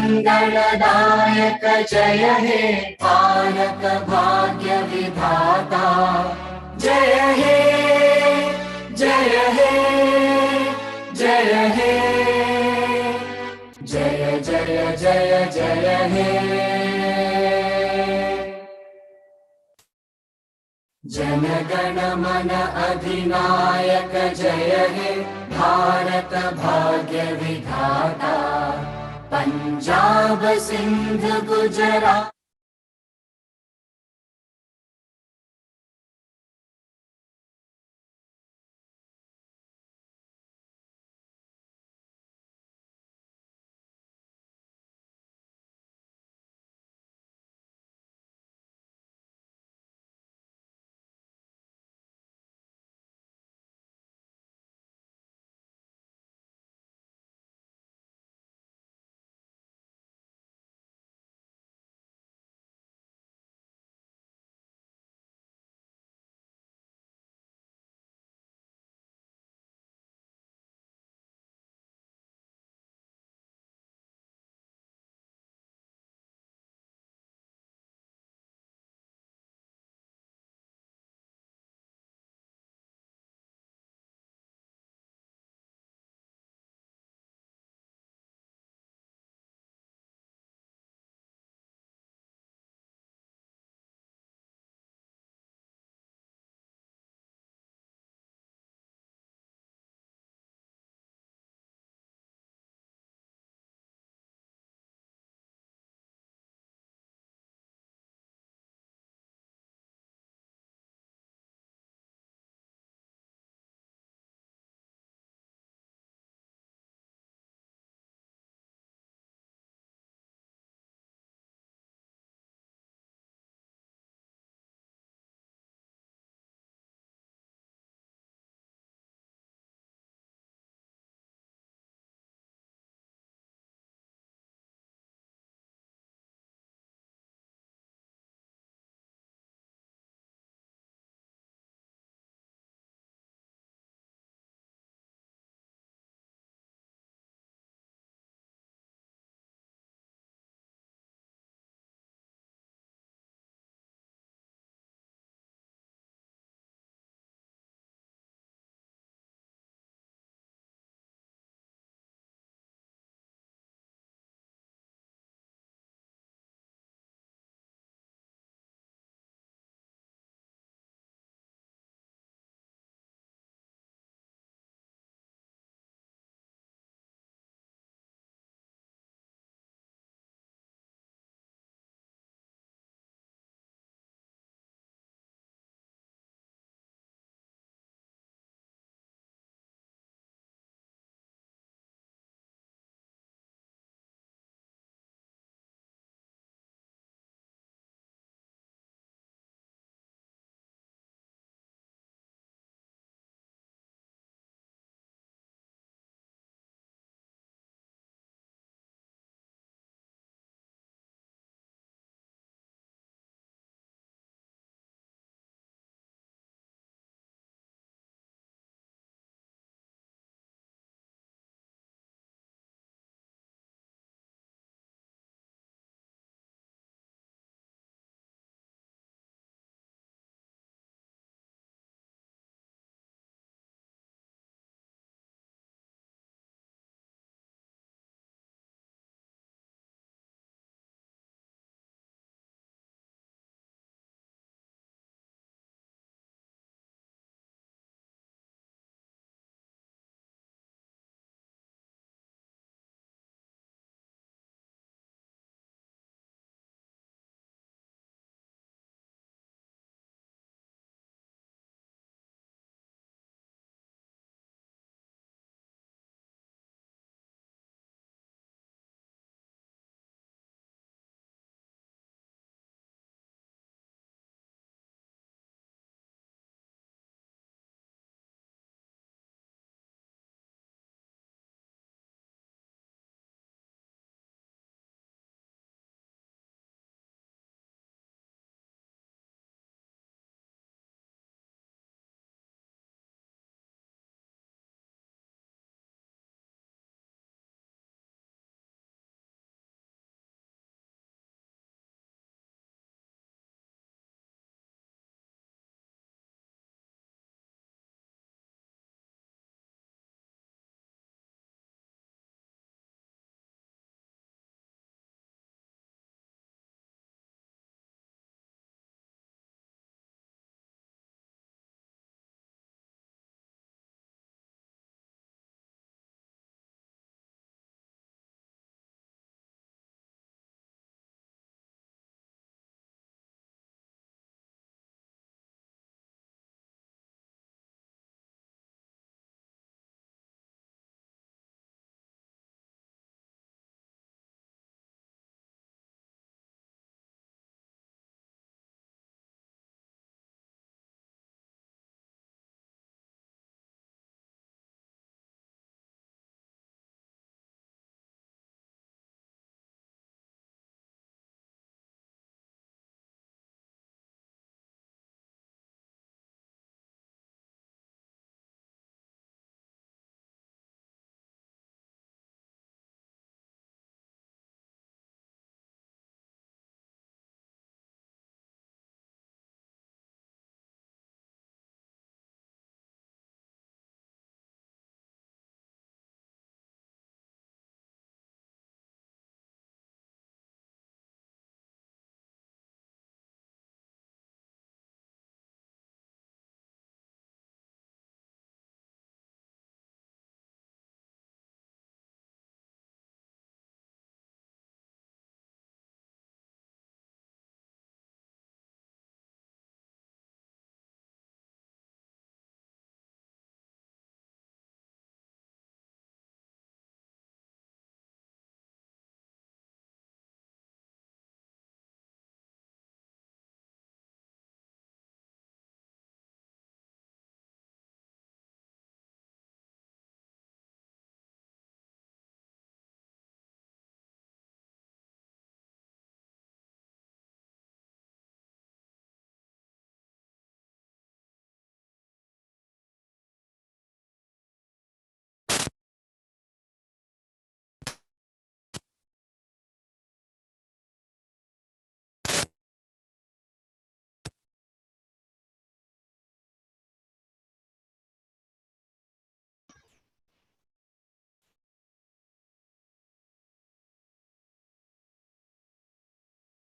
मंगलदायक जय हे भारत भाग्य विधाता जय हे जय हे जय हे जय जय जय जय हे जन गण मन अधिनायक जय हे भारत भाग्य विधाता Punjab Sindh Gujarat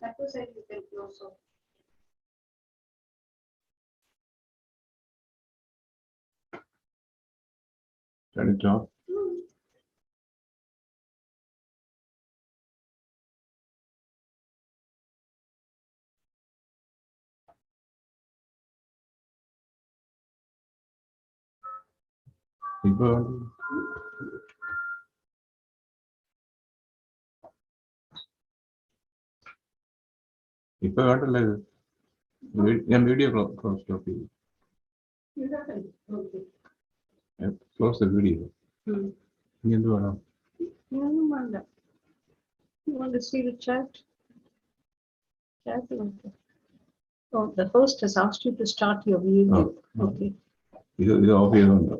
That was it, you can close off. Turn it off. ഇപ്പൊ വേണ്ടല്ലേ ഞാൻ വീഡിയോ സ്റ്റോപ്പ് ചെയ്തു. Close the video. ഇനി എന്ത് വേണം? You want to see the chat? Oh, the host has asked you to start your video. Okay. ഇത് of ചെയ്തുണ്ടോ?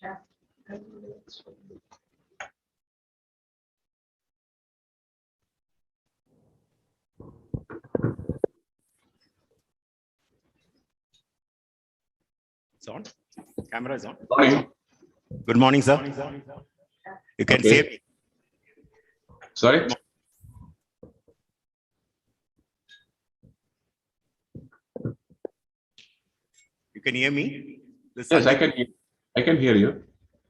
Chat. It's on. Camera is on. Morning. Good morning, sir. You can Okay. see me. Sorry? You can hear me? Yes, I can hear you.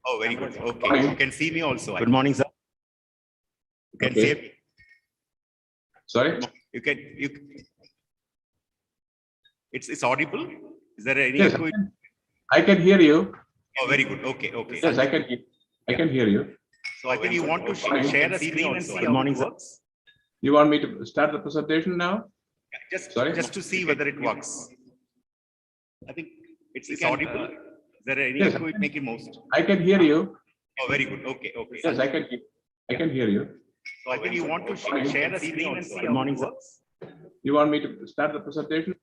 Oh, very good. Okay. Morning. You can see me also. Good morning, sir. You can Okay. see me. Sorry? It's audible. Is there any Yes, echo? I can hear you. Oh, very good. Okay. Okay. Yes, I can hear you. So I think you want to share the screen and see Good how morning, it sir. works. You want me to start the presentation now? Sorry? Just to see whether it works. I think it's audible. Is there any Yes. echo? Make it most. I can hear you. Oh, very good. Okay. Okay. Yes, I can hear you. So I think you want to share the screen and see how it works. You want me to start the presentation?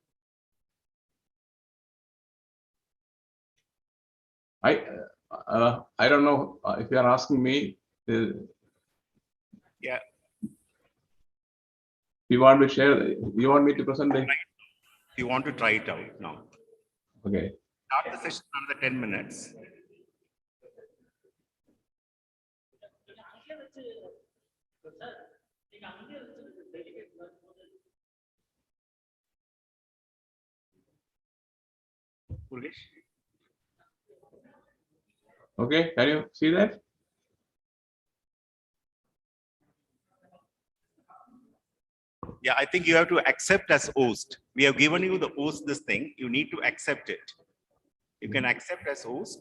I don't know if you are asking me. Yeah. You want to share? You want me to present the? You want to try it out now. Okay. Start the session another 10 minutes. Purgesh? Okay. Can you see that? Yeah, I think you have to accept as host. We have given you the host this thing. You need to accept it. You can accept as host.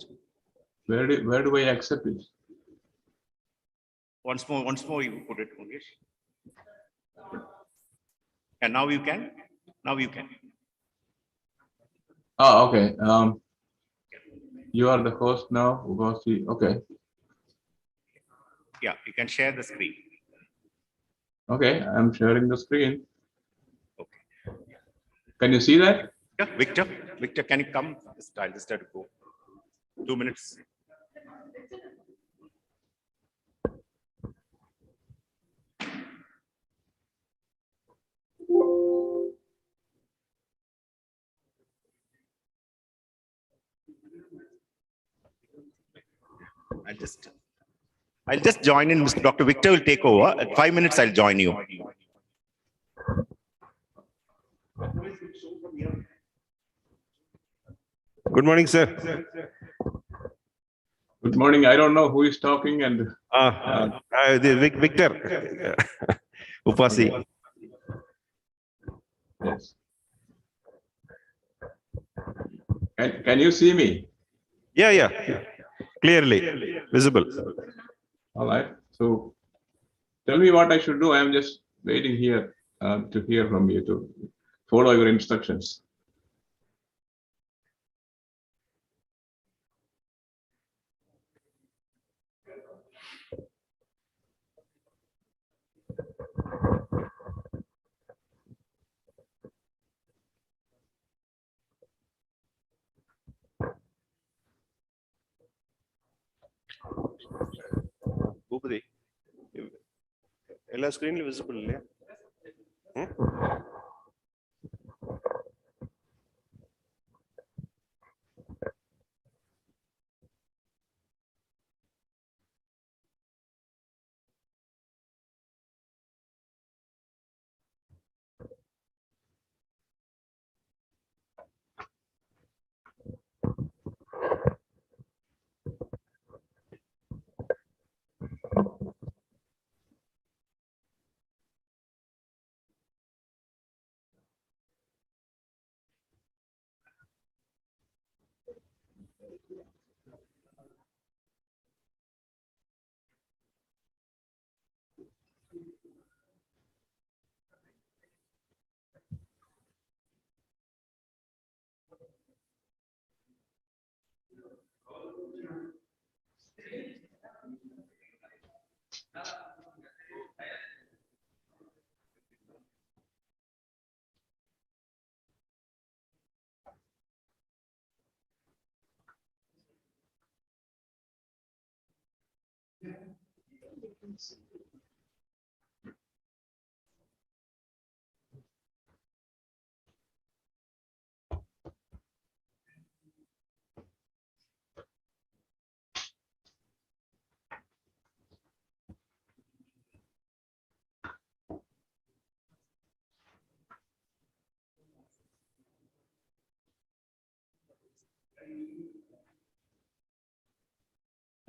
Where do I accept it? Once more you put it, Purgesh. And now you can. Now you can. Oh, okay. You are the host now. UPASI. Okay. Yeah, you can share the screen. Okay. I'm sharing the screen. Okay. Can you see that? Yeah, Victor, can you come? I'll just have to go. 2 minutes. I'll just join in. Mr. Dr. Victor will take over. At 5 minutes, I'll join you. Good morning, sir. Good morning. I don't know who is talking and. Victor, UPASI. Yes. Can you see me? Yeah. Clearly visible. All right. So tell me what I should do. I am just waiting here to hear from you to follow your instructions. Bhupati, எல்லா ஸ்கிரீன்ல visible இல்லையா?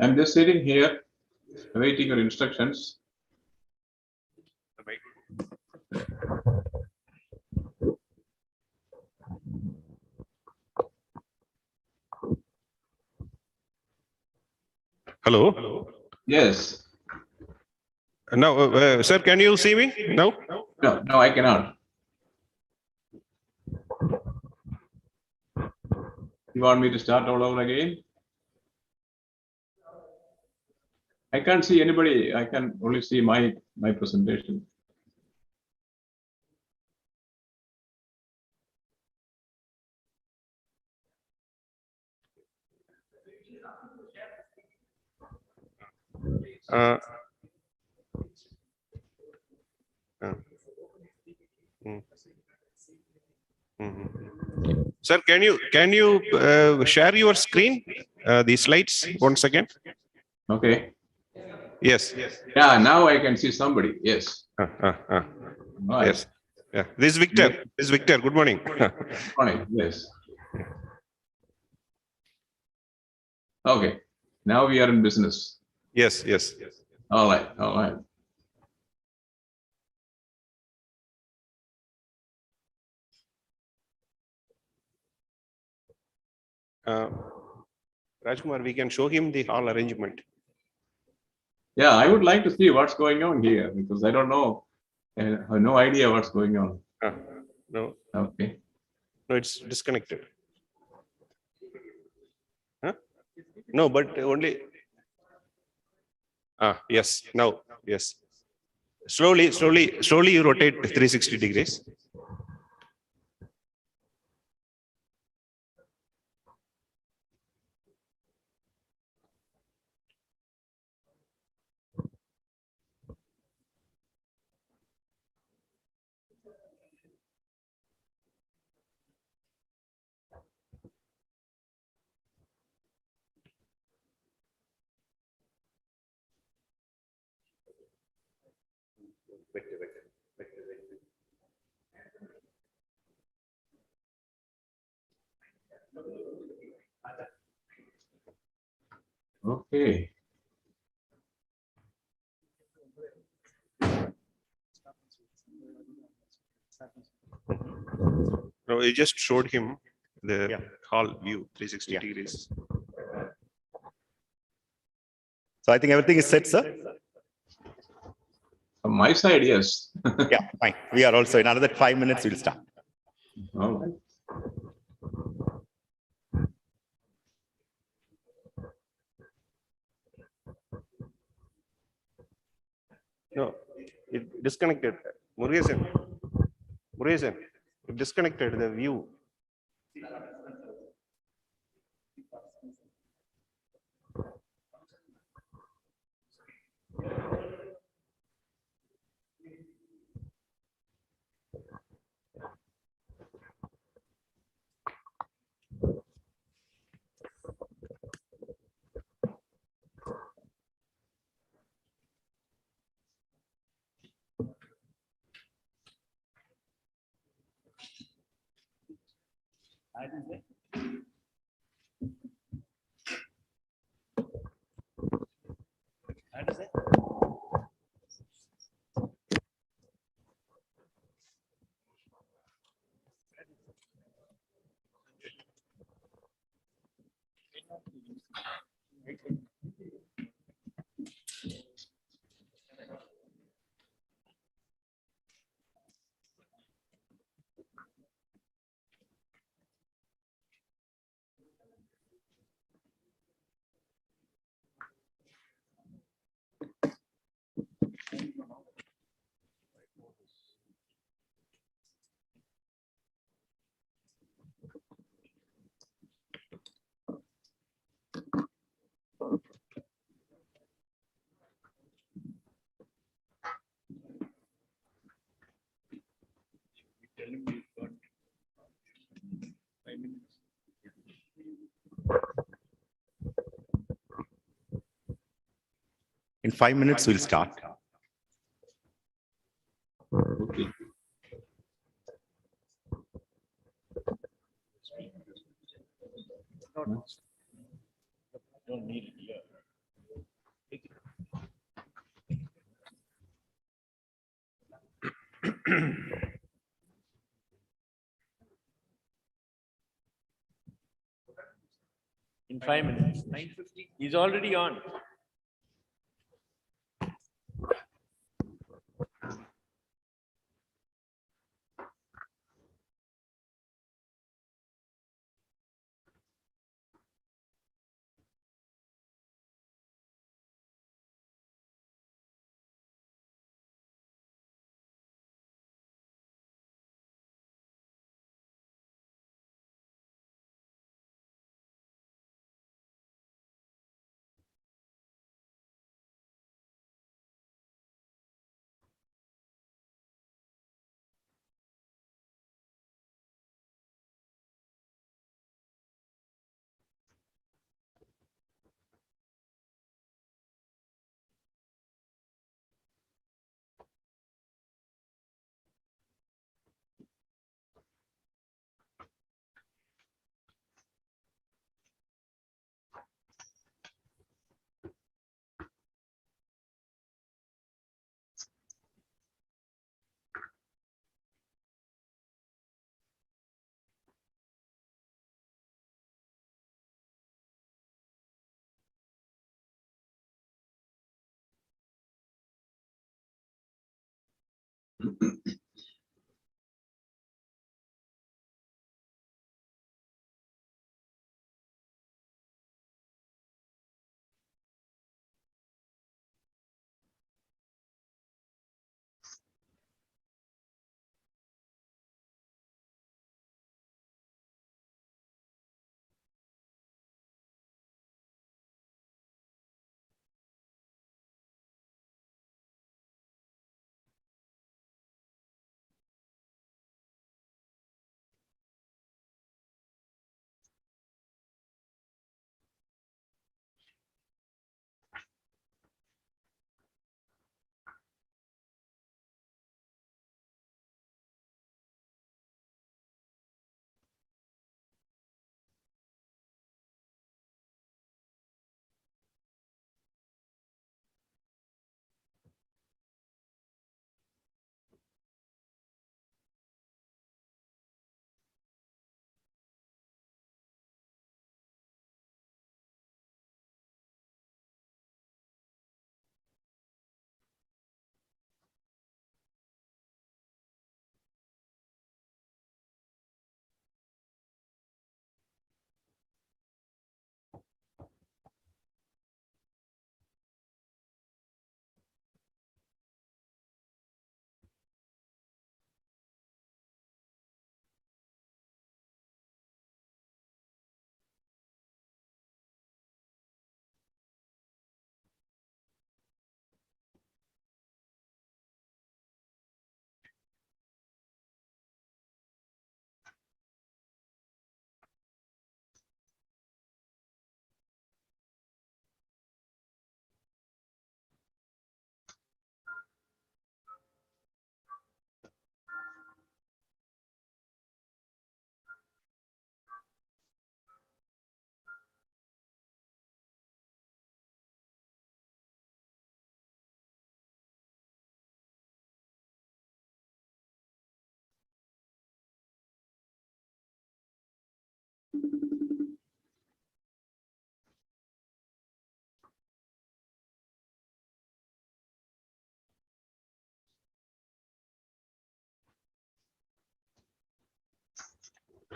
I'm just sitting here, awaiting your instructions. Hello. Yes. Now, sir, can you see me now? No, I cannot. You want me to start all over again? I can't see anybody. I can only see my presentation. Uh, Sir, can you share your screen, the slides once again? Okay. Yes. Yeah, now I can see somebody. Yes. Right. Right. Yes. Yeah. This is Victor. This is Victor. Good morning. Morning. Yes. Okay. Now we are in business. Yes. Yes. All right. All right. Rajkumar, we can show him the hall arrangement. Yeah, I would like to see what's going on here because I don't know. I have no idea what's going on. No, Okay. no, it's disconnected. Huh? No, but only. Yes. Now, yes. Slowly you rotate 360 degrees. Okay. No, you just showed him the hall view 360 degrees. So I think everything is set, sir. From my side, yes. Yeah, fine. We are also in another 5 minutes. We'll start. All right. No, it disconnected. Murugesan, it disconnected the view. In 5 minutes, we'll start. Okay. Don't need it here. In 5 minutes. 9:50. He's already on.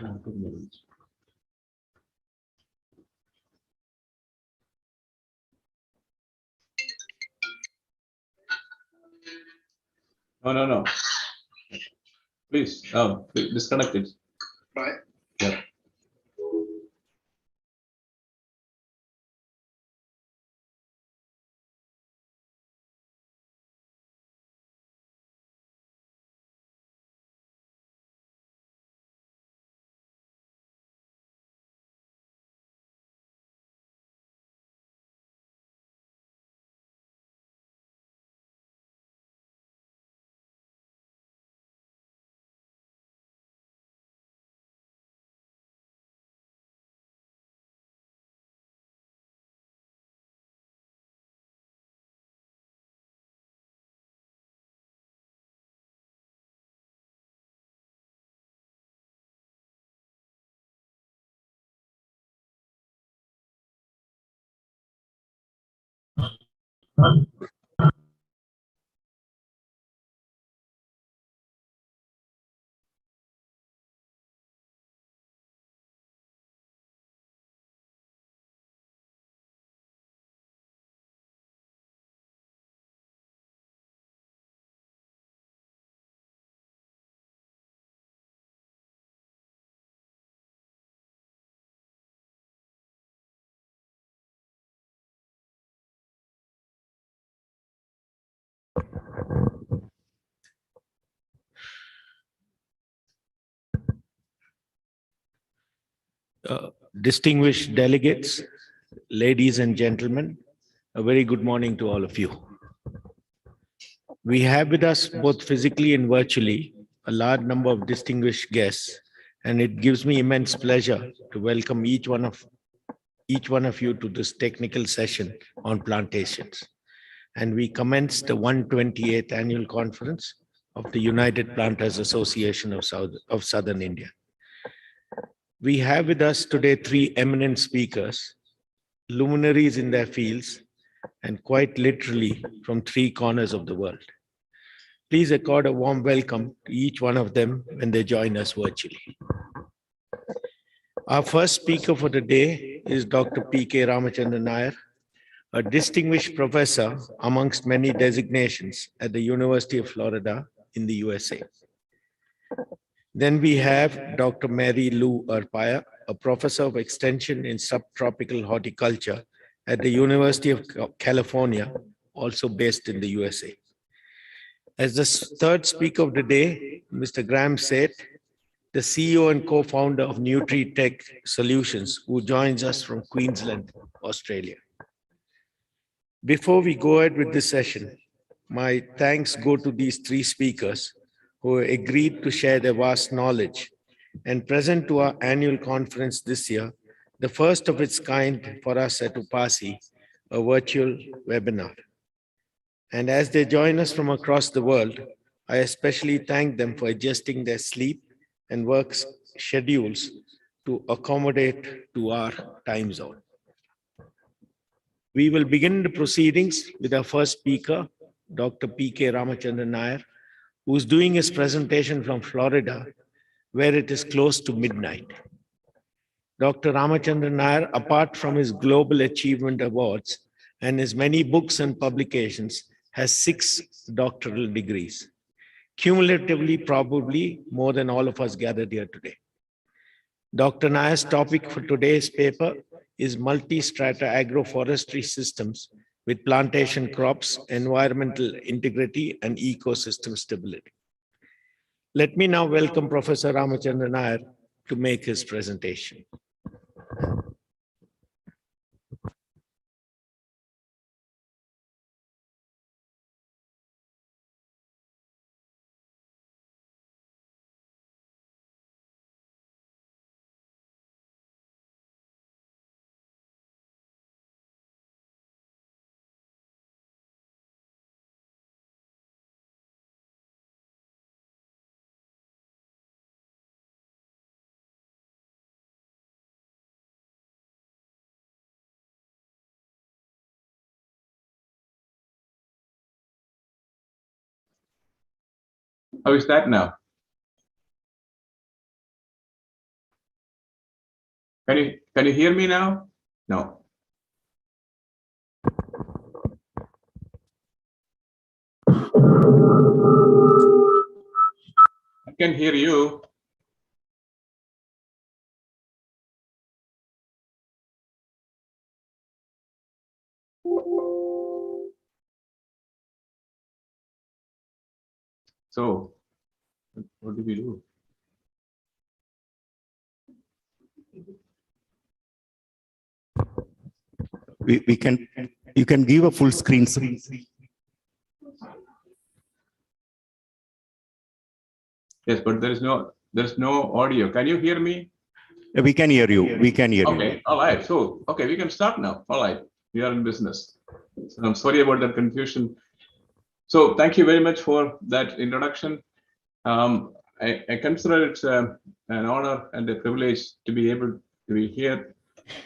No, no, no. Please, disconnect it. Right. Yeah. Distinguished delegates, ladies and gentlemen, a very good morning to all of you. We have with us both physically and virtually a large number of distinguished guests, and it gives me immense pleasure to welcome each one of you to this technical session on plantations. And we commence the 128th annual conference of the United Planters Association of Southern India. We have with us today three eminent speakers, luminaries in their fields, and quite literally from three corners of the world. Please accord a warm welcome to each one of them when they join us virtually. Our first speaker for the day is Dr. P.K. Ramachandran Nair, a distinguished professor amongst many designations at the University of Florida in the USA. Then we have Dr. Mary Lou Arpaia, a professor of extension in subtropical horticulture at the University of California, also based in the USA. As the third speaker of the day, Mr. Graham Seth, the CEO and co-founder of NutriTech Solutions, who joins us from Queensland, Australia. Before we go ahead with this session, my thanks go to these three speakers who agreed to share their vast knowledge and present to our annual conference this year, the first of its kind for us at UPASI, a virtual webinar. And as they join us from across the world, I especially thank them for adjusting their sleep and work schedules to accommodate to our time zone. We will begin the proceedings with our first speaker, Dr. P.K. Ramachandran Nair, who is doing his presentation from Florida, where it is close to midnight. Dr. Ramachandran Nair, apart from his Global Achievement Awards and his many books and publications, has 6 doctoral degrees, cumulatively probably more than all of us gathered here today. Dr. Nair's topic for today's paper is multi-strata agroforestry systems with plantation crops, environmental integrity, and ecosystem stability. Let me now welcome Professor Ramachandran Nair to make his presentation. How is that now? Can you hear me now? No. I can hear you. So, what do we do? We can, you can give a full screen. Yes, but there's no audio. Can you hear me? We can hear you. We can hear you. Okay, all right. So, okay, we can start now. All right, we are in business. So I'm sorry about that confusion. So thank you very much for that introduction. I consider it an honor and a privilege to be able to be here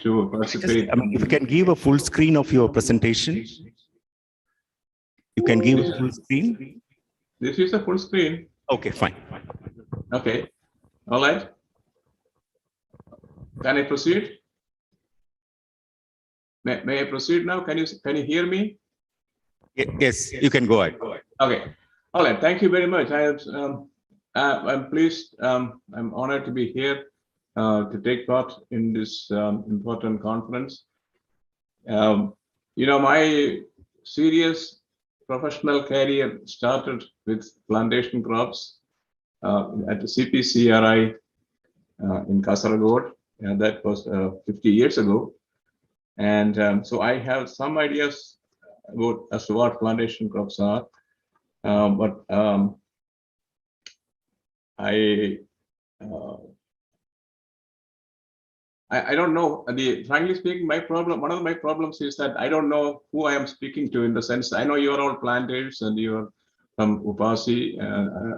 to participate. If you can give a full screen of your presentation. You can give a full screen. This is a full screen. Okay, fine. Okay, all right. Can I proceed? May I proceed now? Can you hear me? Yes, you can go ahead. Okay, all right. Thank you very much. I'm pleased. I'm honored to be here to take part in this important conference. My serious professional career started with plantation crops at the CPCRI in Kasaragod. That was 50 years ago. And so I have some ideas about as to what plantation crops are. But I don't know. Frankly speaking, one of my problems is that I don't know who I am speaking to, in the sense I know you're all planters and you're from UPASI.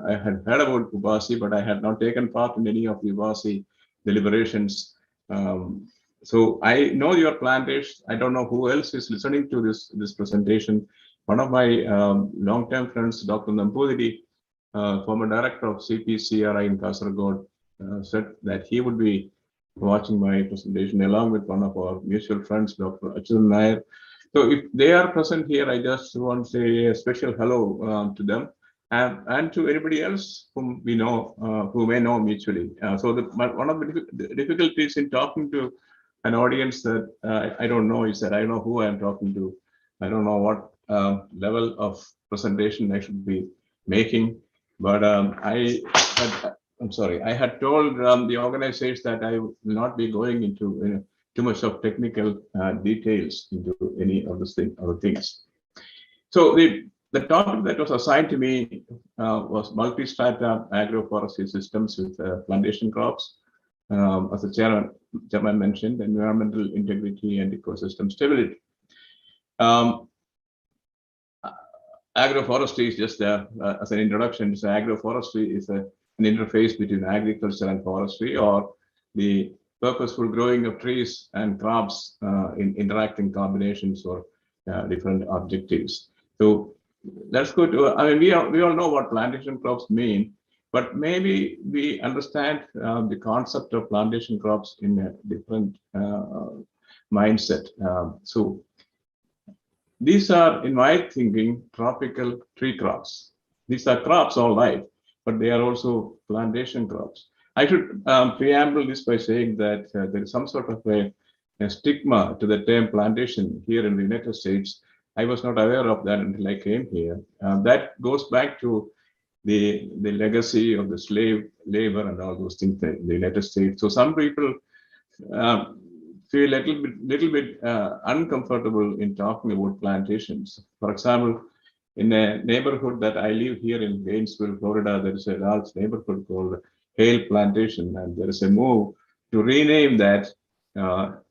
I had heard about UPASI, but I had not taken part in any of the UPASI deliberations. So I know you're planters. I don't know who else is listening to this presentation. One of my long-term friends, Dr. Nampudiri, former director of CPCRI in Kasaragod, said that he would be watching my presentation along with one of our mutual friends, Dr. Achyutan Nair. So if they are present here, I just want to say a special hello to them and to anybody else whom we know, who may know mutually. One of the difficulties in talking to an audience that I don't know is that I don't know who I'm talking to. I don't know what level of presentation I should be making, but I'm sorry, I had told the organizers that I will not be going into too much of technical details into any of the other things. So the topic that was assigned to me was multi-strata agroforestry systems with plantation crops. As the chairman mentioned, environmental integrity and ecosystem stability. Agroforestry is just as an introduction. So agroforestry is an interface between agriculture and forestry, or the purposeful growing of trees and crops in interacting combinations or different objectives. So let's go to. I mean, we all know what plantation crops mean, but maybe we understand the concept of plantation crops in a different mindset. So these are, in my thinking, tropical tree crops. These are crops all right, but they are also plantation crops. I should preamble this by saying that there is some sort of a stigma to the term plantation here in the United States. I was not aware of that until I came here. That goes back to the legacy of the slave labor and all those things in the United States. So some people feel a little bit uncomfortable in talking about plantations. For example, in a neighborhood that I live here in Gainesville, Florida, there is a large neighborhood called Hale Plantation, and there is a move to rename that the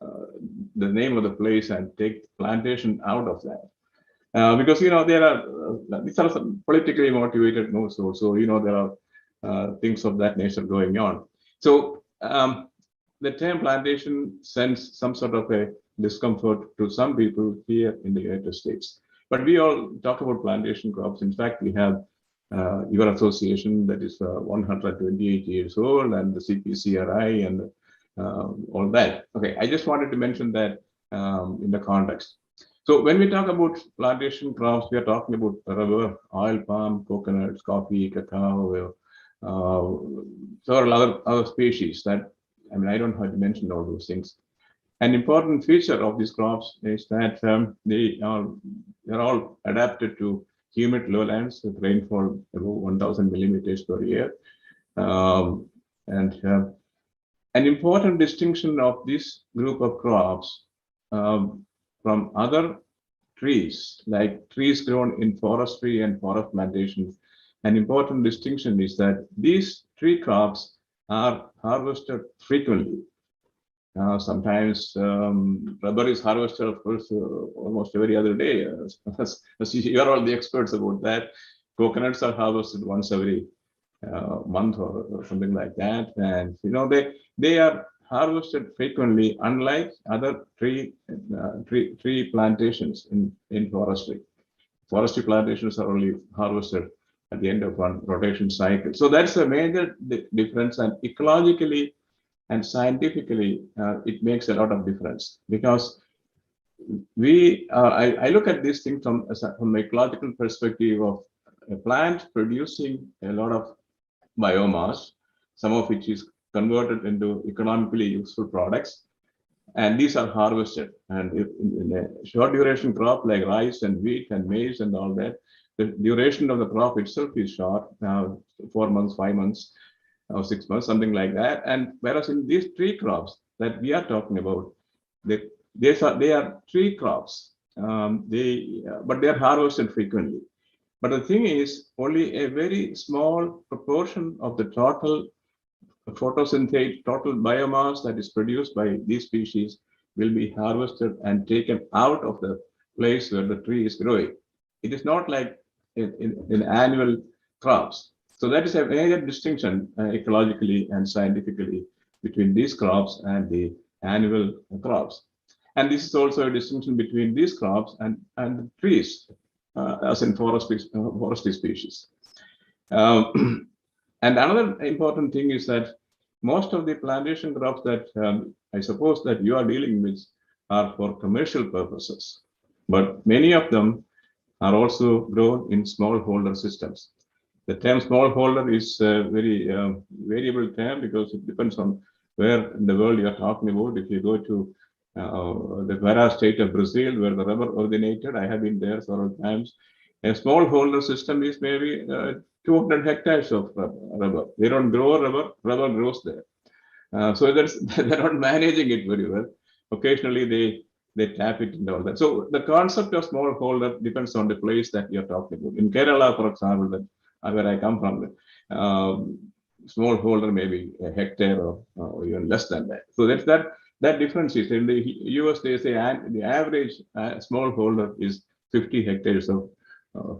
name of the place and take plantation out of that. Because there are these are some politically motivated moves also. There are things of that nature going on. So the term plantation sends some sort of a discomfort to some people here in the United States. But we all talk about plantation crops. In fact, we have your association that is 128 years old, and the CPCRI and all that. Okay, I just wanted to mention that in the context. So when we talk about plantation crops, we are talking about rubber, oil palm, coconuts, coffee, cacao, several other species that, I mean, I don't have to mention all those things. An important feature of these crops is that they're all adapted to humid lowlands with rainfall above 1,000 millimeters per year. And an important distinction of this group of crops from other trees, like trees grown in forestry and forest plantations, an important distinction is that these tree crops are harvested frequently. Sometimes rubber is harvested, of course, almost every other day. As you are all the experts about that. Coconuts are harvested once every month or something like that, and they are harvested frequently, unlike other tree plantations in forestry. Forestry plantations are only harvested at the end of one rotation cycle. So that's a major difference, and ecologically and scientifically, it makes a lot of difference, because I look at this thing from an ecological perspective of a plant producing a lot of biomass, some of which is converted into economically useful products, and these are harvested. And in a short duration crop like rice and wheat and maize and all that, the duration of the crop itself is short, 4 months, 5 months, or 6 months, something like that. And whereas in these tree crops that we are talking about, they are tree crops, but they are harvested frequently. But the thing is, only a very small proportion of the total photosynthate, total biomass that is produced by these species will be harvested and taken out of the place where the tree is growing. It is not like in annual crops. So that is a major distinction ecologically and scientifically between these crops and the annual crops. And this is also a distinction between these crops and trees, as in forestry species. And another important thing is that most of the plantation crops that I suppose that you are dealing with are for commercial purposes, but many of them are also grown in smallholder systems. The term smallholder is a very variable term, because it depends on where in the world you are talking about. If you go to the Pará state of Brazil, where the rubber originated, I have been there several times. A smallholder system is maybe 200 hectares of rubber. They don't grow rubber, rubber grows there. So they're not managing it very well. Occasionally they tap it and all that. So the concept of smallholder depends on the place that you're talking about. In Kerala, for example, where I come from, smallholder maybe a hectare or even less than that. So that's that difference is in the US. They say the average smallholder is 50 hectares of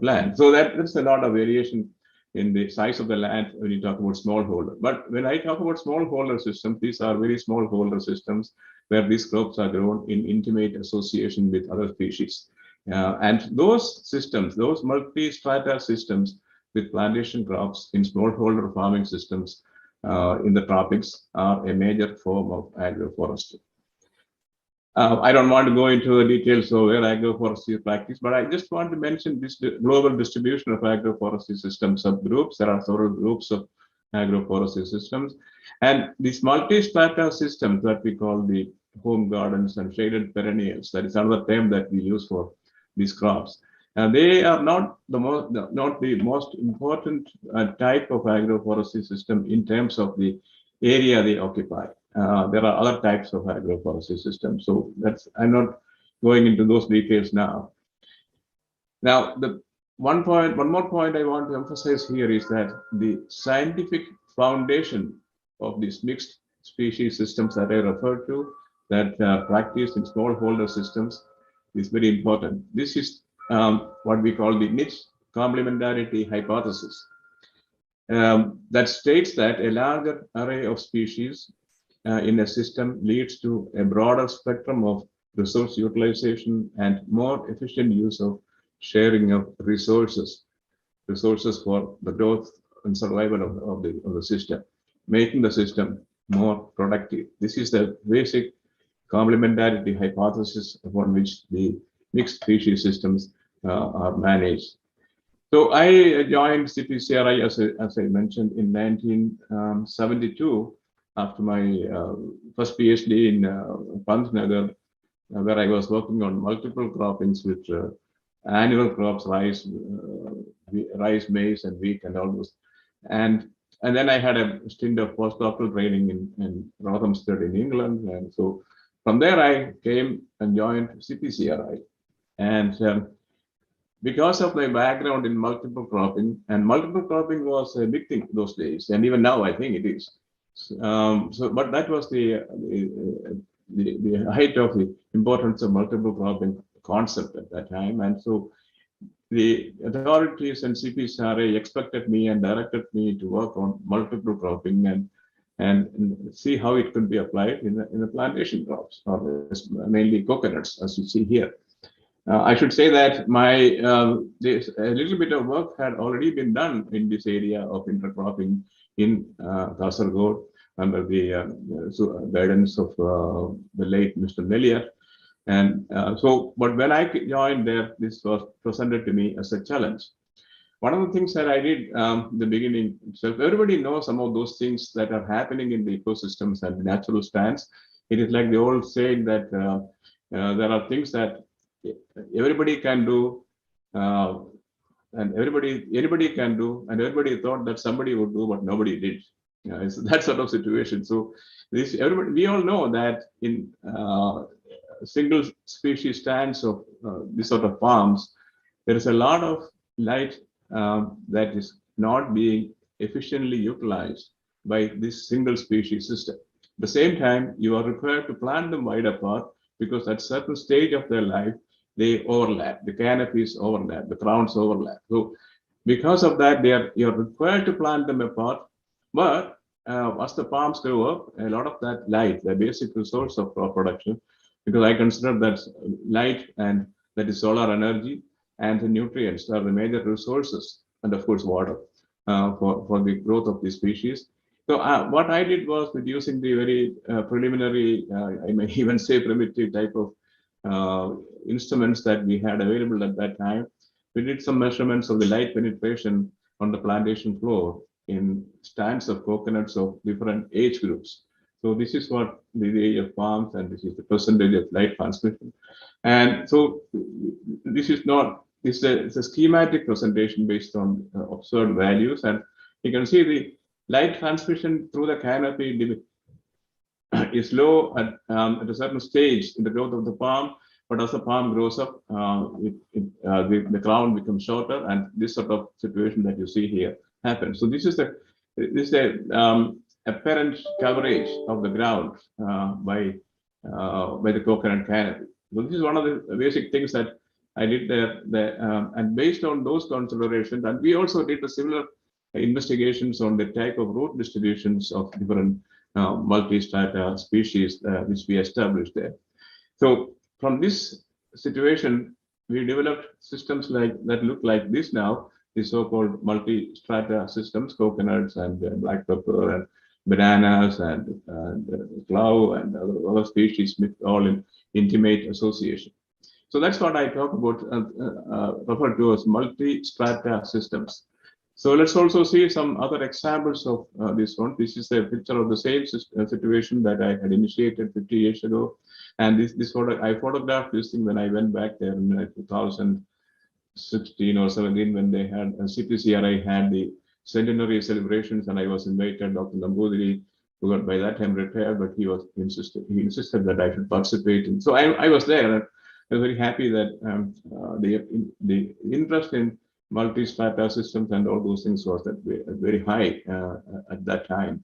land. So that's a lot of variation in the size of the land when you talk about smallholder. But when I talk about smallholder systems, these are very smallholder systems where these crops are grown in intimate association with other species. And those systems, those multi-strata systems with plantation crops in smallholder farming systems in the tropics are a major form of agroforestry. I don't want to go into the details of where agroforestry is practiced, but I just want to mention this global distribution of agroforestry system subgroups. There are several groups of agroforestry systems, and these multi-strata systems that we call the home gardens and shaded perennials, that is another term that we use for these crops. They are not the most important type of agroforestry system in terms of the area they occupy. There are other types of agroforestry systems, so I'm not going into those details now. Now, the one more point I want to emphasize here is that the scientific foundation of these mixed species systems that I referred to, that practice in smallholder systems, is very important. This is what we call the niche complementarity hypothesis. That states that a larger array of species in a system leads to a broader spectrum of resource utilization and more efficient use of sharing of resources for the growth and survival of the system, making the system more productive. This is the basic complementarity hypothesis upon which the mixed species systems are managed. So I joined CPCRI, as I mentioned, in 1972 after my first PhD in Pantnagar, where I was working on multiple croppings with annual crops, rice, maize, and wheat, and all those. And then I had a stint of postdoctoral training in Rothamsted in England. And so from there, I came and joined CPCRI. And because of my background in multiple cropping, and multiple cropping was a big thing those days, and even now I think it is. But that was the height of the importance of multiple cropping concept at that time. And so the authorities and CPCRA expected me and directed me to work on multiple cropping and see how it could be applied in the plantation crops, or mainly coconuts, as you see here. I should say that my a little bit of work had already been done in this area of intercropping in Kasaragod under the guidance of the late Mr. Nellier. And but when I joined there, this was presented to me as a challenge. One of the things that I did in the beginning itself, everybody knows some of those things that are happening in the ecosystems and the natural stands. It is like the old saying that there are things that everybody can do, and anybody can do, and everybody thought that somebody would do, but nobody did. It's that sort of situation. So we all know that in single species stands of this sort of farms, there is a lot of light that is not being efficiently utilized by this single species system. At the same time, you are required to plant them wide apart, because at certain stage of their life, they overlap, the canopies overlap, the crowns overlap. So because of that, you're required to plant them apart. But as the palms grow up, a lot of that light, the basic resource of crop production, because I consider that light, and that is solar energy, and the nutrients are the major resources, and of course water for the growth of the species. So what I did was, with using the very preliminary, I may even say primitive type of instruments that we had available at that time, we did some measurements of the light penetration on the plantation floor in stands of coconuts of different age groups. So this is what the age of palms, and this is the percentage of light transmission. And so this is not, it's a schematic presentation based on observed values, and you can see the light transmission through the canopy is low at a certain stage in the growth of the palm, but as the palm grows up, the crown becomes shorter, and this sort of situation that you see here happens. So this is the apparent coverage of the ground by the coconut canopy. So this is one of the basic things that I did there, and based on those considerations, and we also did a similar investigations on the type of root distributions of different multi-strata species which we established there. So from this situation, we developed systems that look like this now, the so-called multi-strata systems, coconuts and black pepper and bananas and clove and other species, all in intimate association. So that's what I talk about, refer to as multi-strata systems. So let's also see some other examples of this one. This is a picture of the same situation that I had initiated 50 years ago. And this photo, I photographed this thing when I went back there in 2016 or 17, when they had CPCRI had the centenary celebrations, and I was invited. Dr. Nambudiri, who got by that time retired, but he insisted that I should participate. And so I was there, and I was very happy that the interest in multi-strata systems and all those things was very high at that time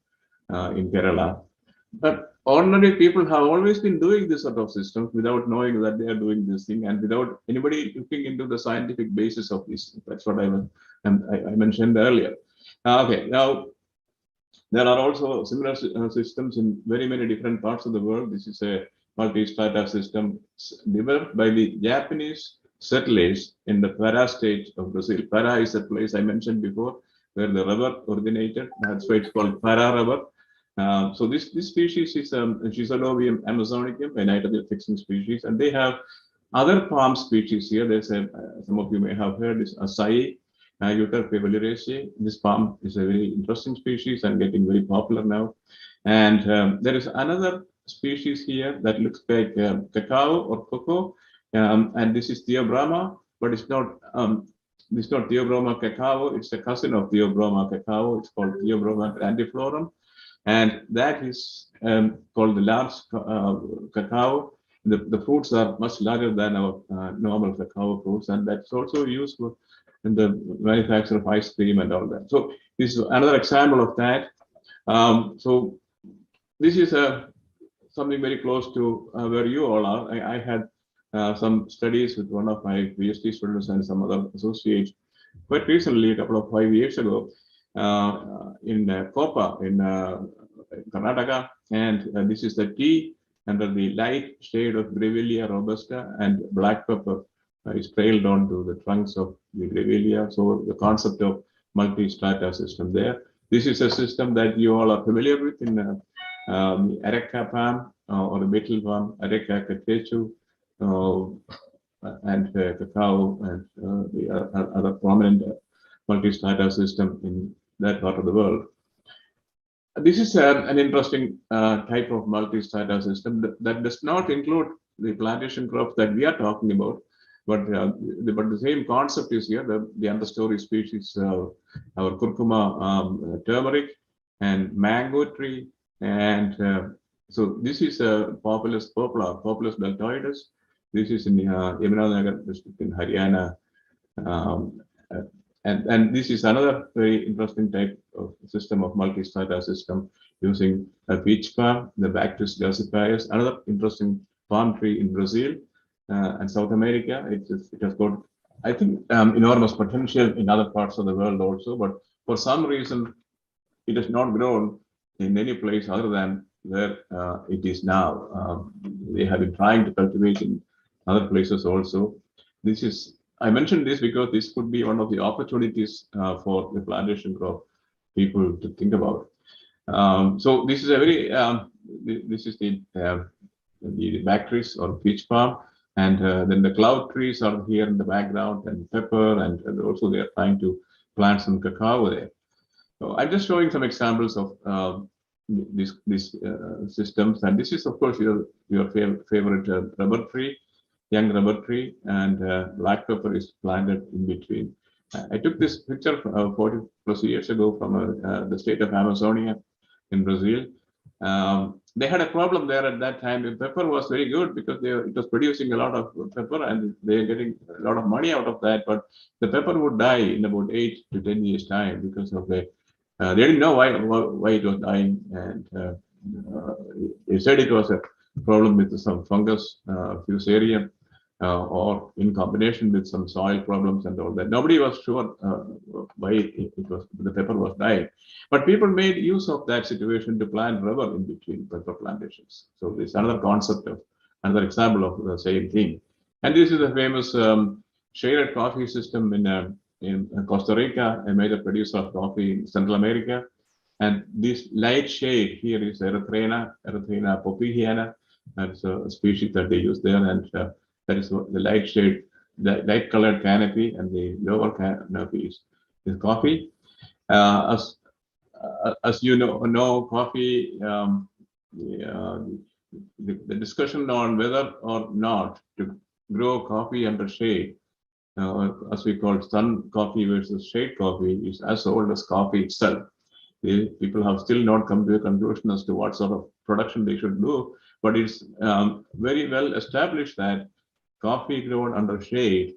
in Kerala. But ordinary people have always been doing this sort of systems without knowing that they are doing this thing, and without anybody looking into the scientific basis of this. That's what I mentioned earlier. Okay, now there are also similar systems in very many different parts of the world. This is a multi-strata system developed by the Japanese settlers in the Pará state of Brazil. Pará is a place I mentioned before where the rubber originated. That's why it's called Pará rubber. So this species is Schizolobium amazonicum, a nitrogen fixing species, and they have other palm species here. There's some of you may have heard this acai, Euterpe valeraceae. This palm is a very interesting species and getting very popular now. And there is another species here that looks like cacao or cocoa, and this is Theobroma, but it's not. This is not Theobroma cacao. It's a cousin of Theobroma cacao. It's called Theobroma grandiflorum, and that is called the large cacao. The fruits are much larger than our normal cacao fruits, and that's also used in the manufacture of ice cream and all that. So this is another example of that. So this is something very close to where you all are. I had some studies with one of my PhD students and some other associates quite recently, a couple of 5 years ago, in Kopa in Karnataka, and this is the tea under the light shade of Grevillea robusta, and black pepper is trailed onto the trunks of the Grevillea. So the concept of multi-strata system there. This is a system that you all are familiar with in Areca palm or the betel palm, Areca catechu, and cacao, and the other prominent multi-strata system in that part of the world. This is an interesting type of multi-strata system that does not include the plantation crops that we are talking about, but the same concept is here. The understory species, our curcuma turmeric and mango tree, and so this is a Populus poplar, Populus deltoides. This is in Yamunanagar district in Haryana. And this is another very interesting type of system of multi-strata system using a peach palm, the Bactris gulciparis, another interesting palm tree in Brazil and South America. It has got, I think, enormous potential in other parts of the world also, but for some reason, it has not grown in any place other than where it is now. They have been trying to cultivate in other places also. I mentioned this because this could be one of the opportunities for the plantation crop people to think about. So this is a very, this is the Bactris or peach palm, and then the cloud trees are here in the background, and pepper, and also they are trying to plant some cacao there. So I'm just showing some examples of these systems, and this is of course your favorite rubber tree, young rubber tree, and black pepper is planted in between. I took this picture 40 plus years ago from the state of Amazonia in Brazil. They had a problem there at that time. The pepper was very good because it was producing a lot of pepper and they're getting a lot of money out of that. But the pepper would die in about 8 to 10 years time because of they didn't know why it was dying, and they said it was a problem with some fungus, fusarium, or in combination with some soil problems and all that. Nobody was sure why the pepper was dying, but people made use of that situation to plant rubber in between pepper plantations. So this is another concept of another example of the same thing. And this is a famous shaded coffee system in Costa Rica, a major producer of coffee in Central America. And this light shade here is Erythrina popihiana. That's a species that they use there, and that is the light shade, the light colored canopy, and the lower canopy is coffee. As you know, coffee, the discussion on whether or not to grow coffee under shade, as we call sun coffee versus shade coffee, is as old as coffee itself. People have still not come to a conclusion as to what sort of production they should do, but it's very well established that coffee grown under shade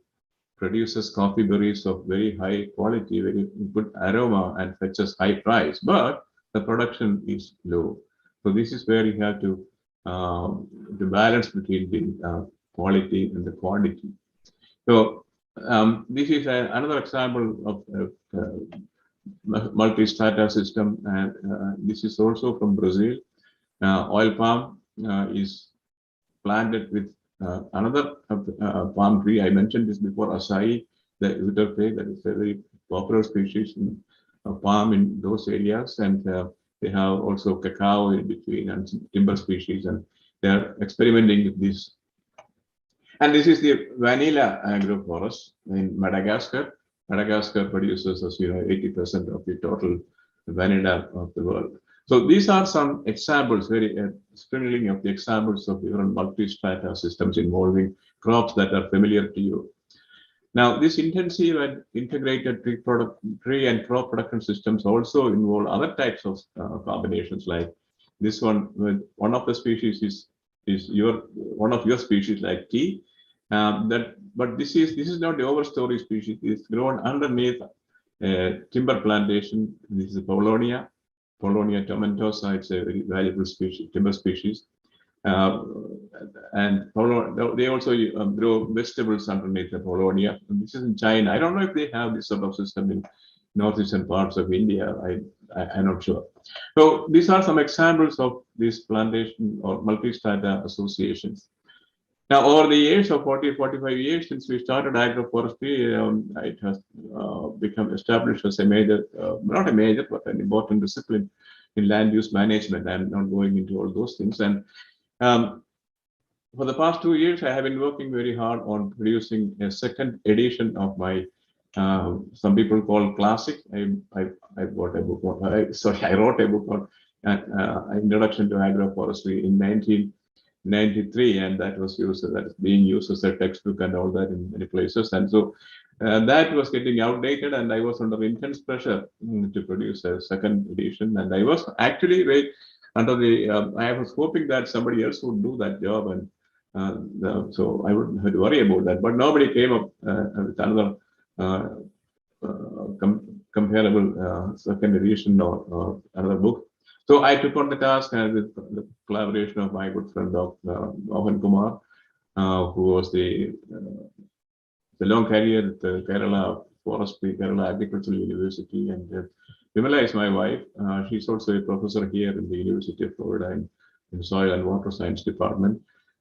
produces coffee berries of very high quality, very good aroma, and fetches high price, but the production is low. So this is where you have to balance between the quality and the quantity. So this is another example of multi-strata system, and this is also from Brazil. Oil palm is planted with another palm tree. I mentioned this before, acai, the Euterpe, that is a very popular species in palm in those areas, and They have also cacao in between and some timber species, and they are experimenting with this. And this is the vanilla agroforest in Madagascar. Madagascar produces, as you know, 80% of the total vanilla of the world. So these are some examples, very springing of the examples of different multi-strata systems involving crops that are familiar to you. Now, this intensive and integrated tree and crop production systems also involve other types of combinations, like this one. With one of the species is one of your species, like tea. But this is not the overstory species. It's grown underneath timber plantation. This is Polonia tomentosa. It's a very valuable species, timber species. And they also grow vegetables underneath the Polonia. This is in China. I don't know if they have this sort of system in northeastern parts of India. I'm not sure. So these are some examples of these plantation or multi-strata associations. Now, over the years of 45 years since we started agroforestry, it has become established as a major, not a major, but an important discipline in land use management. I'm not going into all those things. And for the past 2 years, I have been working very hard on producing a second edition of my, some people call classic. I wrote a book on Introduction to Agroforestry in 1993, and that was being used as a textbook and all that in many places. And so that was getting outdated, and I was under intense pressure to produce a second edition. And I was actually I was hoping that somebody else would do that job, and so I wouldn't have to worry about that. But nobody came up with another comparable second edition or another book. So I took on the task, and with the collaboration of my good friend Dr. Mohan Kumar, who was the long career at the Kerala Agricultural University, and Vimala is my wife. She's also a professor here in the University of Florida in Soil and Water Science Department.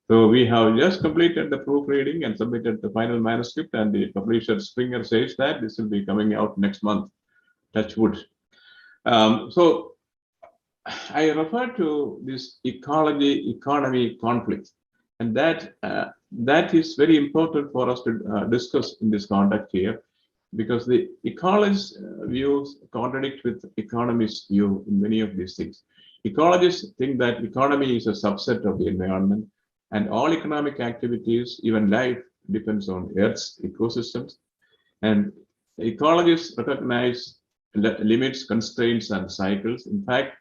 So we have just completed the proofreading and submitted the final manuscript, and the publisher Springer says that this will be coming out next month. Touch wood. So I refer to this ecology-economy conflict, and that is very important for us to discuss in this context here, because the ecologists' views contradict with economists' view in many of these things. Ecologists think that economy is a subset of the environment, and all economic activities, even life, depends on Earth's ecosystems. And ecologists recognize limits, constraints, and cycles. In fact,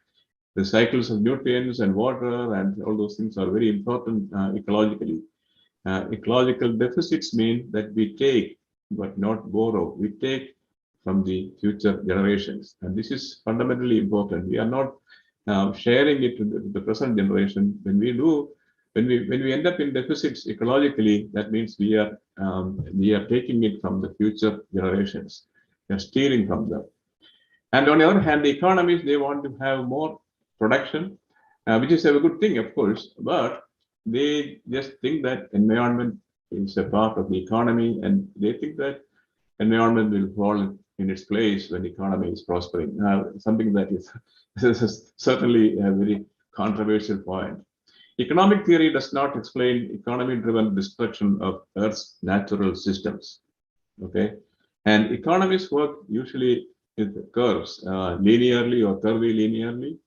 the cycles of nutrients and water and all those things are very important ecologically. Ecological deficits mean that we take but not borrow. We take from the future generations, and this is fundamentally important. We are not sharing it to the present generation. When we end up in deficits ecologically, that means we are taking it from the future generations. We are stealing from them. And on the other hand, the economies, they want to have more production, which is a good thing, of course, but they just think that environment is a part of the economy, and they think that environment will fall in its place when the economy is prospering. Something that is certainly a very controversial point. Economic theory does not explain economy-driven destruction of Earth's natural systems. Okay, and economists work usually with curves, linearly or curvilinearly.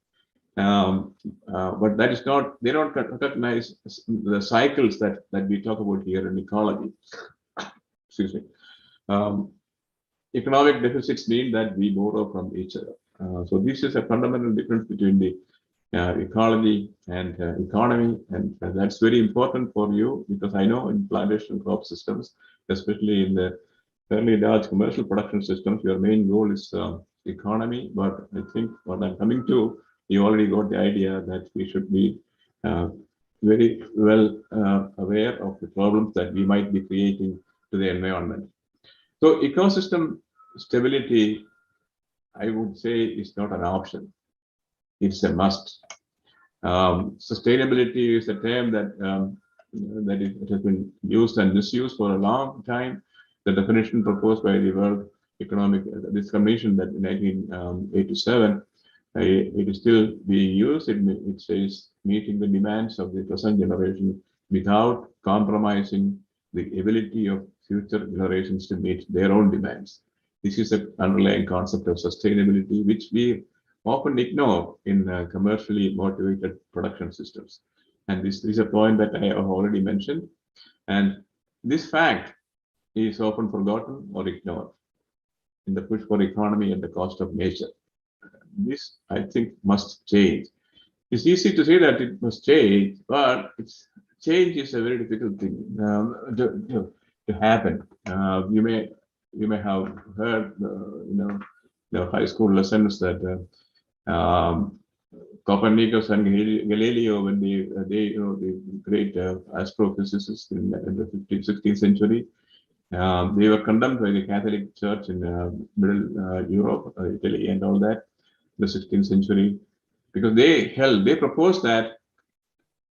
But that is not, they don't recognize the cycles that we talk about here in ecology. Excuse me. Economic deficits mean that we borrow from each other. So this is a fundamental difference between the ecology and economy, and that's very important for you, because I know in plantation crop systems, especially in the fairly large commercial production systems, your main goal is economy. But I think what I'm coming to, you already got the idea that we should be very well aware of the problems that we might be creating to the environment. So ecosystem stability, I would say, is not an option. It's a must. Sustainability is a term that it has been used and misused for a long time. The definition proposed by the World Economic, this Commission that in 1987 It is still being used. It says meeting the demands of the present generation without compromising the ability of future generations to meet their own demands. This is the underlying concept of sustainability, which we often ignore in commercially motivated production systems. And this is a point that I have already mentioned. And this fact is often forgotten or ignored in the push for economy at the cost of nature. This, I think, must change. It's easy to say that it must change, but change is a very difficult thing to happen. You may have heard, the high school lessons that Copernicus and Galileo, when the great astrophysicists in the 15th, 16th century, they were condemned by the Catholic Church in Middle Europe, Italy, and all that, the 16th century, because they proposed that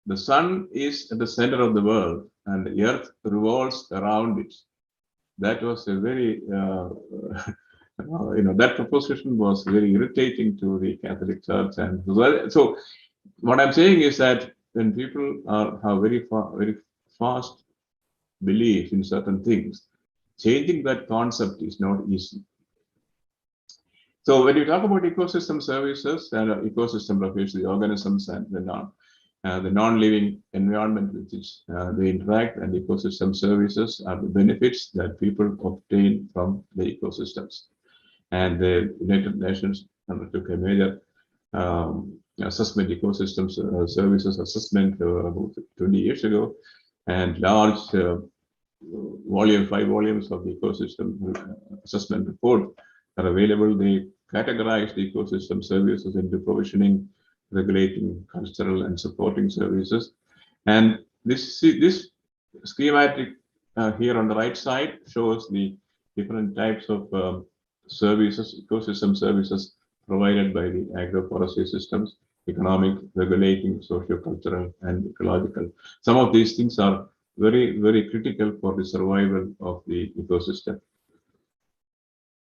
the sun is at the center of the world and the earth revolves around it. That was a very, that proposition was very irritating to the Catholic Church. And so what I'm saying is that when people have very fast belief in certain things, changing that concept is not easy. So when you talk about ecosystem services, and ecosystem refers to the organisms and the non-living environment with which they interact, and ecosystem services are the benefits that people obtain from the ecosystems. And the United Nations undertook a major assessment, ecosystems services assessment about 20 years ago, and large 5 volumes of the ecosystem assessment report are available. They categorize the ecosystem services into provisioning, regulating, cultural, and supporting services. And this schematic here on the right side shows the different types of services, ecosystem services provided by the agroforestry systems: economic, regulating, socio-cultural, and ecological. Some of these things are very, very critical for the survival of the ecosystem.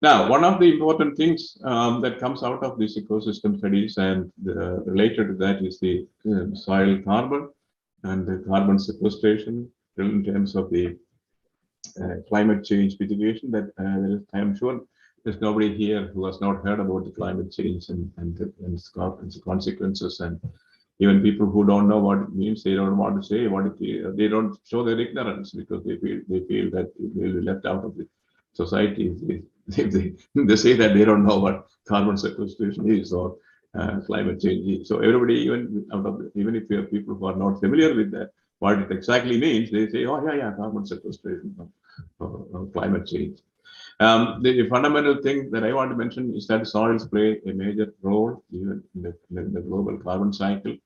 Now, one of the important things that comes out of these ecosystem studies and related to that is the soil carbon and the carbon sequestration in terms of the climate change mitigation. That I am sure there's nobody here who has not heard about the climate change and its consequences. And even people who don't know what it means, they don't want to say what it is. They don't show their ignorance because they feel that they'll be left out of the society. They say that they don't know what carbon sequestration is or climate change is. So everybody, even if you have people who are not familiar with that, what it exactly means, they say, oh yeah, carbon sequestration or climate change. The fundamental thing that I want to mention is that soils play a major role even in the global carbon cycle.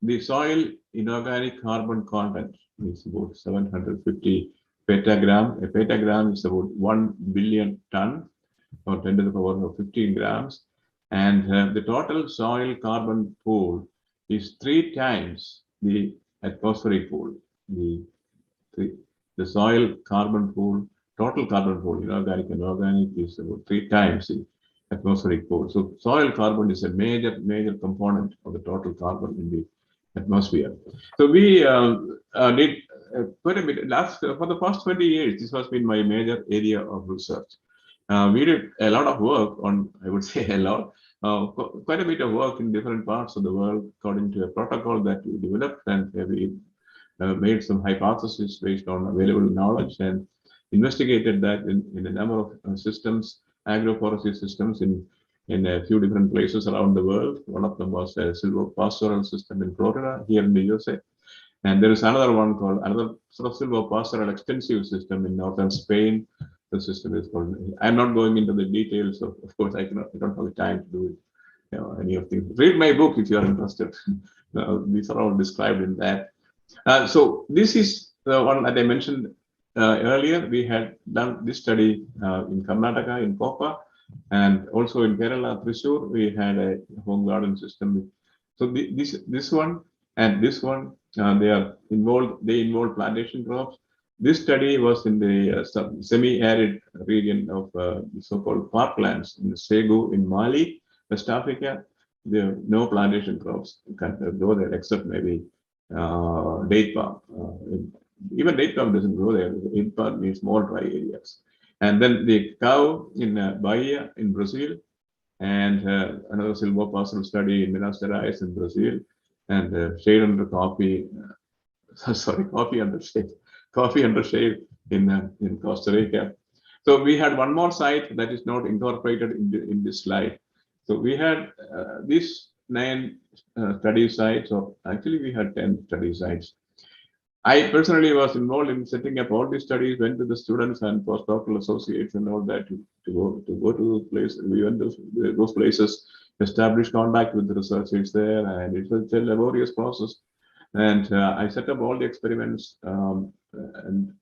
The soil inorganic carbon content is about 750 petagram. A petagram is about 1 billion ton or 10 to the power of 15 grams. And the total soil carbon pool is 3 times the atmospheric pool. The soil carbon pool, total carbon pool, inorganic and organic, is about 3 times the atmospheric pool. So soil carbon is a major component of the total carbon in the atmosphere. So we did quite a bit for the past 20 years. This has been my major area of research. We did a lot of work on, I would say a lot, quite a bit of work in different parts of the world according to a protocol that we developed, and we made some hypotheses based on available knowledge and investigated that in a number of systems, agroforestry systems in a few different places around the world. One of them was a silvopastoral system in Florida, here in the USA. And there is another one called another sort of silvopastoral extensive system in northern Spain. The system is called, I'm not going into the details of course, I don't have the time to do it, any of things. Read my book if you are interested. These are all described in that. So this is the one that I mentioned earlier. We had done this study in Karnataka, in Kopa, and also in Kerala, Thrissur, we had a home garden system. So this one and this one, they involve plantation crops. This study was in the semi-arid region of the so-called parklands in Segu in Mali, West Africa. There are no plantation crops can grow there except maybe date palm. Even date palm doesn't grow there. Date palm means more dry areas. And then the cow in Bahia in Brazil, and another silvopastoral study in Minas Gerais in Brazil, and shade under coffee. Sorry, coffee under shade in Costa Rica. So we had one more site that is not incorporated in this slide. So we had these 9 study sites, or actually we had 10 study sites. I personally was involved in setting up all these studies, went to the students and postdoctoral associates and all that to go to places. We went to those places, established contact with the researchers there, and it was a laborious process. And I set up all the experiments and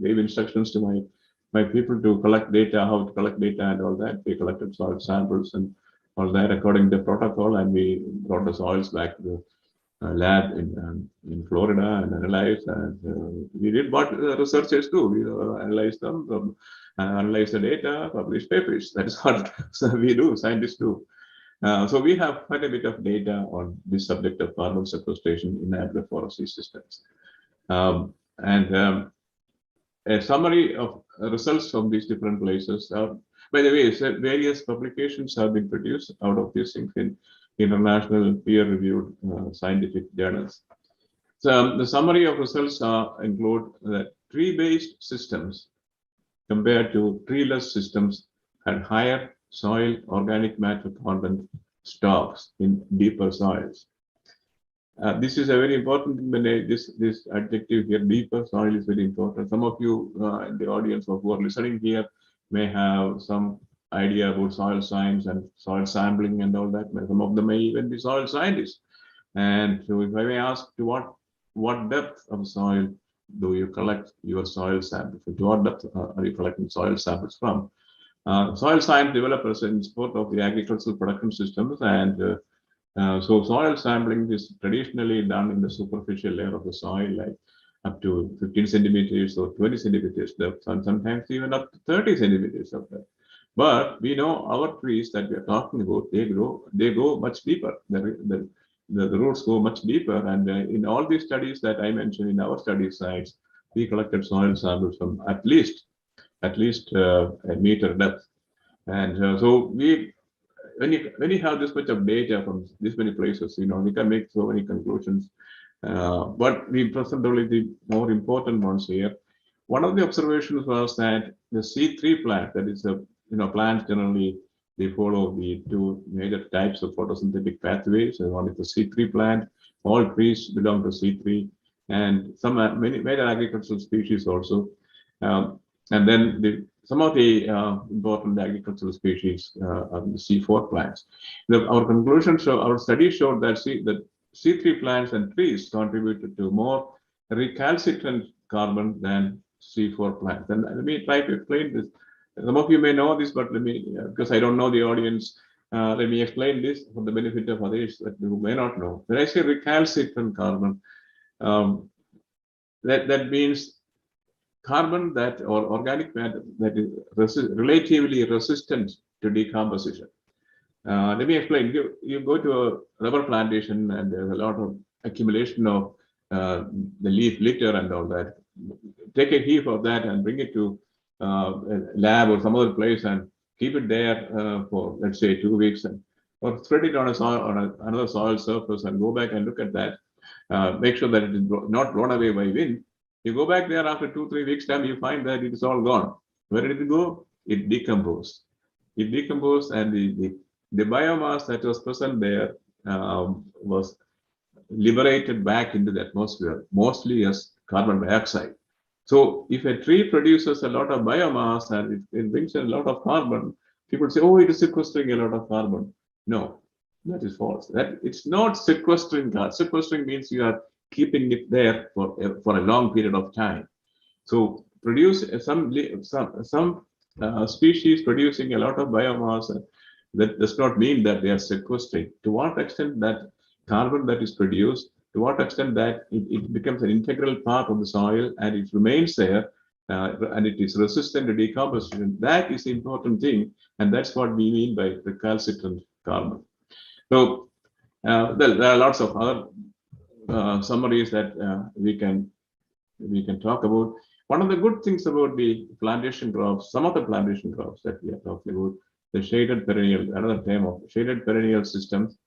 gave instructions to my people to collect data, how to collect data and all that. They collected soil samples and all that according to the protocol, and we brought the soils back to the lab in Florida and analyzed. And we did what researchers do. We analyze them, analyze the data, publish papers. That is what we do, scientists do. So we have quite a bit of data on this subject of carbon sequestration in agroforestry systems. And a summary of results from these different places. By the way, various publications have been produced out of these things in international peer-reviewed scientific journals. So the summary of results include that tree-based systems compared to treeless systems had higher soil organic matter content stocks in deeper soils. This is a very important thing. This adjective here, deeper soil, is very important. Some of you in the audience who are listening here may have some idea about soil science and soil sampling and all that. Some of them may even be soil scientists. And so if I may ask, to what depth of soil do you collect your soil samples? To what depth are you collecting soil samples from? Soil science developers in support of the agricultural production systems, and so soil sampling is traditionally done in the superficial layer of the soil, like up to 15 centimeters or 20 centimeters depth, and sometimes even up to 30 centimeters of depth. But we know our trees that we are talking about, they go much deeper. The roots go much deeper, and in all these studies that I mentioned in our study sites, we collected soil samples from at least a meter depth. And so when you have this much of data from this many places, we can make so many conclusions. But we present only the more important ones here. One of the observations was that the C3 plant, that is plants generally, they follow the 2 major types of photosynthetic pathways. And one is the C3 plant. All trees belong to C3, and many major agricultural species also. And then some of the important agricultural species are the C4 plants. Our conclusion our study showed that C3 plants and trees contributed to more recalcitrant carbon than C4 plants. And let me try to explain this. Some of you may know this, but because I don't know the audience, let me explain this for the benefit of others who may not know. When I say recalcitrant carbon, that means carbon or organic matter that is relatively resistant to decomposition. Let me explain. You go to a rubber plantation and there's a lot of accumulation of the leaf litter and all that. Take a heap of that and bring it to a lab or some other place and keep it there for, let's say, 2 weeks, or spread it on another soil surface and go back and look at that. Make sure that it is not blown away by wind. You go back there after 2-3 weeks time, you find that it is all gone. Where did it go? It decomposed. It decomposed, and the biomass that was present there was liberated back into the atmosphere, mostly as carbon dioxide. So if a tree produces a lot of biomass and it brings in a lot of carbon, people say, oh, it is sequestering a lot of carbon. No, that is false. That it's not sequestering carbon. Sequestering means you are keeping it there for a long period of time. So produce some species producing a lot of biomass, that does not mean that they are sequestering. To what extent that carbon that is produced, to what extent that it becomes an integral part of the soil and it remains there and it is resistant to decomposition. That is the important thing, and that's what we mean by recalcitrant carbon. So there are lots of other summaries that we can talk about. One of the good things about the plantation crops, some of the plantation crops that we are talking about, the shaded perennial, another term of shaded perennial systems,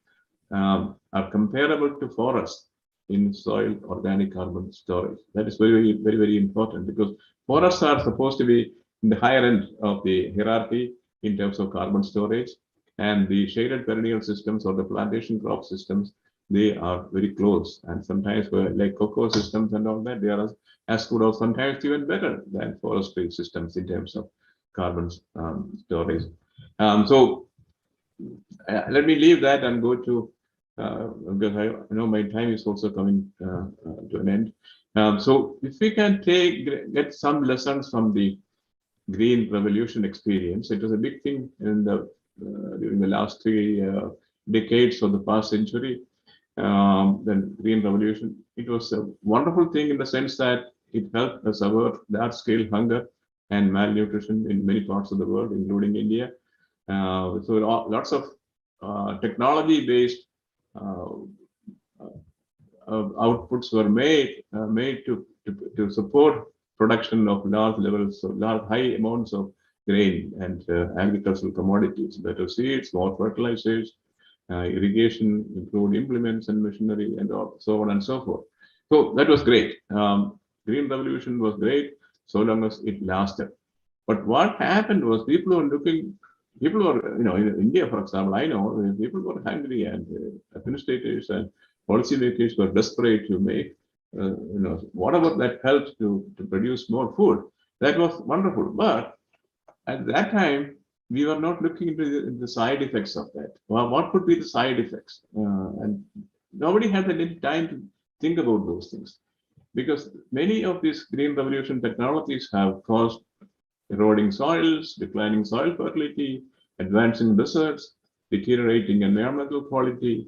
are comparable to forests in soil organic carbon storage. That is very, very, very important because forests are supposed to be in the higher end of the hierarchy in terms of carbon storage, and the shaded perennial systems or the plantation crop systems, they are very close, and sometimes like cocoa systems and all that, they are as good or sometimes even better than forestry systems in terms of carbon storage. So let me leave that and go to because I know my time is also coming to an end. So if we can get some lessons from the Green Revolution experience, it was a big thing in during the last 3 decades of the past century. The Green Revolution, it was a wonderful thing in the sense that it helped us avert large-scale hunger and malnutrition in many parts of the world, including India. So lots of technology-based outputs were made to support production of large levels of high amounts of grain and agricultural commodities, better seeds, more fertilizers, irrigation, improved implements and machinery, and so on and so forth. So that was great. Green Revolution was great so long as it lasted. But what happened was people were, in India, for example, I know people were hungry, and administrators and policymakers were desperate to make, whatever that helped to produce more food. That was wonderful. But at that time, we were not looking into the side effects of that. Well, what could be the side effects? And nobody had the time to think about those things, because many of these Green Revolution technologies have caused eroding soils, declining soil fertility, advancing deserts, deteriorating environmental quality,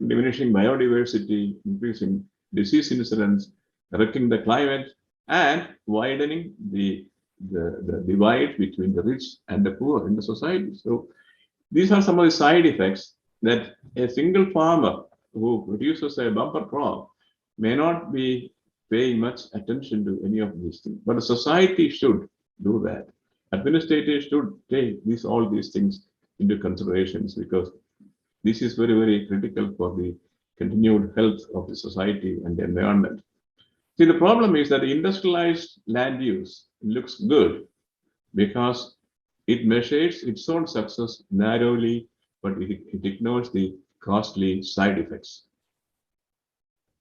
diminishing biodiversity, increasing disease incidence, wrecking the climate, and widening the divide between the rich and the poor in the society. So these are some of the side effects that a single farmer who produces a bumper crop may not be paying much attention to any of these things. But the society should do that. Administrators should take all these things into considerations, because this is very, very critical for the continued health of the society and the environment. See, the problem is that the industrialized land use looks good because it measures its own success narrowly, but it ignores the costly side effects.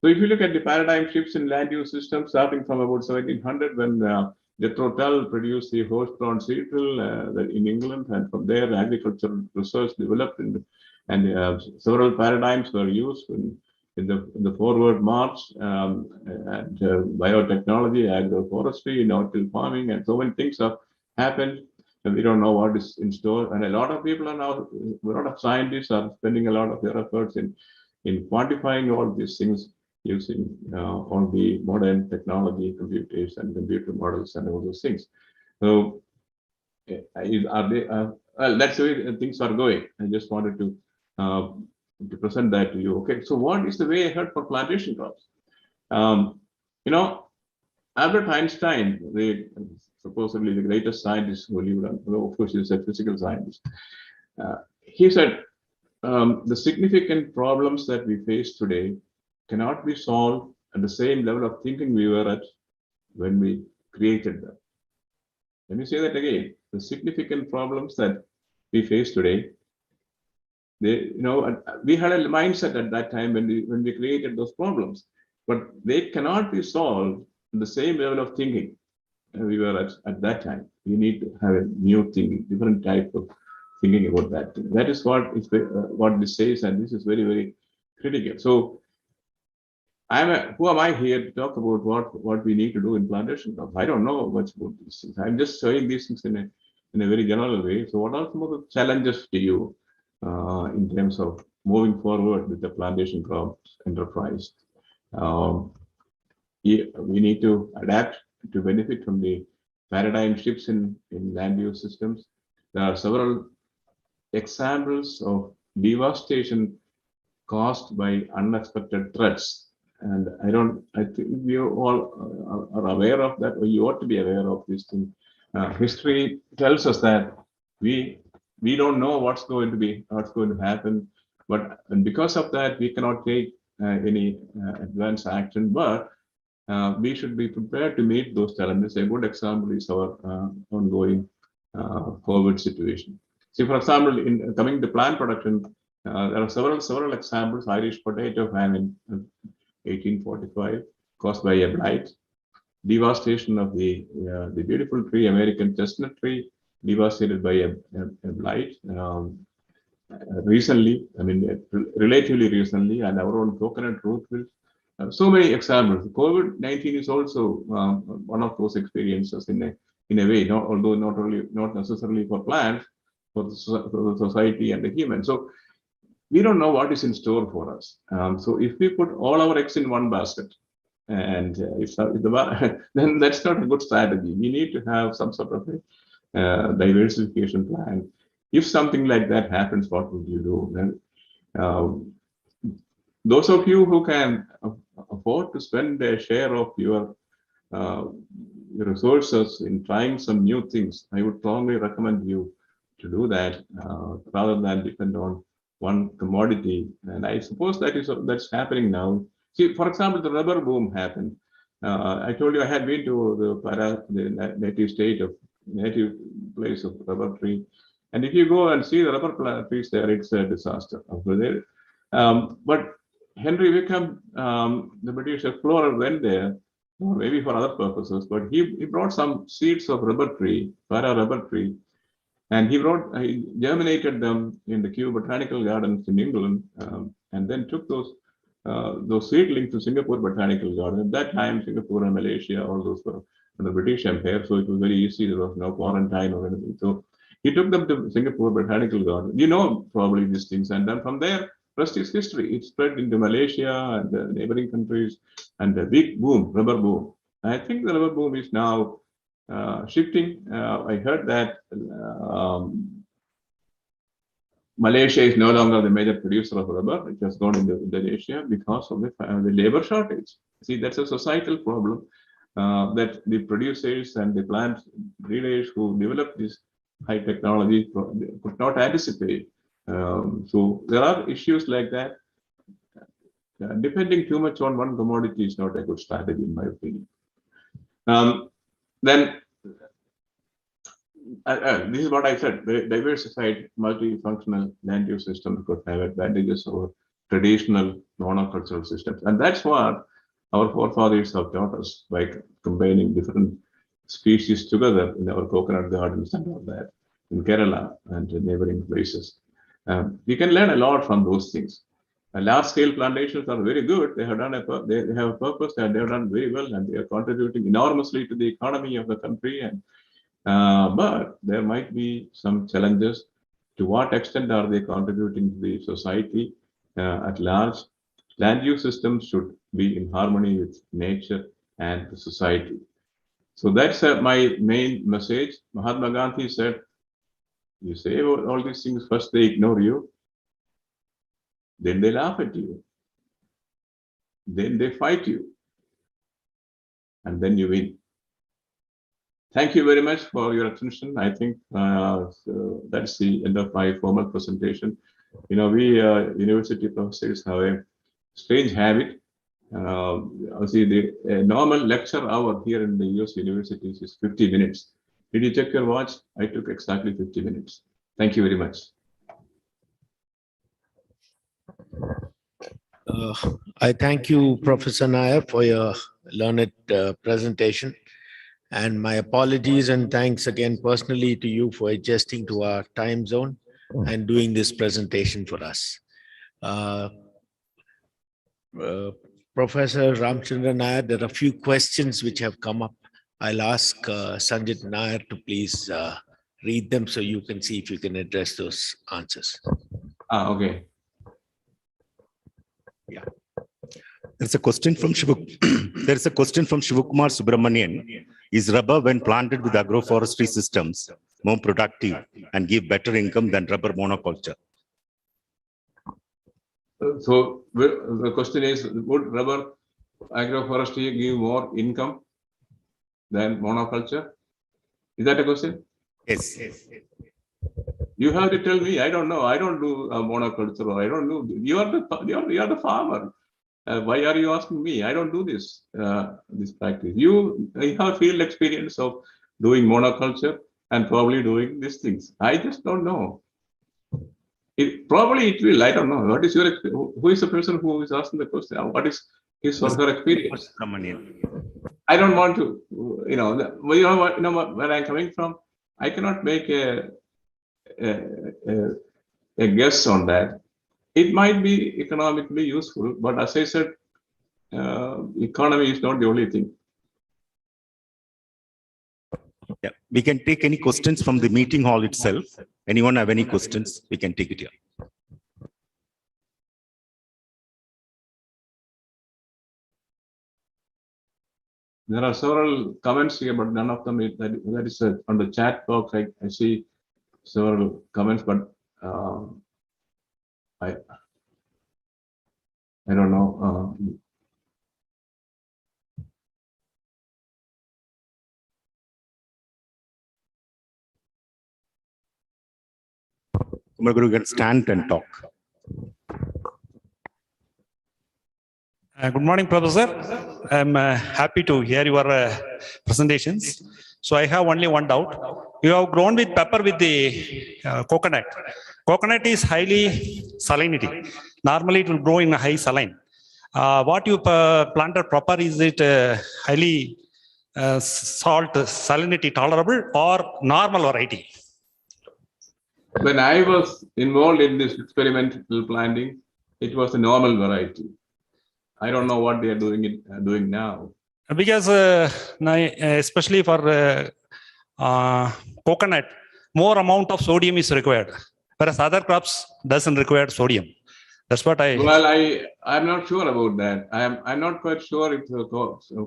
So if you look at the paradigm shifts in land use systems, starting from about 1700, when Jethro Tull produced the horse-drawn cereal in England, and from there agricultural research developed, and several paradigms were used in the forward march, and biotechnology, agroforestry, no-till farming, and so many things have happened, and we don't know what is in store. And a lot of people are now, a lot of scientists are spending a lot of their efforts in quantifying all these things using all the modern technology, computers and computer models and all those things. So are they, well, that's the way things are going. I just wanted to present that to you. Okay, so what is the way ahead for plantation crops? Albert Einstein, supposedly the greatest scientist who lived on, well, of course, he's a physical scientist. He said, the significant problems that we face today cannot be solved at the same level of thinking we were at when we created them. Let me say that again. The significant problems that we face today, we had a mindset at that time when we created those problems, but they cannot be solved at the same level of thinking we were at that time. We need to have a new thinking, different type of thinking about that thing. That is what this says, and this is very, very critical. So who am I here to talk about what we need to do in plantation crops? I don't know much about these things. I'm just showing these things in a very general way. So what are some of the challenges to you? in terms of moving forward with the plantation crops enterprise. Um, we need to adapt to benefit from the paradigm shifts in land use systems. There are several examples of devastation caused by unexpected threats. And I think we all are aware of that, or you ought to be aware of this thing. History tells us that we we don't know what's going to happen, but and because of that, we cannot take any advance action. But we should be prepared to meet those challenges. A good example is our ongoing COVID situation. See, for example, in coming to plant production, there are several examples. Irish potato famine, 1845, caused by a blight. Devastation of the beautiful tree, American chestnut tree, devastated by a blight. Recently, I mean, relatively recently, and our own coconut root will. So many examples. COVID-19 is also one of those experiences in a way, although not necessarily for plants, for the society and the human. So we don't know what is in store for us. So if we put all our eggs in one basket, and then that's not a good strategy. We need to have some sort of a diversification plan. If something like that happens, what would you do? Then those of you who can afford to spend a share of your resources in trying some new things, I would strongly recommend you to do that rather than depend on one commodity. And I suppose that's happening now. See, for example, the rubber boom happened. I told you I had been to the native place of rubber tree. And if you go and see the rubber trees there, it's a disaster. But Henry Wickham, the British explorer, went there, or maybe for other purposes, but he brought some seeds of rubber tree, para rubber tree, and he germinated them in the Kew Botanical Gardens in England, and then took those seedlings to Singapore Botanical Garden. At that time, Singapore and Malaysia, all those were under British Empire, so it was very easy. There was no quarantine or anything. So he took them to Singapore Botanical Garden. You know probably these things, and then from there, rest is history. It spread into Malaysia and the neighboring countries, and the big boom, rubber boom. I think the rubber boom is now shifting. I heard that Malaysia is no longer the major producer of rubber. It has gone into Indonesia because of the labor shortage. See, that's a societal problem that the producers and the plant breeders who developed this high technology could not anticipate. So there are issues like that. Depending too much on one commodity is not a good strategy, in my opinion. Then this is what I said, the diversified multifunctional land use systems could have advantages over traditional monocultural systems. And that's what our forefathers have taught us by combining different species together in our coconut gardens and all that in Kerala and neighboring places. We can learn a lot from those things. Large-scale plantations are very good. They have done they have a purpose, and they have done very well, and they are contributing enormously to the economy of the country. And but there might be some challenges. To what extent are they contributing to the society at large? Land use systems should be in harmony with nature and the society. So that's my main message. Mahatma Gandhi said, you say all these things, first they ignore you, then they laugh at you, then they fight you, and then you win. Thank you very much for your attention. I think so that's the end of my formal presentation. You know, we university professors have a strange habit. See, the normal lecture hour here in the US universities is 50 minutes. Did you check your watch? I took exactly 50 minutes. Thank you very much. I thank you, Professor Nair, for your learned presentation. And my apologies and thanks again personally to you for adjusting to our time zone and doing this presentation for us. Professor Ramchandra Nair, there are a few questions which have come up. I'll ask Sanjit Nair to please read them so you can see if you can address those answers. Okay. There's a question from there's a question from Shivakumar Subramanian. Is rubber, when planted with agroforestry systems, more productive and give better income than rubber monoculture? So the question is, would rubber agroforestry give more income than monoculture? Is that a question? Yes. You have to tell me. I don't know. I don't do monoculture. I don't do. You are the farmer. Why are you asking me? I don't do this this practice. You have field experience of doing monoculture and probably doing these things. I just don't know. Probably it will. I don't know. What is your who is the person who is asking the question? What is his or her experience? I don't want to. You know. Where I'm coming from. I cannot make a guess on that. It might be economically useful, but as I said, economy is not the only thing. Yeah, we can take any questions from the meeting hall itself. Anyone have any questions? We can take it here. There are several comments here, but none of them that is on the chat box. I see several comments, but I don't know. Kumar, you can stand and talk. Good morning, Professor. I'm happy to hear your presentations. So I have only one doubt. You have grown with pepper with the coconut. Coconut is highly salinity. Normally it will grow in a high saline. What you planted proper, is it highly salt salinity tolerable or normal variety? When I was involved in this experimental planting, it was a normal variety. I don't know what they are doing now. Because especially for coconut, more amount of sodium is required, whereas other crops doesn't require sodium. That's what I. Well, I'm not sure about that. I'm not quite sure if the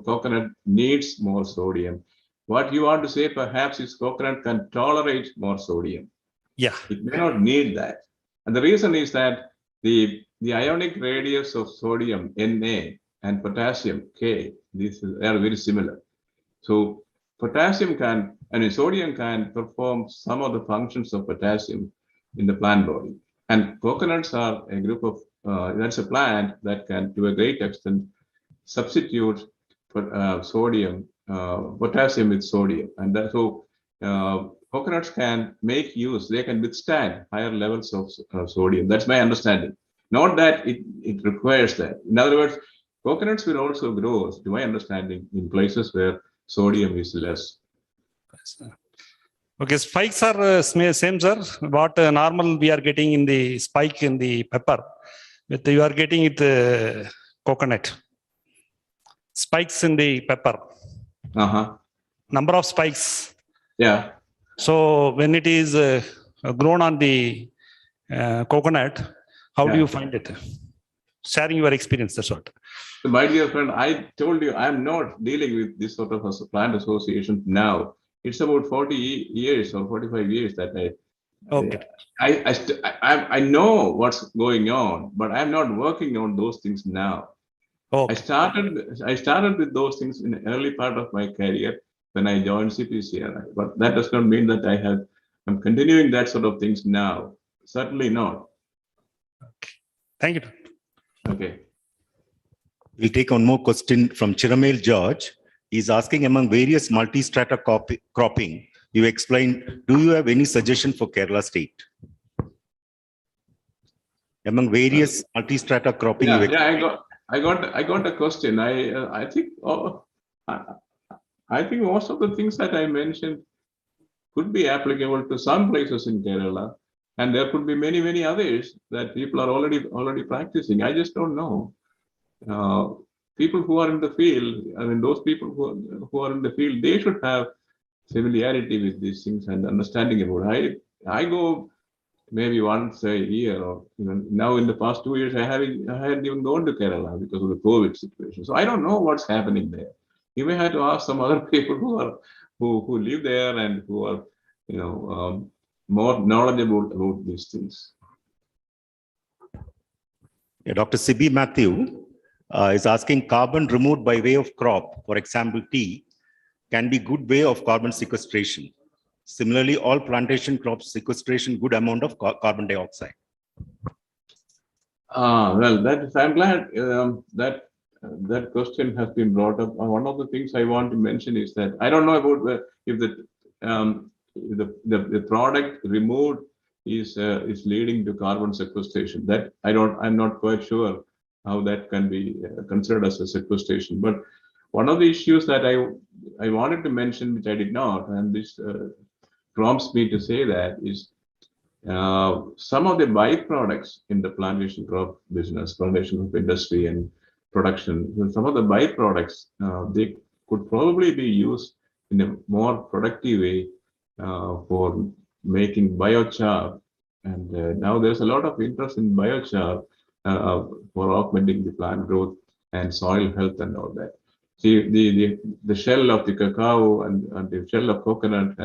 coconut needs more sodium. What you want to say perhaps is coconut can tolerate more sodium. Yeah. It may not need that. And the reason is that the ionic radius of sodium, Na, and potassium, K, these are very similar. So potassium sodium can perform some of the functions of potassium in the plant body. And coconuts are a group of, that's a plant that can, to a great extent, substitute potassium with sodium. And so coconuts can make use, they can withstand higher levels of sodium. That's my understanding. Not that it requires that. In other words, coconuts will also grow, to my understanding, in places where sodium is less. Okay, spikes are same, sir. What normal we are getting in the spike in the pepper, but you are getting it coconut. Spikes in the pepper. Number of spikes. Yeah. So when it is grown on the coconut, how do you find it? Sharing your experience, that's what. So my dear friend, I told you I'm not dealing with this sort of plant association now. It's about 40 years or 45 years that I know what's going on, but I'm not working on those things now. Okay. I started with those things in the early part of my career when I joined CPCRI, but that does not mean that I'm continuing that sort of things now. Certainly not. Okay. Thank you. Okay. We'll take one more question from Chiramel George. He's asking, among various multi-strata cropping, you explained, do you have any suggestion for Kerala state? Among various multi-strata cropping, I got a question. I think most of the things that I mentioned could be applicable to some places in Kerala, and there could be many others that people are already practicing. I just don't know. People who are in the field, I mean, those people who are in the field, they should have familiarity with these things and understanding about it. I go maybe once a year, or now in the past 2 years, I hadn't even gone to Kerala because of the COVID situation. So I don't know what's happening there. You may have to ask some other people who live there and who are, more knowledgeable about these things. Yeah, Dr. Sibi Matthew is asking, carbon removed by way of crop, for example, tea, can be good way of carbon sequestration. Similarly, all plantation crops sequestration good amount of carbon dioxide. Well, I'm glad that question has been brought up. One of the things I want to mention is that I don't know about if the product removed is leading to carbon sequestration. That I'm not quite sure how that can be considered as a sequestration. But one of the issues that I wanted to mention, which I did not, and this prompts me to say that, is some of the byproducts in the plantation crop business, plantation crop industry and production, some of the byproducts, they could probably be used in a more productive way for making biochar. And now there's a lot of interest in biochar for augmenting the plant growth and soil health and all that. See, the shell of the cacao and the shell of coconut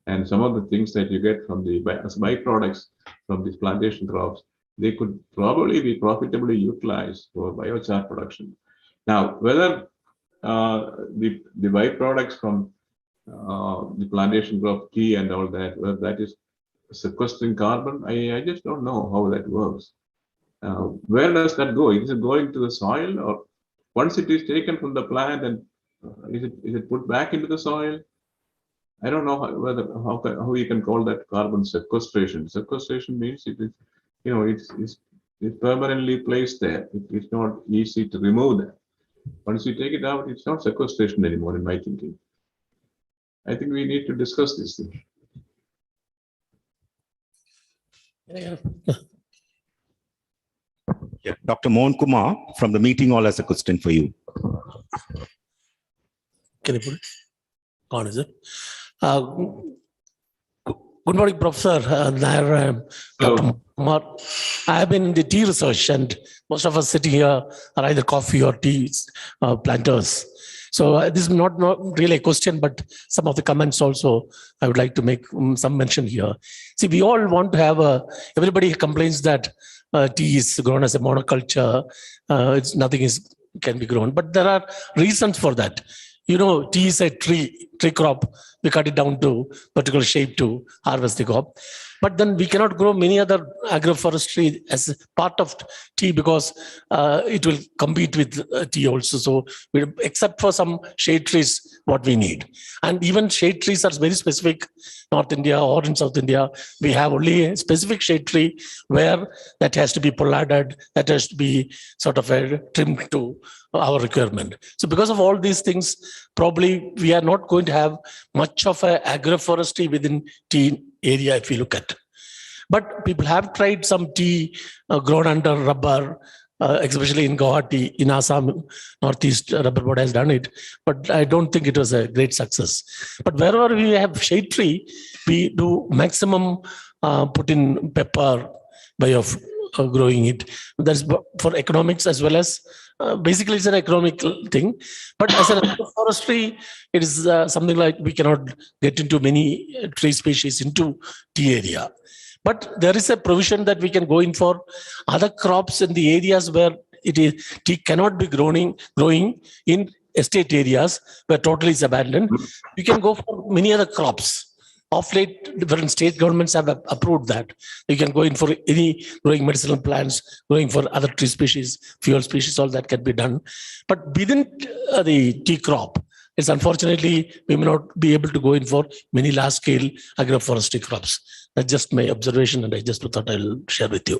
and some of the things that you get from as byproducts from these plantation crops, they could probably be profitably utilized for biochar production. Now, whether the byproducts from the plantation crop tea and all that, whether that is sequestering carbon, I just don't know how that works. Where does that go? Is it going to the soil, or once it is taken from the plant, and is it put back into the soil? I don't know how you can call that carbon sequestration. Sequestration means it is, it's permanently placed there. It's not easy to remove that. Once you take it out, it's not sequestration anymore, in my thinking. I think we need to discuss this thing. Yeah. Dr. Mohan Kumar from the meeting hall has a question for you. Can you put it on, is it? Good morning, Professor Nair, Dr. Kumar. I have been in the tea research, and most of us sitting here are either coffee or tea planters. So this is not really a question, but some of the comments also I would like to make some mention here. See, we all want to have everybody complains that tea is grown as a monoculture. Nothing can be grown, but there are reasons for that. Tea is a tree crop. We cut it down to particular shape to harvest the crop. But then we cannot grow many other agroforestry as part of tea because it will compete with tea also. So except for some shade trees, what we need. And even shade trees are very specific. North India or in South India, we have only a specific shade tree where that has to be pollarded, that has to be sort of trimmed to our requirement. So because of all these things, probably we are not going to have much of an agroforestry within tea area if we look at. But people have tried some tea grown under rubber, especially in Guwahati, in Assam, Northeast Rubber Board has done it. But I don't think it was a great success. But wherever we have shade tree, we do maximum put in pepper way of growing it. That's for economics as well as basically it's an economic thing. But as an agroforestry, it is something like we cannot get into many tree species into tea area. But there is a provision that we can go in for other crops in the areas where tea cannot be growing in estate areas where totally is abandoned. You can go for many other crops. Of late, different state governments have approved that. You can go in for any growing medicinal plants, growing for other tree species, fuel species, all that can be done. But within the tea crop, it's unfortunately, we may not be able to go in for many large-scale agroforestry crops. That's just my observation, and I just thought I'll share with you.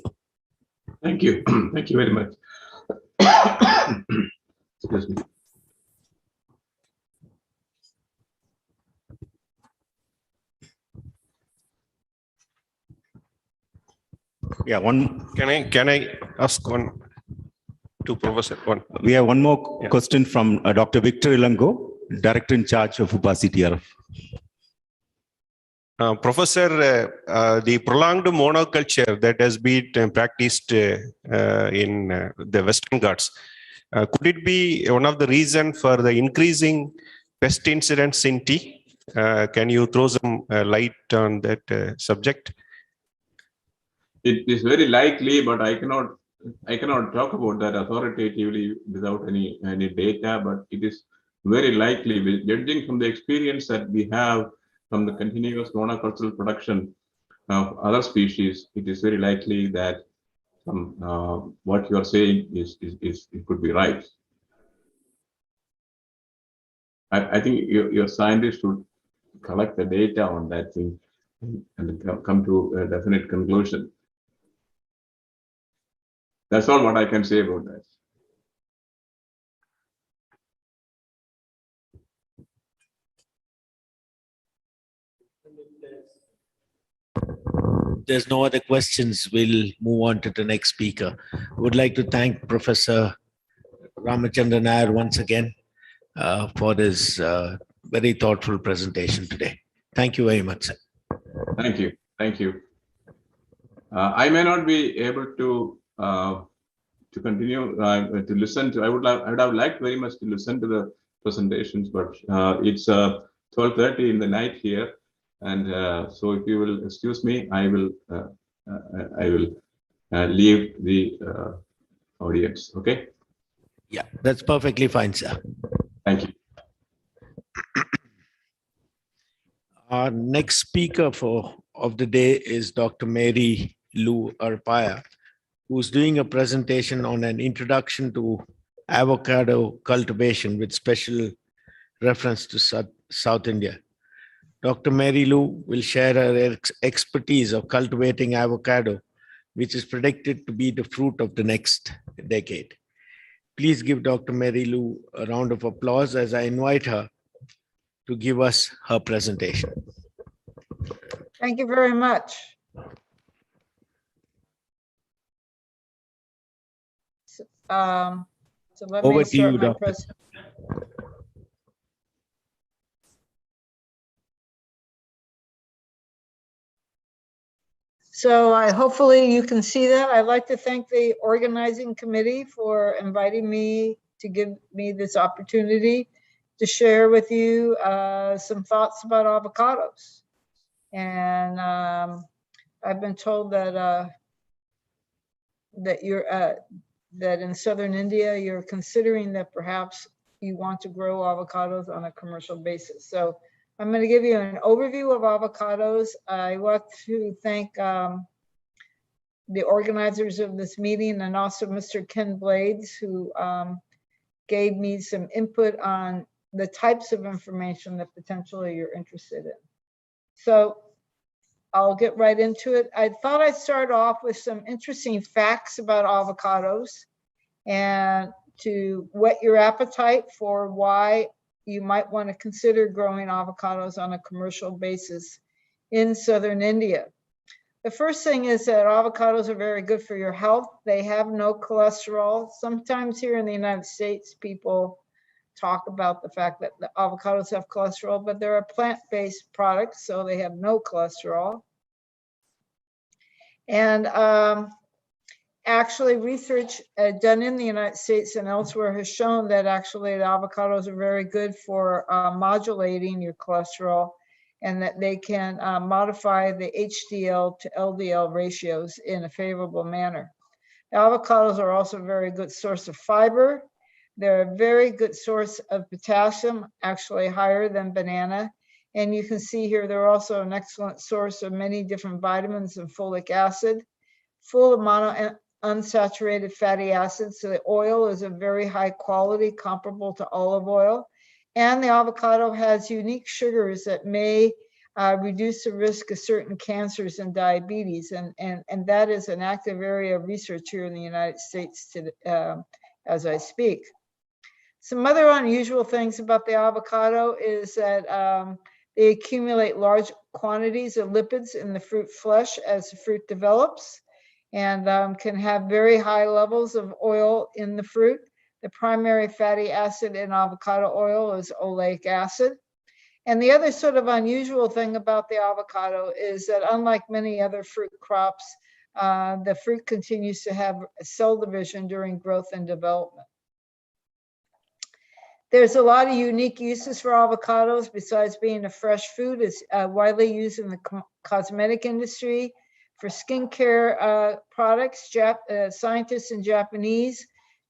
Thank you. Thank you very much. Excuse me. Yeah, Can I ask one to Professor? We have one more question from Dr. Victor Ilango, Director in charge of UPASI TRF. Professor, the prolonged monoculture that has been practiced in the Western Ghats, could it be one of the reasons for the increasing pest incidents in tea? Can you throw some light on that subject? It is very likely, but I cannot talk about that authoritatively without any data, but it is very likely, judging from the experience that we have from the continuous monocultural production of other species, it is very likely that what you are saying is it could be right. I think your scientists should collect the data on that thing and come to a definite conclusion. That's all what I can say about that. There's no other questions. We'll move on to the next speaker. I would like to thank Professor Ramachandran Nair once again for this very thoughtful presentation today. Thank you very much, sir. Thank you. Thank you. I may not be able to continue to listen to. I would have liked very much to listen to the presentations, but it's 12:30 in the night here, and so if you will excuse me, I will leave the audience. Okay. Yeah, that's perfectly fine, sir. Thank you. Our next speaker of the day is Dr. Mary Lou Arpaia, who's doing a presentation on an introduction to avocado cultivation with special reference to South India. Dr. Mary Lou will share her expertise of cultivating avocado, which is predicted to be the fruit of the next decade. Please give Dr. Mary Lou a round of applause as I invite her to give us her presentation. Thank you very much. So let Over me to you, start my Doctor. presentation. So hopefully you can see that. I'd like to thank the organizing committee for inviting me to give me this opportunity to share with you some thoughts about avocados. And I've been told that that in southern India you're considering that perhaps you want to grow avocados on a commercial basis. So I'm going to give you an overview of avocados. I want to thank the organizers of this meeting and also Mr. Ken Blades, who gave me some input on the types of information that potentially you're interested in. So I'll get right into it. I thought I'd start off with some interesting facts about avocados and to whet your appetite for why you might want to consider growing avocados on a commercial basis in southern India. The first thing is that avocados are very good for your health. They have no cholesterol. Sometimes here in the United States, people talk about the fact that the avocados have cholesterol, but they're a plant-based product, so they have no cholesterol. And actually, research done in the United States and elsewhere has shown that actually the avocados are very good for modulating your cholesterol, and that they can modify the HDL to LDL ratios in a favorable manner. The avocados are also a very good source of fiber. They're a very good source of potassium, actually higher than banana. And you can see here, they're also an excellent source of many different vitamins and folic acid, full of monounsaturated fatty acids. So the oil is a very high quality, comparable to olive oil. And the avocado has unique sugars that may reduce the risk of certain cancers and diabetes. And that is an active area of research here in the United States as I speak. Some other unusual things about the avocado is that they accumulate large quantities of lipids in the fruit flesh as the fruit develops, and can have very high levels of oil in the fruit. The primary fatty acid in avocado oil is oleic acid. And the other sort of unusual thing about the avocado is that unlike many other fruit crops, the fruit continues to have cell division during growth and development. There's a lot of unique uses for avocados besides being a fresh food. It's widely used in the cosmetic industry, for skincare products. Scientists in Japanese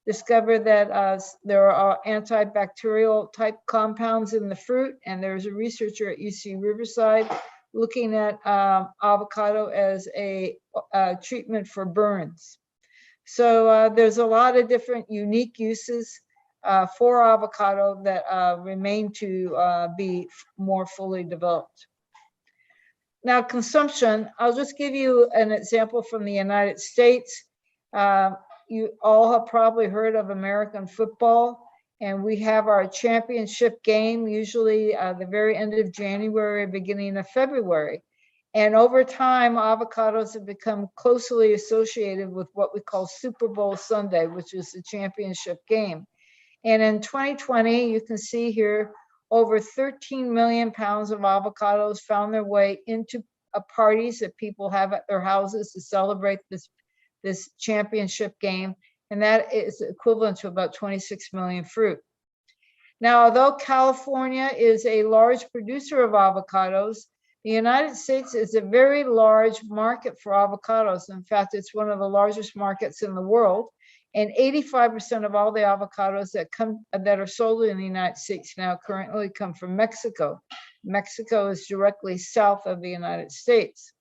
discovered that there are antibacterial type compounds in the fruit, and there's a researcher at UC Riverside looking at avocado as a treatment for burns. So there's a lot of different unique uses for avocado that remain to be more fully developed. Now, consumption, I'll just give you an example from the United States. You all have probably heard of American football, and we have our championship game, usually the very end of January, beginning of February. And over time, avocados have become closely associated with what we call Super Bowl Sunday, which is the championship game. And in 2020, you can see here, over 13 million pounds of avocados found their way into parties that people have at their houses to celebrate this championship game. And that is equivalent to about 26 million fruit. Now, although California is a large producer of avocados, the United States is a very large market for avocados. In fact, it's one of the largest markets in the world. And 85% of all the avocados that are sold in the United States now currently come from Mexico. Mexico is directly south of the United States.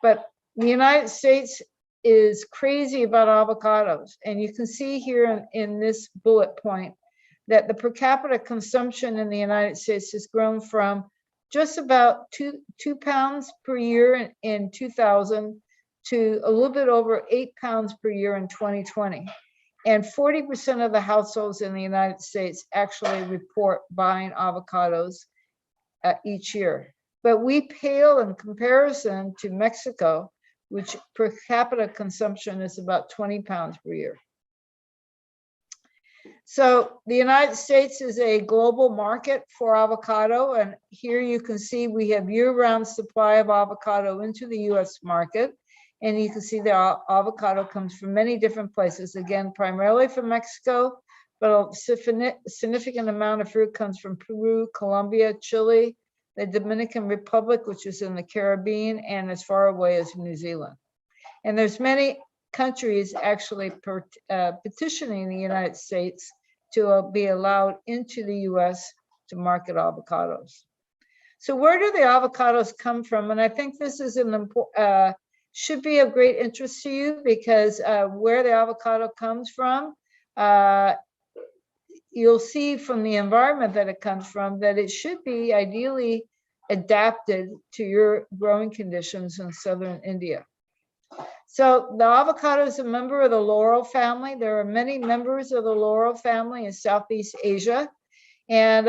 But the United States is crazy about avocados. And you can see here in this bullet point that the per capita consumption in the United States has grown from just about two pounds per year in 2000 to a little bit over 8 pounds per year in 2020. And 40% of the households in the United States actually report buying avocados each year. But we pale in comparison to Mexico, which per capita consumption is about 20 pounds per year. So the United States is a global market for avocado. And here you can see we have year-round supply of avocado into the US market. And you can see the avocado comes from many different places. Again, primarily from Mexico, but a significant amount of fruit comes from Peru, Colombia, Chile, the Dominican Republic, which is in the Caribbean, and as far away as New Zealand. And there's many countries actually petitioning the United States to be allowed into the US to market avocados. So where do the avocados come from? And I think this is should be of great interest to you, because where the avocado comes from, you'll see from the environment that it comes from that it should be ideally adapted to your growing conditions in southern India. So the avocado is a member of the laurel family. There are many members of the laurel family in Southeast Asia. And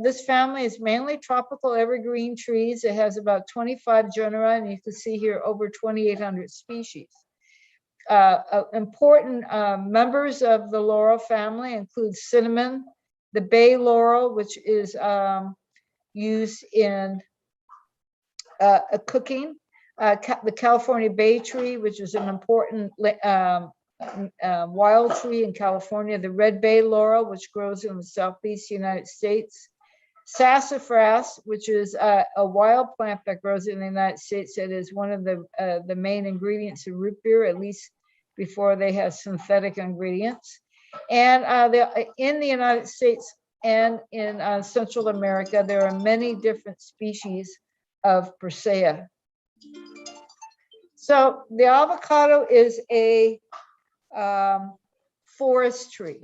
this family is mainly tropical evergreen trees. It has about 25 genera, and you can see here over 2,800 species. Important members of the laurel family include cinnamon, the bay laurel, which is used in cooking, the California bay tree, which is an important wild tree in California, the red bay laurel, which grows in the southeast United States, sassafras, which is a wild plant that grows in the United States that is one of the main ingredients in root beer, at least before they have synthetic ingredients. And in the United States and in Central America, there are many different species of Persea. So the avocado is a forest tree.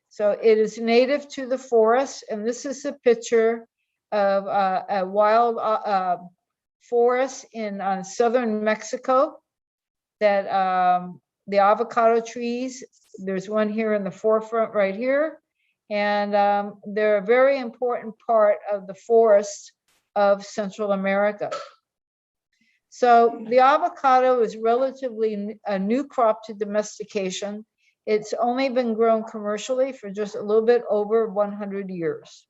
So it is native to the forest, and this is a picture of a wild forest in southern Mexico that the avocado trees, there's one here in the forefront right here, and they're a very important part of the forests of Central America. So the avocado is relatively a new crop to domestication. It's only been grown commercially for just a little bit over 100 years.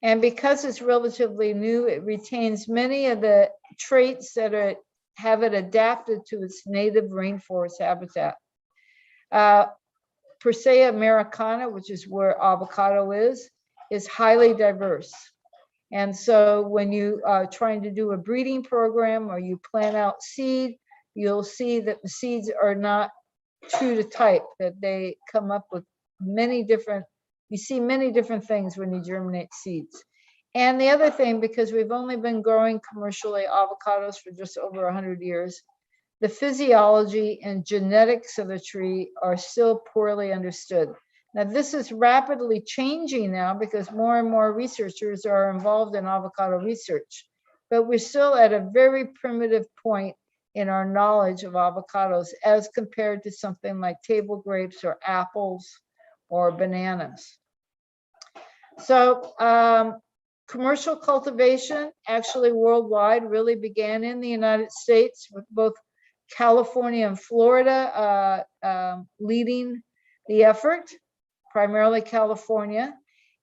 And because it's relatively new, it retains many of the traits that have it adapted to its native rainforest habitat. Persea americana, which is where avocado is highly diverse. And so when you are trying to do a breeding program or you plant out seed, you'll see that the seeds are not true to type, that they come up with many different, you see many different things when you germinate seeds. And the other thing, because we've only been growing commercially avocados for just over 100 years, the physiology and genetics of the tree are still poorly understood. Now, this is rapidly changing now because more and more researchers are involved in avocado research, but we're still at a very primitive point in our knowledge of avocados as compared to something like table grapes or apples or bananas. So commercial cultivation actually worldwide really began in the United States, with both California and Florida leading the effort, primarily California.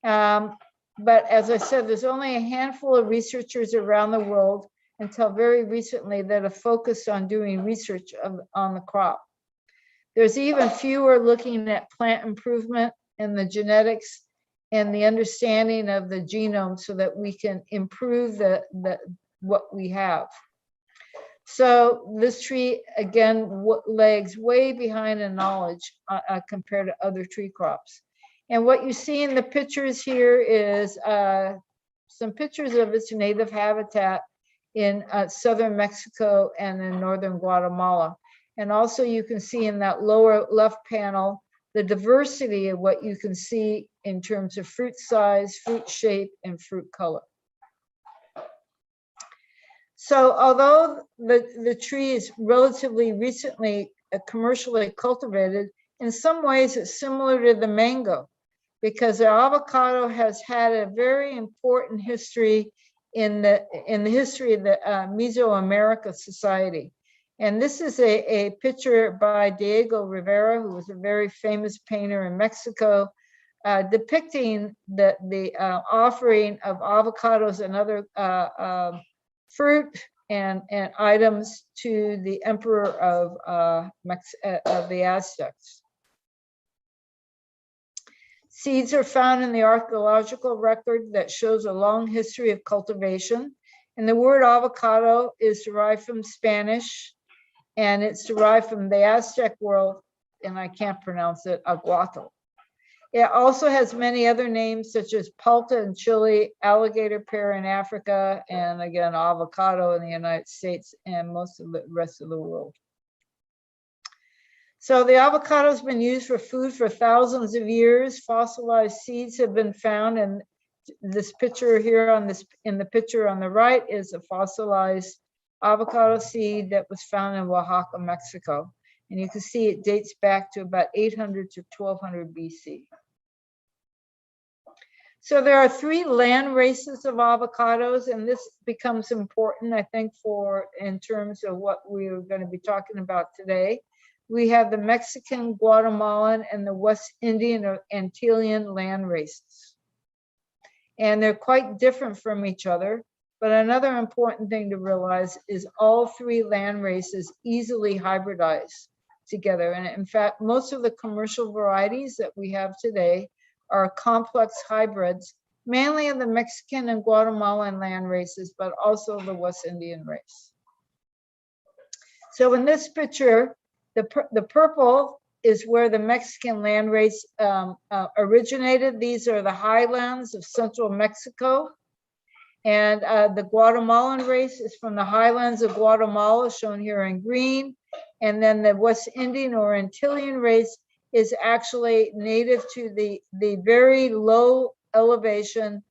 But as I said, there's only a handful of researchers around the world until very recently that have focused on doing research on the crop. There's even fewer looking at plant improvement and the genetics and the understanding of the genome so that we can improve what we have. So this tree, again, lags way behind in knowledge compared to other tree crops. And what you see in the pictures here is some pictures of its native habitat in southern Mexico and in northern Guatemala. And also you can see in that lower left panel, the diversity of what you can see in terms of fruit size, fruit shape, and fruit color. So although the tree is relatively recently commercially cultivated, in some ways it's similar to the mango, because the avocado has had a very important history in the history of the Mesoamerica society. And this is a picture by Diego Rivera, who was a very famous painter in Mexico, depicting the offering of avocados and other fruit and items to the emperor of the Aztecs. Seeds are found in the archaeological record that shows a long history of cultivation. And the word avocado is derived from Spanish, and it's derived from the Aztec world, and I can't pronounce it, aguato. It also has many other names such as palta in Chile, alligator pear in Africa, and again, avocado in the United States and most of the rest of the world. So the avocado has been used for food for thousands of years. Fossilized seeds have been found, and this picture here in the picture on the right is a fossilized avocado seed that was found in Oaxaca, Mexico. And you can see it dates back to about 800 to 1200 BC. So there are 3 land races of avocados, and this becomes important, I think, in terms of what we're going to be talking about today. We have the Mexican, Guatemalan, and the West Indian or Antillean land races. And they're quite different from each other. But another important thing to realize is all 3 land races easily hybridize together. And in fact, most of the commercial varieties that we have today are complex hybrids, mainly of the Mexican and Guatemalan land races, but also the West Indian race. So in this picture, the purple is where the Mexican land race originated. These are the highlands of central Mexico. And the Guatemalan race is from the highlands of Guatemala, shown here in green. And then the West Indian or Antillean race is actually native to the very low elevation,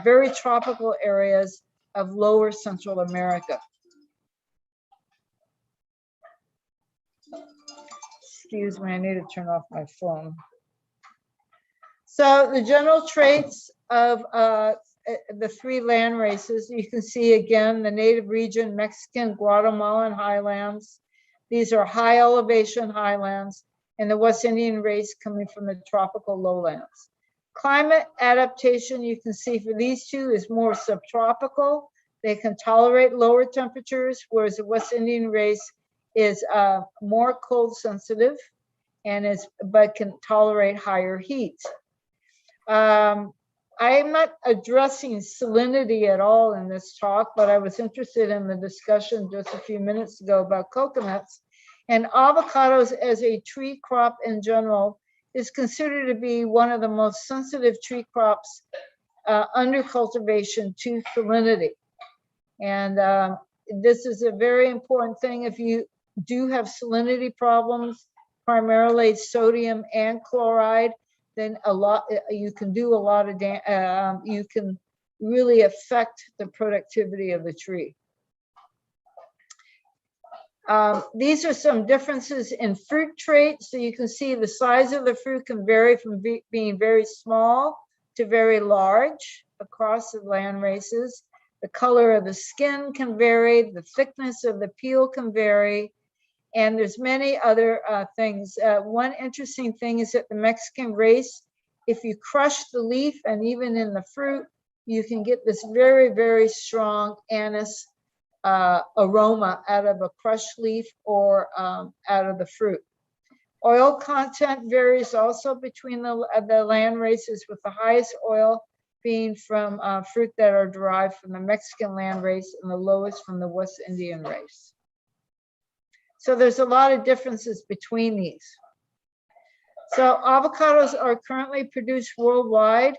very tropical areas of lower Central America. Excuse me, I need to turn off my phone. So the general traits of the 3 land races, you can see again, the native region, Mexican, Guatemalan highlands. These are high elevation highlands, and the West Indian race coming from the tropical lowlands. Climate adaptation, you can see for these two, is more subtropical. They can tolerate lower temperatures, whereas the West Indian race is more cold sensitive but can tolerate higher heat. I am not addressing salinity at all in this talk, but I was interested in the discussion just a few minutes ago about coconuts. And avocados as a tree crop in general is considered to be one of the most sensitive tree crops under cultivation to salinity. And this is a very important thing. If you do have salinity problems, primarily sodium and chloride, then you can do a lot of you can really affect the productivity of the tree. These are some differences in fruit traits. So you can see the size of the fruit can vary from being very small to very large across the land races. The color of the skin can vary, the thickness of the peel can vary, and there's many other things. One interesting thing is that the Mexican race, if you crush the leaf and even in the fruit, you can get this very, very strong anise aroma out of a crushed leaf or out of the fruit. Oil content varies also between the land races, with the highest oil being from fruit that are derived from the Mexican land race and the lowest from the West Indian race. So there's a lot of differences between these. So avocados are currently produced worldwide.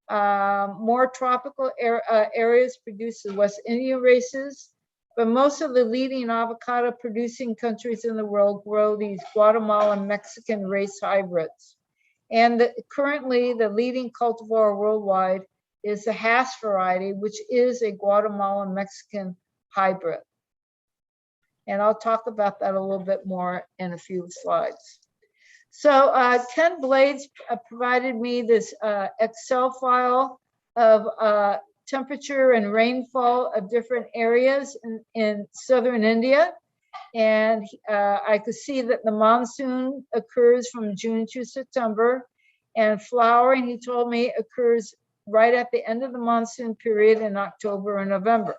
More tropical areas produce the West Indian races, but most of the leading avocado producing countries in the world grow these Guatemalan Mexican race hybrids. And currently the leading cultivar worldwide is the Hass variety, which is a Guatemalan Mexican hybrid. And I'll talk about that a little bit more in a few slides. So Ken Blades provided me this Excel file of temperature and rainfall of different areas in southern India. And I could see that the monsoon occurs from June to September, and flowering, he told me, occurs right at the end of the monsoon period in October and November.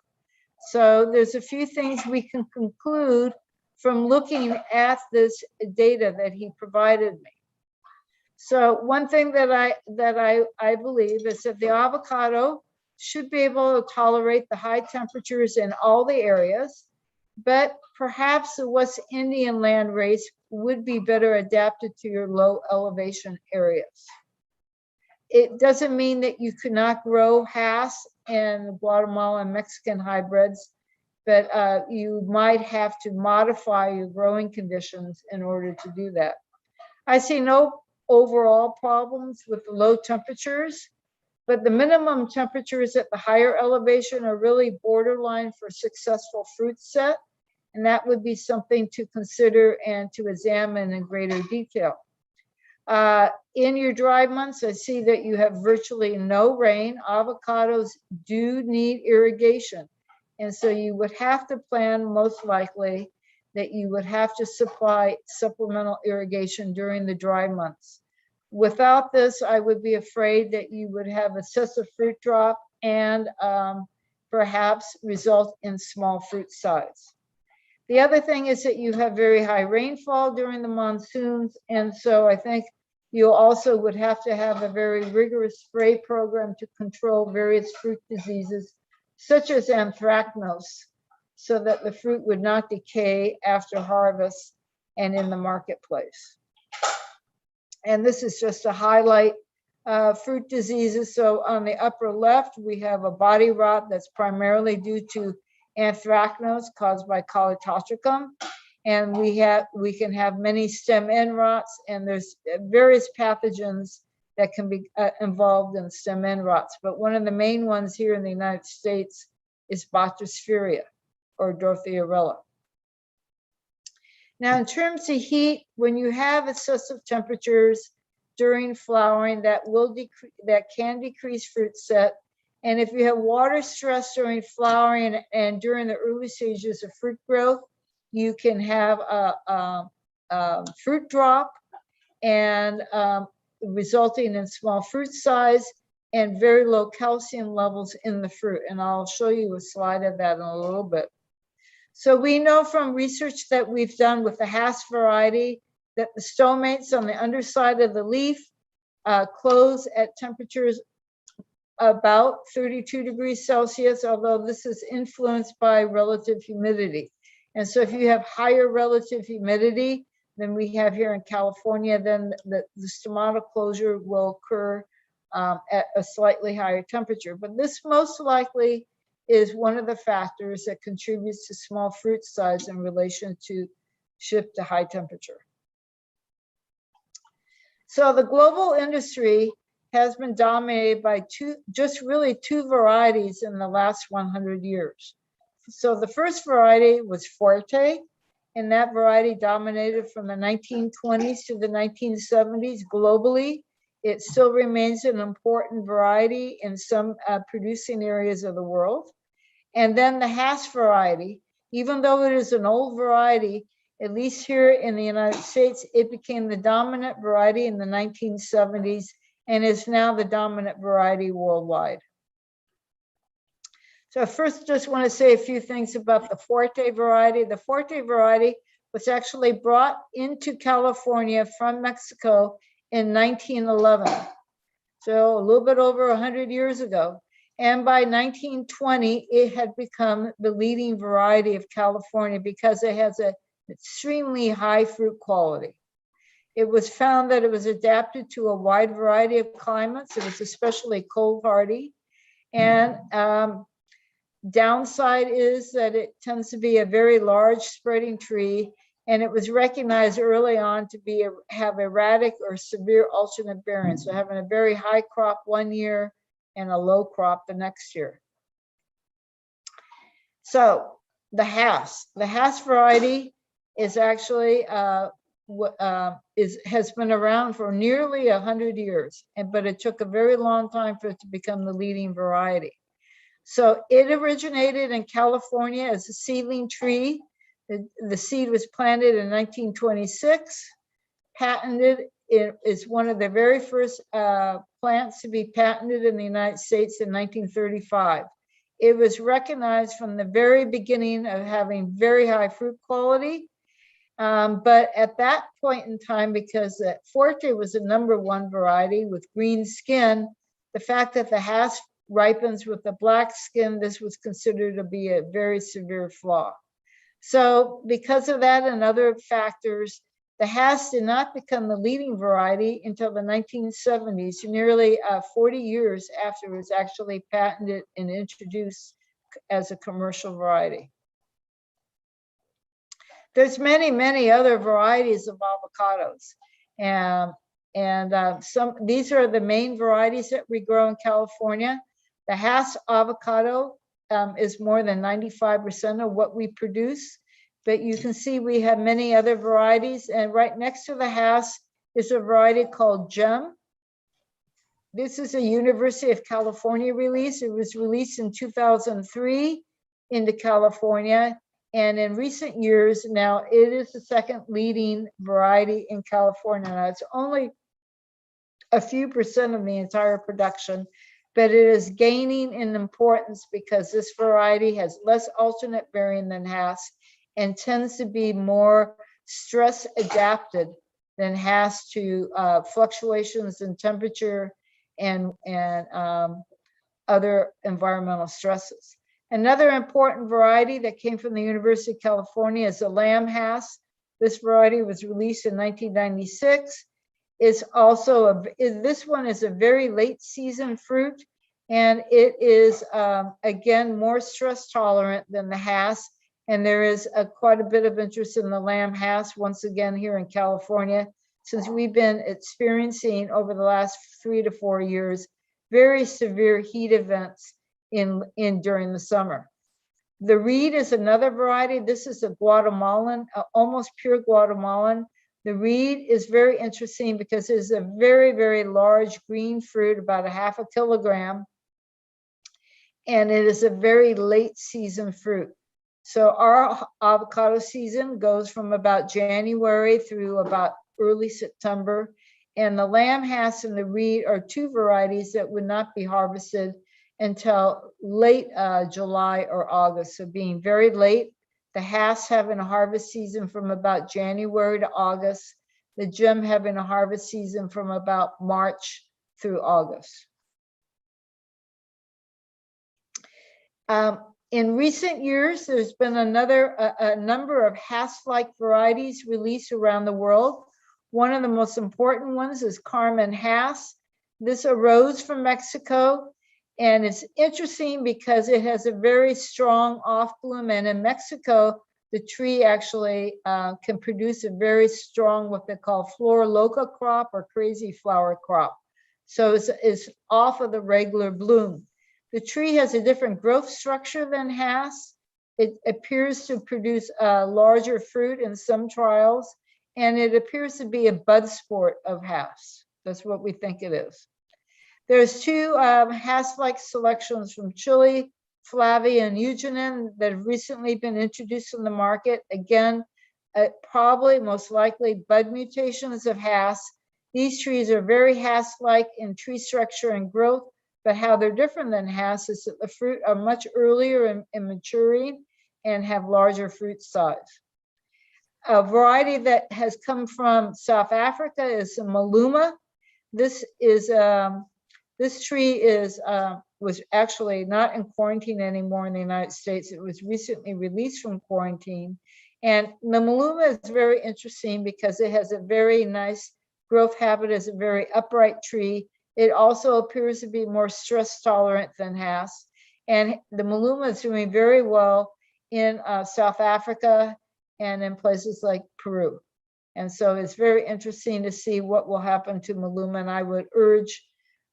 So there's a few things we can conclude from looking at this data that he provided me. So one thing that I believe is that the avocado should be able to tolerate the high temperatures in all the areas, but perhaps the West Indian land race would be better adapted to your low elevation areas. It doesn't mean that you could not grow Hass and Guatemalan Mexican hybrids, but you might have to modify your growing conditions in order to do that. I see no overall problems with the low temperatures, but the minimum temperatures at the higher elevation are really borderline for successful fruit set, and that would be something to consider and to examine in greater detail. In your dry months, I see that you have virtually no rain. Avocados do need irrigation, and so you would have to plan, most likely, that you would have to supply supplemental irrigation during the dry months. Without this, I would be afraid that you would have excessive fruit drop and perhaps result in small fruit size. The other thing is that you have very high rainfall during the monsoons, and so I think you also would have to have a very rigorous spray program to control various fruit diseases, such as anthracnose, so that the fruit would not decay after harvest and in the marketplace. And this is just to highlight fruit diseases. So on the upper left, we have a body rot that's primarily due to anthracnose caused by Calototricum. And we can have many stem end rots, and there's various pathogens that can be involved in stem end rots. But one of the main ones here in the United States is Bactrosphaeria or Dorthiorella. Now, in terms of heat, when you have excessive temperatures during flowering, that can decrease fruit set. And if you have water stress during flowering and during the early stages of fruit growth, you can have a fruit drop, and resulting in small fruit size and very low calcium levels in the fruit. And I'll show you a slide of that in a little bit. So we know from research that we've done with the Hass variety that the stomates on the underside of the leaf close at temperatures about 32 degrees Celsius, although this is influenced by relative humidity. And so if you have higher relative humidity than we have here in California, then the stomatal closure will occur at a slightly higher temperature. But this most likely is one of the factors that contributes to small fruit size in relation to shift to high temperature. So the global industry has been dominated by just really two varieties in the last 100 years. So the first variety was Forte, and that variety dominated from the 1920s to the 1970s globally. It still remains an important variety in some producing areas of the world. And then the Hass variety, even though it is an old variety, at least here in the United States, it became the dominant variety in the 1970s and is now the dominant variety worldwide. So first, just want to say a few things about the Forte variety. The Forte variety was actually brought into California from Mexico in 1911. So a little bit over 100 years ago. And by 1920, it had become the leading variety of California because it has an extremely high fruit quality. It was found that it was adapted to a wide variety of climates. It was especially cold hardy. And downside is that it tends to be a very large spreading tree, and it was recognized early on to have erratic or severe alternate bearing, so having a very high crop one year and a low crop the next year. So the Hass variety is actually has been around for nearly 100 years, but it took a very long time for it to become the leading variety. So it originated in California as a seedling tree. The seed was planted in 1926, patented. It is one of the very first plants to be patented in the United States in 1935. It was recognized from the very beginning of having very high fruit quality. But at that point in time, because Forte was the #1 variety with green skin, the fact that the Hass ripens with the black skin, this was considered to be a very severe flaw. So because of that and other factors, the Hass did not become the leading variety until the 1970s, nearly 40 years after it was actually patented and introduced as a commercial variety. There's many other varieties of avocados. These are the main varieties that we grow in California. The Hass avocado is more than 95% of what we produce, but you can see we have many other varieties, and right next to the Hass is a variety called Gem. This is a University of California release. It was released in 2003 into California, and in recent years now, it is the second leading variety in California. Now, it's only a few percent of the entire production, but it is gaining in importance because this variety has less alternate bearing than Hass and tends to be more stress adapted than Hass to fluctuations in temperature and other environmental stresses. Another important variety that came from the University of California is the Lamb Hass. This variety was released in 1996. It's also this one is a very late season fruit, and it is again more stress tolerant than the Hass. And there is quite a bit of interest in the Lamb Hass once again here in California, since we've been experiencing over the last 3 to 4 years very severe heat events during the summer. The Reed is another variety. This is a Guatemalan, almost pure Guatemalan. The Reed is very interesting because it is a very large green fruit, about 1/2 kilogram, and it is a very late season fruit. So our avocado season goes from about January through about early September, And the lamb hass and the reed are two varieties that would not be harvested until late July or August. So being very late, the hass having a harvest season from about January to August, the gem having a harvest season from about March through August. In recent years, there's been a number of hass-like varieties released around the world. One of the most important ones is Carmen hass. This arose from Mexico, and it's interesting because it has a very strong off bloom, and in Mexico, the tree actually can produce a very strong, what they call flor loca crop or crazy flower crop. So it's off of the regular bloom. The tree has a different growth structure than hass. It appears to produce larger fruit in some trials, and it appears to be a bud sport of hass. That's what we think it is. There's two hass-like selections from Chile, Flavia and Eugenin, that have recently been introduced in the market. Again, probably most likely bud mutations of hass. These trees are very hass-like in tree structure and growth, but how they're different than hass is that the fruit are much earlier in maturing and have larger fruit size. A variety that has come from South Africa is the Maluma. This tree was actually not in quarantine anymore in the United States. It was recently released from quarantine. And the Maluma is very interesting because it has a very nice growth habit as a very upright tree. It also appears to be more stress tolerant than hass. And the Maluma is doing very well in South Africa and in places like Peru. And so it's very interesting to see what will happen to Maluma. And I would urge,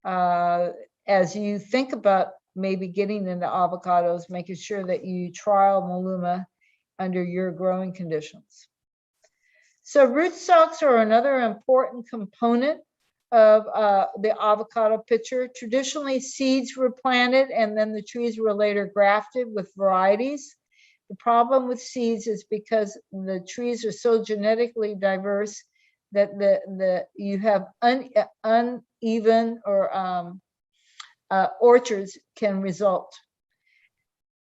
as you think about maybe getting into avocados, making sure that you trial Maluma under your growing conditions. So rootstocks are another important component of the avocado picture. Traditionally, seeds were planted and then the trees were later grafted with varieties. The problem with seeds is because the trees are so genetically diverse that you have uneven or orchards can result.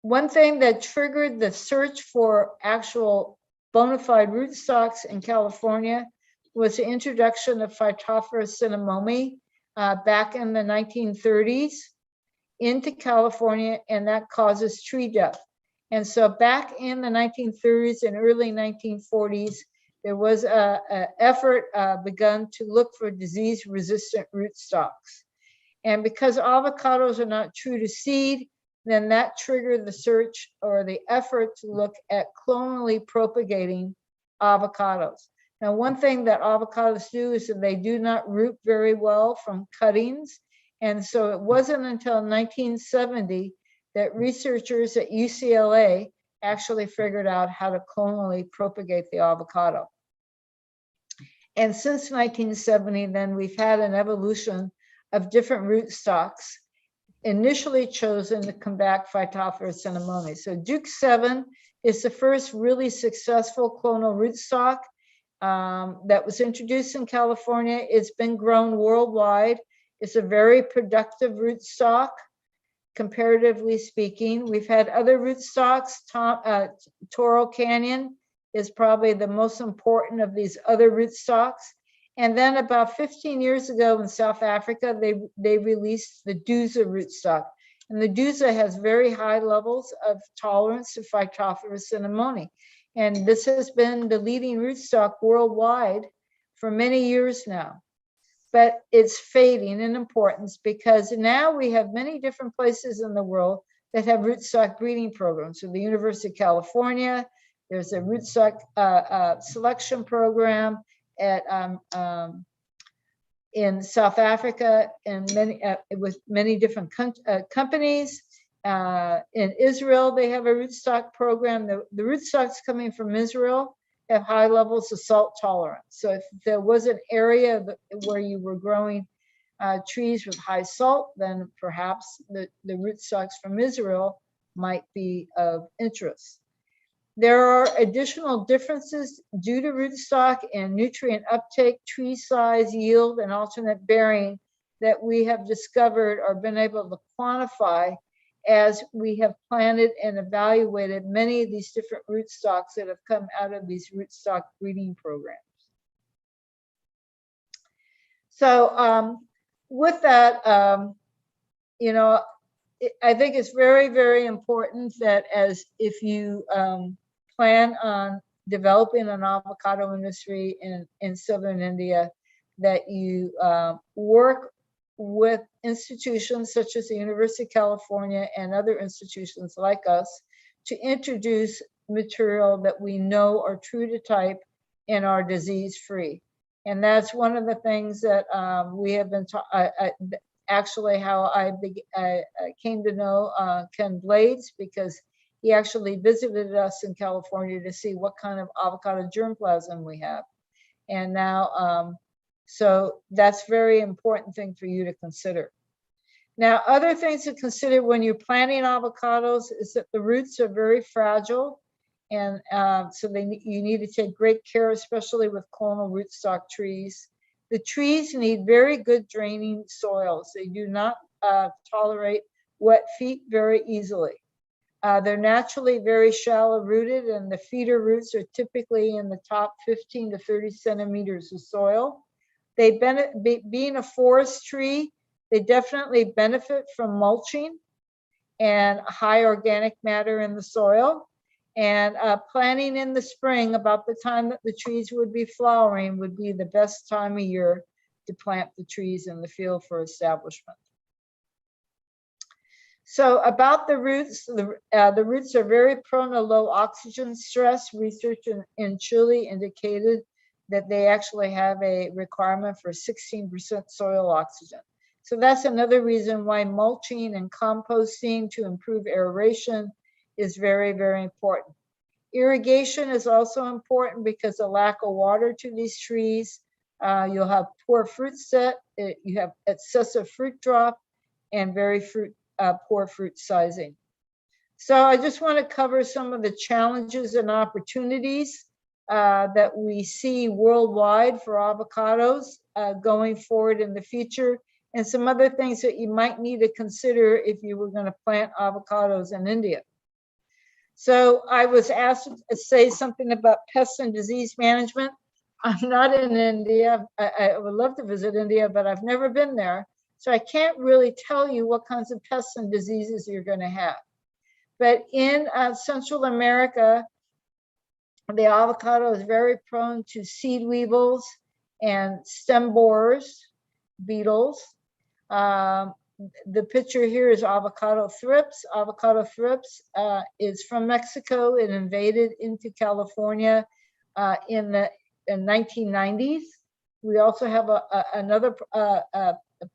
One thing that triggered the search for actual bona fide rootstocks in California was the introduction of Phytophthora cinnamomum back in the 1930s into California, and that causes tree death. And so back in the 1930s and early 1940s, there was an effort begun to look for disease-resistant rootstocks. And because avocados are not true to seed, then that triggered the search or the effort to look at clonally propagating avocados. Now, one thing that avocados do is that they do not root very well from cuttings. And so it wasn't until 1970 that researchers at UCLA actually figured out how to clonally propagate the avocado. And since 1970, then we've had an evolution of different rootstocks initially chosen to combat Phytophthora cinnamomum. So Duke 7 is the first really successful clonal rootstock that was introduced in California. It's been grown worldwide. It's a very productive rootstock, comparatively speaking. We've had other rootstocks. Toro Canyon is probably the most important of these other rootstocks. And then about 15 years ago in South Africa, they released the Dusa rootstock. And the Dusa has very high levels of tolerance to Phytophthora cinnamomum. And this has been the leading rootstock worldwide for many years now. But it's fading in importance because now we have many different places in the world that have rootstock breeding programs. So the University of California, there's a rootstock selection program at in South Africa, and with many different companies. In Israel, they have a rootstock program. The rootstocks coming from Israel have high levels of salt tolerance. So if there was an area where you were growing trees with high salt, then perhaps the rootstocks from Israel might be of interest. There are additional differences due to rootstock and nutrient uptake, tree size, yield, and alternate bearing that we have discovered or been able to quantify as we have planted and evaluated many of these different rootstocks that have come out of these rootstock breeding programs. So with that, you know, I think it's very, very important that if you plan on developing an avocado industry in southern India, that you work with institutions such as the University of California and other institutions like us to introduce material that we know are true to type and are disease-free. And that's one of the things that we have been actually how I came to know Ken Blades, because he actually visited us in California to see what kind of avocado germplasm we have. And now, so that's very important thing for you to consider. Now, other things to consider when you're planting avocados is that the roots are very fragile. And so you need to take great care, especially with clonal rootstock trees. The trees need very good draining soils. They do not tolerate wet feet very easily. They're naturally very shallow rooted, and the feeder roots are typically in the top 15 to 30 centimeters of soil. Being a forest tree, they definitely benefit from mulching and high organic matter in the soil. And planting in the spring, about the time that the trees would be flowering, would be the best time of year to plant the trees in the field for establishment. So about the roots, the roots are very prone to low oxygen stress. Research in Chile indicated that they actually have a requirement for 16% soil oxygen. So that's another reason why mulching and composting to improve aeration is very, very important. Irrigation is also important because of lack of water to these trees. You'll have poor fruit set, you have excessive fruit drop, and very poor fruit sizing. So I just want to cover some of the challenges and opportunities that we see worldwide for avocados going forward in the future, and some other things that you might need to consider if you were going to plant avocados in India. So I was asked to say something about pest and disease management. I'm not in India. I would love to visit India, but I've never been there. So I can't really tell you what kinds of pests and diseases you're going to have. But in Central America, the avocado is very prone to seed weevils and stem borers, beetles. The picture here is avocado thrips. Avocado thrips is from Mexico. It invaded into California in the 1990s. We also have another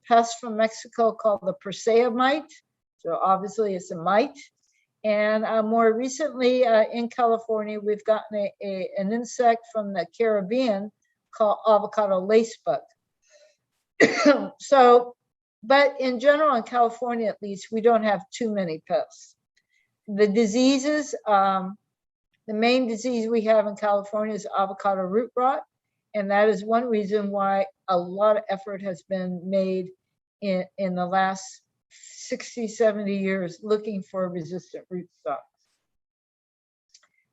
pest from Mexico called the Persea mite. So obviously it's a mite. And more recently in California, we've gotten an insect from the Caribbean called avocado lacebug. So, but in general, in California at least, we don't have too many pests. The diseases, the main disease we have in California is avocado root rot. And that is one reason why a lot of effort has been made in the last 60, 70 years looking for resistant rootstocks.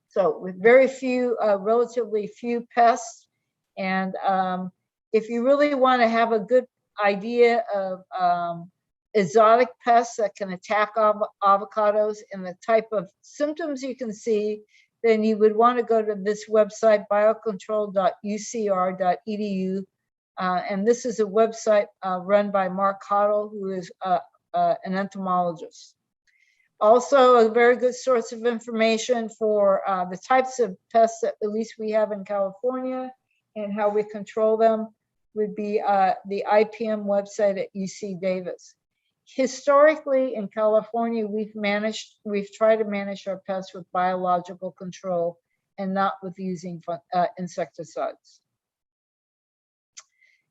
So with very few, relatively few pests. And if you really want to have a good idea of exotic pests that can attack avocados and the type of symptoms you can see, then you would want to go to this website, biocontrol.ucr.edu. And this is a website run by Mark Hoddle, who is an entomologist. Also, a very good source of information for the types of pests that at least we have in California and how we control them would be the IPM website at UC Davis. Historically in California, we've tried to manage our pests with biological control and not with using insecticides.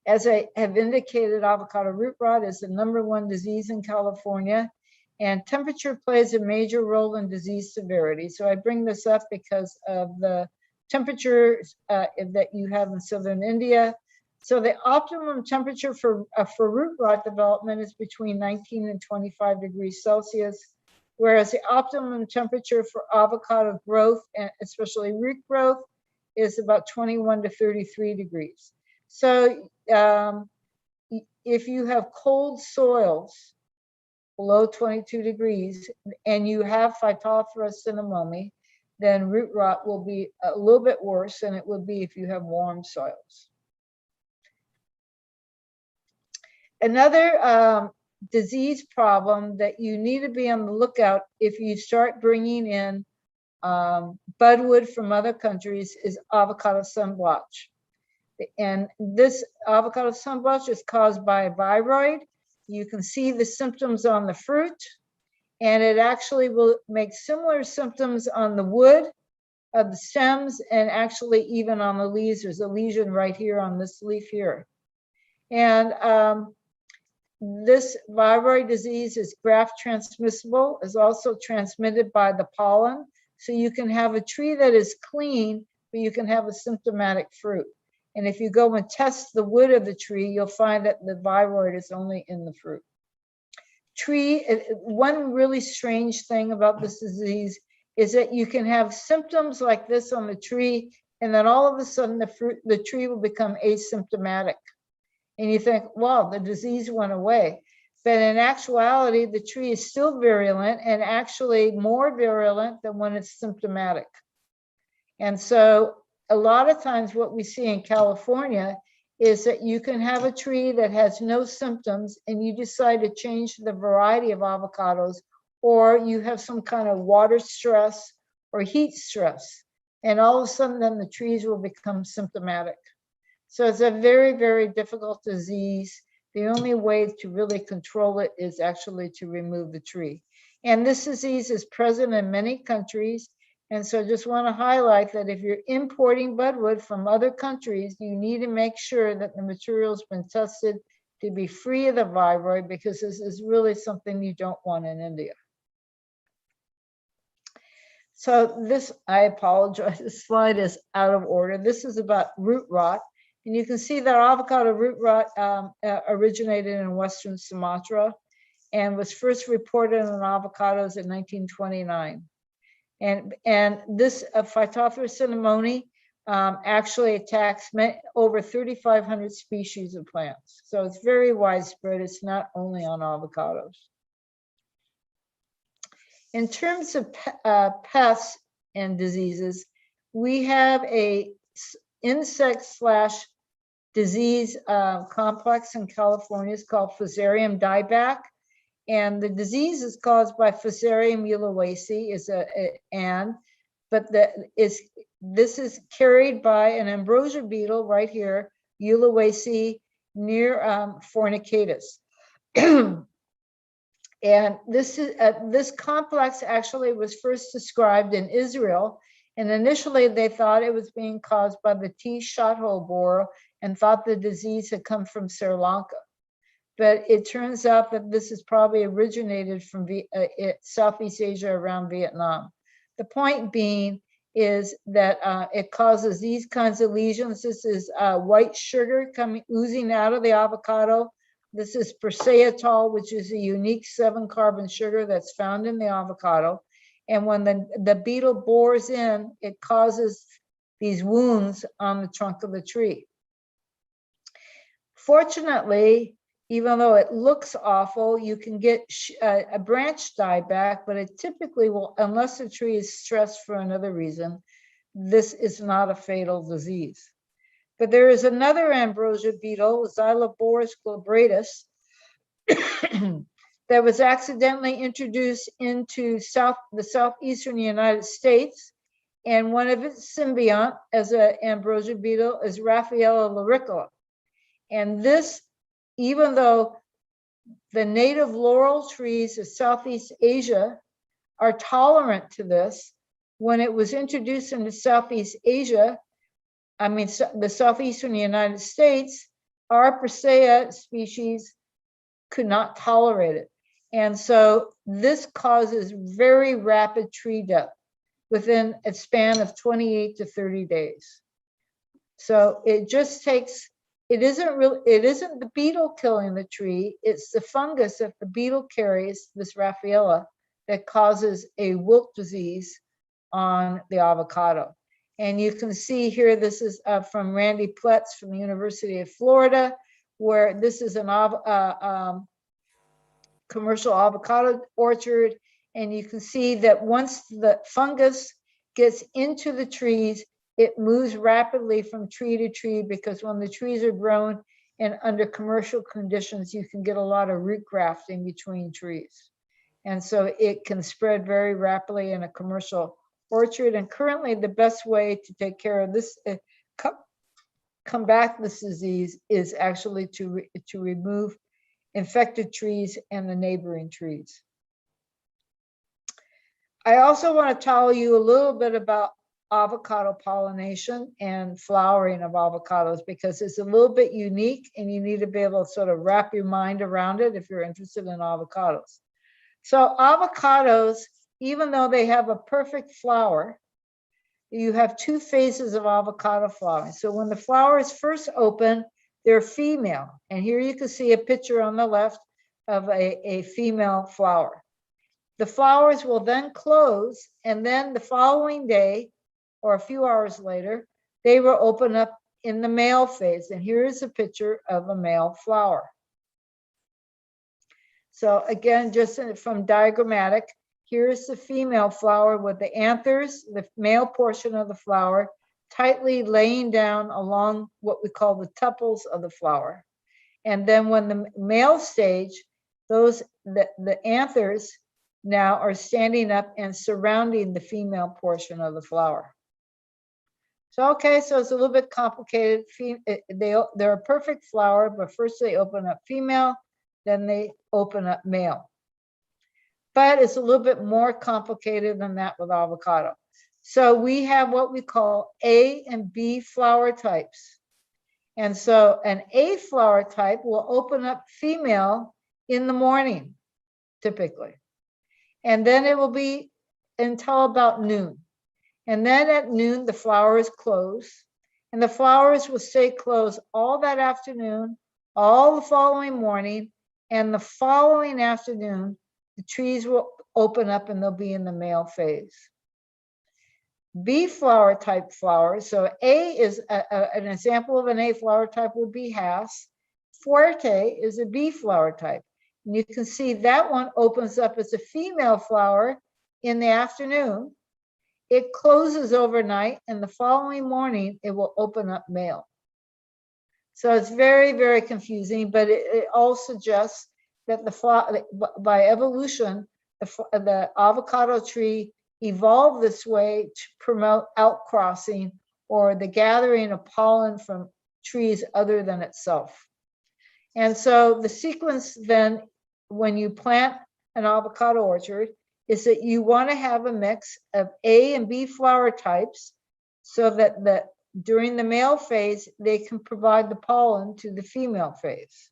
As I have indicated, avocado root rot is the #1 disease in California. And temperature plays a major role in disease severity. So I bring this up because of the temperatures that you have in southern India. So the optimum temperature for root rot development is between 19 and 25 degrees Celsius, whereas the optimum temperature for avocado growth, and especially root growth, is about 21 to 33 degrees. So if you have cold soils below 22 degrees and you have Phytophthora cinnamomum, then root rot will be a little bit worse than it would be if you have warm soils. Another disease problem that you need to be on the lookout if you start bringing in budwood from other countries is avocado sun blotch. And this avocado sun blotch is caused by a viroid. You can see the symptoms on the fruit, and it actually will make similar symptoms on the wood of the stems and actually even on the leaves. There's a lesion right here on this leaf here. And this viroid disease is graft transmissible, is also transmitted by the pollen. So you can have a tree that is clean, but you can have a symptomatic fruit. And if you go and test the wood of the tree, you'll find that the viroid is only in the fruit. One really strange thing about this disease is that you can have symptoms like this on the tree, and then all of a sudden the tree will become asymptomatic. And you think, wow, the disease went away. But in actuality, the tree is still virulent and actually more virulent than when it's symptomatic. And so a lot of times what we see in California is that you can have a tree that has no symptoms and you decide to change the variety of avocados, or you have some kind of water stress or heat stress. And all of a sudden then the trees will become symptomatic. So it's a very, very difficult disease. The only way to really control it is actually to remove the tree. And this disease is present in many countries. And so I just want to highlight that if you're importing budwood from other countries, you need to make sure that the material's been tested to be free of the viroid, because this is really something you don't want in India. So this, I apologize, this slide is out of order. This is about root rot. And you can see that avocado root rot originated in Western Sumatra and was first reported on avocados in 1929. And this Phytophthora cinnamomum actually attacks over 3,500 species of plants. So it's very widespread. It's not only on avocados. In terms of pests and diseases, we have a insect/disease complex in California. It's called Fusarium dieback. And the disease is caused by Fusarium ulloaceae, this is carried by an ambrosia beetle right here, ulloaceae near fornicatus. And this complex actually was first described in Israel. And initially they thought it was being caused by the tea shothole borer and thought the disease had come from Sri Lanka. But it turns out that this is probably originated from Southeast Asia around Vietnam. The point being is that it causes these kinds of lesions. This is white sugar oozing out of the avocado. This is perseitol, which is a unique 7-carbon sugar that's found in the avocado. And when the beetle bores in, it causes these wounds on the trunk of the tree. Fortunately, even though it looks awful, you can get a branch dieback, but it typically will, unless the tree is stressed for another reason, this is not a fatal disease. But there is another ambrosia beetle, Xyloborus glabratus, that was accidentally introduced into the southeastern United States. And one of its symbiont as an ambrosia beetle is Raffaella loricola. And this, even though the native laurel trees of Southeast Asia are tolerant to this, when it was introduced into Southeast Asia, the southeastern United States, our Persea species could not tolerate it. And so this causes very rapid tree death within a span of 28 to 30 days. So it just takes, it isn't the beetle killing the tree, it's the fungus that the beetle carries, this Raffaella, that causes a wilt disease on the avocado. And you can see here, this is from Randy Pletz from the University of Florida, where this is an commercial avocado orchard. And you can see that once the fungus gets into the trees, it moves rapidly from tree to tree, because when the trees are grown and under commercial conditions, you can get a lot of root grafting between trees. And so it can spread very rapidly in a commercial orchard. And currently the best way to take care of this, combat this disease, is actually to remove infected trees and the neighboring trees. I also want to tell you a little bit about avocado pollination and flowering of avocados, because it's a little bit unique and you need to be able to sort of wrap your mind around it if you're interested in avocados. So avocados, even though they have a perfect flower, you have two phases of avocado flowering. So when the flowers first open, they're female. And here you can see a picture on the left of a female flower. The flowers will then close, and then the following day, or a few hours later, they will open up in the male phase. And here is a picture of a male flower. So again, just from diagrammatic, here's the female flower with the anthers, the male portion of the flower, tightly laying down along what we call the tepals of the flower. And then when the male stage, the anthers now are standing up and surrounding the female portion of the flower. So, okay, so it's a little bit complicated. They're a perfect flower, but first they open up female, then they open up male. But it's a little bit more complicated than that with avocado. So we have what we call A and B flower types. And so an A flower type will open up female in the morning, typically. And then it will be until about noon. And then at noon, the flowers close. And the flowers will stay closed all that afternoon, all the following morning, and the following afternoon, the trees will open up and they'll be in the male phase. B flower type flowers. So A is an example of an A flower type would be Hass. Fuerte is a B flower type. And you can see that one opens up as a female flower in the afternoon. It closes overnight, and the following morning, it will open up male. So it's very, very confusing, but it all suggests that by evolution, the avocado tree evolved this way to promote outcrossing, or the gathering of pollen from trees other than itself. And so the sequence then, when you plant an avocado orchard, is that you want to have a mix of A and B flower types, so that during the male phase, they can provide the pollen to the female phase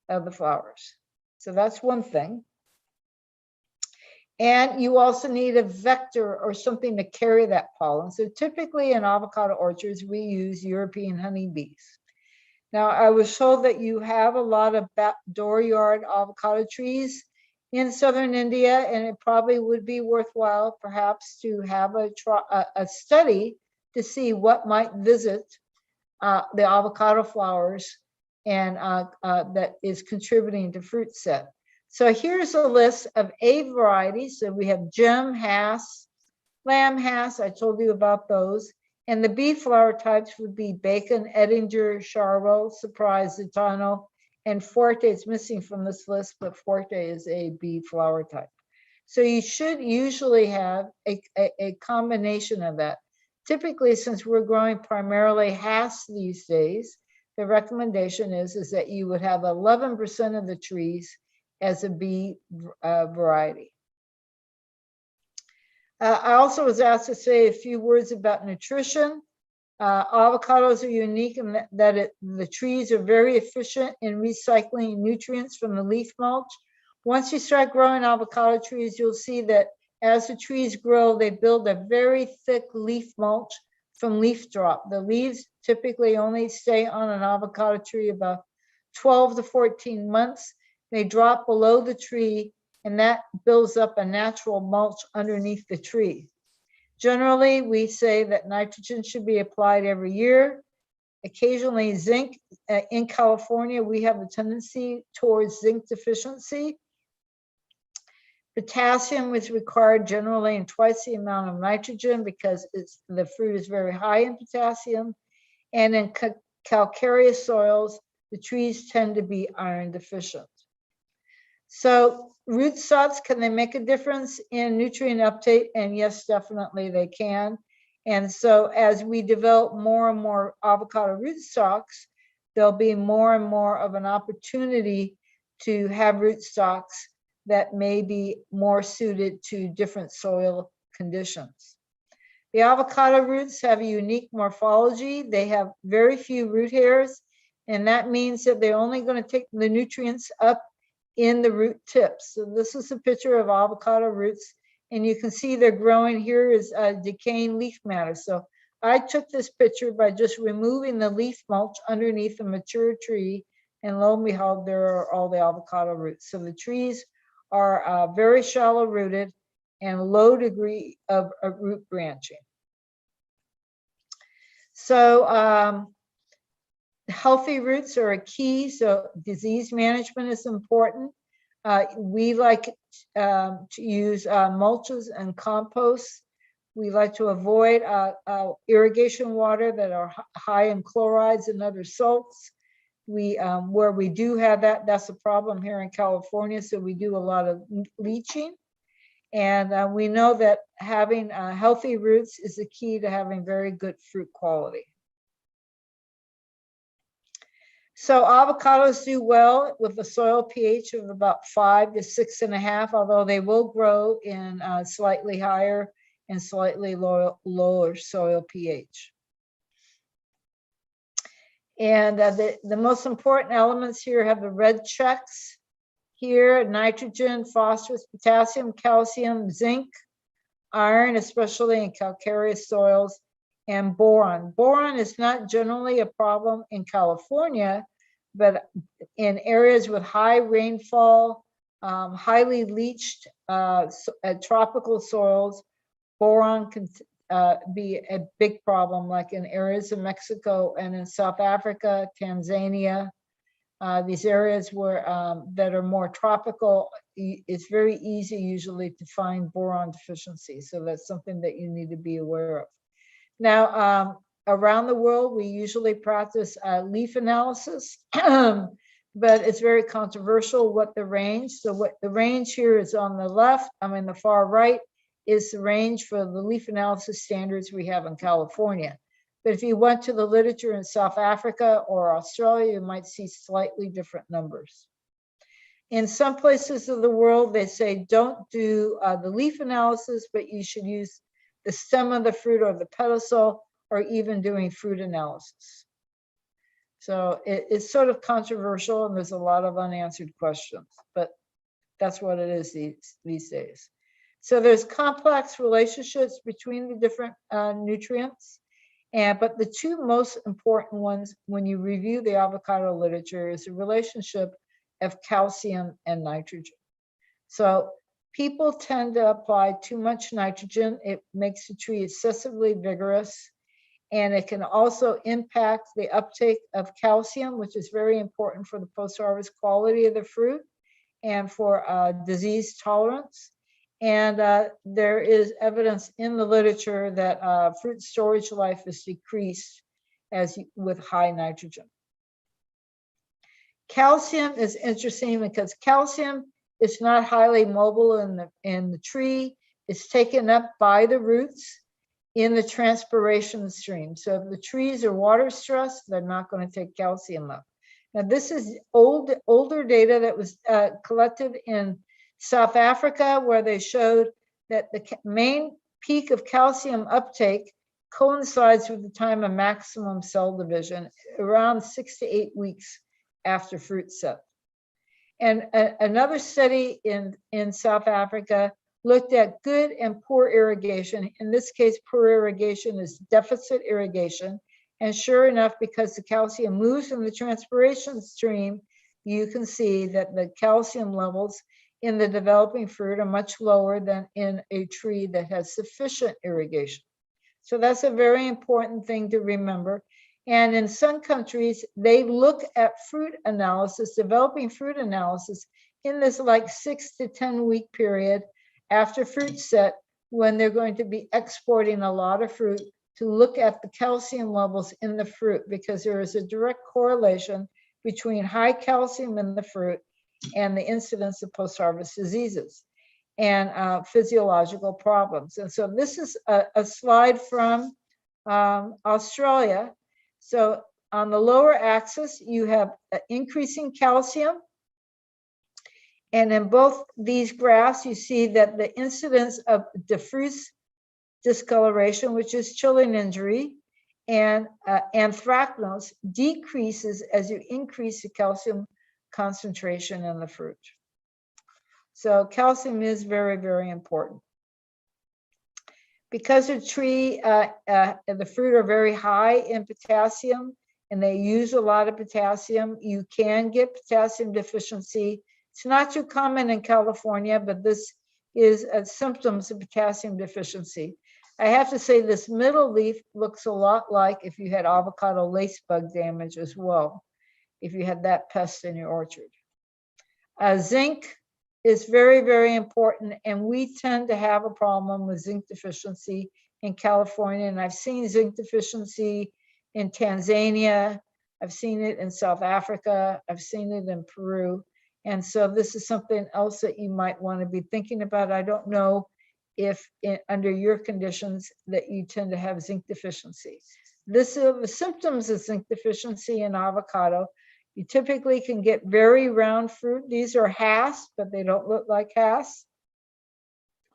of the flowers. So that's one thing. And you also need a vector or something to carry that pollen. So typically in avocado orchards, we use European honeybees. Now, I was told that you have a lot of dooryard avocado trees in southern India, and it probably would be worthwhile perhaps to have a study to see what might visit the avocado flowers and that is contributing to fruit set. So here's a list of A varieties. So we have Gem, Hass, Lamb Hass, I told you about those. And the B flower types would be Bacon, Edinger, Charvel, Surprise, Zitano, and Forte is missing from this list, but Forte is a B flower type. So you should usually have a combination of that. Typically, since we're growing primarily Hass these days, the recommendation is that you would have 11% of the trees as a B variety. I also was asked to say a few words about nutrition. Avocados are unique in that the trees are very efficient in recycling nutrients from the leaf mulch, Once you start growing avocado trees, you'll see that as the trees grow, they build a very thick leaf mulch from leaf drop. The leaves typically only stay on an avocado tree about 12 to 14 months. They drop below the tree, and that builds up a natural mulch underneath the tree. Generally, we say that nitrogen should be applied every year. Occasionally zinc. In California, we have a tendency towards zinc deficiency. Potassium is required generally in twice the amount of nitrogen because the fruit is very high in potassium. And in calcareous soils, the trees tend to be iron deficient. So rootstocks, can they make a difference in nutrient uptake? And yes, definitely they can. And so as we develop more and more avocado rootstocks, there'll be more and more of an opportunity to have rootstocks that may be more suited to different soil conditions. The avocado roots have a unique morphology. They have very few root hairs, and that means that they're only going to take the nutrients up in the root tips. So this is a picture of avocado roots, and you can see they're growing. Here is decaying leaf matter. So I took this picture by just removing the leaf mulch underneath a mature tree, and lo and behold, there are all the avocado roots. So the trees are very shallow rooted and low degree of root branching. So healthy roots are a key. So disease management is important. We like to use mulches and composts. We like to avoid irrigation water that are high in chlorides and other salts. Where we do have that's a problem here in California. So we do a lot of leaching. And we know that having healthy roots is the key to having very good fruit quality. So avocados do well with a soil pH of about 5 to 6.5, although they will grow in slightly higher and slightly lower soil pH. And the most important elements here have the red checks. Here, nitrogen, phosphorus, potassium, calcium, zinc, iron, especially in calcareous soils, and boron. Boron is not generally a problem in California, but in areas with high rainfall, highly leached tropical soils, boron can be a big problem, like in areas of Mexico and in South Africa, Tanzania. These areas where that are more tropical, it's very easy usually to find boron deficiency. So that's something that you need to be aware of. Now, around the world, we usually practice leaf analysis, but it's very controversial what the range. So what the range here is on the left, the far right, is the range for the leaf analysis standards we have in California. But if you went to the literature in South Africa or Australia, you might see slightly different numbers. In some places of the world, they say don't do the leaf analysis, but you should use the stem of the fruit or the pedicel, or even doing fruit analysis. So it's sort of controversial, and there's a lot of unanswered questions, but that's what it is these days. So there's complex relationships between the different nutrients. But the two most important ones when you review the avocado literature is the relationship of calcium and nitrogen. So people tend to apply too much nitrogen. It makes the tree excessively vigorous, and it can also impact the uptake of calcium, which is very important for the post-harvest quality of the fruit and for disease tolerance. And there is evidence in the literature that fruit storage life is decreased with high nitrogen. Calcium is interesting because calcium is not highly mobile in the tree. It's taken up by the roots in the transpiration stream. So if the trees are water stressed, they're not going to take calcium up. Now this is older data that was collected in South Africa, where they showed that the main peak of calcium uptake coincides with the time of maximum cell division, around 6 to 8 weeks after fruit set. And another study in South Africa looked at good and poor irrigation. In this case, poor irrigation is deficit irrigation. And sure enough, because the calcium moves in the transpiration stream, you can see that the calcium levels in the developing fruit are much lower than in a tree that has sufficient irrigation. So that's a very important thing to remember. And in some countries, they look at fruit analysis, developing fruit analysis in this like 6 to 10 week period after fruit set, when they're going to be exporting a lot of fruit, to look at the calcium levels in the fruit, because there is a direct correlation between high calcium in the fruit and the incidence of post-harvest diseases and physiological problems. And so this is a slide from Australia. So on the lower axis, you have increasing calcium. And in both these graphs, you see that the incidence of diffuse discoloration, which is chilling injury, and anthracnose decreases as you increase the calcium concentration in the fruit. So calcium is very, very important. Because the tree and the fruit are very high in potassium and they use a lot of potassium, you can get potassium deficiency. It's not too common in California, but this is symptoms of potassium deficiency. I have to say this middle leaf looks a lot like if you had avocado lace bug damage as well, if you had that pest in your orchard. Zinc is very, very important, and we tend to have a problem with zinc deficiency in California, and I've seen zinc deficiency in Tanzania, I've seen it in South Africa, I've seen it in Peru, and so this is something else that you might want to be thinking about. I don't know if under your conditions that you tend to have zinc deficiency. This is the symptoms of zinc deficiency in avocado. You typically can get very round fruit. These are Hass, but they don't look like Hass.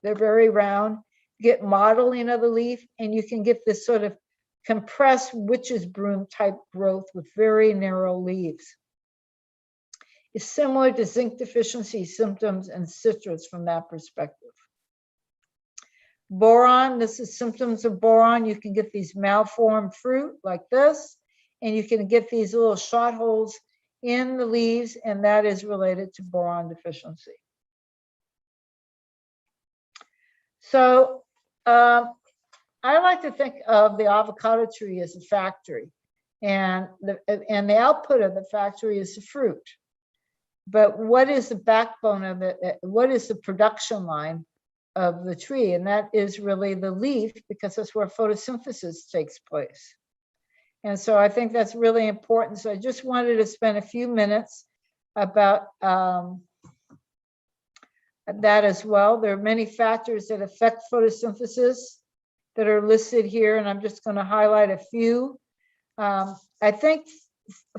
They're very round. You get mottling of the leaf, and you can get this sort of compressed witch's broom type growth with very narrow leaves. It's similar to zinc deficiency symptoms in citrus from that perspective. Boron, this is symptoms of boron. You can get these malformed fruit like this, and you can get these little shot holes in the leaves, and that is related to boron deficiency. So I like to think of the avocado tree as a factory, and the output of the factory is the fruit. But what is the backbone of it? What is the production line of the tree? And that is really the leaf, because that's where photosynthesis takes place. And so I think that's really important. So I just wanted to spend a few minutes about that as well. There are many factors that affect photosynthesis that are listed here, and I'm just going to highlight a few. I think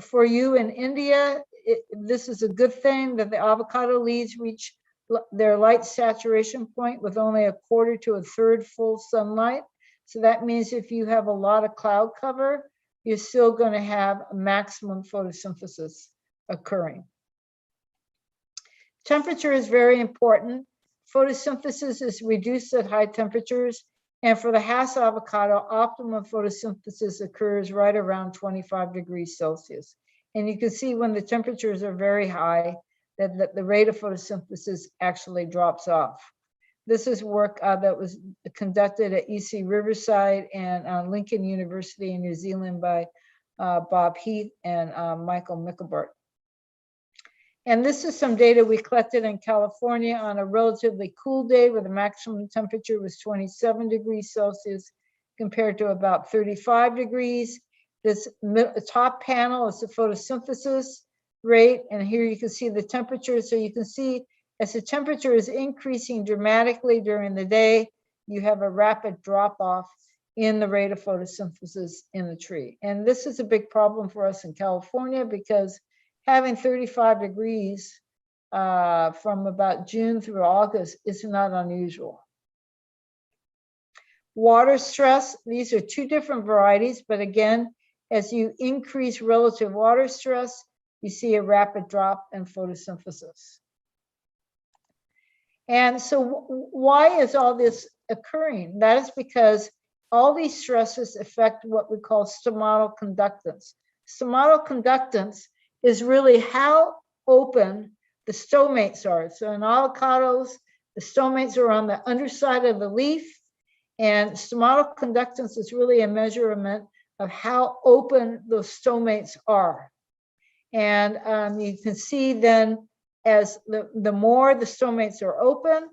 for you in India, this is a good thing that the avocado leaves reach their light saturation point with only 1/4 to 1/3 full sunlight. So that means if you have a lot of cloud cover, you're still going to have maximum photosynthesis occurring. Temperature is very important. Photosynthesis is reduced at high temperatures. And for the Hass avocado, optimum photosynthesis occurs right around 25 degrees Celsius. And you can see when the temperatures are very high, that the rate of photosynthesis actually drops off. This is work that was conducted at UC Riverside and Lincoln University in New Zealand by Bob Heath and Michael Mickelbart. And this is some data we collected in California on a relatively cool day where the maximum temperature was 27 degrees Celsius compared to about 35 degrees. This top panel is the photosynthesis rate, and here you can see the temperature. So you can see as the temperature is increasing dramatically during the day, you have a rapid drop off in the rate of photosynthesis in the tree. And this is a big problem for us in California, because having 35 degrees from about June through August is not unusual. Water stress, these are two different varieties, but again, as you increase relative water stress, you see a rapid drop in photosynthesis. And so why is all this occurring? That is because all these stresses affect what we call stomatal conductance. Stomatal conductance is really how open the stomates are. So in avocados, the stomates are on the underside of the leaf, and stomatal conductance is really a measurement of how open those stomates are. And you can see then as the more the stomates are open,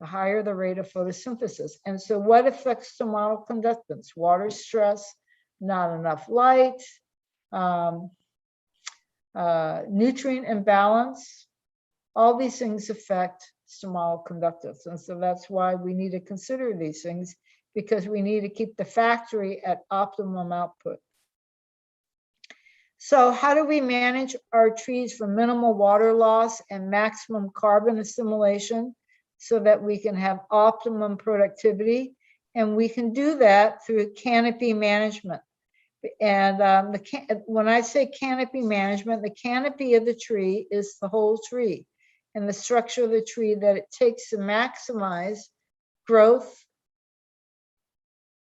the higher the rate of photosynthesis. And so what affects stomatal conductance? Water stress, not enough light, nutrient imbalance, all these things affect stomatal conductance. And so that's why we need to consider these things, because we need to keep the factory at optimum output. So how do we manage our trees for minimal water loss and maximum carbon assimilation so that we can have optimum productivity? And we can do that through canopy management. And when I say canopy management, the canopy of the tree is the whole tree and the structure of the tree that it takes to maximize growth,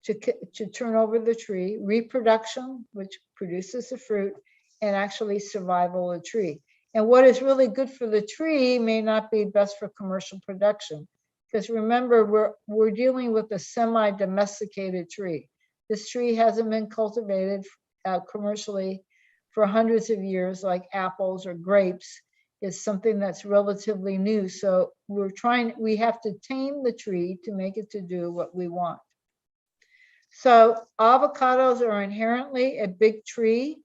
to turn over the tree, reproduction, which produces the fruit, and actually survival of the tree. And what is really good for the tree may not be best for commercial production. Because remember, we're dealing with a semi-domesticated tree. This tree hasn't been cultivated commercially for hundreds of years, like apples or grapes. It's something that's relatively new. So we have to tame the tree to make it to do what we want. So avocados are inherently a big tree.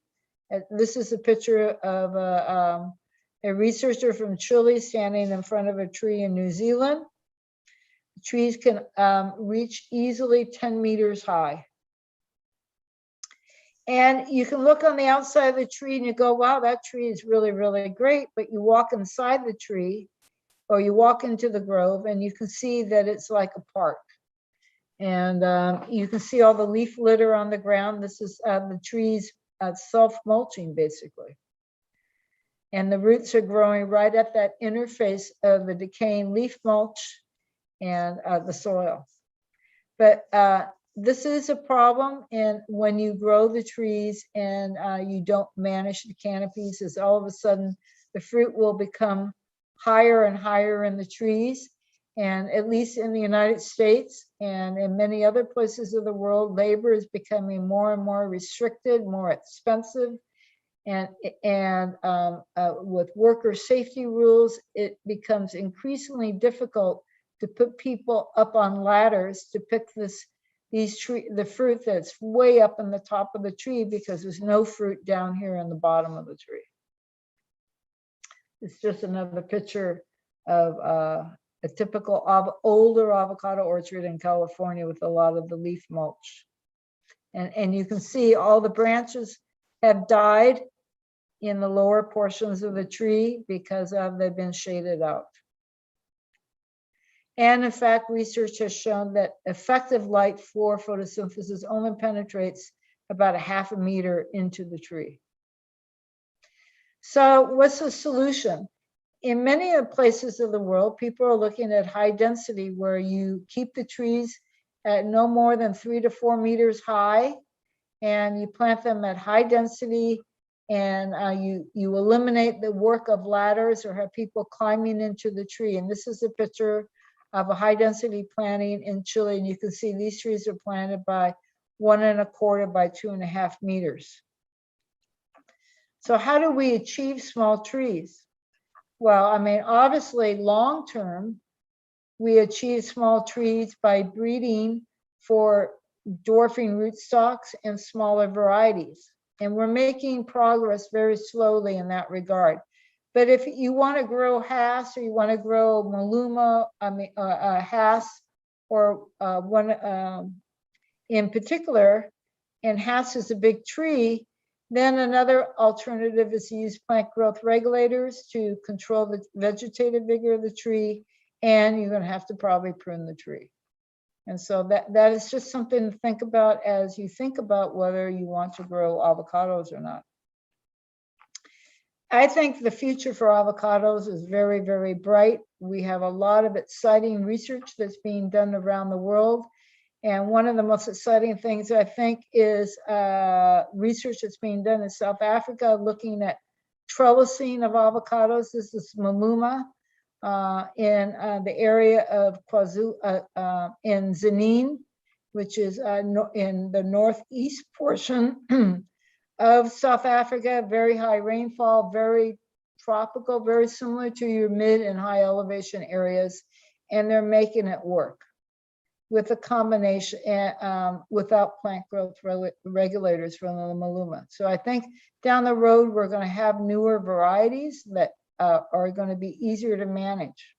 This is a picture of a researcher from Chile standing in front of a tree in New Zealand. The trees can reach easily 10 meters high. And you can look on the outside of the tree and you go, wow, that tree is really, really great. But you walk inside the tree or you walk into the grove and you can see that it's like a park. And you can see all the leaf litter on the ground. This is the trees self-mulching, basically. And the roots are growing right at that interface of the decaying leaf mulch and the soil. But this is a problem, and when you grow the trees and you don't manage the canopies, is all of a sudden the fruit will become higher and higher in the trees. And at least in the United States and in many other places of the world, labor is becoming more and more restricted, more expensive. And with worker safety rules, it becomes increasingly difficult to put people up on ladders to pick the fruit that's way up in the top of the tree, because there's no fruit down here in the bottom of the tree. It's just another picture of a typical older avocado orchard in California with a lot of the leaf mulch. And you can see all the branches have died in the lower portions of the tree because they've been shaded out. And in fact, research has shown that effective light for photosynthesis only penetrates about 1/2 meter into the tree. So what's the solution? In many of the places of the world, people are looking at high density, where you keep the trees at no more than 3 to 4 meters high, and you plant them at high density, and you eliminate the work of ladders or have people climbing into the tree. And this is a picture of a high density planting in Chile, and you can see these trees are planted by 1 1/4 by 2.5 meters. So how do we achieve small trees? Well, I mean, obviously, long term, we achieve small trees by breeding for dwarfing rootstocks and smaller varieties. And we're making progress very slowly in that regard. But if you want to grow Hass, or you want to grow Maluma, Hass, or one in particular, and Hass is a big tree, then another alternative is to use plant growth regulators to control the vegetative vigor of the tree, and you're going to have to probably prune the tree. And so that is just something to think about as you think about whether you want to grow avocados or not. I think the future for avocados is very, very bright. We have a lot of exciting research that's being done around the world. And one of the most exciting things I think is research that's being done in South Africa, looking at trellising of avocados. This is Maluma in the area of KwaZulu, in Zanin, which is in the northeast portion of South Africa. Very high rainfall, very tropical, very similar to your mid and high elevation areas. And they're making it work with a combination without plant growth regulators from the Maluma. So I think down the road, we're going to have newer varieties that are going to be easier to manage.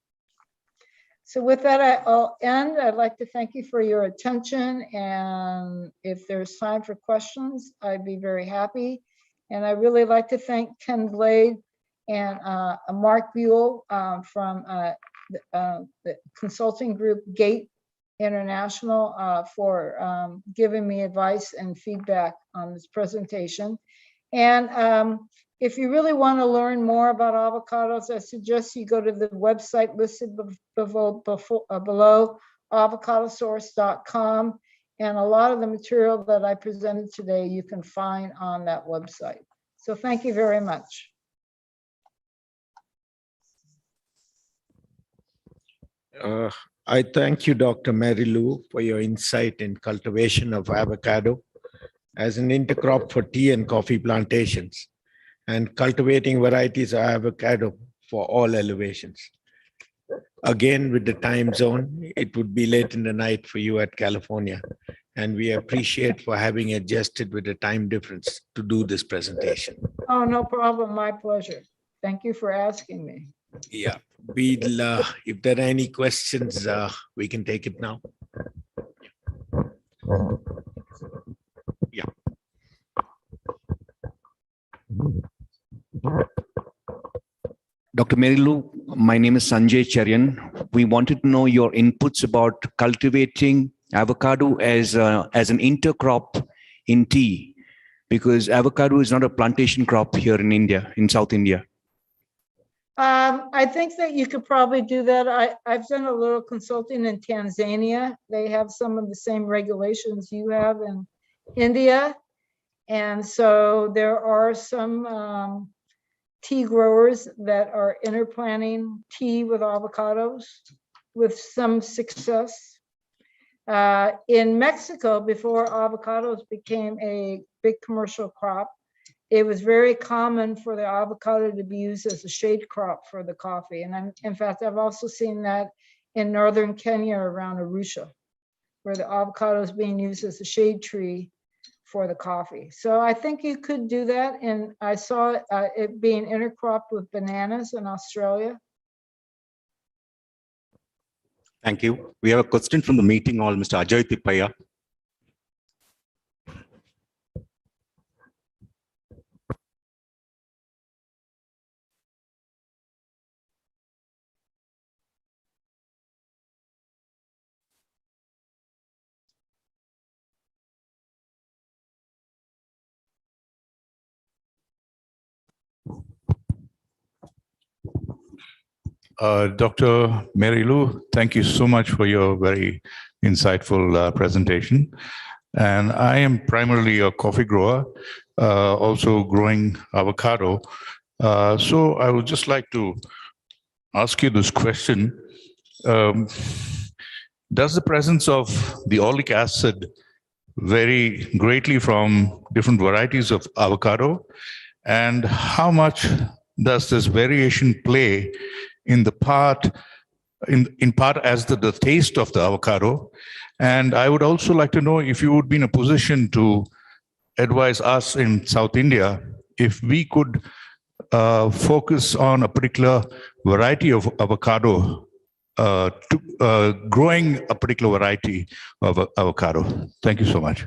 So with that, I'll end. I'd like to thank you for your attention. And if there's time for questions, I'd be very happy. And I really like to thank Ken Blade and Mark Buell from the consulting group GATE International for giving me advice and feedback on this presentation. And if you really want to learn more about avocados, I suggest you go to the website listed below, avocadosource.com. And a lot of the material that I presented today, you can find on that website. So thank you very much. I thank you, Dr. Mary Lou, for your insight in cultivation of avocado as an intercrop for tea and coffee plantations and cultivating varieties of avocado for all elevations. Again, with the time zone, it would be late in the night for you at California, and we appreciate for having adjusted with the time difference to do this presentation. Oh, no problem. My pleasure. Thank you for asking me. Yeah, we'll, if there are any questions, we can take it now. Yeah. Dr. Mary Lou, my name is Sanjay Cherian. We wanted to know your inputs about cultivating avocado as an intercrop in tea, because avocado is not a plantation crop here in India, in South India. I think that you could probably do that. I've done a little consulting in Tanzania. They have some of the same regulations you have in India. And so there are some tea growers that are interplanting tea with avocados with some success. In Mexico, before avocados became a big commercial crop, it was very common for the avocado to be used as a shade crop for the coffee. And in fact, I've also seen that in northern Kenya around Arusha, where the avocado is being used as a shade tree for the coffee. So I think you could do that. And I saw it being intercropped with bananas in Australia. Thank you. We have a question from the meeting hall, Mr. Ajay Tippaya. Dr. Mary Lou, thank you so much for your very insightful presentation. And I am primarily a coffee grower, also growing avocado. So I would just like to ask you this question. Does the presence of the oleic acid vary greatly from different varieties of avocado? And how much does this variation play in the part, in part as the taste of the avocado? And I would also like to know if you would be in a position to advise us in South India, if we could focus on a particular variety of avocado, growing a particular variety of avocado. Thank you so much.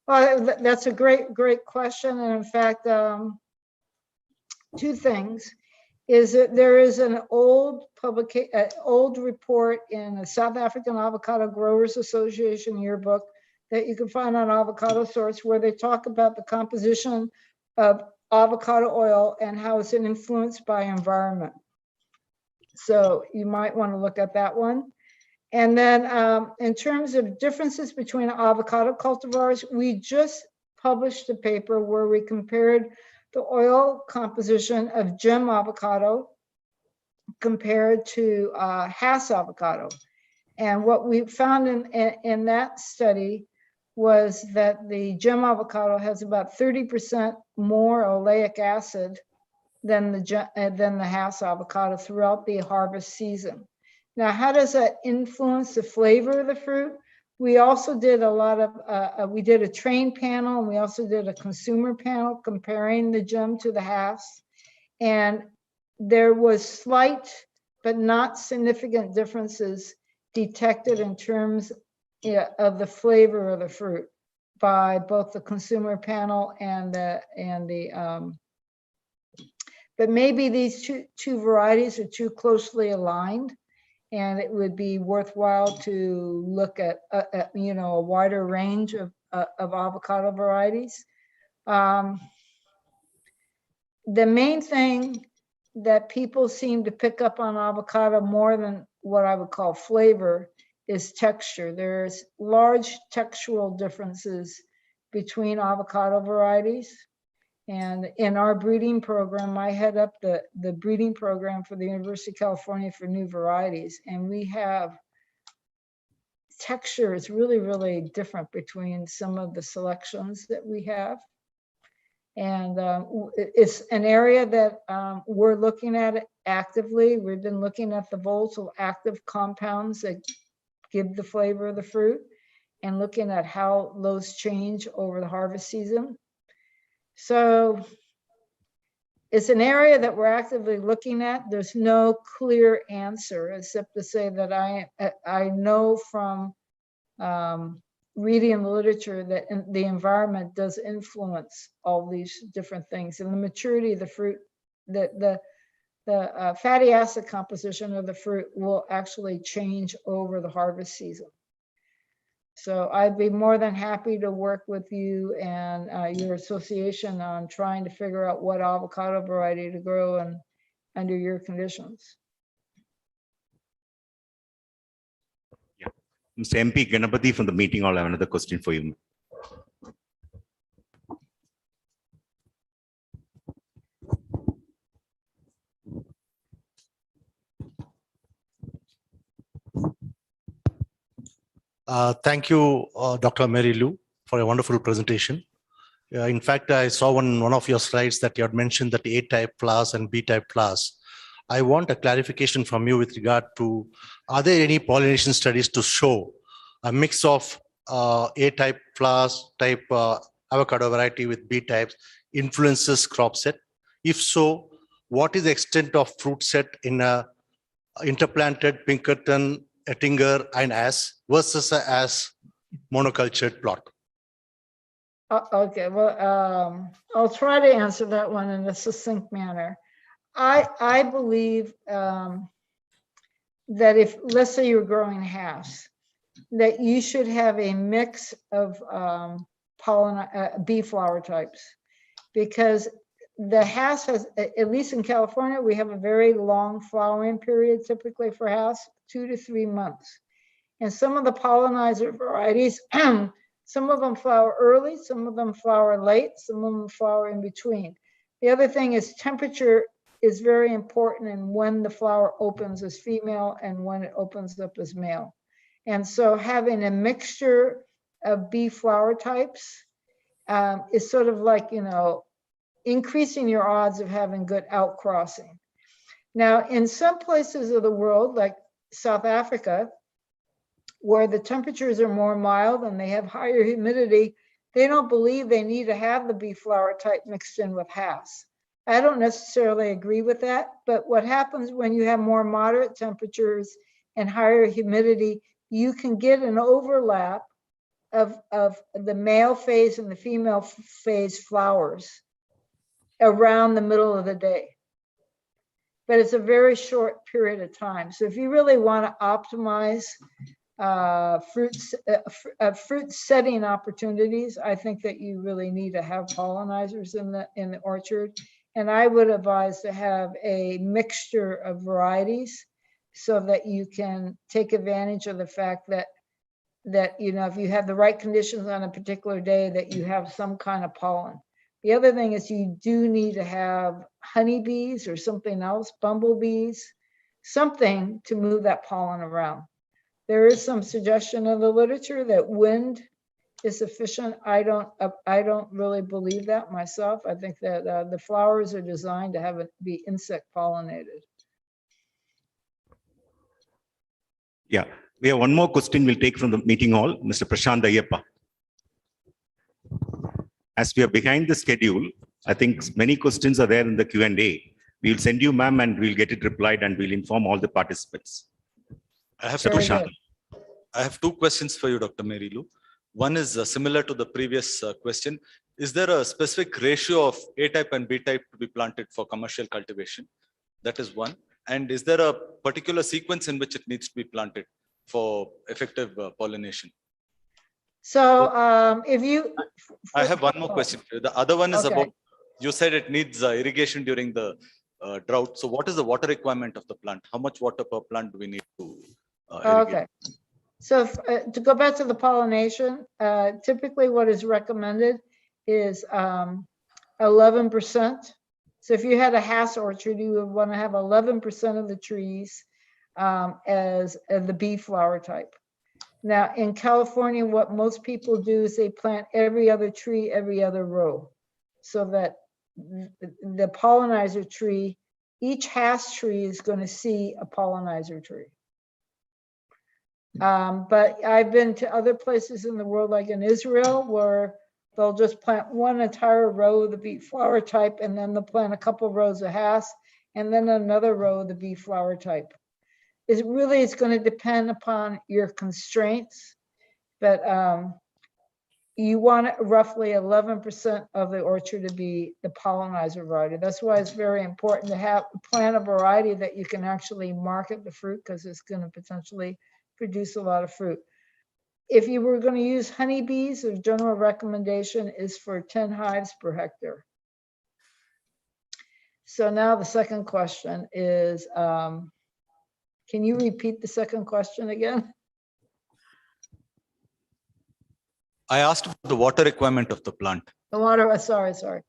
Well, that's a great question. And in fact, two things is that there is an old report in the South African Avocado Growers Association yearbook that you can find on Avocado Source, where they talk about the composition of avocado oil and how it's influenced by environment. So you might want to look at that one. And then in terms of differences between avocado cultivars, we just published a paper where we compared the oil composition of gem avocado compared to Hass avocado. And what we found in that study was that the gem avocado has about 30% more oleic acid than the Hass avocado throughout the harvest season. Now, how does that influence the flavor of the fruit? We also did a lot of, we did a train panel, and we also did a consumer panel comparing the gem to the Hass. And there was slight but not significant differences detected in terms of the flavor of the fruit by both the consumer panel and but maybe these two varieties are too closely aligned, and it would be worthwhile to look at you know, a wider range of avocado varieties. The main thing that people seem to pick up on avocado more than what I would call flavor is texture. There's large textural differences between avocado varieties. And in our breeding program, I head up the breeding program for the University of California for new varieties. And we have texture is really, really different between some of the selections that we have. And it's an area that we're looking at it actively. We've been looking at the volatile active compounds that give the flavor of the fruit and looking at how those change over the harvest season. So it's an area that we're actively looking at. There's no clear answer except to say that I know from reading the literature that the environment does influence all these different things, and the maturity of the fruit, the fatty acid composition of the fruit will actually change over the harvest season. So I'd be more than happy to work with you and your association on trying to figure out what avocado variety to grow and under your conditions. Mr. MP Ganapati from the meeting hall, I have another question for you. Thank you, Dr. Mary Lou, for a wonderful presentation. In fact, I saw one of your slides that you had mentioned that A-type flowers and B-type flowers. I want a clarification from you with regard to, are there any pollination studies to show a mix of A-type flowers type avocado variety with B-types influences crop set? If so, what is the extent of fruit set in a interplanted Pinkerton, Ettinger, and As versus a As monocultured plot? Okay, well, I'll try to answer that one in a succinct manner. I believe that if, let's say you're growing Hass, that you should have a mix of bee flower types, because the Hass has, at least in California, we have a very long flowering period typically for Hass, 2 to 3 months. And some of the pollinizer varieties, some of them flower early, some of them flower late, some of them flower in between. The other thing is temperature is very important in when the flower opens as female and when it opens up as male. And so having a mixture of bee flower types is sort of like, you know, increasing your odds of having good outcrossing. Now, in some places of the world, like South Africa, where the temperatures are more mild and they have higher humidity, they don't believe they need to have the bee flower type mixed in with Hass. I don't necessarily agree with that, but what happens when you have more moderate temperatures and higher humidity, you can get an overlap of the male phase and the female phase flowers around the middle of the day. But it's a very short period of time. So if you really want to optimize fruit setting opportunities. I think that you really need to have pollinizers in the orchard. And I would advise to have a mixture of varieties so that you can take advantage of the fact that if you have the right conditions on a particular day, that you have some kind of pollen. The other thing is you do need to have honeybees or something else, bumblebees, something to move that pollen around. There is some suggestion in the literature that wind is sufficient. I don't really believe that myself. I think that the flowers are designed to have it be insect pollinated. Yeah, we have one more question we'll take from the meeting hall, Mr. Prashant Ayyappa. As we are behind the schedule, I think many questions are there in the Q&A. We'll send you, ma'am, and we'll get it replied and we'll inform all the participants. I have, I have two questions for you, Dr. Mary Lou. One is similar to the previous question. Is there a specific ratio of A-type and B-type to be planted for commercial cultivation? That is one. And is there a particular sequence in which it needs to be planted for effective pollination? So if you... I have one more question for you. The other one is about, you said it needs irrigation during the drought. So what is the water requirement of the plant? How much water per plant do we need to irrigate? Okay. So to go back to the pollination, typically what is recommended is 11%. So if you had a Hass orchard, you would want to have 11% of the trees as the bee flower type. Now in California, what most people do is they plant every other tree, every other row, so that the pollinizer tree, each Hass tree is going to see a pollinizer tree. But I've been to other places in the world, like in Israel, where they'll just plant one entire row of the bee flower type, and then they'll plant a couple rows of Hass, and then another row of the bee flower type. It's going to depend upon your constraints, but you want roughly 11% of the orchard to be the pollinizer variety. That's why it's very important to plant a variety that you can actually market the fruit, because it's going to potentially produce a lot of fruit. If you were going to use honeybees, the general recommendation is for 10 hives per hectare. So now the second question is, can you repeat the second question again? I asked about the water requirement of the plant. The water, sorry.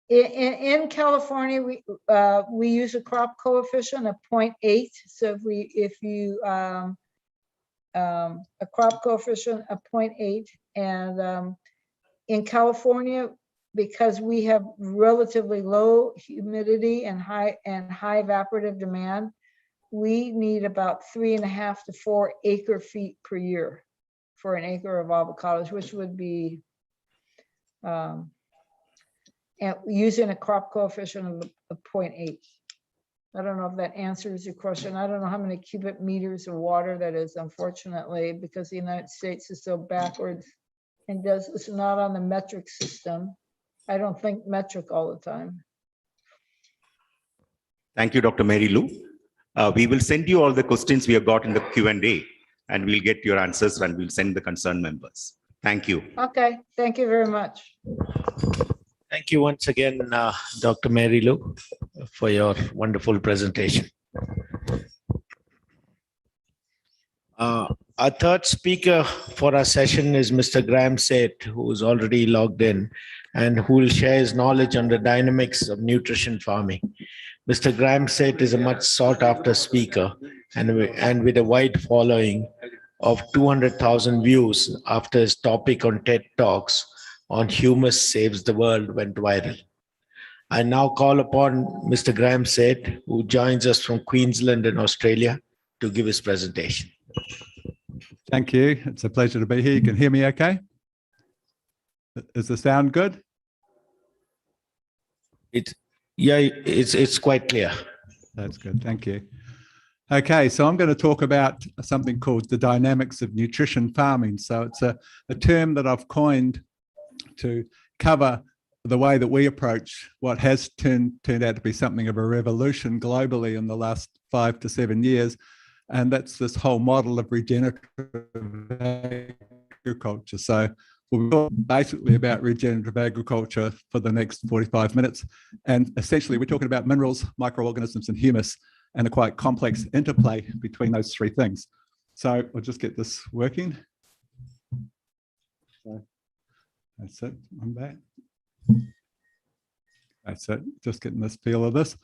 In California, we use a crop coefficient of 0.8. So if you a crop coefficient of 0.8, and in California, because we have relatively low humidity and high evaporative demand, we need about 3.5 to 4 acre feet per year for an acre of avocados, which would be and using a crop coefficient of 0.8. I don't know if that answers your question. I don't know how many cubic meters of water that is, unfortunately, because the United States is so backwards and it's not on the metric system. I don't think metric all the time. Thank you, Dr. Mary Lou. We will send you all the questions we have got in the Q&A, and we'll get your answers and we'll send the concerned members. Thank you. Okay, thank you very much. Thank you once again, Dr. Mary Lou, for your wonderful presentation. Our third speaker for our session is Mr. Graham Seth, who is already logged in and who will share his knowledge on the dynamics of nutrition farming. Mr. Graham Seth is a much sought after speaker and with a wide following of 200,000 views after his topic on TED Talks on Humus Saves the World went viral. I now call upon Mr. Graham Seth, who joins us from Queensland in Australia, to give his presentation. Thank you. It's a pleasure to be here. You can hear me okay? Is the sound good? It's quite clear. That's good. Thank you. Okay, so I'm going to talk about something called the dynamics of nutrition farming. So it's a term that I've coined to cover the way that we approach what has turned out to be something of a revolution globally in the last 5 to 7 years. And that's this whole model of regenerative agriculture. So we'll talk basically about regenerative agriculture for the next 45 minutes. And essentially, we're talking about minerals, microorganisms, and humus, and a quite complex interplay between those three things. So I'll just get this working. So that's it. I'm back. That's it. Just getting this feel of this.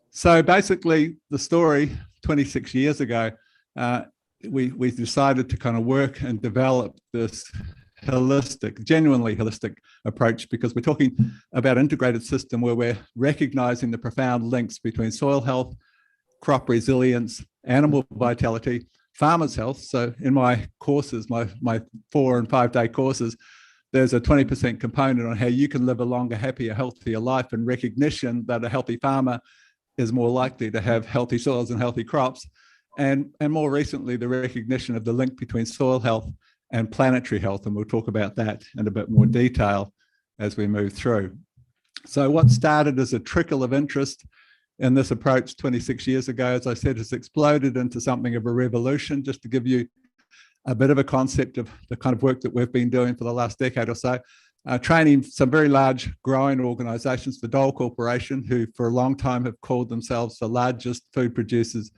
So basically, the story 26 years ago, we decided to kind of work and develop this holistic, genuinely holistic approach, because we're talking about an integrated system where we're recognizing the profound links between soil health, crop resilience, animal vitality, farmers' health. So in my courses, my 4 and 5 day courses, there's a 20% component on how you can live a longer, happier, healthier life, and recognition that a healthy farmer is more likely to have healthy soils and healthy crops. And more recently, the recognition of the link between soil health and planetary health. And we'll talk about that in a bit more detail as we move through. So what started as a trickle of interest in this approach 26 years ago, as I said, has exploded into something of a revolution. Just to give you a bit of a concept of the kind of work that we've been doing for the last decade or so, training some very large growing organizations, the Dole Corporation, who for a long time have called themselves the largest food producers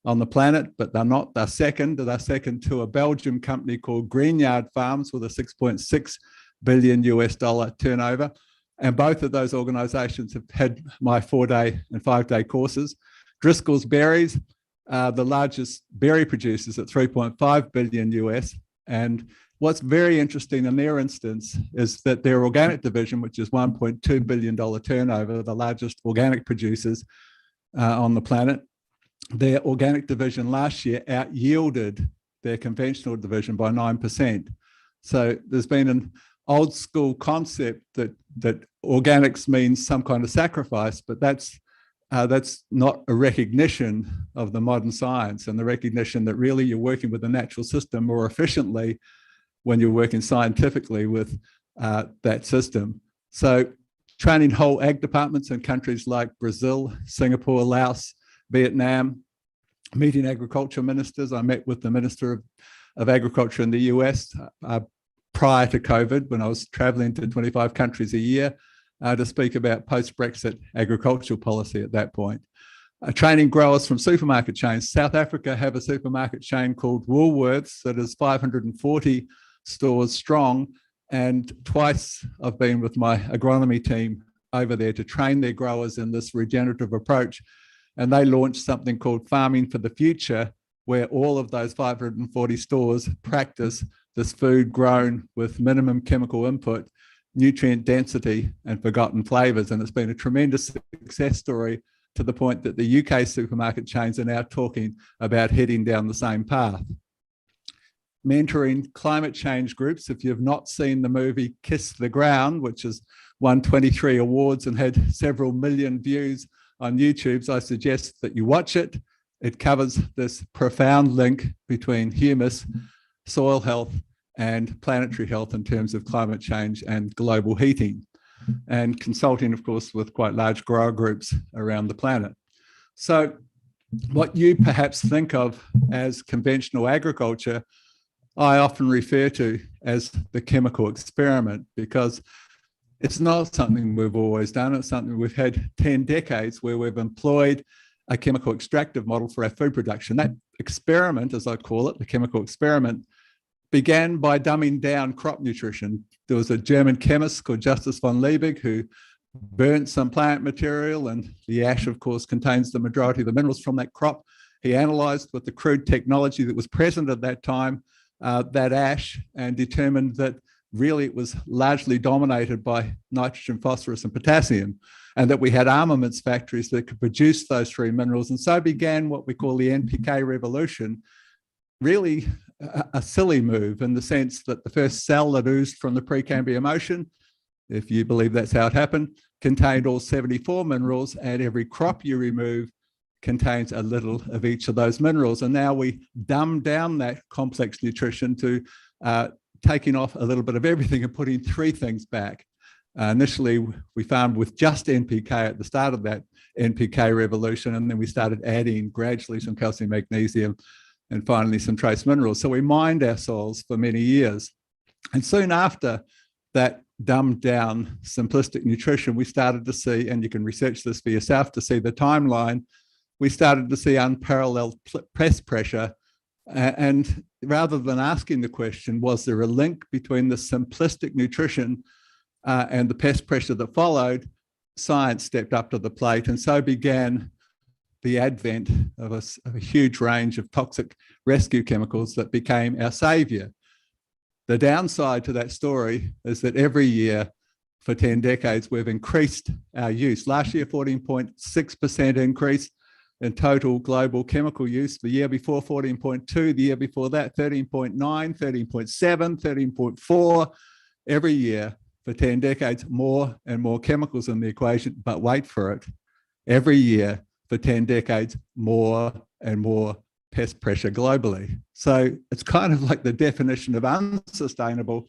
on the planet, but they're not. They're second to a Belgian company called Greenyard Farms with a $6.6 billion US turnover. And both of those organizations have had my 4-day and 5-day courses. Driscoll's Berries, the largest berry producers at 3.5 billion US. And what's very interesting in their instance is that their organic division, which is $1.2 billion turnover, the largest organic producers on the planet, their organic division last year out-yielded their conventional division by 9%. So there's been an old school concept that organics means some kind of sacrifice, but that's not a recognition of the modern science and the recognition that really you're working with the natural system more efficiently when you're working scientifically with that system. So training whole ag departments in countries like Brazil, Singapore, Laos, Vietnam, meeting agriculture ministers. I met with the Minister of Agriculture in the US prior to COVID, when I was traveling to 25 countries a year to speak about post-Brexit agricultural policy at that point. Training growers from supermarket chains. South Africa have a supermarket chain called Woolworths that is 540 stores strong, and twice I've been with my agronomy team over there to train their growers in this regenerative approach. And they launched something called Farming for the Future, where all of those 540 stores practice this food grown with minimum chemical input, nutrient density, and forgotten flavors. And it's been a tremendous success story, to the point that the UK supermarket chains are now talking about heading down the same path. Mentoring climate change groups. If you've not seen the movie Kiss the Ground, which has won 23 awards and had several million views on YouTube, I suggest that you watch it. It covers this profound link between humus, soil health, and planetary health in terms of climate change and global heating, and consulting, of course, with quite large grower groups around the planet. So what you perhaps think of as conventional agriculture, I often refer to as the chemical experiment, because it's not something we've always done. It's something we've had 10 decades where we've employed a chemical extractive model for our food production. That experiment, as I call it, the chemical experiment, began by dumbing down crop nutrition. There was a German chemist called Justus von Liebig who burnt some plant material, and the ash, of course, contains the majority of the minerals from that crop. He analyzed with the crude technology that was present at that time that ash, and determined that really it was largely dominated by nitrogen, phosphorus, and potassium, and that we had armaments factories that could produce those three minerals. And so began what we call the NPK revolution, really a silly move in the sense that the first cell that oozed from the Precambrian Ocean, if you believe that's how it happened, contained all 74 minerals, and every crop you remove contains a little of each of those minerals. And now we dumb down that complex nutrition to taking off a little bit of everything and putting three things back. Initially, we farmed with just NPK at the start of that NPK revolution, and then we started adding gradually some calcium, magnesium, and finally some trace minerals. So we mined our soils for many years. And soon after that dumbed down simplistic nutrition, we started to see, and you can research this for yourself to see the timeline, we started to see unparalleled pest pressure. And rather than asking the question, was there a link between the simplistic nutrition and the pest pressure that followed, science stepped up to the plate, and so began the advent of a huge range of toxic rescue chemicals that became our savior. The downside to that story is that every year for 10 decades, we've increased our use. Last year, 14.6% increase in total global chemical use. The year before, 14.2. The year before that, 13.9, 13.7, 13.4. Every year for 10 decades, more and more chemicals in the equation, but wait for it. Every year for 10 decades, more and more pest pressure globally. So it's kind of like the definition of unsustainable,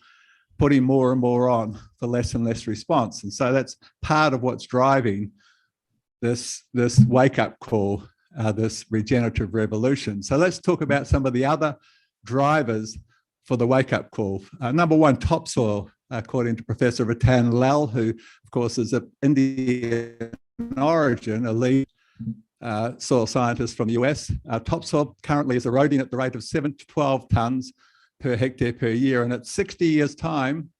putting more and more on for less and less response. And so that's part of what's driving this wake-up call, this regenerative revolution. So let's talk about some of the other drivers for the wake-up call. Number one, topsoil, according to Professor Ratan Lal, who of course is of Indian origin, a lead soil scientist from the US. Topsoil currently is eroding at the rate of 7 to 12 tonnes per hectare per year. And at 60 years' time,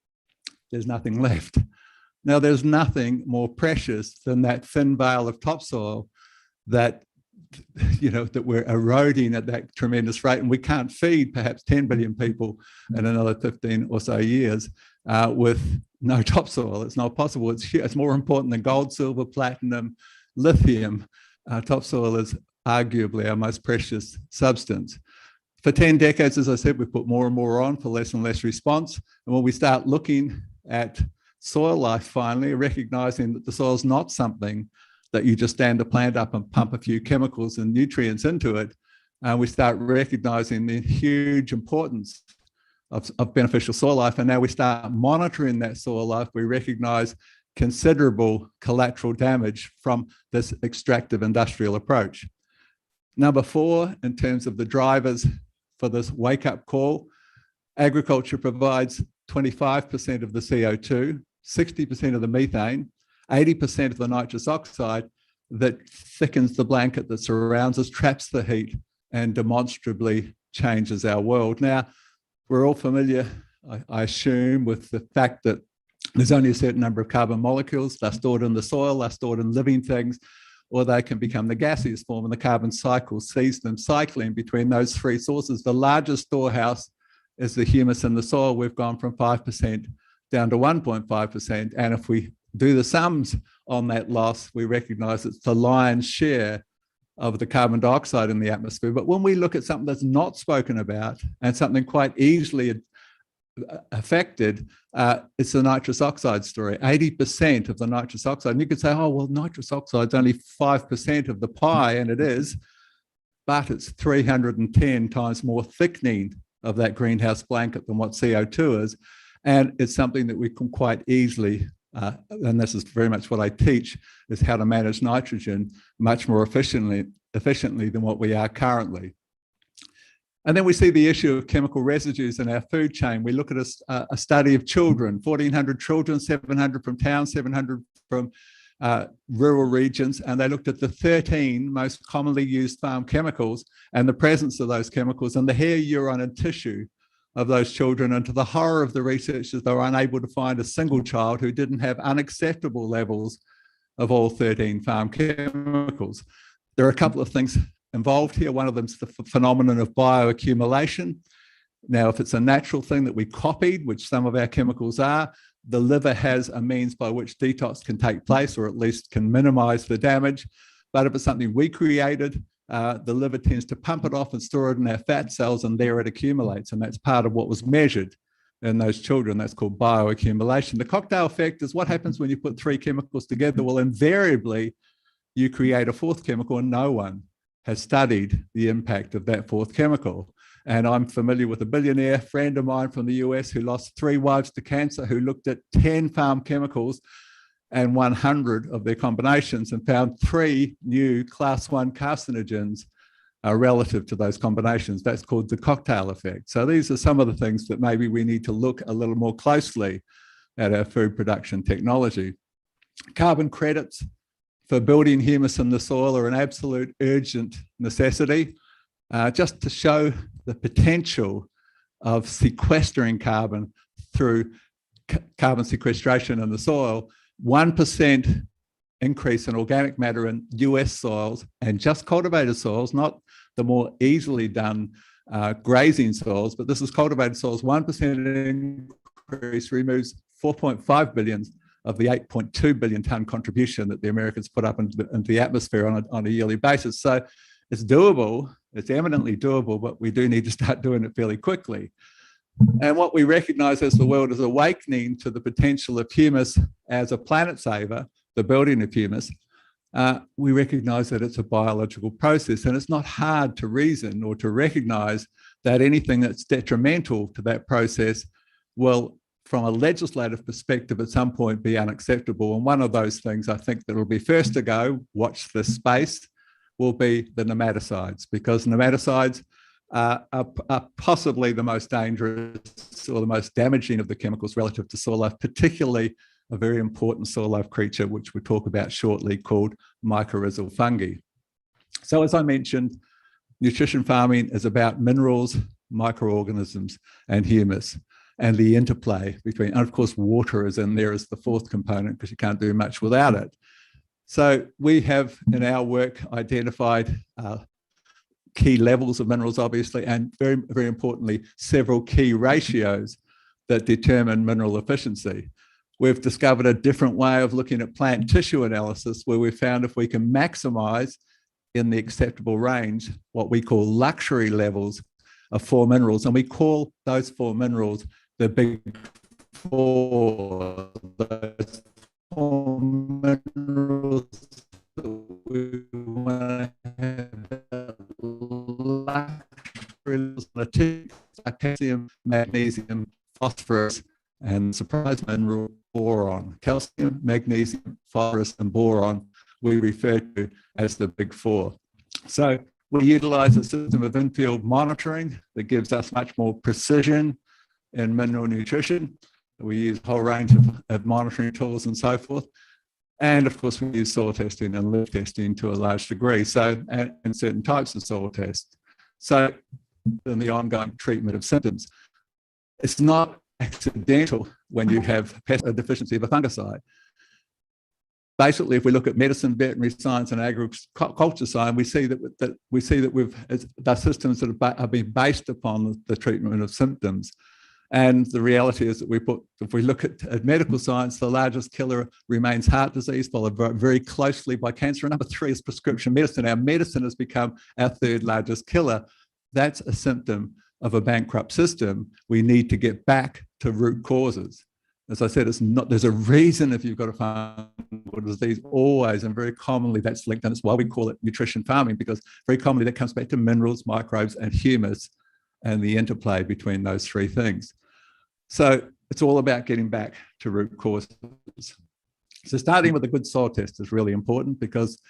there's nothing left. Now, there's nothing more precious than that thin veil of topsoil that, that we're eroding at that tremendous rate. And we can't feed perhaps 10 billion people in another 15 or so years with no topsoil. It's not possible. It's more important than gold, silver, platinum, lithium. Topsoil is arguably our most precious substance. For 10 decades, as I said, we put more and more on for less and less response. And when we start looking at soil life finally, recognizing that the soil is not something that you just stand a plant up and pump a few chemicals and nutrients into it, we start recognizing the huge importance of beneficial soil life. And now we start monitoring that soil life. We recognize considerable collateral damage from this extractive industrial approach. Number four, in terms of the drivers for this wake-up call, agriculture provides 25% of the CO2, 60% of the methane, 80% of the nitrous oxide that thickens the blanket that surrounds us, traps the heat, and demonstrably changes our world. Now, we're all familiar, I assume, with the fact that there's only a certain number of carbon molecules. They're stored in the soil, they're stored in living things, or they can become the gaseous form, and the carbon cycle sees them cycling between those three sources. The largest storehouse is the humus in the soil. We've gone from 5% down to 1.5%. And if we do the sums on that loss, we recognize it's the lion's share of the carbon dioxide in the atmosphere. But when we look at something that's not spoken about and something quite easily affected, it's the nitrous oxide story. 80% of the nitrous oxide. And you could say, oh, well, nitrous oxide is only 5% of the pie, and it is, but it's 310 times more thickening of that greenhouse blanket than what CO2 is. And it's something that we can quite easily, and this is very much what I teach, is how to manage nitrogen much more efficiently than what we are currently. And then we see the issue of chemical residues in our food chain. We look at a study of children, 1,400 children, 700 from towns, 700 from rural regions, and they looked at the 13 most commonly used farm chemicals and the presence of those chemicals in the hair, urine, and tissue of those children. And to the horror of the researchers, they were unable to find a single child who didn't have unacceptable levels of all 13 farm chemicals. There are a couple of things involved here. One of them is the phenomenon of bioaccumulation. Now, if it's a natural thing that we copied, which some of our chemicals are, the liver has a means by which detox can take place, or at least can minimize the damage. But if it's something we created, the liver tends to pump it off and store it in our fat cells, and there it accumulates. And that's part of what was measured in those children. That's called bioaccumulation. The cocktail effect is what happens when you put three chemicals together. Well, invariably, you create a fourth chemical, and no one has studied the impact of that fourth chemical. And I'm familiar with a billionaire friend of mine from the US who lost 3 wives to cancer, who looked at 10 farm chemicals and 100 of their combinations and found 3 new class 1 carcinogens relative to those combinations. That's called the cocktail effect. So these are some of the things that maybe we need to look a little more closely at our food production technology. Carbon credits for building humus in the soil are an absolute urgent necessity, just to show the potential of sequestering carbon through carbon sequestration in the soil. 1% increase in organic matter in US soils and just cultivated soils, not the more easily done grazing soils, but this is cultivated soils. 1% increase removes 4.5 billion of the 8.2 billion ton contribution that the Americans put up into the atmosphere on a yearly basis. So it's doable, it's eminently doable, but we do need to start doing it fairly quickly. And what we recognize as the world is awakening to the potential of humus as a planet saver, the building of humus, we recognize that it's a biological process, and it's not hard to reason or to recognize that anything that's detrimental to that process will, from a legislative perspective, at some point be unacceptable. And one of those things I think that will be first to go, watch this space, will be the nematicides, because nematicides are possibly the most dangerous or the most damaging of the chemicals relative to soil life, particularly a very important soil life creature, which we'll talk about shortly, called mycorrhizal fungi. So as I mentioned, nutrition farming is about minerals, microorganisms, and humus, and the interplay between, and of course, water is in there as the 4th component because you can't do much without it. So we have in our work identified key levels of minerals, obviously, and very, very importantly, several key ratios that determine mineral efficiency. We've discovered a different way of looking at plant tissue analysis, where we found if we can maximize in the acceptable range what we call luxury levels of 4 minerals, and we call those 4 minerals the big 4. Those 4 minerals that we want to have luxury levels of calcium, magnesium, phosphorus, and surprise mineral boron. Calcium, magnesium, phosphorus, and boron we refer to as the big 4. So we utilize a system of in-field monitoring that gives us much more precision in mineral nutrition. We use a whole range of monitoring tools and so forth. And of course, we use soil testing and lift testing to a large degree, so, and certain types of soil tests. So in the ongoing treatment of symptoms, it's not accidental when you have a deficiency of a fungicide. Basically, if we look at medicine, veterinary science, and agriculture science, we see that the systems that are being based upon the treatment of symptoms. And the reality is that if we look at medical science, the largest killer remains heart disease, followed very closely by cancer. And number 3 is prescription medicine. Our medicine has become our 3rd largest killer. That's a symptom of a bankrupt system. We need to get back to root causes. As I said, there's a reason if you've got a fungal disease, always and very commonly that's linked, and it's why we call it nutrition farming, because very commonly that comes back to minerals, microbes, and humus, and the interplay between those 3 things. So it's all about getting back to root causes. So starting with a good soil test is really important, because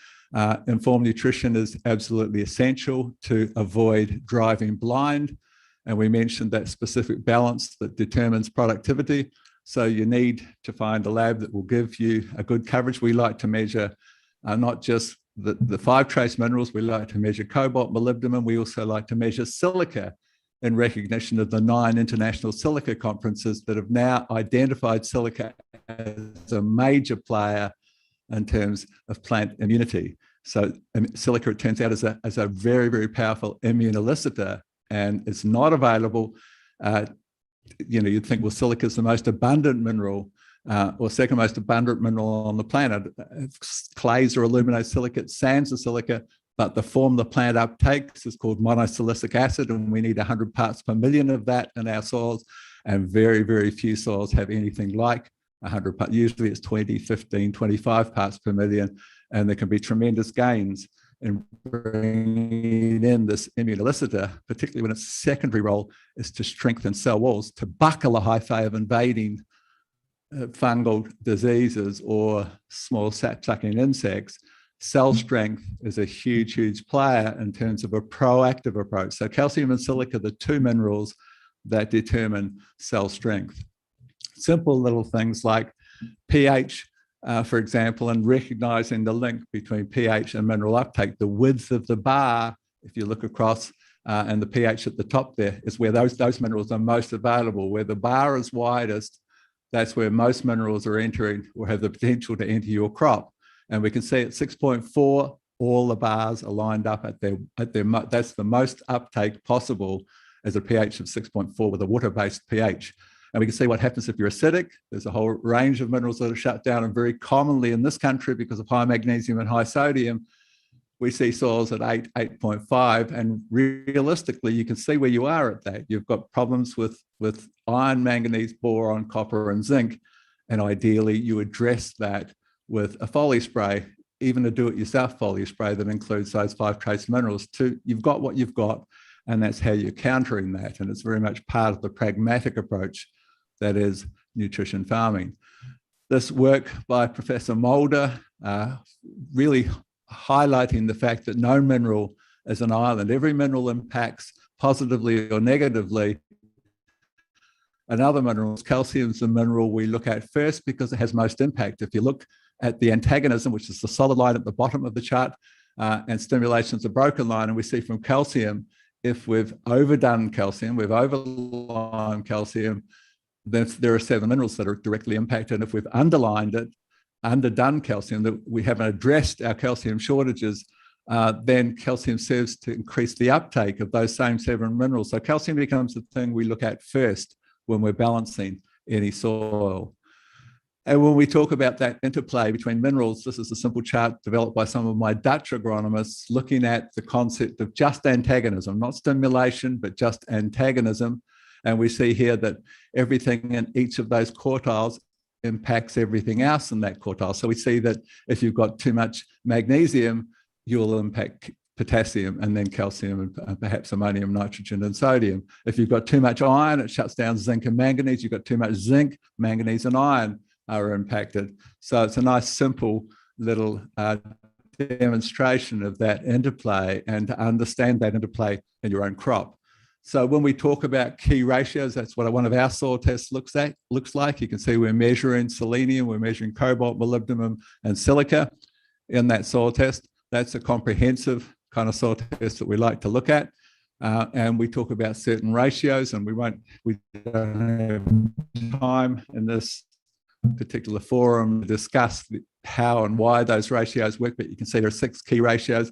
informed nutrition is absolutely essential to avoid driving blind. And we mentioned that specific balance that determines productivity. So you need to find a lab that will give you a good coverage. We like to measure not just the 5 trace minerals, we like to measure cobalt, molybdenum. We also like to measure silica, in recognition of the 9 international silica conferences that have now identified silica as a major player in terms of plant immunity. So silica, it turns out, is a very, very powerful immunoliciter, and it's not available. You'd think, well, silica is the most abundant mineral or 2nd most abundant mineral on the planet. Clays are aluminate silicate, sands are silica, but the form the plant uptakes is called monosilicic acid, and we need 100 parts per million of that in our soils, and very, very few soils have anything like 100 parts. Usually it's 20, 15, 25 parts per million, and there can be tremendous gains in bringing in this immunoliciter, particularly when its secondary role is to strengthen cell walls, to buckle a hyphae of invading fungal diseases or small sap-sucking insects. Cell strength is a huge, huge player in terms of a proactive approach. So calcium and silica are the two minerals that determine cell strength. Simple little things like pH, for example, and recognizing the link between pH and mineral uptake. The width of the bar, if you look across, and the pH at the top there is where those minerals are most available. Where the bar is widest, that's where most minerals are entering or have the potential to enter your crop. And we can see at 6.4, all the bars are lined up at their that's the most uptake possible as a pH of 6.4 with a water-based pH. And we can see what happens if you're acidic. There's a whole range of minerals that are shut down, and very commonly in this country, because of high magnesium and high sodium, we see soils at 8, 8.5, and realistically, you can see where you are at that. You've got problems with iron, manganese, boron, copper, and zinc, and ideally you address that with a foliar spray, even a do-it-yourself foliar spray that includes those 5 trace minerals. You've got what you've got, and that's how you're countering that, and it's very much part of the pragmatic approach that is nutrition farming. This work by Professor Mulder really highlighting the fact that no mineral is an island. Every mineral impacts positively or negatively another mineral. Calcium is the mineral we look at first because it has most impact. If you look at the antagonism, which is the solid line at the bottom of the chart, and stimulation is a broken line, and we see from calcium, if we've overdone calcium, we've overlined calcium, then there are 7 minerals that are directly impacted. And if we've underlined it, underdone calcium, that we haven't addressed our calcium shortages, then calcium serves to increase the uptake of those same 7 minerals. So calcium becomes the thing we look at first when we're balancing any soil. And when we talk about that interplay between minerals, this is a simple chart developed by some of my Dutch agronomists looking at the concept of just antagonism, not stimulation, but just antagonism. And we see here that everything in each of those quartiles impacts everything else in that quartile. So we see that if you've got too much magnesium, you'll impact potassium, and then calcium, and perhaps ammonium, nitrogen, and sodium. If you've got too much iron, it shuts down zinc and manganese. You've got too much zinc, manganese, and iron are impacted. So it's a nice, simple little demonstration of that interplay, and to understand that interplay in your own crop. So when we talk about key ratios, that's what one of our soil tests looks like. You can see we're measuring selenium, we're measuring cobalt, molybdenum, and silica in that soil test. That's a comprehensive kind of soil test that we like to look at. And we talk about certain ratios, and we don't have time in this particular forum to discuss how and why those ratios work, but you can see there are 6 key ratios,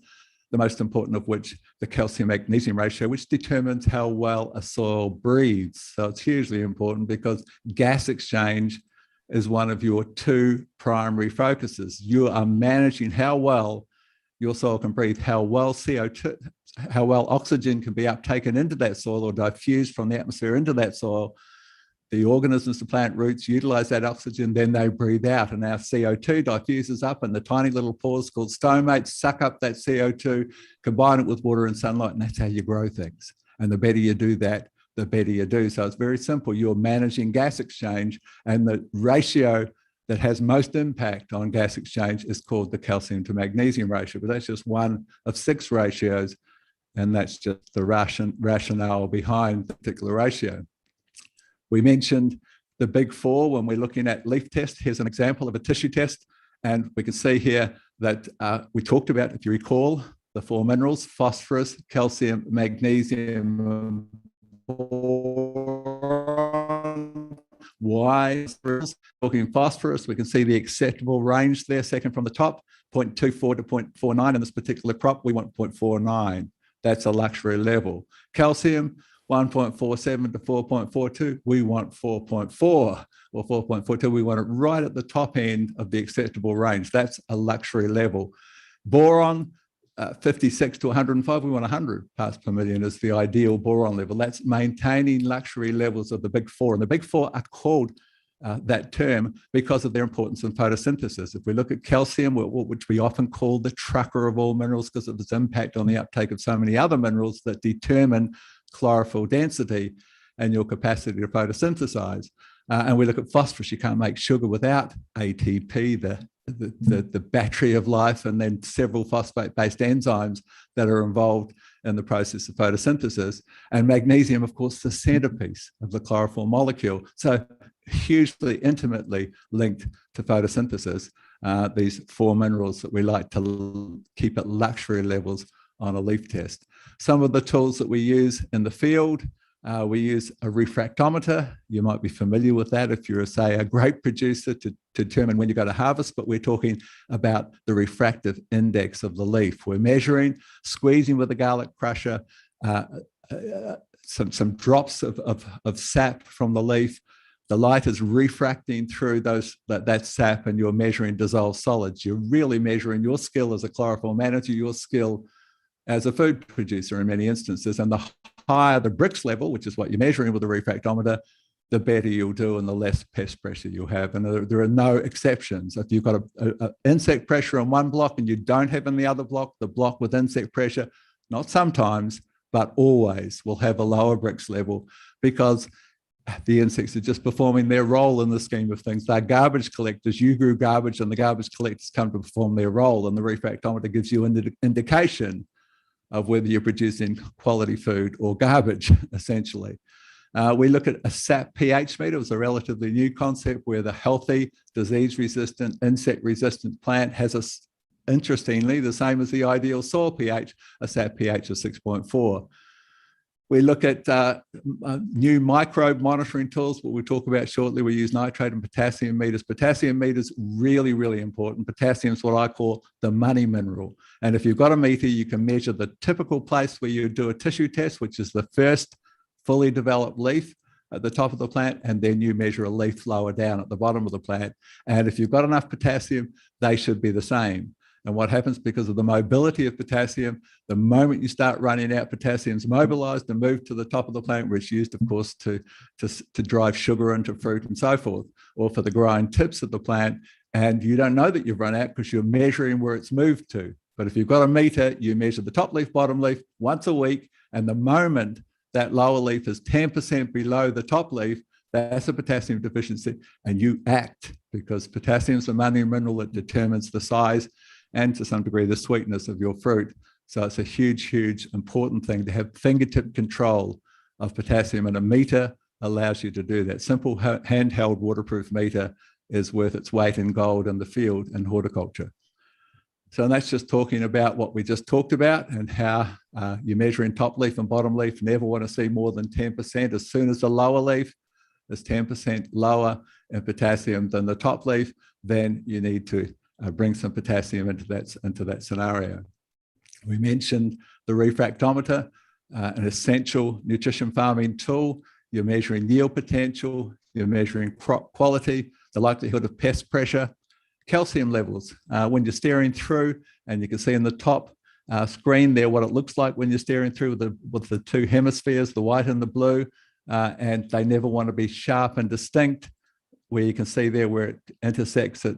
the most important of which the calcium magnesium ratio, which determines how well a soil breathes. So it's hugely important because gas exchange is one of your 2 primary focuses. You are managing how well your soil can breathe, how well CO2, how well oxygen can be uptaken into that soil or diffused from the atmosphere into that soil. The organisms, the plant roots, utilize that oxygen, then they breathe out, and our CO2 diffuses up, and the tiny little pores called stomates suck up that CO2, combine it with water and sunlight, and that's how you grow things. And the better you do that, the better you do. So it's very simple. You're managing gas exchange, and the ratio that has most impact on gas exchange is called the calcium to magnesium ratio, but that's just one of 6 ratios, and that's just the rationale behind the particular ratio. We mentioned the big 4 when we're looking at leaf test. Here's an example of a tissue test, and we can see here that we talked about, if you recall, the 4 minerals: phosphorus, calcium, magnesium, boron. Why? Talking phosphorus, we can see the acceptable range there, second from the top, 0.24 to 0.49. In this particular crop, we want 0.49. That's a luxury level. Calcium, 1.47 to 4.42, we want 4.4 or 4.42. We want it right at the top end of the acceptable range. That's a luxury level. Boron, 56 to 105, we want 100 parts per million is the ideal boron level. That's maintaining luxury levels of the big 4. And the big 4 are called that term because of their importance in photosynthesis. If we look at calcium, which we often call the trucker of all minerals because of its impact on the uptake of so many other minerals that determine chlorophyll density and your capacity to photosynthesize. And we look at phosphorus, you can't make sugar without ATP, the battery of life, and then several phosphate-based enzymes that are involved in the process of photosynthesis. And magnesium, of course, the centerpiece of the chlorophyll molecule. So hugely intimately linked to photosynthesis, these four minerals that we like to keep at luxury levels on a leaf test. Some of the tools that we use in the field, we use a refractometer. You might be familiar with that if you're, say, a grape producer to determine when you go to harvest, but we're talking about the refractive index of the leaf. We're measuring, squeezing with a garlic crusher, some drops of sap from the leaf. The light is refracting through that sap, and you're measuring dissolved solids. You're really measuring your skill as a chlorophyll manager, your skill as a food producer in many instances. And the higher the Brix level, which is what you're measuring with a refractometer, the better you'll do and the less pest pressure you'll have. And there are no exceptions. If you've got an insect pressure on one block and you don't have in the other block, the block with insect pressure, not sometimes, but always will have a lower Brix level because the insects are just performing their role in the scheme of things. They're garbage collectors. You grew garbage and the garbage collectors come to perform their role, and the refractometer gives you an indication of whether you're producing quality food or garbage, essentially. We look at a SAP pH meter. It was a relatively new concept where the healthy, disease-resistant, insect-resistant plant has, interestingly, the same as the ideal soil pH, a SAP pH of 6.4. We look at new microbe monitoring tools, what we'll talk about shortly. We use nitrate and potassium meters. Potassium meters, really, really important. Potassium is what I call the money mineral. And if you've got a meter, you can measure the typical place where you do a tissue test, which is the first fully developed leaf at the top of the plant, and then you measure a leaf lower down at the bottom of the plant. And if you've got enough potassium, they should be the same. And what happens because of the mobility of potassium, the moment you start running out, potassium's mobilized and moved to the top of the plant, where it's used, of course, to drive sugar into fruit and so forth, or for the growing tips of the plant. And you don't know that you've run out because you're measuring where it's moved to. But if you've got a meter, you measure the top leaf, bottom leaf once a week. And the moment that lower leaf is 10% below the top leaf, that's a potassium deficiency. And you act, because potassium is the money mineral that determines the size and to some degree the sweetness of your fruit. So it's a huge, huge important thing to have fingertip control of potassium, and a meter allows you to do that. Simple handheld waterproof meter is worth its weight in gold in the field in horticulture. So that's just talking about what we just talked about, and how you're measuring top leaf and bottom leaf. Never want to see more than 10%. As soon as the lower leaf is 10% lower in potassium than the top leaf, then you need to bring some potassium into that scenario. We mentioned the refractometer, an essential nutrition farming tool. You're measuring yield potential, you're measuring crop quality, the likelihood of pest pressure, calcium levels. When you're staring through, and you can see in the top screen there what it looks like when you're staring through with the two hemispheres, the white and the blue, and they never want to be sharp and distinct, where you can see there where it intersects at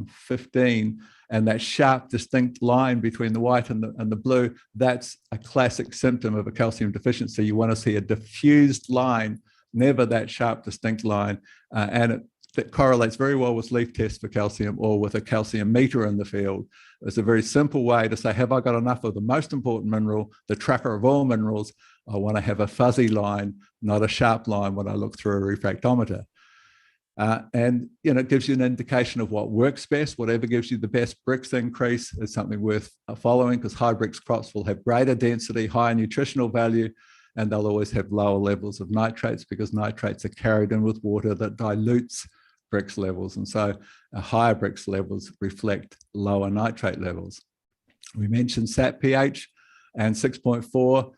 15, and that sharp, distinct line between the white and the blue, that's a classic symptom of a calcium deficiency. You want to see a diffused line, never that sharp, distinct line, and that correlates very well with leaf tests for calcium, or with a calcium meter in the field. It's a very simple way to say, have I got enough of the most important mineral, the trucker of all minerals? I want to have a fuzzy line, not a sharp line when I look through a refractometer. And it gives you an indication of what works best. Whatever gives you the best Brix increase is something worth following, because high Brix crops will have greater density, higher nutritional value, and they'll always have lower levels of nitrates, because nitrates are carried in with water that dilutes Brix levels. And so higher Brix levels reflect lower nitrate levels. We mentioned SAP pH, and 6.4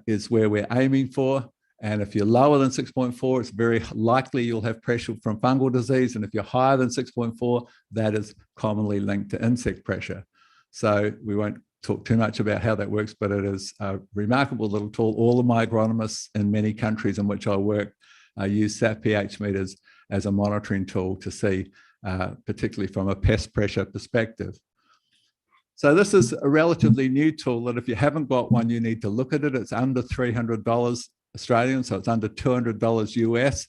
is where we're aiming for. And if you're lower than 6.4, it's very likely you'll have pressure from fungal disease. And if you're higher than 6.4, that is commonly linked to insect pressure. So we won't talk too much about how that works, but it is a remarkable little tool. All of my agronomists in many countries in which I work use SAP pH meters, as a monitoring tool to see, particularly from a pest pressure perspective. So this is a relatively new tool that if you haven't got one, you need to look at it. It's under $300 Australian, so it's under $200 US.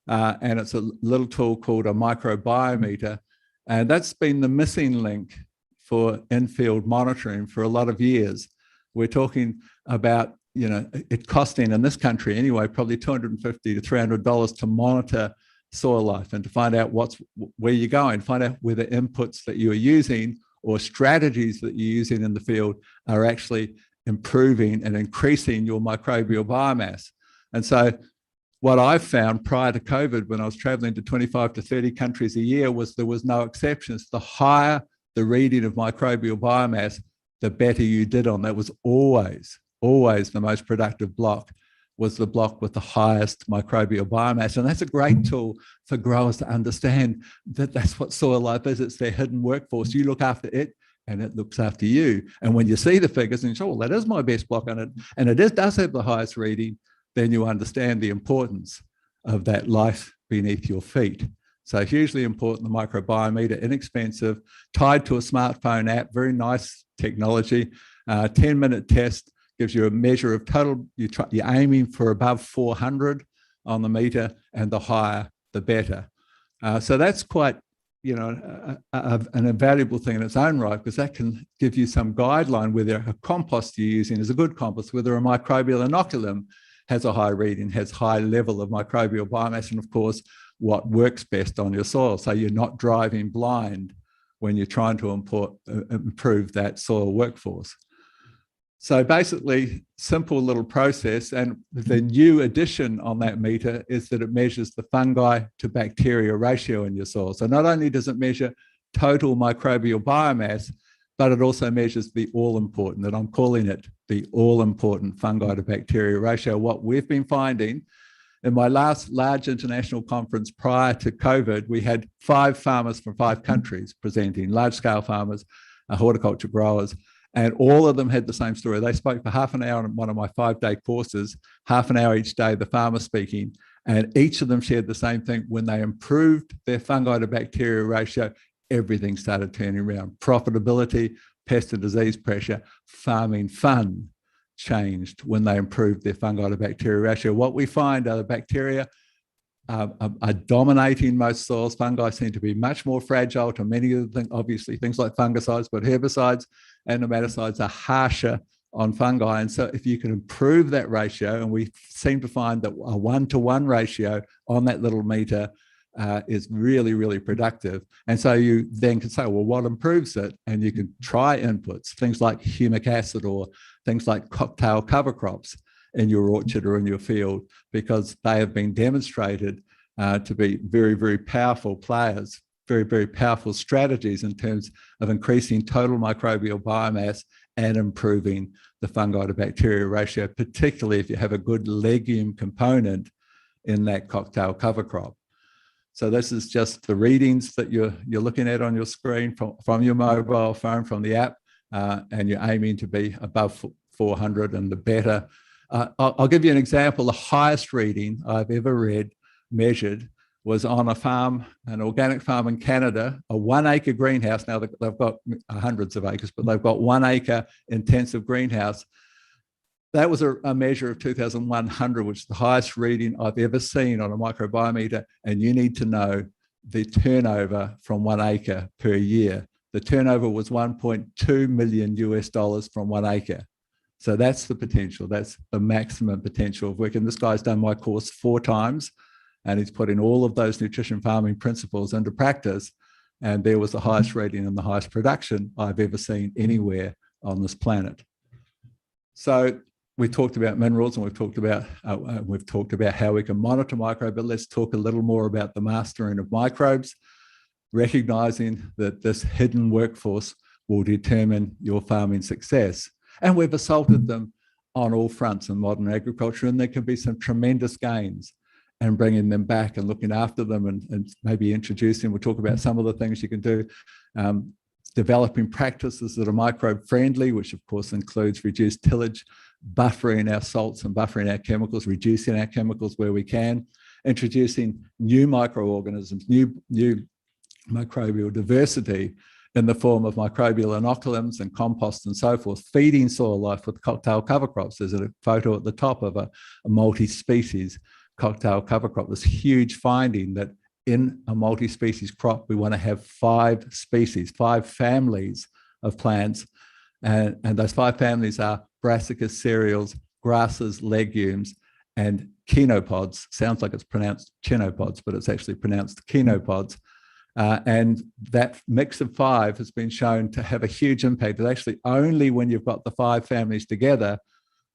And it's a little tool called a microbiometer. And that's been the missing link for in-field monitoring for a lot of years. We're talking about, you know, it costing in this country anyway, probably $250 to $300 to monitor soil life and to find out where you're going, find out whether inputs that you are using or strategies that you're using in the field are actually improving and increasing your microbial biomass. And so what I've found prior to COVID, when I was traveling to 25 to 30 countries a year, was there was no exceptions. The higher the reading of microbial biomass, the better you did on that. Was always the most productive block was the block with the highest microbial biomass. And that's a great tool for growers to understand that that's what soil life is. It's their hidden workforce. You look after it and it looks after you. And when you see the figures and you say, oh, that is my best block on it, and it does have the highest reading, then you understand the importance of that life beneath your feet. So hugely important, the microbiometer, inexpensive, tied to a smartphone app, very nice technology, 10-minute test, gives you a measure of total, you're aiming for above 400 on the meter, and the higher, the better. So that's quite, you know, an invaluable thing in its own right, because that can give you some guideline whether a compost you're using is a good compost, whether a microbial inoculum has a high reading, has high level of microbial biomass, and of course, what works best on your soil. So you're not driving blind when you're trying to improve that soil workforce. So basically, simple little process. And the new addition on that meter is that it measures the fungi to bacteria ratio in your soil. So not only does it measure total microbial biomass, but it also measures the all-important, and I'm calling it the all-important fungi to bacteria ratio. What we've been finding in my last large international conference prior to COVID, we had 5 farmers from 5 countries presenting, large-scale farmers, horticulture growers, and all of them had the same story. They spoke for half an hour on one of my 5-day courses, half an hour each day, the farmer speaking, and each of them shared the same thing. When they improved their fungi to bacteria ratio, everything started turning around. Profitability, pest and disease pressure, farming fun changed when they improved their fungi to bacteria ratio. What we find are the bacteria are dominating most soils. Fungi seem to be much more fragile to many of the things, obviously things like fungicides, but herbicides and nematicides are harsher on fungi. And so if you can improve that ratio, and we seem to find that a 1-to-1 ratio on that little meter is really, really productive. And so you then can say, well, what improves it? And you can try inputs, things like humic acid or things like cocktail cover crops in your orchard or in your field, because they have been demonstrated to be very, very powerful players, very, very powerful strategies in terms of increasing total microbial biomass and improving the fungi to bacteria ratio, particularly if you have a good legume component in that cocktail cover crop. So this is just the readings that you're looking at on your screen from your mobile phone, from the app, and you're aiming to be above 400 and the better. I'll give you an example. The highest reading I've ever measured was on a farm, an organic farm in Canada, a 1-acre greenhouse. Now they've got hundreds of acres, but they've got 1-acre intensive greenhouse. That was a measure of 2,100, which is the highest reading I've ever seen on a microbiometer. And you need to know the turnover from 1 acre per year. The turnover was $1.2 million US from 1 acre. So that's the potential. That's the maximum potential of work. And this guy's done my course 4 times, and he's put in all of those nutrition farming principles into practice. And there was the highest rating and the highest production I've ever seen anywhere on this planet. So we talked about minerals, and we've talked about how we can monitor microbes, but let's talk a little more about the mastering of microbes, recognizing that this hidden workforce will determine your farming success. And we've assaulted them on all fronts in modern agriculture, and there can be some tremendous gains in bringing them back and looking after them and maybe introducing, we'll talk about some of the things you can do, developing practices that are microbe friendly, which of course includes reduced tillage, buffering our salts and buffering our chemicals, reducing our chemicals where we can, introducing new microorganisms, new microbial diversity in the form of microbial inoculums and compost and so forth, feeding soil life with cocktail cover crops. There's a photo at the top of a multi-species cocktail cover crop, this huge finding that in a multi-species crop, we want to have 5 species, 5 families of plants. And those 5 families are brassicas, cereals, grasses, legumes, and chenopods. Sounds like it's pronounced chenopods, but it's actually pronounced chenopods. And that mix of 5 has been shown to have a huge impact. It's actually only when you've got the 5 families together,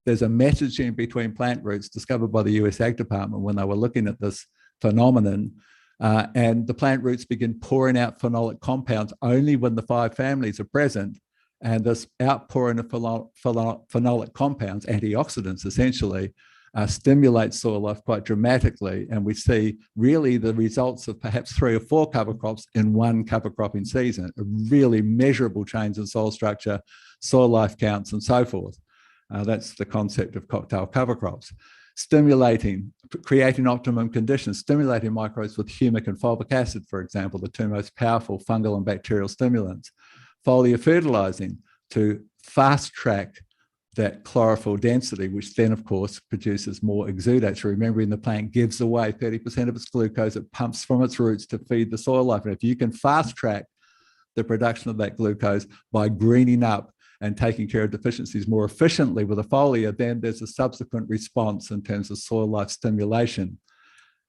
there's a messaging between plant roots discovered by the US Ag Department when they were looking at this phenomenon. And the plant roots begin pouring out phenolic compounds only when the 5 families are present. And this outpouring of phenolic compounds, antioxidants essentially, stimulates soil life quite dramatically. And we see really the results of perhaps 3 or 4 cover crops in one cover cropping season, a really measurable change in soil structure, soil life counts, and so forth. That's the concept of cocktail cover crops. Stimulating, creating optimum conditions, stimulating microbes with humic and fulvic acid, for example, the 2 most powerful fungal and bacterial stimulants. Foliar fertilizing to fast track that chlorophyll density, which then, of course, produces more exudates. Remembering the plant gives away 30% of its glucose it pumps from its roots to feed the soil life. And if you can fast track the production of that glucose by greening up and taking care of deficiencies more efficiently with a foliar, then there's a subsequent response in terms of soil life stimulation.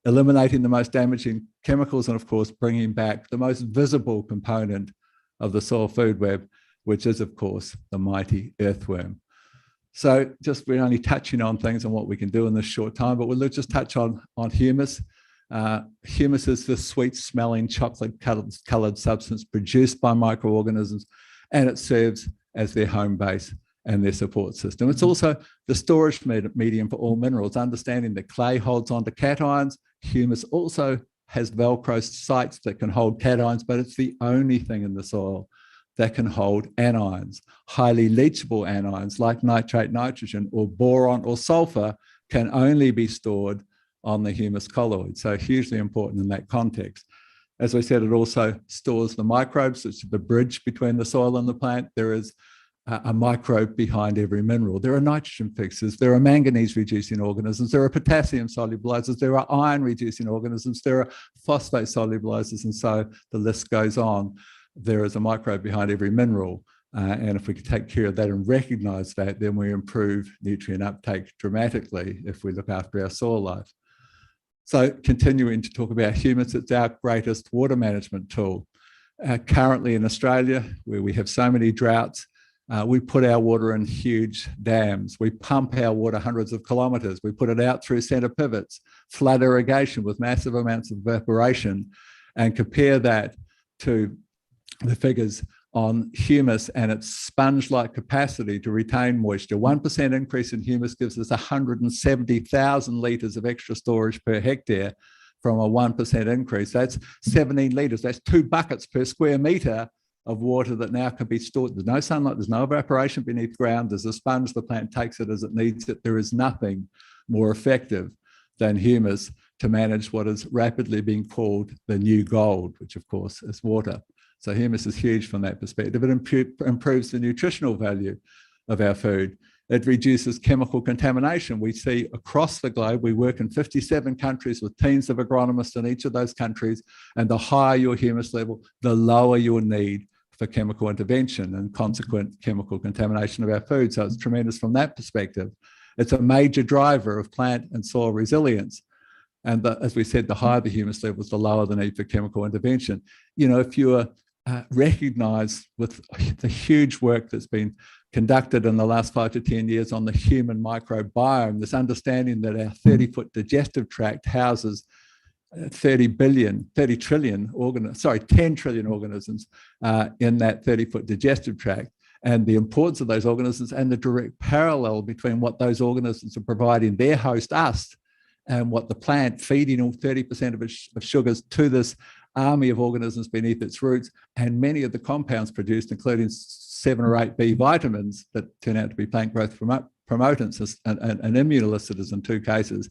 Eliminating the most damaging chemicals and, of course, bringing back the most visible component of the soil food web, which is, of course, the mighty earthworm. So just we're only touching on things and what we can do in this short time, but we'll just touch on humus. Humus is the sweet-smelling, chocolate-colored substance produced by microorganisms, and it serves as their home base and their support system. It's also the storage medium for all minerals, understanding that clay holds onto cations. Humus also has Velcro sites that can hold cations, but it's the only thing in the soil that can hold anions. Highly leachable anions like nitrate, nitrogen, or boron or sulfur can only be stored on the humus colloid. So hugely important in that context. As I said, it also stores the microbes, which is the bridge between the soil and the plant. There is a microbe behind every mineral. There are nitrogen fixers, there are manganese-reducing organisms, there are potassium solubilizers, there are iron-reducing organisms, there are phosphate solubilizers, and so the list goes on. There is a microbe behind every mineral. And if we can take care of that and recognize that, then we improve nutrient uptake dramatically if we look after our soil life. So continuing to talk about humus, it's our greatest water management tool. Currently in Australia, where we have so many droughts, we put our water in huge dams. We pump our water hundreds of kilometres. We put it out through centre pivots, flood irrigation with massive amounts of evaporation, and compare that to the figures on humus and its sponge-like capacity to retain moisture. 1% increase in humus gives us 170,000 litres of extra storage per hectare from a 1% increase. That's 17 litres. That's 2 buckets per square metre of water that now can be stored. There's no sunlight, there's no evaporation beneath ground. There's a sponge, the plant takes it as it needs it. There is nothing more effective than humus to manage what is rapidly being called the new gold, which of course is water. So humus is huge from that perspective. It improves the nutritional value of our food. It reduces chemical contamination. We see across the globe, we work in 57 countries with teams of agronomists in each of those countries, and the higher your humus level, the lower your need for chemical intervention and consequent chemical contamination of our food. So it's tremendous from that perspective. It's a major driver of plant and soil resilience. And as we said, the higher the humus levels, the lower the need for chemical intervention. You know, if you recognize with the huge work that's been conducted in the last 5 to 10 years on the human microbiome, this understanding that our 30-foot digestive tract houses 10 trillion organisms in that 30-foot digestive tract, and the importance of those organisms and the direct parallel between what those organisms are providing their host, us, and what the plant feeding all 30% of its sugars to this army of organisms beneath its roots, and many of the compounds produced, including 7 or 8 B vitamins that turn out to be plant growth promotants and immunolicitors in 2 cases,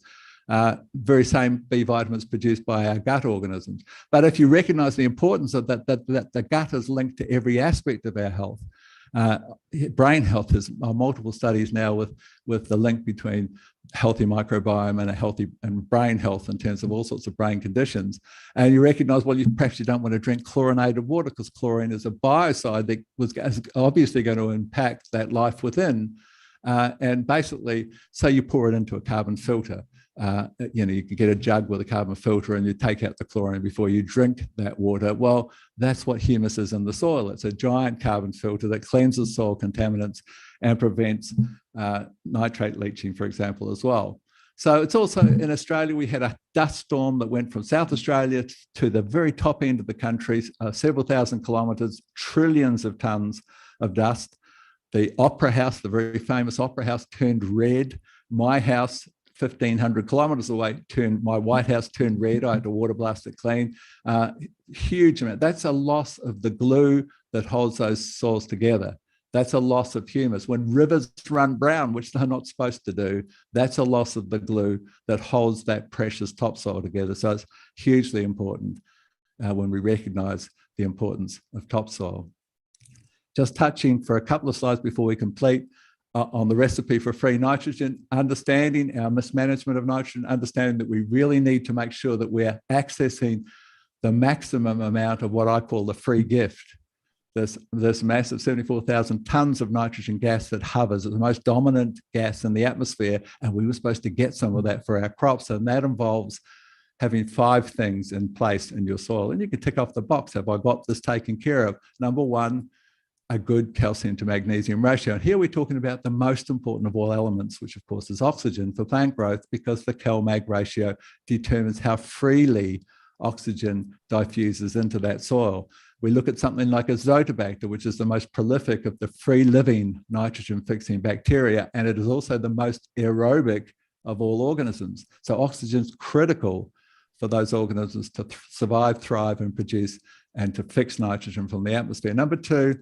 very same B vitamins produced by our gut organisms. But if you recognize the importance of that the gut is linked to every aspect of our health, brain health, there's multiple studies now with the link between healthy microbiome and a healthy brain health in terms of all sorts of brain conditions. And you recognize, well, perhaps you don't want to drink chlorinated water because chlorine is a biocide that was obviously going to impact that life within. And basically, so you pour it into a carbon filter. You can get a jug with a carbon filter and you take out the chlorine before you drink that water. Well, that's what humus is in the soil. It's a giant carbon filter that cleanses soil contaminants and prevents nitrate leaching, for example, as well. So it's also in Australia, we had a dust storm that went from South Australia to the very top end of the country, several thousand kilometres, trillions of tonnes of dust. The Opera House, the very famous Opera House, turned red. My house, 1,500 kilometres away, my White House turned red. I had to water blast it clean. Huge amount. That's a loss of the glue that holds those soils together. That's a loss of humus. When rivers run brown, which they're not supposed to do, that's a loss of the glue that holds that precious topsoil together. So it's hugely important when we recognise the importance of topsoil. Just touching for a couple of slides before we complete on the recipe for free nitrogen, understanding our mismanagement of nitrogen, understanding that we really need to make sure that we're accessing the maximum amount of what I call the free gift. This massive 74,000 tonnes of nitrogen gas that hovers, it's the most dominant gas in the atmosphere, and we were supposed to get some of that for our crops, and that involves having 5 things in place in your soil. And you can tick off the box, have I got this taken care of? Number 1, a good calcium to magnesium ratio. And here we're talking about the most important of all elements, which of course is oxygen for plant growth, because the Cal-Mag ratio determines how freely oxygen diffuses into that soil. We look at something like Azotobacter, which is the most prolific of the free-living nitrogen-fixing bacteria, and it is also the most aerobic of all organisms. So oxygen is critical for those organisms to survive, thrive, and produce, and to fix nitrogen from the atmosphere. Number 2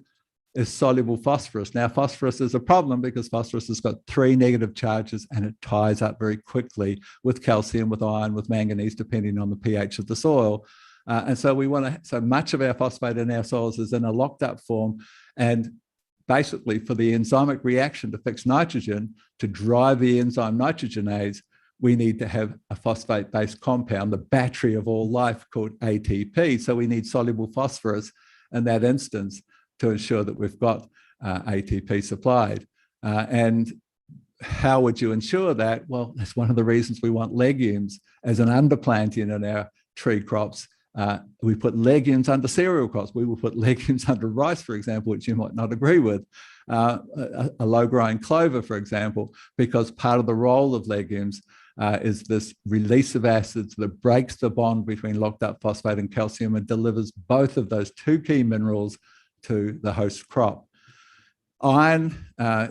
is soluble phosphorus. Now, phosphorus is a problem because phosphorus has got 3 negative charges and it ties up very quickly with calcium, with iron, with manganese, depending on the pH of the soil. And so we want to, so much of our phosphate in our soils is in a locked up form. And basically for the enzymic reaction to fix nitrogen, to drive the enzyme nitrogenase, we need to have a phosphate-based compound, the battery of all life, called ATP. So we need soluble phosphorus in that instance to ensure that we've got ATP supplied. And how would you ensure that? Well, that's one of the reasons we want legumes as an underplanting in our tree crops. We put legumes under cereal crops. We will put legumes under rice, for example, which you might not agree with. A low-growing clover, for example, because part of the role of legumes is this release of acids that breaks the bond between locked up phosphate and calcium and delivers both of those 2 key minerals to the host crop. Iron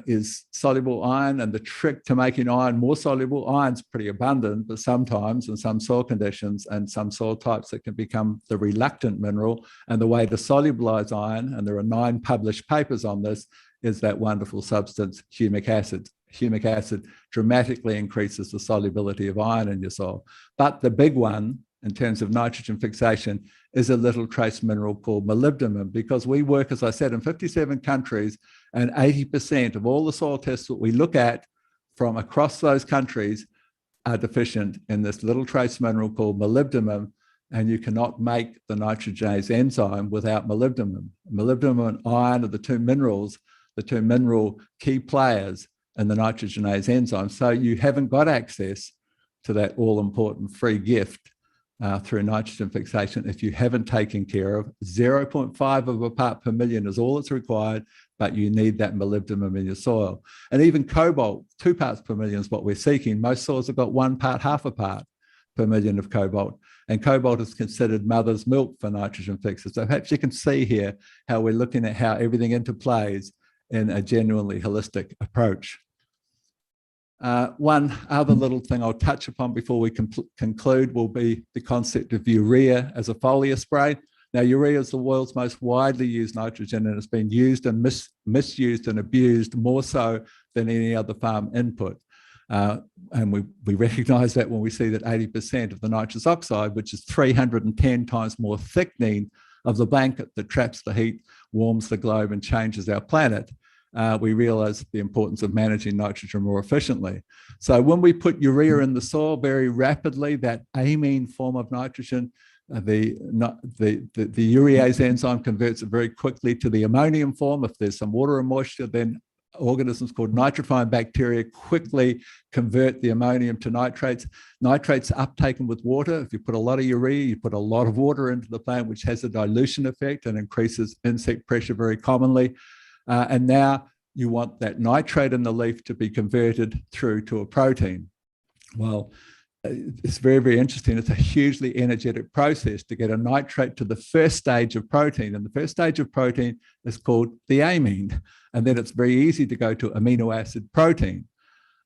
is soluble iron, and the trick to making iron more soluble, iron's pretty abundant, but sometimes in some soil conditions and some soil types it can become the reluctant mineral. And the way to solubilize iron, and there are 9 published papers on this, is that wonderful substance, humic acid. Humic acid dramatically increases the solubility of iron in your soil. But the big one, in terms of nitrogen fixation, is a little trace mineral called molybdenum, because we work, as I said, in 57 countries, and 80% of all the soil tests that we look at from across those countries are deficient in this little trace mineral called molybdenum, and you cannot make the nitrogenase enzyme without molybdenum. Molybdenum and iron are the 2 minerals, the 2 mineral key players in the nitrogenase enzyme. So you haven't got access to that all-important free gift through nitrogen fixation if you haven't taken care of. 0.5 of a part per million is all that's required, but you need that molybdenum in your soil. And even cobalt, 2 parts per million is what we're seeking. Most soils have got 1 part, half a part per million of cobalt. And cobalt is considered mother's milk for nitrogen fixers. So perhaps you can see here how we're looking at how everything interplays in a genuinely holistic approach. One other little thing I'll touch upon before we conclude will be the concept of urea as a foliar spray. Now, urea is the world's most widely used nitrogen, and it's been used and misused and abused more so than any other farm input. And we recognize that when we see that 80% of the nitrous oxide, which is 310 times more thickening of the blanket that traps the heat, warms the globe and changes our planet, we realize the importance of managing nitrogen more efficiently. So when we put urea in the soil very rapidly, that amine form of nitrogen, the urease enzyme converts it very quickly to the ammonium form. If there's some water and moisture, then organisms called nitrophile bacteria quickly convert the ammonium to nitrates. Nitrates are uptaken with water. If you put a lot of urea, you put a lot of water into the plant, which has a dilution effect and increases insect pressure very commonly. And now you want that nitrate in the leaf to be converted through to a protein. Well, it's very, very interesting. It's a hugely energetic process to get a nitrate to the first stage of protein. And the first stage of protein is called the amine. And then it's very easy to go to amino acid protein.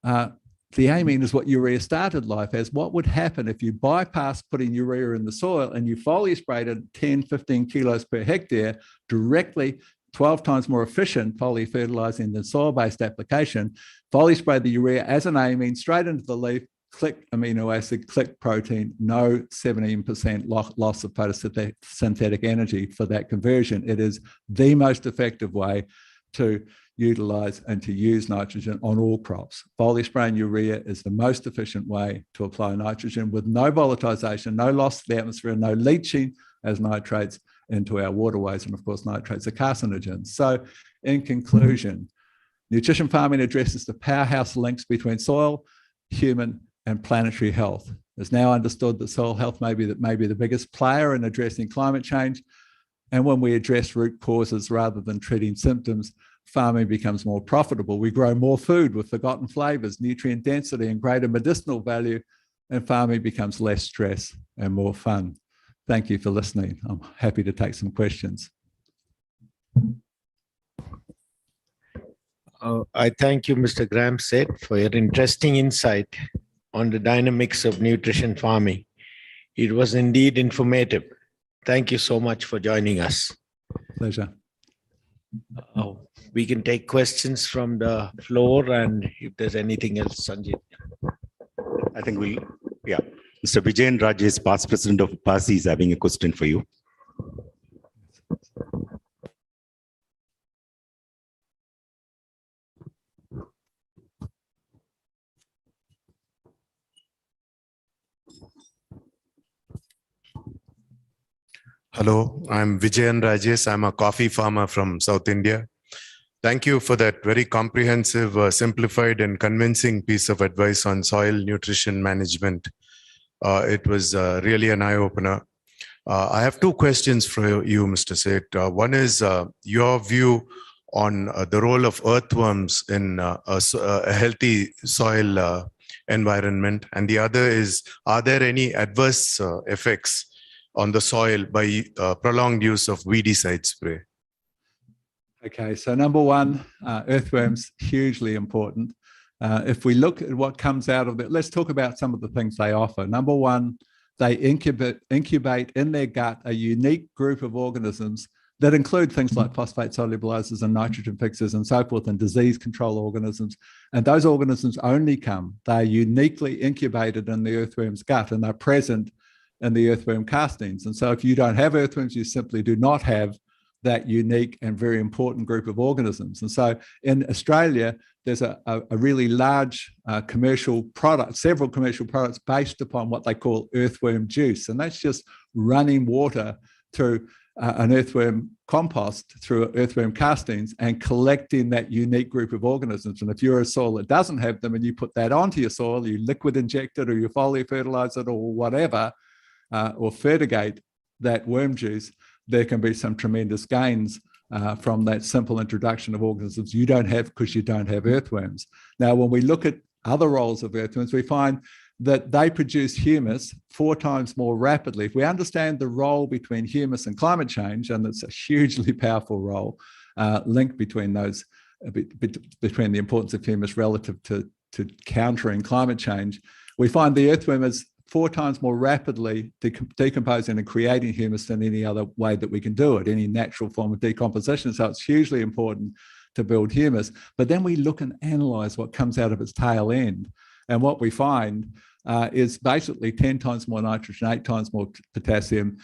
The amine is what urea started life as. What would happen if you bypass putting urea in the soil and you foliar sprayed at 10, 15 kilos per hectare directly, 12 times more efficient foliar fertilizing than soil-based application, foliar spray the urea as an amine straight into the leaf, click amino acid, click protein, no 17% loss of photosynthetic energy for that conversion. It is the most effective way to utilize and to use nitrogen on all crops. Foliar spraying urea is the most efficient way to apply nitrogen with no volatilization, no loss to the atmosphere, no leaching as nitrates into our waterways. And of course, nitrates are carcinogens. So in conclusion, nutrition farming addresses the powerhouse links between soil, human, and planetary health. It's now understood that soil health may be the biggest player in addressing climate change. And when we address root causes rather than treating symptoms, farming becomes more profitable. We grow more food with forgotten flavors, nutrient density, and greater medicinal value, and farming becomes less stress and more fun. Thank you for listening. I'm happy to take some questions. I thank you, Mr. Graham said, for your interesting insight on the dynamics of nutrition farming. It was indeed informative. Thank you so much for joining us. Pleasure. We can take questions from the floor, and if there's anything else, Sanjit. I think Mr. Vijayan Rajesh, past president of UPASI, is having a question for you. Hello, I'm Vijayan Rajesh. I'm a coffee farmer from South India. Thank you for that very comprehensive, simplified and convincing piece of advice on soil nutrition management. It was really an eye-opener. I have two questions for you, Mr. Seth. One is your view on the role of earthworms in a healthy soil environment. And the other is, are there any adverse effects on the soil by prolonged use of weedicide spray? Okay, so number one, earthworms, hugely important. If we look at what comes out of it, let's talk about some of the things they offer. Number one, they incubate in their gut a unique group of organisms that include things like phosphate solubilizers and nitrogen fixers and so forth, and disease control organisms. And those organisms only they're uniquely incubated in the earthworm's gut, and they're present in the earthworm castings. And so if you don't have earthworms, you simply do not have that unique and very important group of organisms. And so in Australia, there's a really large commercial product, several commercial products based upon what they call earthworm juice. And that's just running water through an earthworm compost, through earthworm castings, and collecting that unique group of organisms. And if you're a soil that doesn't have them and you put that onto your soil, you liquid inject it or you foliar fertilize it or whatever, or fertigate that worm juice, there can be some tremendous gains from that simple introduction of organisms you don't have because you don't have earthworms. Now, when we look at other roles of earthworms, we find that they produce humus 4 times more rapidly. If we understand the role between humus and climate change, and it's a hugely powerful role, link between those, between the importance of humus relative to countering climate change, we find the earthworm is 4 times more rapidly decomposing and creating humus than any other way that we can do it, any natural form of decomposition. So it's hugely important to build humus. But then we look and analyze what comes out of its tail end. And what we find is basically 10 times more nitrogen, 8 times more potassium,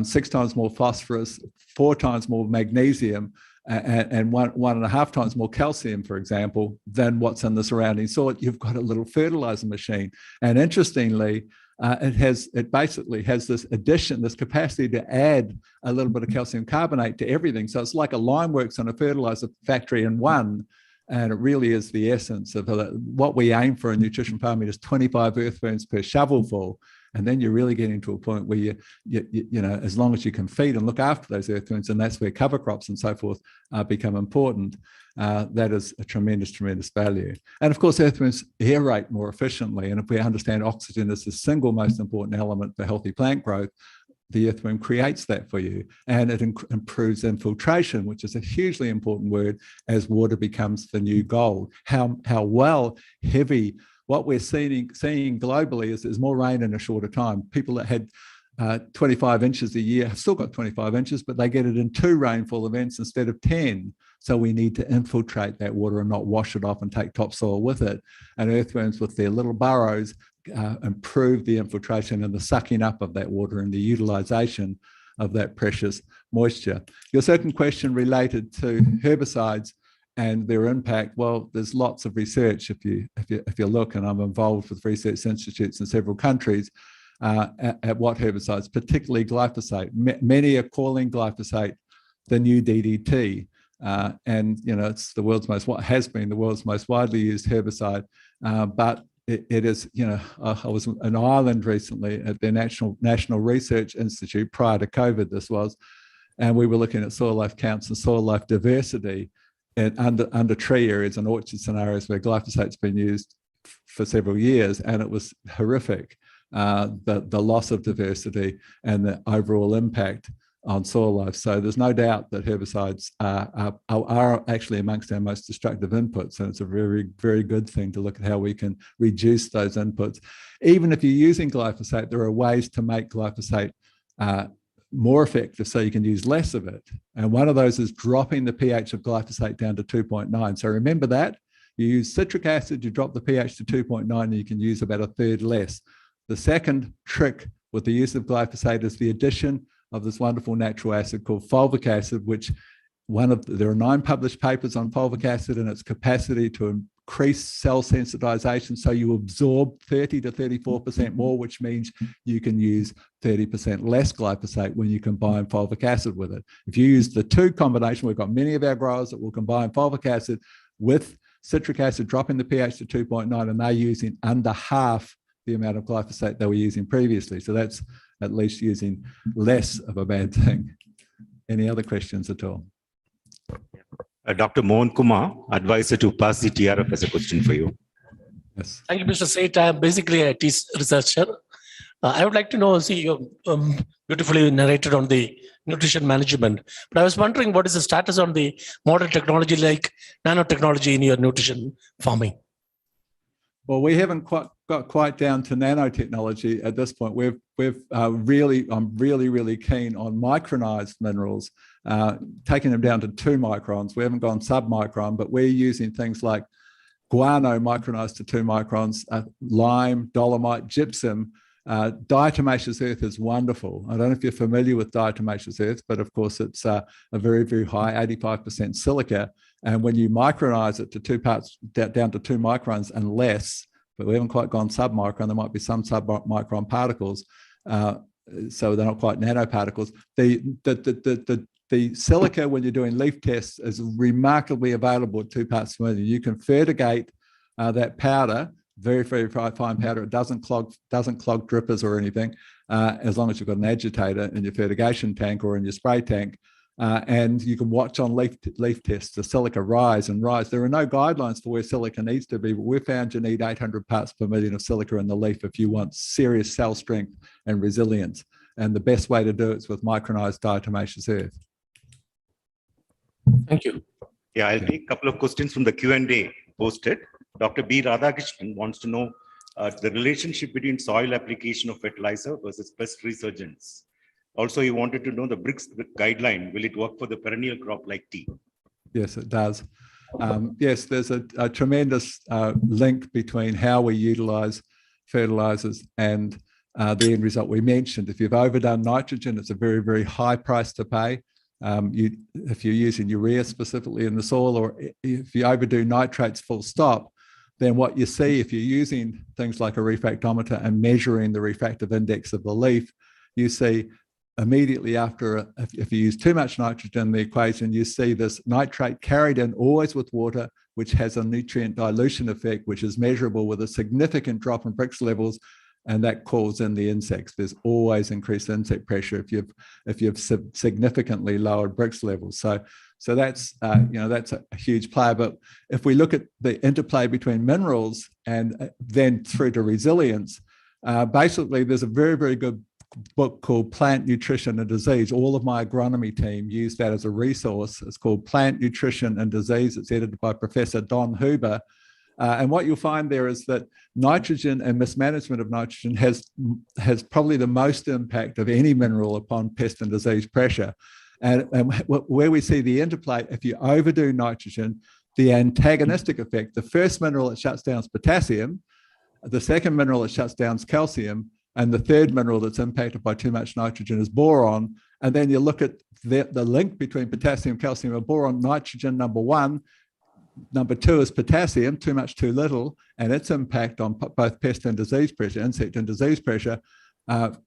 6 times more phosphorus, 4 times more magnesium, and 1.5 times more calcium, for example, than what's in the surrounding soil. You've got a little fertilizer machine. And interestingly, it basically has this addition, this capacity to add a little bit of calcium carbonate to everything. So it's like a line works on a fertilizer factory in one. And it really is the essence of what we aim for in nutrition farming is 25 earthworms per shovelful. And then you're really getting to a point where you know, as long as you can feed and look after those earthworms, and that's where cover crops and so forth become important, that is a tremendous, tremendous value. And of course, earthworms aerate more efficiently. And if we understand oxygen is the single most important element for healthy plant growth, the earthworm creates that for you, and it improves infiltration, which is a hugely important word as water becomes the new gold. How well heavy, what we're seeing globally is there's more rain in a shorter time. People that had 25 inches a year have still got 25 inches, but they get it in 2 rainfall events instead of 10. So we need to infiltrate that water and not wash it off and take topsoil with it. And earthworms with their little burrows improve the infiltration and the sucking up of that water and the utilization of that precious moisture. Your second question related to herbicides and their impact. Well, there's lots of research if you look, and I'm involved with research institutes in several countries at what herbicides, particularly glyphosate. Many are calling glyphosate the new DDT. And you know, it's what has been the world's most widely used herbicide, but it is, you know, I was in Ireland recently at their National Research Institute prior to COVID, this was, and we were looking at soil life counts and soil life diversity and under tree areas and orchard scenarios where glyphosate's been used for several years, and it was horrific, the loss of diversity and the overall impact on soil life. So there's no doubt that herbicides are actually amongst our most destructive inputs, and it's a very, very good thing to look at how we can reduce those inputs. Even if you're using glyphosate, there are ways to make glyphosate more effective so you can use less of it. And one of those is dropping the pH of glyphosate down to 2.9. So remember that. You use citric acid, you drop the pH to 2.9, and you can use about 1/3 less. The second trick with the use of glyphosate is the addition of this wonderful natural acid called fulvic acid, which there are 9 published papers on fulvic acid and its capacity to increase cell sensitization. So you absorb 30 to 34% more, which means you can use 30% less glyphosate when you combine fulvic acid with it. If you use the 2 combination, we've got many of our growers that will combine fulvic acid with citric acid, dropping the pH to 2.9, and they're using under half the amount of glyphosate they were using previously. So that's at least using less of a bad thing. Any other questions at all? Dr. Mohan Kumar, advisor to UPASI TRF, has a question for you. Yes. Thank you, Mr. Seth. I'm basically a researcher. I would like to know, see, you beautifully narrated on the nutrition management, but I was wondering what is the status on the modern technology like nanotechnology in your nutrition farming? Well, we haven't got quite down to nanotechnology at this point. I'm really keen on micronized minerals, taking them down to 2 microns. We haven't gone sub-micron, but we're using things like guano micronized to 2 microns, lime, dolomite, gypsum. Diatomaceous earth is wonderful. I don't know if you're familiar with diatomaceous earth, but of course it's a very, very high 85% silica. And when you micronize it to 2 parts, down to 2 microns and less, but we haven't quite gone sub-micron, there might be some sub-micron particles, so they're not quite nanoparticles. The silica, when you're doing leaf tests, is remarkably available at 2 parts per million. You can fertigate that powder, very, very fine powder. It doesn't clog drippers or anything, as long as you've got an agitator in your fertigation tank or in your spray tank. And you can watch on leaf tests the silica rise and rise. There are no guidelines for where silica needs to be, but we've found you need 800 parts per million of silica in the leaf if you want serious cell strength and resilience. And the best way to do it is with micronized diatomaceous earth. Thank you. Yeah, I'll take a couple of questions from the Q&A posted. Dr. B. Radhakrishnan wants to know the relationship between soil application of fertilizer versus pest resurgence. Also, he wanted to know the BRICS guideline, will it work for the perennial crop like tea? Yes, it does. yes, there's a tremendous link between how we utilize fertilizers and the end result we mentioned. If you've overdone nitrogen, it's a very, very high price to pay. If you're using urea specifically in the soil, or if you overdo nitrates full stop, then what you see if you're using things like a refractometer and measuring the refractive index of the leaf, you see immediately after, if you use too much nitrogen in the equation, you see this nitrate carried in always with water, which has a nutrient dilution effect, which is measurable with a significant drop in Brix levels, and that calls in the insects. There's always increased insect pressure if you've significantly lowered Brix levels. So that's that's a huge player. But if we look at the interplay between minerals and then through to resilience, basically there's a very, very good book called Plant Nutrition and Disease. All of my agronomy team use that as a resource. It's called Plant Nutrition and Disease. It's edited by Professor Don Huber. And what you'll find there is that nitrogen and mismanagement of nitrogen has probably the most impact of any mineral upon pest and disease pressure. And where we see the interplay, if you overdo nitrogen, the antagonistic effect, the first mineral that shuts down is potassium, the second mineral that shuts down is calcium, and the third mineral that's impacted by too much nitrogen is boron. And then you look at the link between potassium, calcium, and boron. Nitrogen, number one. Number two is potassium, too much, too little, and its impact on both pest and disease pressure, insect and disease pressure.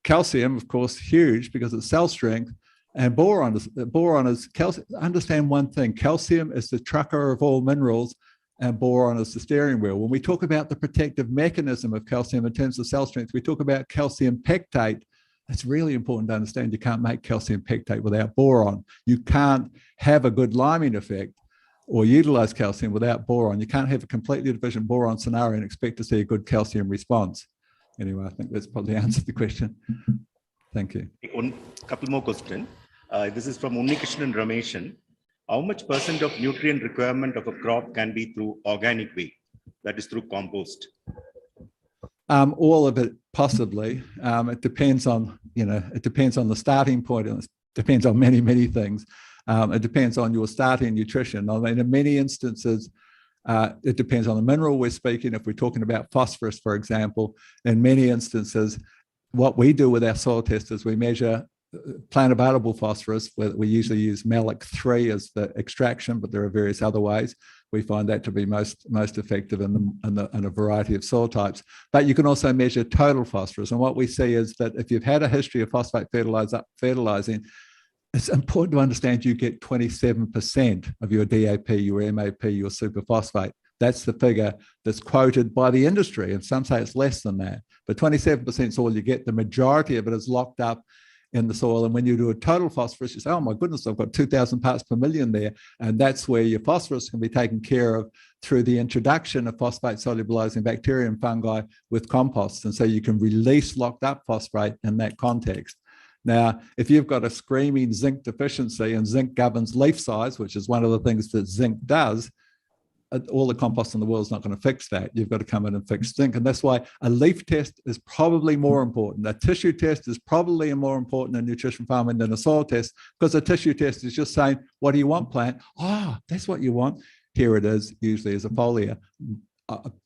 Calcium, of course, huge because it's cell strength, and boron is calcium. Understand one thing: calcium is the trucker of all minerals, and boron is the steering wheel. When we talk about the protective mechanism of calcium in terms of cell strength, we talk about calcium pectate. It's really important to understand you can't make calcium pectate without boron. You can't have a good liming effect or utilize calcium without boron. You can't have a completely deficient boron scenario and expect to see a good calcium response. Anyway, I think that's probably answered the question. Thank you. One couple more questions. This is from Unnikrishnan Rameshan. How much % of nutrient requirement of a crop can be through organic way? That is through compost. All of it, possibly. It depends on, it depends on the starting point, and it depends on many, many things. It depends on your starting nutrition. I mean, in many instances, it depends on the mineral we're speaking. If we're talking about phosphorus, for example, in many instances, what we do with our soil test is we measure plant available phosphorus, where we usually use malic 3 as the extraction, but there are various other ways. We find that to be most effective in a variety of soil types. But you can also measure total phosphorus. And what we see is that if you've had a history of phosphate fertilizing, it's important to understand you get 27% of your DAP, your MAP, your superphosphate. That's the figure that's quoted by the industry. And some say it's less than that. But 27% is all you get. The majority of it is locked up in the soil. And when you do a total phosphorus, you say, oh my goodness, I've got 2,000 parts per million there. And that's where your phosphorus can be taken care of through the introduction of phosphate solubilizing bacteria and fungi with compost. And so you can release locked up phosphate in that context. Now, if you've got a screaming zinc deficiency, and zinc governs leaf size, which is one of the things that zinc does, all the compost in the world is not going to fix that. You've got to come in and fix zinc. And that's why a leaf test is probably more important. A tissue test is probably more important in nutrition farming than a soil test, because a tissue test is just saying, what do you want, plant? Oh, that's what you want. Here it is, usually as a foliar,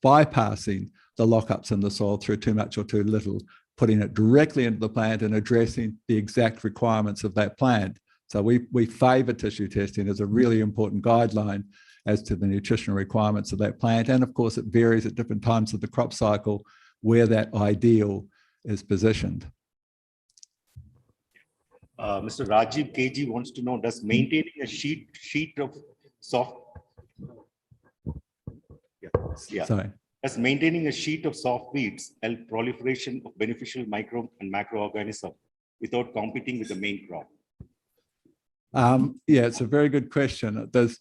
bypassing the lockups in the soil through too much or too little, putting it directly into the plant and addressing the exact requirements of that plant. So we favor tissue testing as a really important guideline as to the nutritional requirements of that plant. And of course, it varies at different times of the crop cycle where that ideal is positioned. Mr. Rajiv KG wants to know, does maintaining a sheet of soft... Sorry. Does maintaining a sheet of soft weeds help proliferation of beneficial micro and macroorganisms without competing with the main crop? Yeah, it's a very good question. There's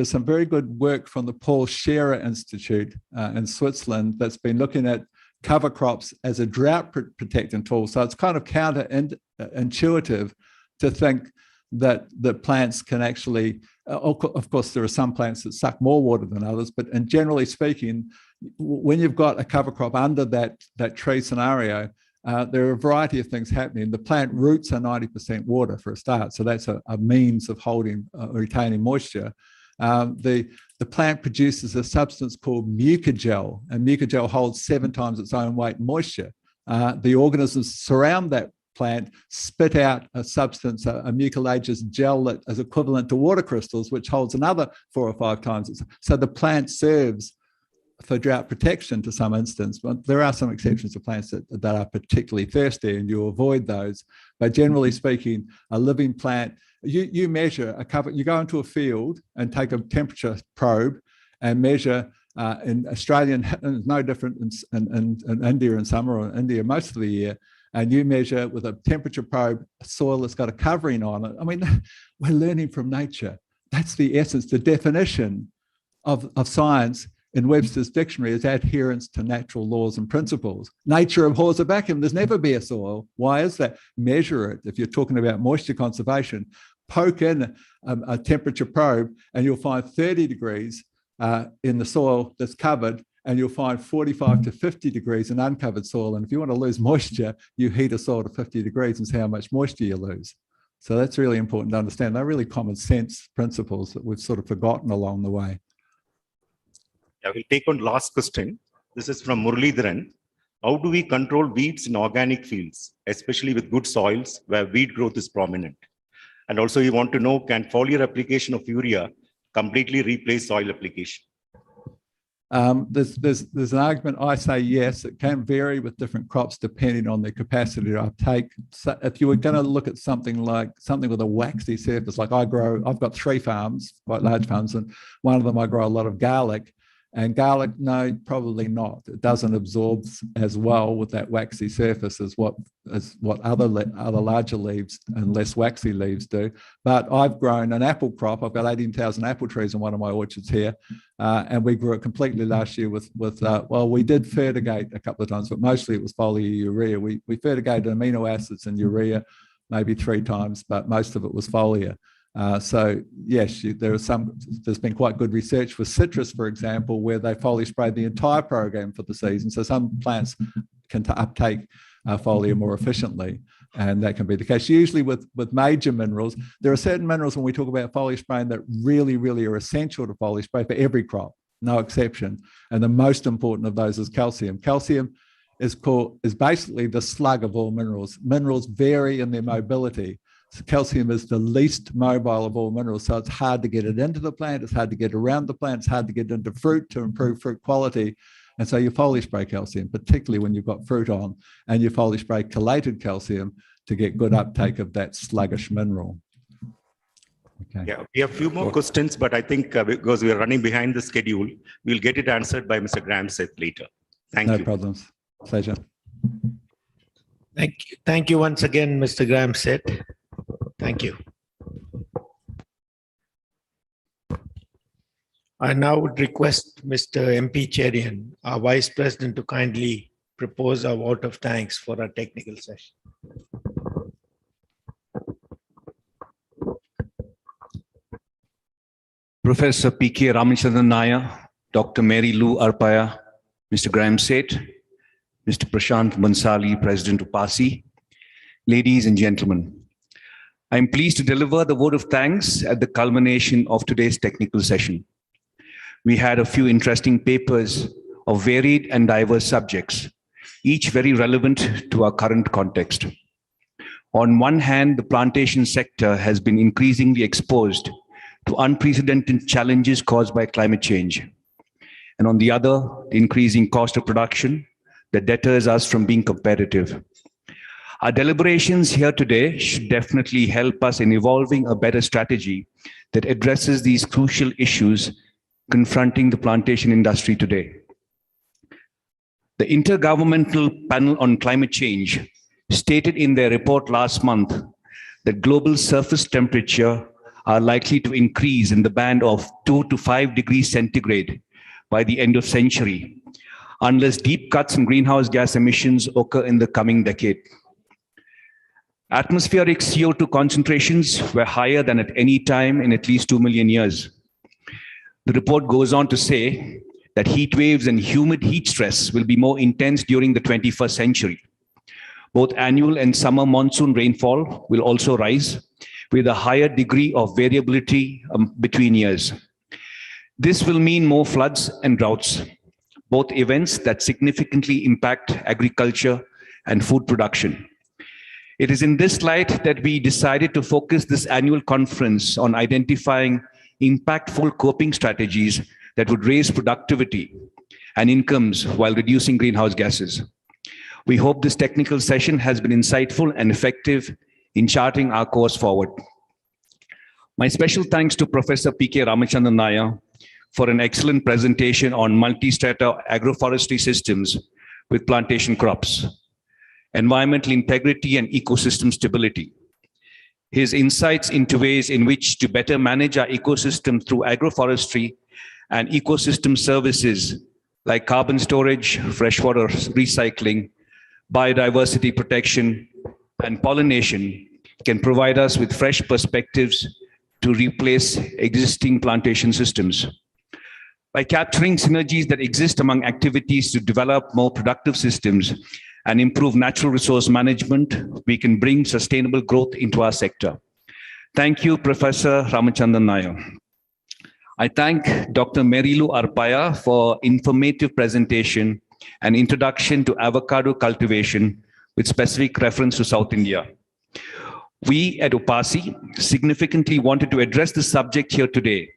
some very good work from the Paul Scherer Institute in Switzerland that's been looking at cover crops as a drought protecting tool. So it's kind of counterintuitive to think that plants can actually, of course, there are some plants that suck more water than others, but generally speaking, when you've got a cover crop under that tree scenario, there are a variety of things happening. The plant roots are 90% water for a start. So that's a means of holding, retaining moisture. The plant produces a substance called mucogel, and mucogel holds 7 times its own weight in moisture. The organisms surround that plant spit out a substance, a mucilaginous gel that is equivalent to water crystals, which holds another 4 or 5 times. So the plant serves for drought protection to some instance, but there are some exceptions to plants that are particularly thirsty, and you avoid those. But generally speaking, a living plant, you measure a cover, you go into a field and take a temperature probe and measure in Australian, no different in India in summer, or India most of the year, and you measure with a temperature probe a soil that's got a covering on it. I mean, we're learning from nature. That's the essence, the definition of science in Webster's dictionary is adherence to natural laws and principles. Nature abhors a vacuum. There's never be a soil. Why is that? Measure it. If you're talking about moisture conservation, poke in a temperature probe and you'll find 30 degrees in the soil that's covered, and you'll find 45 to 50 degrees in uncovered soil. And if you want to lose moisture, you heat a soil to 50 degrees and see how much moisture you lose. So that's really important to understand. They're really common sense principles that we've sort of forgotten along the way. I will take on last question. This is from Muralidharan. How do we control weeds in organic fields, especially with good soils where weed growth is prominent? And also you want to know, can foliar application of urea completely replace soil application? There's an argument. I say yes, it can vary with different crops depending on their capacity to uptake. So if you were going to look at something with a waxy surface, like I've got 3 farms, quite large farms, and one of them I grow a lot of garlic. And garlic, no, probably not. It doesn't absorb as well with that waxy surface as what other larger leaves and less waxy leaves do. But I've grown an apple crop. I've got 18,000 apple trees in one of my orchards here, and we grew it completely last year with well, we did fertigate a couple of times, but mostly it was foliar urea. We fertigated amino acids and urea maybe 3 times, but most of it was foliar. So yes, there's been quite good research with citrus, for example, where they foliar sprayed the entire program for the season. So some plants can uptake foliar more efficiently, and that can be the case. Usually with major minerals, there are certain minerals when we talk about foliar spraying that really, really are essential to foliar spray for every crop, no exception. And the most important of those is calcium. Calcium is basically the slug of all minerals. Minerals vary in their mobility. So calcium is the least mobile of all minerals, so it's hard to get it into the plant, it's hard to get around the plant, it's hard to get into fruit to improve fruit quality. And so you foliar spray calcium, particularly when you've got fruit on, and you foliar spray chelated calcium to get good uptake of that sluggish mineral. Okay. Yeah, we have a few more questions, but I think because we are running behind the schedule, we'll get it answered by Mr. Graham Seth later. Thank you. No problems. Pleasure. Thank you. Thank you once again, Mr. Graham Seth. Thank you. I now would request Mr. MP Cherian, our Vice President, to kindly propose a vote of thanks for our technical session. Professor P.K. Ramachandran Nair, Dr. Mary Lou Arpaya, Mr. Graham Seth, Mr. Prashant Bansali, President UPASI, ladies and gentlemen, I am pleased to deliver the vote of thanks at the culmination of today's technical session. We had a few interesting papers of varied and diverse subjects, each very relevant to our current context. On one hand, the plantation sector has been increasingly exposed to unprecedented challenges caused by climate change. And on the other, the increasing cost of production that deters us from being competitive. Our deliberations here today should definitely help us in evolving a better strategy that addresses these crucial issues confronting the plantation industry today. The Intergovernmental Panel on Climate Change stated in their report last month that global surface temperature are likely to increase in the band of 2 to 5 degrees centigrade by the end of century, unless deep cuts in greenhouse gas emissions occur in the coming decade. Atmospheric CO2 concentrations were higher than at any time in at least 2 million years. The report goes on to say that heat waves and humid heat stress will be more intense during the 21st century. Both annual and summer monsoon rainfall will also rise with a higher degree of variability between years. This will mean more floods and droughts, both events that significantly impact agriculture and food production. It is in this light that we decided to focus this annual conference on identifying impactful coping strategies that would raise productivity and incomes while reducing greenhouse gases. We hope this technical session has been insightful and effective in charting our course forward. My special thanks to Professor P.K. Ramachandran Nair for an excellent presentation on multi-strata agroforestry systems with plantation crops, environmental integrity and ecosystem stability. His insights into ways in which to better manage our ecosystem through agroforestry and ecosystem services like carbon storage, freshwater recycling, biodiversity protection, and pollination can provide us with fresh perspectives to replace existing plantation systems. By capturing synergies that exist among activities to develop more productive systems and improve natural resource management, we can bring sustainable growth into our sector. Thank you, Professor Ramachandran Nair. I thank Dr. Merilu Arpaya for informative presentation and introduction to avocado cultivation with specific reference to South India. We at UPASI significantly wanted to address the subject here today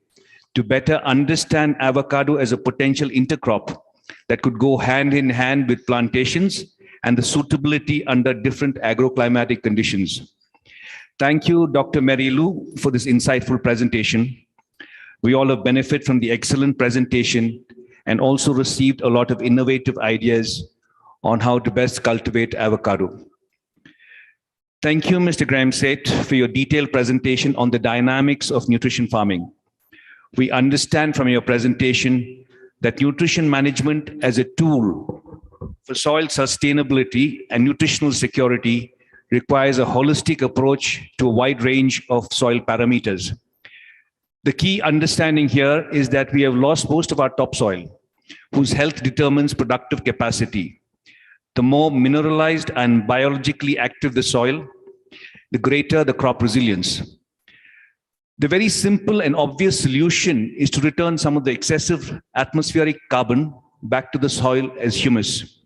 to better understand avocado as a potential intercrop that could go hand in hand with plantations and the suitability under different agroclimatic conditions. Thank you, Dr. Merilu, for this insightful presentation. We all have benefited from the excellent presentation and also received a lot of innovative ideas on how to best cultivate avocado. Thank you, Mr. Graham Seth, for your detailed presentation on the dynamics of nutrition farming. We understand from your presentation that nutrition management as a tool for soil sustainability and nutritional security requires a holistic approach to a wide range of soil parameters. The key understanding here is that we have lost most of our topsoil, whose health determines productive capacity. The more mineralized and biologically active the soil, the greater the crop resilience. The very simple and obvious solution is to return some of the excessive atmospheric carbon back to the soil as humus.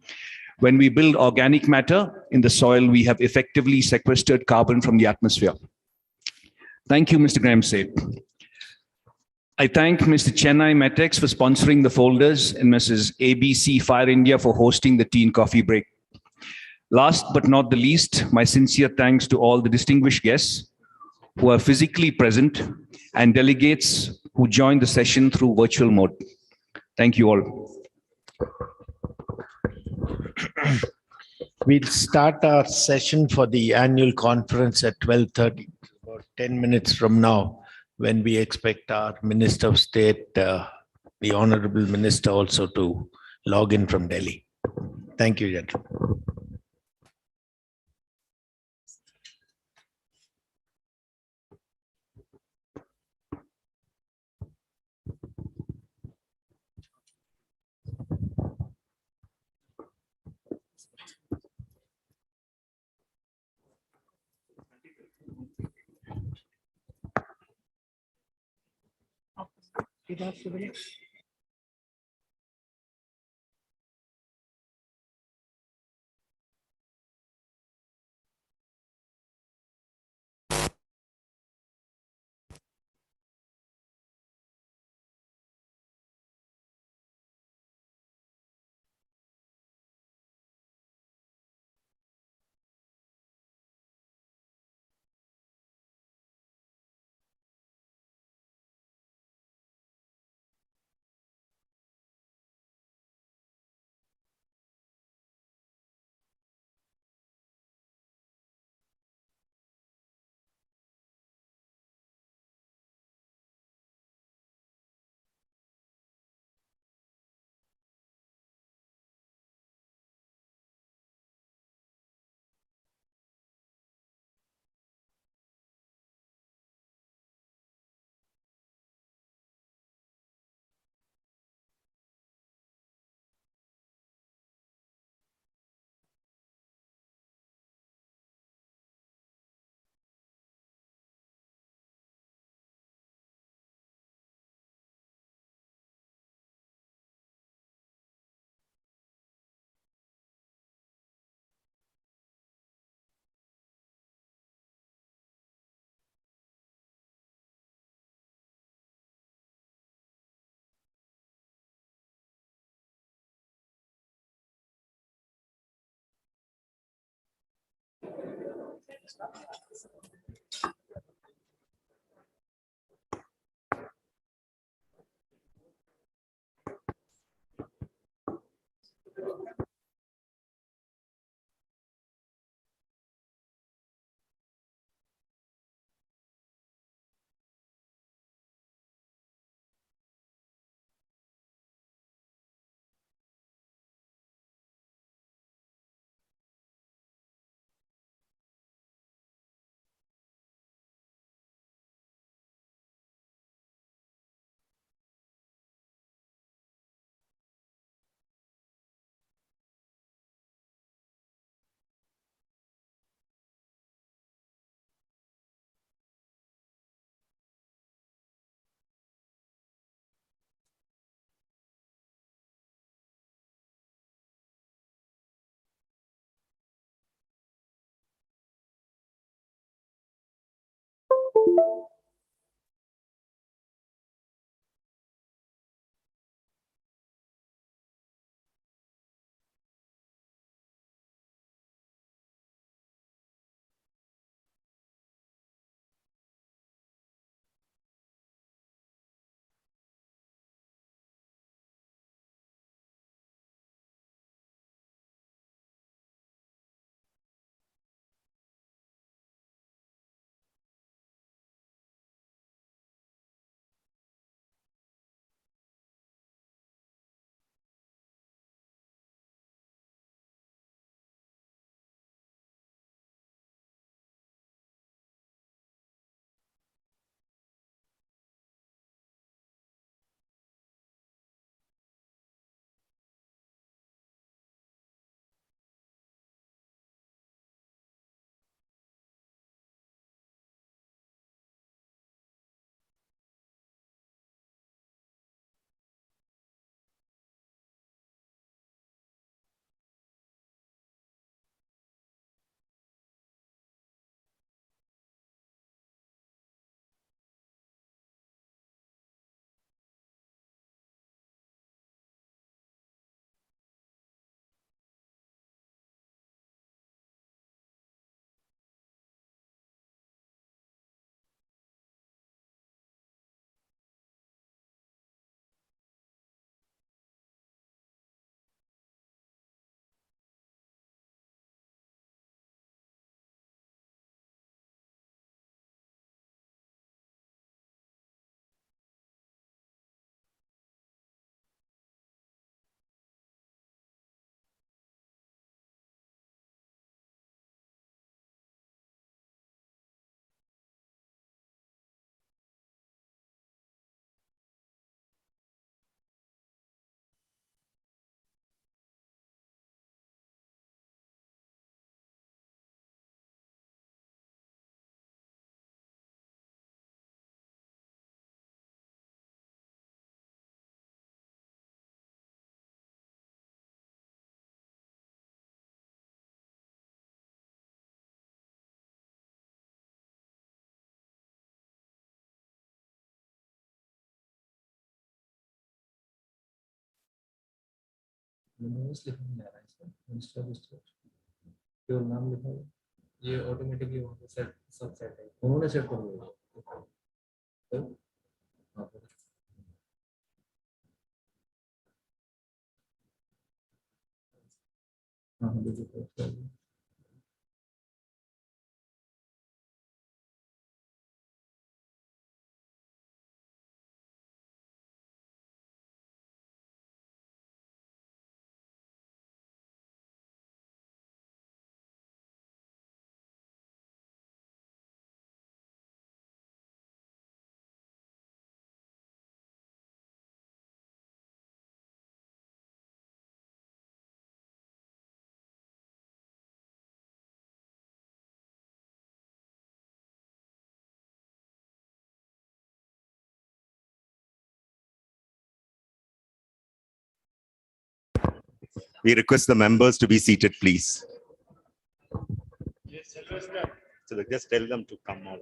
When we build organic matter in the soil, we have effectively sequestered carbon from the atmosphere. Thank you, Mr. Graham Seth. I thank Mr. Chennai Metex for sponsoring the folders and Mrs. ABC Fire India for hosting the tea and coffee break. Last but not the least, my sincere thanks to all the distinguished guests who are physically present and delegates who joined the session through virtual mode. Thank you all. We'll start our session for the annual conference at 12:30, about 10 minutes from now, when we expect our Minister of State, the Honorable Minister, also to log in from Delhi. Thank you, gentlemen. केवल नाम लिखा है, ये automatically वहाँ पे set सब set है, उन्होंने सेट कर दिया। हाँ हाँ बिल्कुल। We request the members to be seated, please. So just tell them to come out.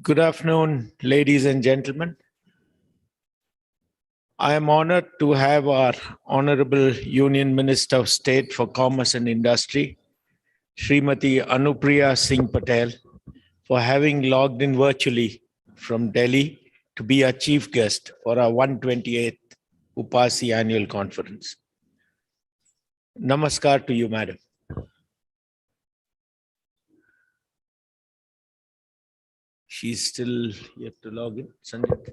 Good afternoon, ladies and gentlemen. I am honored to have our Honorable Union Minister of State for Commerce and Industry, Srimati Anupriya Singh Patel, for having logged in virtually from Delhi to be our chief guest for our 128th UPASI annual conference. Namaskar to you, madam. She's still yet to log in. Sanjay.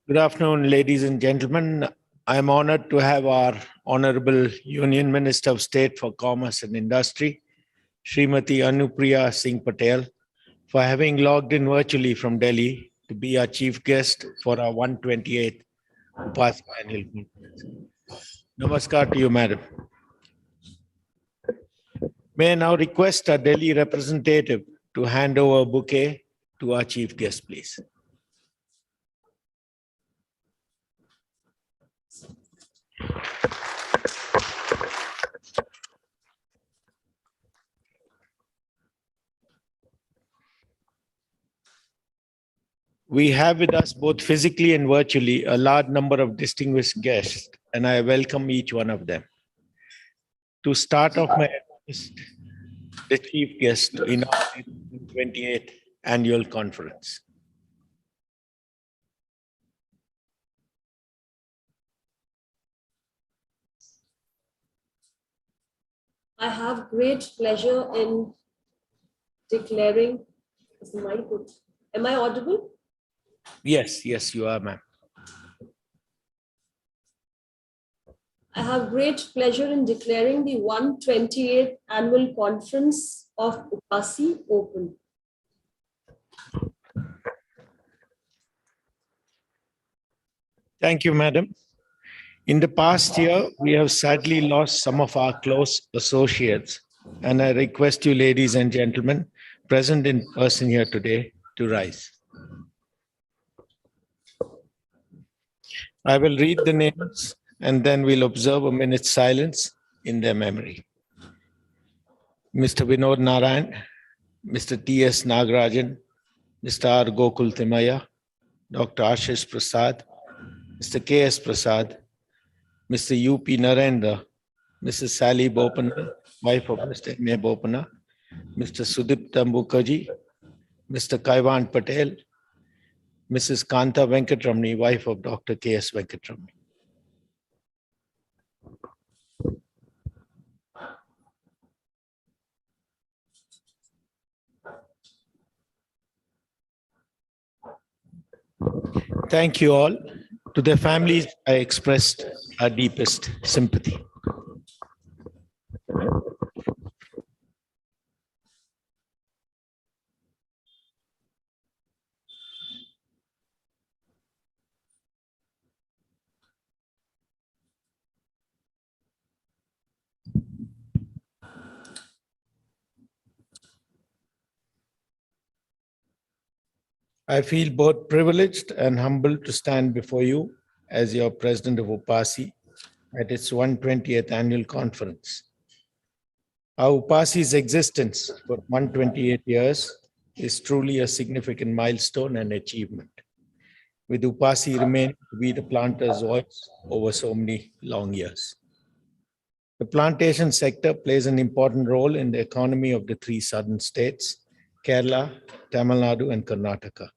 Good afternoon, ladies and gentlemen. I am honored to have our Honorable Union Minister of State for Commerce and Industry, Srimati Anupriya Singh Patel, for having logged in virtually from Delhi to be our chief guest for our 128th UPASI annual conference. Namaskar to you, madam. May I now request our Delhi representative to hand over a bouquet to our chief guest, please. We have with us both physically and virtually a large number of distinguished guests, and I welcome each one of them. To start off my address, the chief guest in our 28th annual conference. I have great pleasure in declaring, is the mic good? Am I audible? Yes, you are, ma'am. I have great pleasure in declaring the 128th annual conference of UPASI open. Thank you, madam. In the past year, we have sadly lost some of our close associates, and I request you, ladies and gentlemen, present in person here today, to rise. I will read the names and then we'll observe a minute's silence in their memory. Mr. Vinod Narayan, Mr. T.S. Nagarajan, Mr. R. Gokul Timaya, Dr. Ashish Prasad, Mr. K.S. Prasad, Mr. U.P. Narendra, Mrs. Sally Bopana, wife of Mr. M.A. Bopana, Mr. Sudipta Mukherjee, Mr. Kaivan Patel, Mrs. Kanta Venkatramani, wife of Dr. K.S. Venkatramani. Thank you all. To their families, I expressed our deepest sympathy. I feel both privileged and humbled to stand before you as your president of UPASI at its 120th annual conference. Our UPASI's existence for 128 years is truly a significant milestone and achievement, with UPASI remaining to be the planter's voice over so many long years. The plantation sector plays an important role in the economy of the three southern states, Kerala, Tamil Nadu, and Karnataka.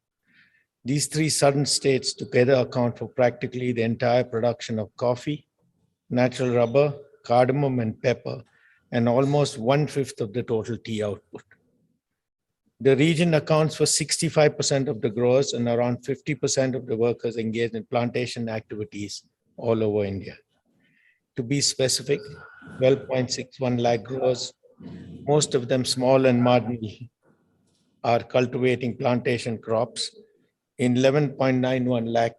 These three southern states together account for practically the entire production of coffee, natural rubber, cardamom, and pepper, and almost 1/5 of the total tea output. The region accounts for 65% of the growers and around 50% of the workers engaged in plantation activities all over India. To be specific, 12.61 lakh growers, most of them small and marginal, are cultivating plantation crops in 11.91 lakh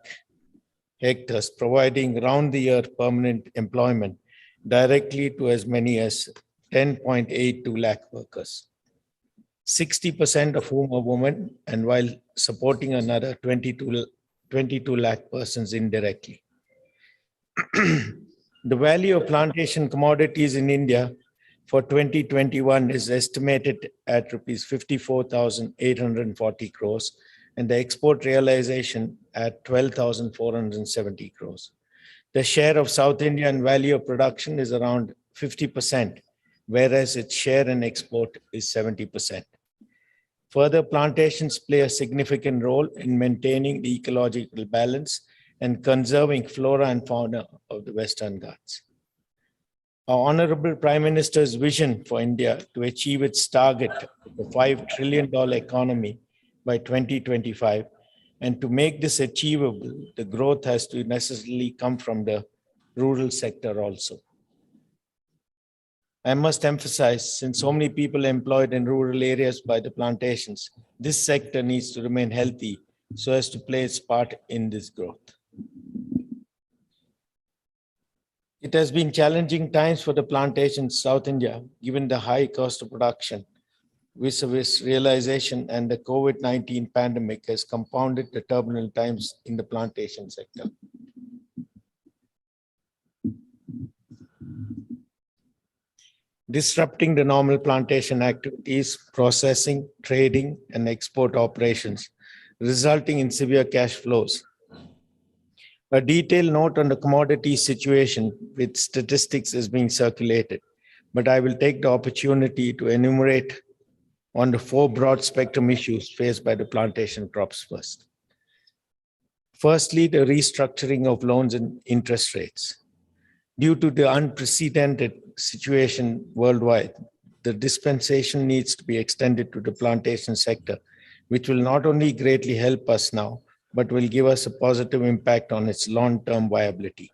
hectares, providing round-the-year permanent employment directly to as many as 10.82 lakh workers, 60% of whom are women, and while supporting another 22 lakh persons indirectly. The value of plantation commodities in India for 2021 is estimated at rupees 54,840 crores and the export realization at 12,470 crores. The share of South Indian value of production is around 50%, whereas its share in export is 70%. Further, plantations play a significant role in maintaining the ecological balance and conserving flora and fauna of the Western Ghats. Our Honorable Prime Minister's vision for India to achieve its target of the $5 trillion economy by 2025, and to make this achievable, the growth has to necessarily come from the rural sector also. I must emphasize, since so many people are employed in rural areas by the plantations, this sector needs to remain healthy so as to play its part in this growth. It has been challenging times for the plantations South India, given the high cost of production, vis-a-vis realization, and the COVID-19 pandemic has compounded the turbulent times in the plantation sector. Disrupting the normal plantation activities, processing, trading, and export operations, resulting in severe cash flows. A detailed note on the commodity situation with statistics is being circulated, but I will take the opportunity to enumerate on the 4 broad spectrum issues faced by the plantation crops first. Firstly, the restructuring of loans and interest rates. Due to the unprecedented situation worldwide, the dispensation needs to be extended to the plantation sector, which will not only greatly help us now, but will give us a positive impact on its long-term viability.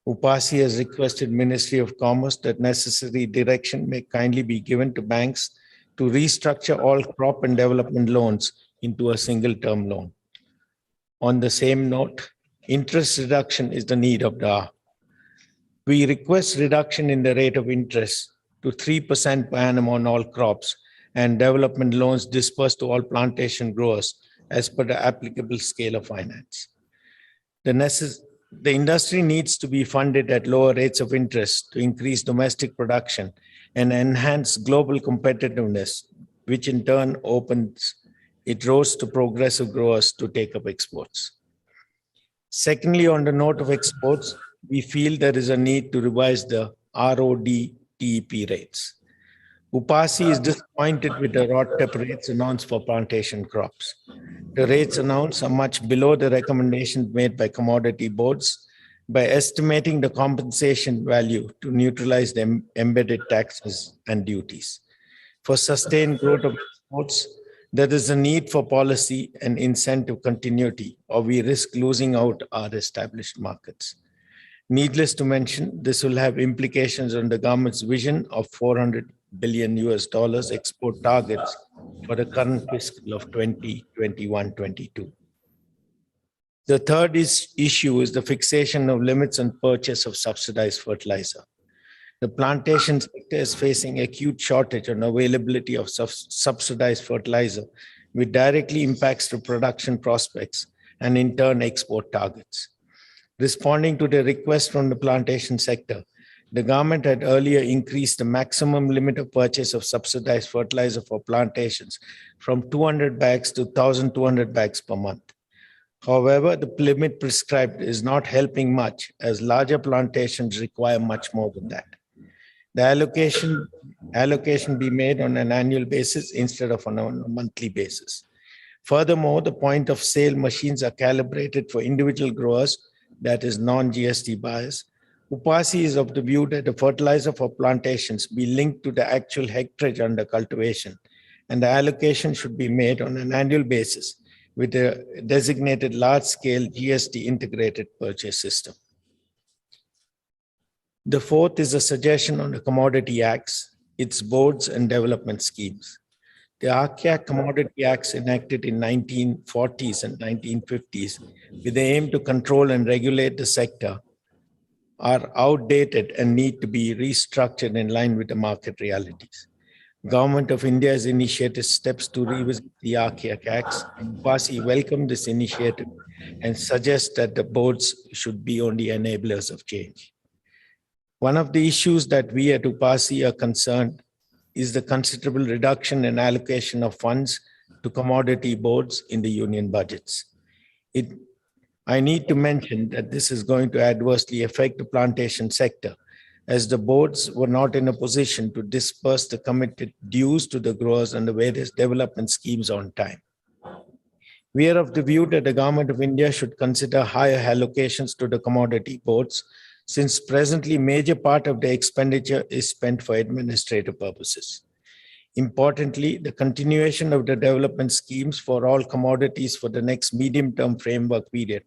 UPASI has requested Ministry of Commerce that necessary direction may kindly be given to banks to restructure all crop and development loans into a single term loan. On the same note, interest reduction is the need of the hour. We request reduction in the rate of interest to 3% per annum on all crops and development loans dispersed to all plantation growers as per the applicable scale of finance. The industry needs to be funded at lower rates of interest to increase domestic production and enhance global competitiveness, which in turn opens it roads to progressive growers to take up exports. Secondly, on the note of exports, we feel there is a need to revise the ROD-TEP rates. UPASI is disappointed with the ROD-TEP rates announced for plantation crops. The rates announced are much below the recommendations made by commodity boards. By estimating the compensation value to neutralize the embedded taxes and duties. For sustained growth of exports, there is a need for policy and incentive continuity, or we risk losing out our established markets. Needless to mention, this will have implications on the government's vision of $400 billion export targets for the current fiscal of 2021-22. The third issue is the fixation of limits on purchase of subsidized fertilizer. The plantation sector is facing acute shortage on availability of subsidized fertilizer, which directly impacts the production prospects and in turn export targets. Responding to the request from the plantation sector, the government had earlier increased the maximum limit of purchase of subsidized fertilizer for plantations from 200 bags to 1,200 bags per month. However, the limit prescribed is not helping much, as larger plantations require much more than that. The allocation be made on an annual basis instead of on a monthly basis. Furthermore, the point of sale machines are calibrated for individual growers, that is non-GST buyers. UPASI is of the view that the fertilizer for plantations be linked to the actual hectarage under cultivation, and the allocation should be made on an annual basis with a designated large-scale GST integrated purchase system. The fourth is a suggestion on the Commodity Acts, its boards and development schemes. The archaic Commodity Acts enacted in 1940s and 1950s with the aim to control and regulate the sector are outdated and need to be restructured in line with the market realities. Government of India has initiated steps to revisit the Archaic Acts. UPASI welcomed this initiative and suggests that the boards should be only enablers of change. One of the issues that we at UPASI are concerned is the considerable reduction in allocation of funds to commodity boards in the union budgets. I need to mention that this is going to adversely affect the plantation sector, as the boards were not in a position to disperse the committed dues to the growers under various development schemes on time. We are of the view that the Government of India should consider higher allocations to the commodity boards, since presently major part of the expenditure is spent for administrative purposes. Importantly, the continuation of the development schemes for all commodities for the next medium-term framework period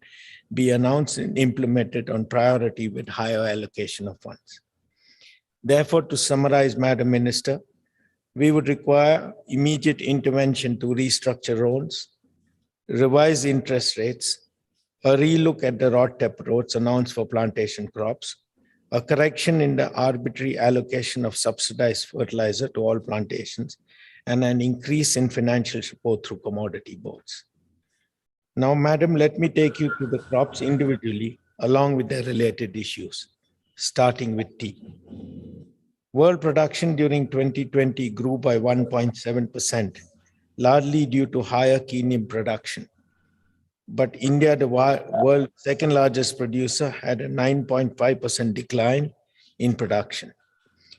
be announced and implemented on priority with higher allocation of funds. Therefore, to summarize, Madam Minister, we would require immediate intervention to restructure loans, revise interest rates, a relook at the RODTEP roads announced for plantation crops, a correction in the arbitrary allocation of subsidized fertilizer to all plantations, and an increase in financial support through commodity boards. Now, Madam, let me take you to the crops individually along with their related issues, starting with tea. World production during 2020 grew by 1.7%, largely due to higher quinoa production. But India, the world's second largest producer, had a 9.5% decline in production,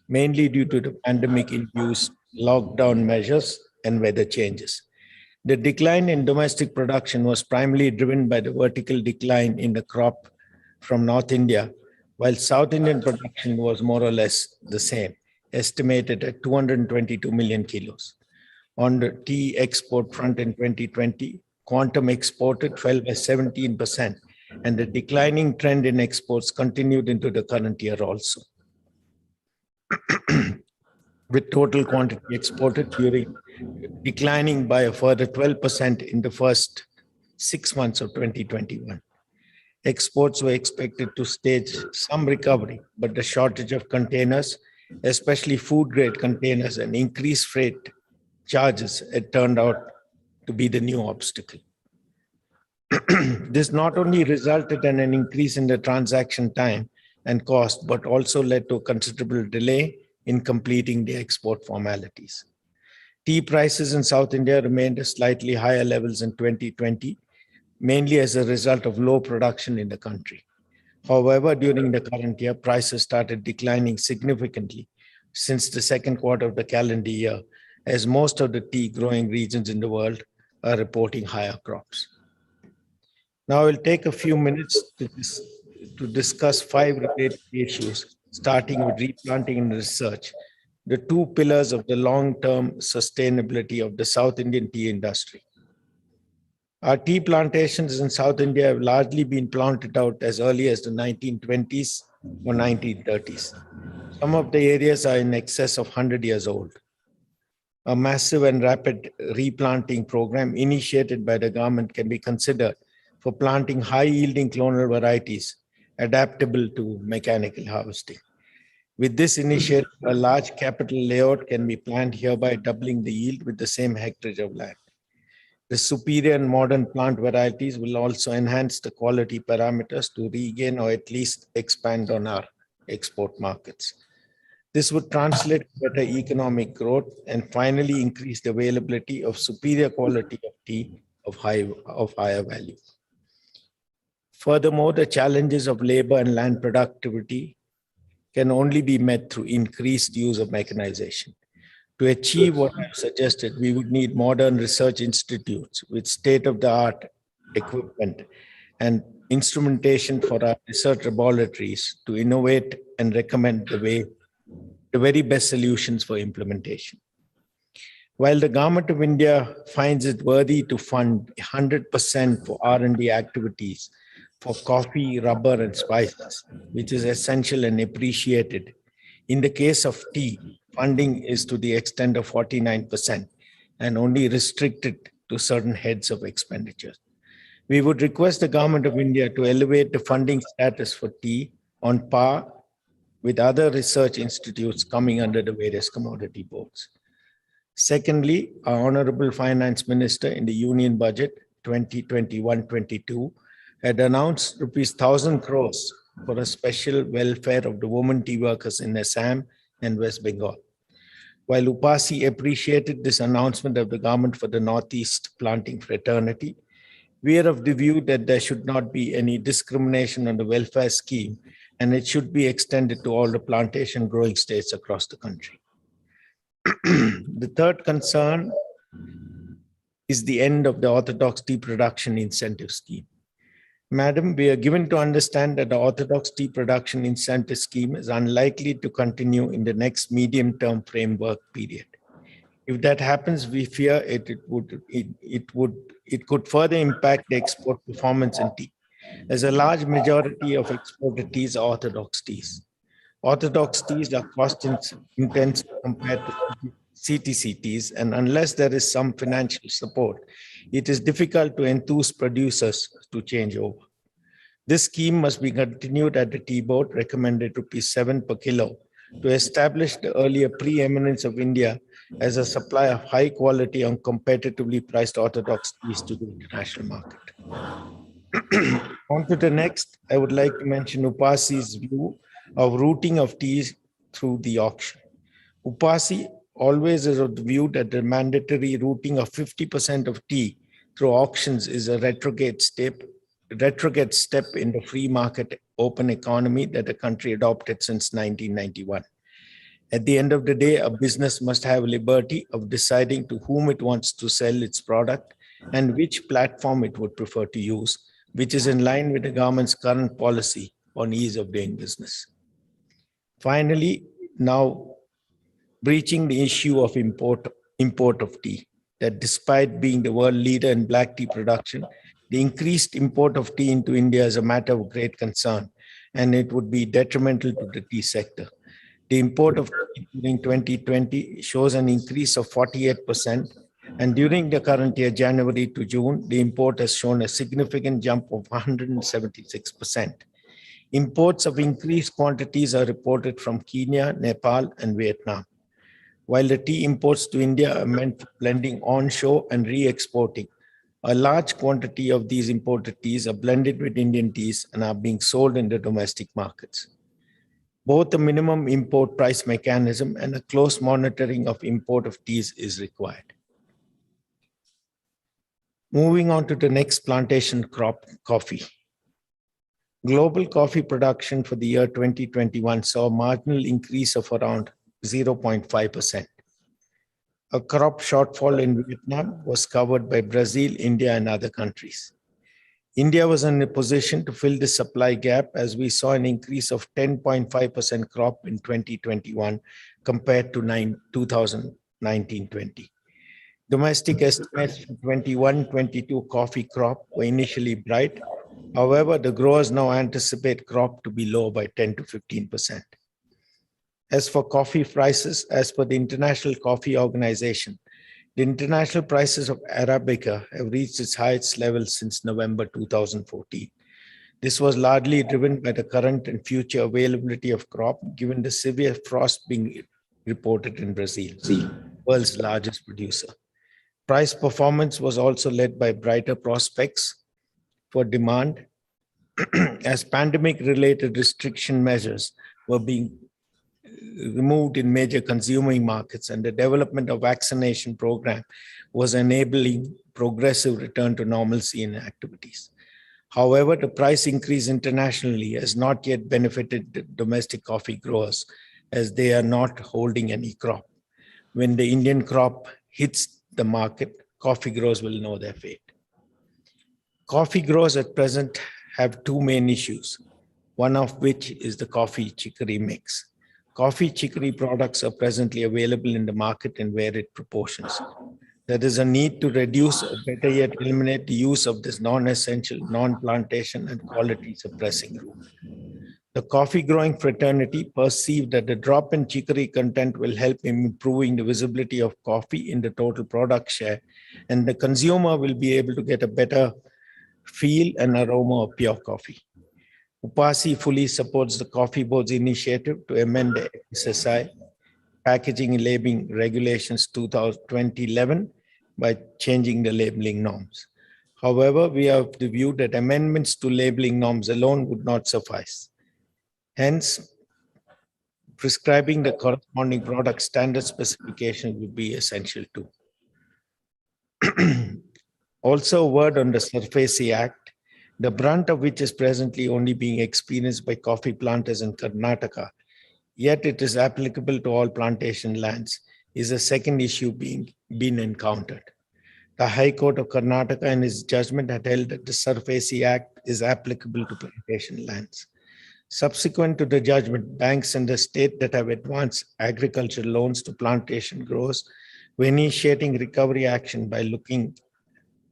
mainly due to the pandemic-induced lockdown measures and weather changes. The decline in domestic production was primarily driven by the vertical decline in the crop from North India, while South Indian production was more or less the same, estimated at 222 million kilos. On the tea export front in 2020, quantum exported fell by 17%, and the declining trend in exports continued into the current year also, with total quantity exported declining by a further 12% in the first 6 months of 2021. Exports were expected to stage some recovery, but the shortage of containers, especially food-grade containers, and increased freight charges had turned out to be the new obstacle. This not only resulted in an increase in the transaction time and cost, but also led to a considerable delay in completing the export formalities. Tea prices in South India remained at slightly higher levels in 2020, mainly as a result of low production in the country. However, during the current year, prices started declining significantly since the second quarter of the calendar year, as most of the tea growing regions in the world are reporting higher crops. Now I'll take a few minutes to discuss 5 related issues, starting with replanting and research, the 2 pillars of the long-term sustainability of the South Indian tea industry. Our tea plantations in South India have largely been planted out as early as the 1920s or 1930s. Some of the areas are in excess of 100 years old. A massive and rapid replanting program initiated by the government can be considered for planting high-yielding clonal varieties adaptable to mechanical harvesting. With this initiative, a large capital layout can be planned, hereby doubling the yield with the same hectare of land. The superior and modern plant varieties will also enhance the quality parameters to regain or at least expand on our export markets. This would translate to better economic growth and finally increase the availability of superior quality of tea of higher value. Furthermore, the challenges of labor and land productivity can only be met through increased use of mechanization. To achieve what I've suggested, we would need modern research institutes with state-of-the-art equipment and instrumentation for our research laboratories to innovate and recommend the very best solutions for implementation. While the Government of India finds it worthy to fund 100% for R&D activities for coffee, rubber, and spices, which is essential and appreciated, in the case of tea, funding is to the extent of 49% and only restricted to certain heads of expenditure. We would request the Government of India to elevate the funding status for tea on par with other research institutes coming under the various commodity boards. Secondly, our Honorable Finance Minister in the Union Budget 2021-22 had announced rupees 1,000 crores for a special welfare of the women tea workers in Assam and West Bengal. While UPASI appreciated this announcement of the government for the Northeast planting fraternity, we are of the view that there should not be any discrimination on the welfare scheme, and it should be extended to all the plantation growing states across the country. The third concern is the end of the Orthodox Tea Production Incentive Scheme. Madam, we are given to understand that the Orthodox Tea Production Incentive Scheme is unlikely to continue in the next medium-term framework period. If that happens, we fear it could further impact the export performance in tea, as a large majority of exported teas are Orthodox teas. Orthodox teas are cost-intensive compared to CTC teas, and unless there is some financial support, it is difficult to enthuse producers to change over. This scheme must be continued at the tea board, recommended rupees 7 per kilo, to establish the earlier preeminence of India as a supplier of high quality and competitively priced Orthodox teas to the international market. On to the next, I would like to mention UPASI's view of routing of teas through the auction. UPASI always is of the view that the mandatory routing of 50% of tea through auctions is a retrograde step in the free market open economy that the country adopted since 1991. At the end of the day, a business must have liberty of deciding to whom it wants to sell its product and which platform it would prefer to use, which is in line with the government's current policy on ease of doing business. Finally, now breaching the issue of import of tea, that despite being the world leader in black tea production, the increased import of tea into India is a matter of great concern, and it would be detrimental to the tea sector. The import of tea during 2020 shows an increase of 48%, and during the current year, January to June, the import has shown a significant jump of 176%. Imports of increased quantities are reported from Kenya, Nepal, and Vietnam. While the tea imports to India are meant for blending onshore and re-exporting, a large quantity of these imported teas are blended with Indian teas and are being sold in the domestic markets. Both a minimum import price mechanism and a close monitoring of import of teas is required. Moving on to the next plantation crop, coffee. Global coffee production for the year 2021 saw a marginal increase of around 0.5%. A crop shortfall in Vietnam was covered by Brazil, India, and other countries. India was in a position to fill the supply gap as we saw an increase of 10.5% crop in 2021 compared to 2019-20. Domestic estimates for 21-22 coffee crop were initially bright. However, the growers now anticipate crop to be low by 10 to 15%. As for coffee prices, as per the International Coffee Organization, the international prices of Arabica have reached its highest level since November 2014. This was largely driven by the current and future availability of crop, given the severe frost being reported in Brazil, the world's largest producer. Price performance was also led by brighter prospects for demand as pandemic-related restriction measures were being removed in major consuming markets, and the development of vaccination program was enabling progressive return to normalcy in activities. However, the price increase internationally has not yet benefited the domestic coffee growers as they are not holding any crop. When the Indian crop hits the market, coffee growers will know their fate. Coffee growers at present have two main issues, one of which is the coffee chicory mix. Coffee chicory products are presently available in the market in varied proportions. There is a need to reduce or better yet eliminate the use of this non-essential, non-plantation and quality suppressing route. The coffee growing fraternity perceived that the drop in chicory content will help in improving the visibility of coffee in the total product share, and the consumer will be able to get a better feel and aroma of pure coffee. UPASI fully supports the Coffee Board's initiative to amend the SSI Packaging and Labeling Regulations 2011 by changing the labeling norms. However, we have the view that amendments to labeling norms alone would not suffice. Hence, prescribing the corresponding product standard specification would be essential too. Also, a word on the SURFACE Act, the brunt of which is presently only being experienced by coffee planters in Karnataka, yet it is applicable to all plantation lands, is a second issue being encountered. The High Court of Karnataka in its judgment had held that the SURFACE Act is applicable to plantation lands. Subsequent to the judgment, banks in the state that have advanced agricultural loans to plantation growers were initiating recovery action by looking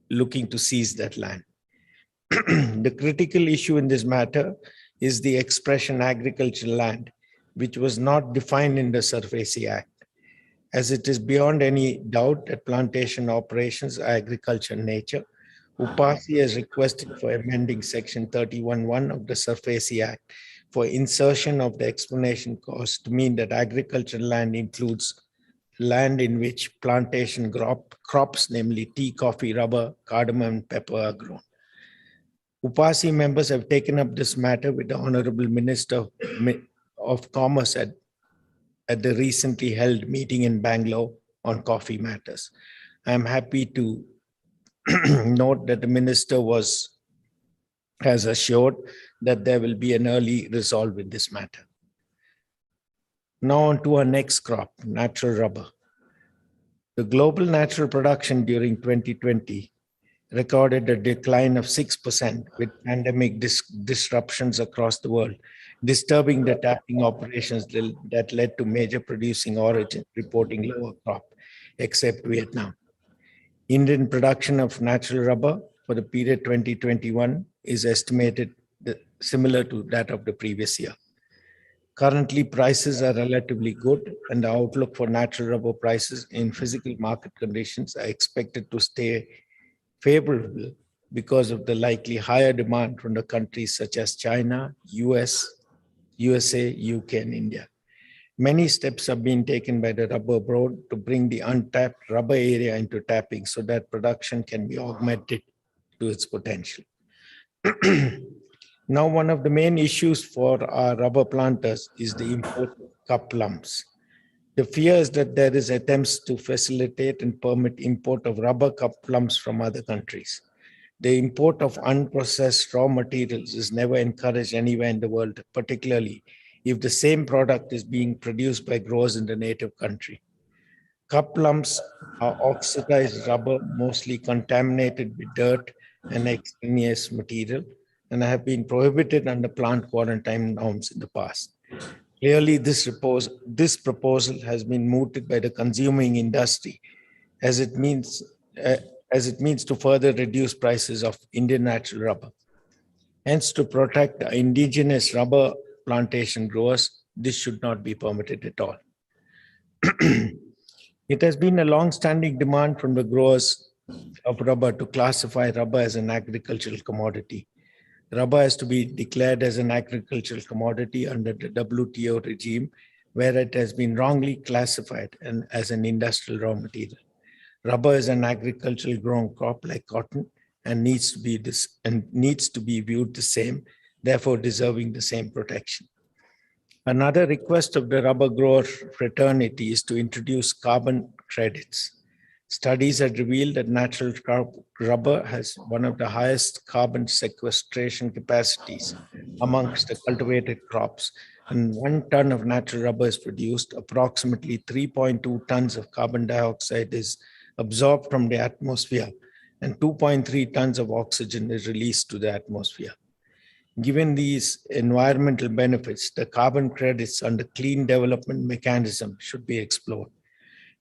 to seize that land. The critical issue in this matter is the expression agricultural land, which was not defined in the SURFACE Act, as it is beyond any doubt that plantation operations are agriculture in nature. UPASI has requested for amending section 31(1) of the SURFACE Act for insertion of the explanation clause to mean that agricultural land includes land in which plantation crops, namely tea, coffee, rubber, cardamom, and pepper are grown. UPASI members have taken up this matter with the Honorable Minister of Commerce at the recently held meeting in Bangalore on coffee matters. I'm happy to note that the minister has assured that there will be an early resolve in this matter. Now on to our next crop, natural rubber. The global natural production during 2020 recorded a decline of 6% with pandemic disruptions across the world, disturbing the tapping operations that led to major producing origins reporting lower crop, except Vietnam. Indian production of natural rubber for the period 2021 is estimated similar to that of the previous year. Currently, prices are relatively good, and the outlook for natural rubber prices in physical market conditions are expected to stay favorable because of the likely higher demand from the countries such as China, USA, UK, and India. Many steps are being taken by the rubber board to bring the untapped rubber area into tapping so that production can be augmented to its potential. Now, one of the main issues for our rubber planters is the import of cup lumps. The fear is that there is attempts to facilitate and permit import of rubber cup lumps from other countries. The import of unprocessed raw materials is never encouraged anywhere in the world, particularly if the same product is being produced by growers in the native country. Cup lumps are oxidized rubber, mostly contaminated with dirt and extraneous material, and have been prohibited under plant quarantine norms in the past. Clearly, this proposal has been mooted by the consuming industry as it means to further reduce prices of Indian natural rubber. Hence, to protect the indigenous rubber plantation growers, this should not be permitted at all. It has been a long-standing demand from the growers of rubber to classify rubber as an agricultural commodity. Rubber has to be declared as an agricultural commodity under the WTO regime, where it has been wrongly classified as an industrial raw material. Rubber is an agricultural grown crop like cotton and needs to be viewed the same, therefore deserving the same protection. Another request of the rubber grower fraternity is to introduce carbon credits. Studies have revealed that natural rubber has one of the highest carbon sequestration capacities amongst the cultivated crops. And 1 ton of natural rubber is produced, approximately 3.2 tons of carbon dioxide is absorbed from the atmosphere, and 2.3 tons of oxygen is released to the atmosphere. Given these environmental benefits, the carbon credits under clean development mechanism should be explored.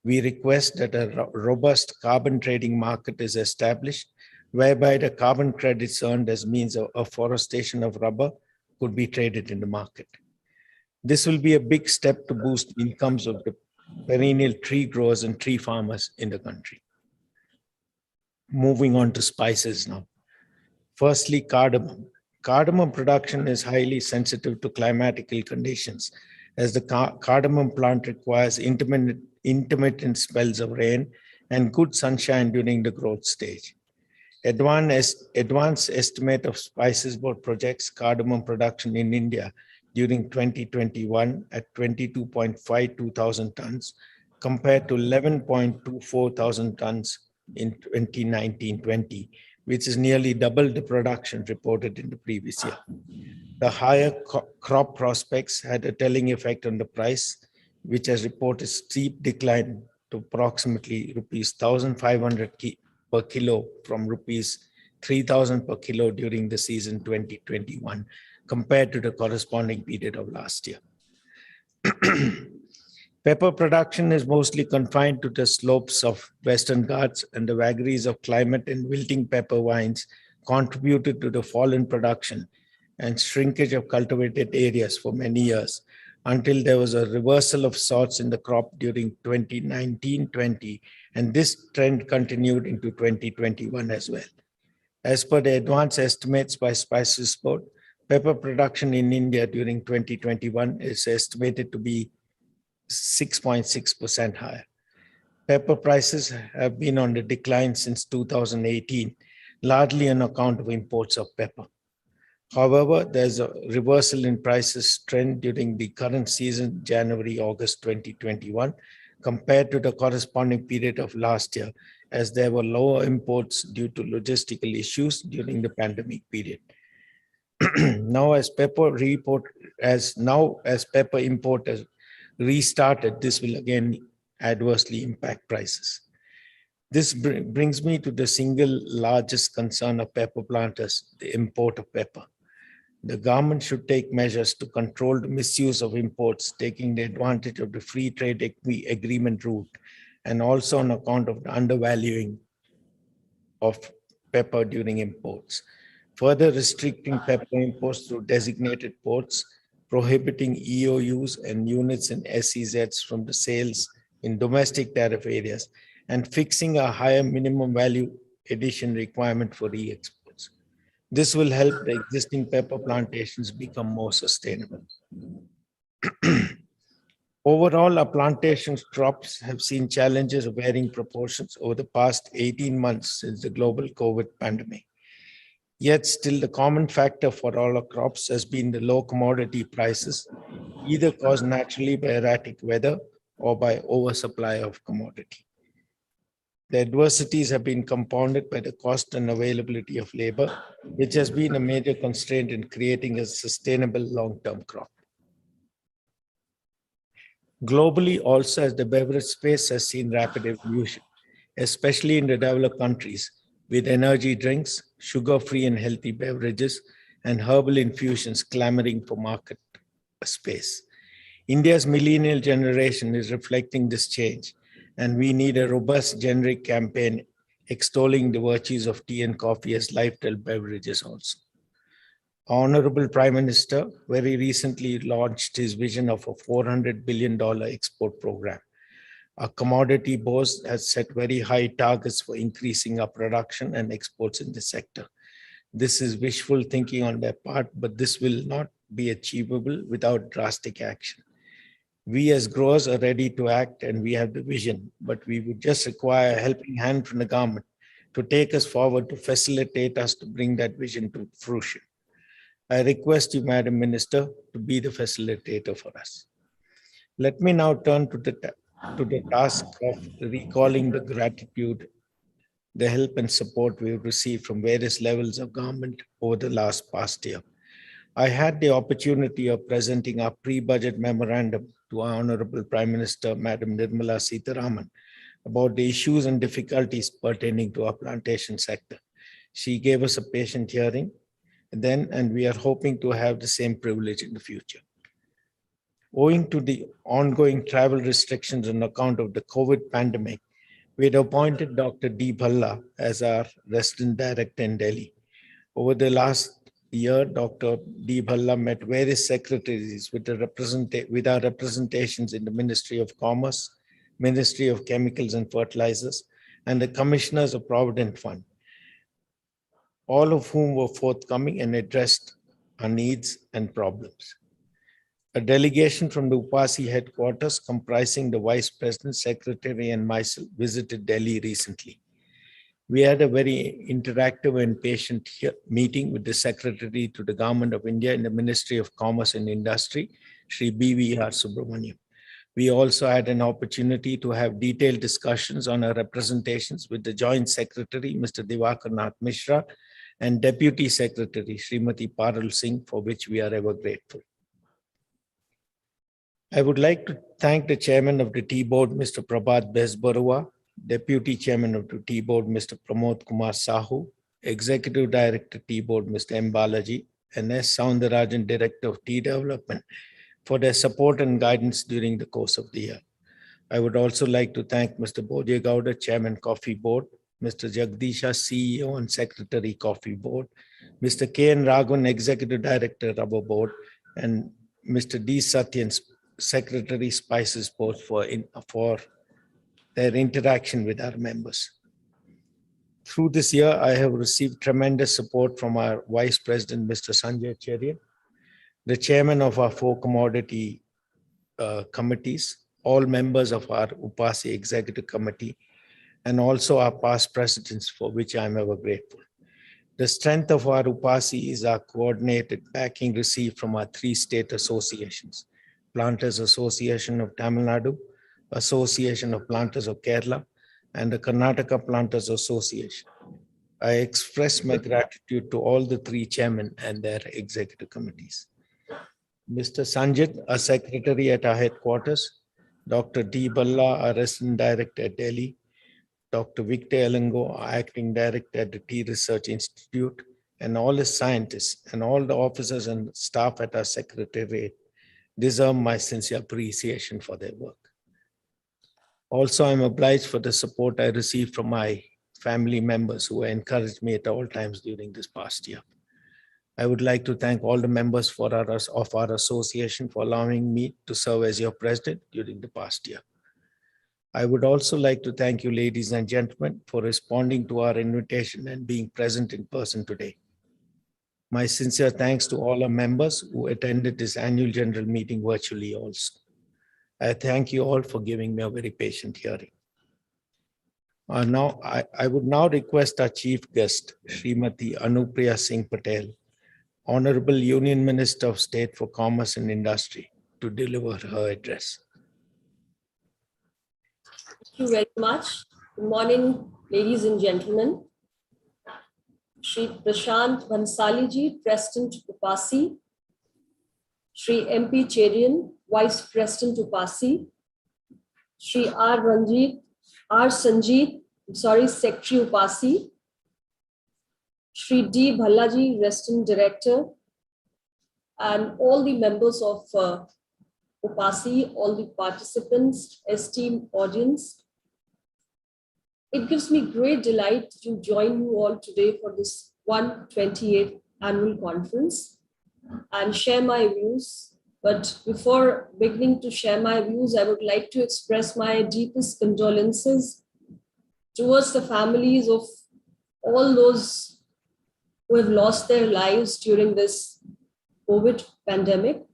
We request that a robust carbon trading market is established, whereby the carbon credits earned as means of afforestation of rubber could be traded in the market. This will be a big step to boost incomes of the perennial tree growers and tree farmers in the country. Moving on to spices now. Firstly, cardamom. Cardamom production is highly sensitive to climatical conditions, as the cardamom plant requires intermittent spells of rain and good sunshine during the growth stage. Advanced estimate of spices board projects cardamom production in India during 2021 at 22.52 thousand tons compared to 11.24 thousand tons in 2019-20, which is nearly double the production reported in the previous year. The higher crop prospects had a telling effect on the price, which has reported steep decline to approximately rupees 1,500 per kilo from rupees 3,000 per kilo during the season 2021 compared to the corresponding period of last year. Pepper production is mostly confined to the slopes of Western Ghats, and the vagaries of climate and wilting pepper vines contributed to the fall in production and shrinkage of cultivated areas for many years until there was a reversal of sorts in the crop during 2019-20, and this trend continued into 2021 as well. As per the advanced estimates by Spices Board, pepper production in India during 2021 is estimated to be 6.6% higher. Pepper prices have been on the decline since 2018, largely on account of imports of pepper. However, there's a reversal in prices trend during the current season, January-August 2021, compared to the corresponding period of last year, as there were lower imports due to logistical issues during the pandemic period. Now, as pepper import has restarted, this will again adversely impact prices. This brings me to the single largest concern of pepper planters, the import of pepper. The government should take measures to control the misuse of imports, taking the advantage of the free trade agreement route, and also on account of the undervaluing of pepper during imports. Further restricting pepper imports through designated ports, prohibiting EOUs and units in SEZs from the sales in domestic tariff areas, and fixing a higher minimum value addition requirement for re-exports. This will help the existing pepper plantations become more sustainable. Overall, our plantations crops have seen challenges of varying proportions over the past 18 months since the global COVID pandemic. Yet still the common factor for all our crops has been the low commodity prices, either caused naturally by erratic weather or by oversupply of commodity. The adversities have been compounded by the cost and availability of labor, which has been a major constraint in creating a sustainable long-term crop. Globally, also, as the beverage space has seen rapid evolution, especially in the developed countries, with energy drinks, sugar-free and healthy beverages, and herbal infusions clamoring for market space. India's millennial generation is reflecting this change, and we need a robust generic campaign extolling the virtues of tea and coffee as lifestyle beverages also. Honorable Prime Minister very recently launched his vision of a $400 billion export program. Our commodity board has set very high targets for increasing our production and exports in the sector. This is wishful thinking on their part, but this will not be achievable without drastic action. We as growers are ready to act and we have the vision, but we would just require a helping hand from the government to take us forward, to facilitate us to bring that vision to fruition. I request you, Madam Minister, to be the facilitator for us. Let me now turn to the task of recalling the gratitude, the help and support we've received from various levels of government over the past year. I had the opportunity of presenting our pre-budget memorandum to our Honorable Prime Minister, Madam Nirmala Sitharaman, about the issues and difficulties pertaining to our plantation sector. She gave us a patient hearing then, and we are hoping to have the same privilege in the future. Owing to the ongoing travel restrictions on account of the COVID pandemic, we had appointed Dr. D. Bhalla as our resident director in Delhi. Over the last year, Dr. D. Bhalla met various secretaries with our representations in the Ministry of Commerce, Ministry of Chemicals and Fertilizers, and the Commissioners of Provident Fund, all of whom were forthcoming and addressed our needs and problems. A delegation from the UPASI headquarters comprising the Vice President, Secretary, and myself visited Delhi recently. We had a very interactive and patient meeting with the Secretary to the Government of India in the Ministry of Commerce and Industry, Shri B.V.R. Subramaniam. We also had an opportunity to have detailed discussions on our representations with the Joint Secretary, Mr. Diwakar Nath Mishra, and Deputy Secretary, Srimati Parul Singh, for which we are ever grateful. I would like to thank the Chairman of the Tea Board, Mr. Prabhat Besbarua, Deputy Chairman of the Tea Board, Mr. Pramod Kumar Sahu, Executive Director, Tea Board, Mr. M. Balaji, and S. Soundarajan, Director of Tea Development, for their support and guidance during the course of the year. I would also like to thank Mr. Bodhya Gowda, Chairman, Coffee Board, Mr. Jagdisha, CEO and Secretary, Coffee Board, Mr. K.N. Raghavan, Executive Director, Rubber Board, and Mr. D. Satyan, Secretary, Spices Board, for their interaction with our members. Through this year, I have received tremendous support from our Vice President, Mr. Sanjay Cherian, the Chairman of our 4 commodity committees, all members of our UPASI Executive Committee, and also our past presidents, for which I am ever grateful. The strength of our UPASI is our coordinated backing received from our 3 state associations: Planters Association of Tamil Nadu, Association of Planters of Kerala, and the Karnataka Planters Association. I express my gratitude to all the 3 chairmen and their executive committees. Mr. Sanjit, our secretary at our headquarters, Dr. D. Balla, our resident director at Delhi, Dr. Victor Elengo, our acting director at the Tea Research Institute, and all his scientists and all the officers and staff at our secretariat deserve my sincere appreciation for their work. Also, I'm obliged for the support I received from my family members who encouraged me at all times during this past year. I would like to thank all the members of our association for allowing me to serve as your president during the past year. I would also like to thank you, ladies and gentlemen, for responding to our invitation and being present in person today. My sincere thanks to all our members who attended this annual general meeting virtually also. I thank you all for giving me a very patient hearing. I would now request our chief guest, Srimati Anupriya Singh Patel, Honorable Union Minister of State for Commerce and Industry, to deliver her address. Thank you very much. Good morning, ladies and gentlemen. Shri Prashant Bhansaliji, President UPASI, Shri MP Cherian, Vice President UPASI, Shri Sanjeet, Secretary UPASI, Shri D. Bhallaji, Resident Director, and all the members of UPASI, all the participants, esteemed audience. It gives me great delight to join you all today for this 128th annual conference and share my views. But before beginning to share my views, I would like to express my deepest condolences towards the families of all those who have lost their lives during this COVID pandemic.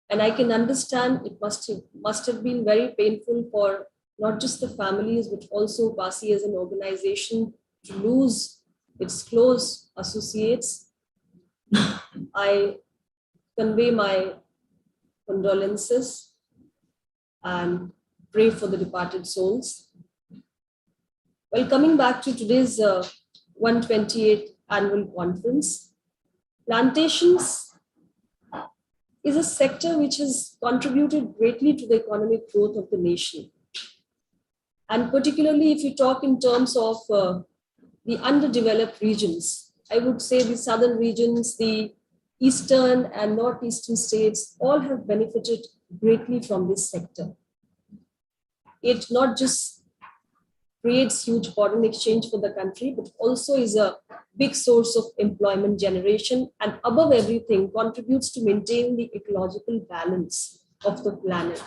And I can understand it must have been very painful for not just the families, but also UPASI as an organization to lose its close associates. I convey my condolences and pray for the departed souls. Well, coming back to today's 128th annual conference, plantations is a sector which has contributed greatly to the economic growth of the nation. And particularly if you talk in terms of the underdeveloped regions, I would say the southern regions, the eastern and northeastern states all have benefited greatly from this sector. It not just creates huge foreign exchange for the country, but also is a big source of employment generation, and above everything contributes to maintaining the ecological balance of the planet.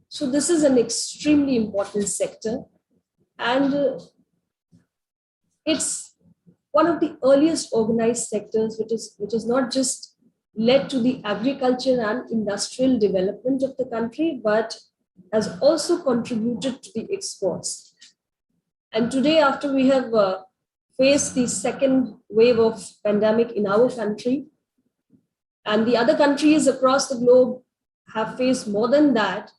So this is an extremely important sector, and it's one of the earliest organized sectors which is not just led to the agriculture and industrial development of the country, but has also contributed to the exports. And today, after we have faced the second wave of pandemic in our country, and the other countries across the globe have faced more than that,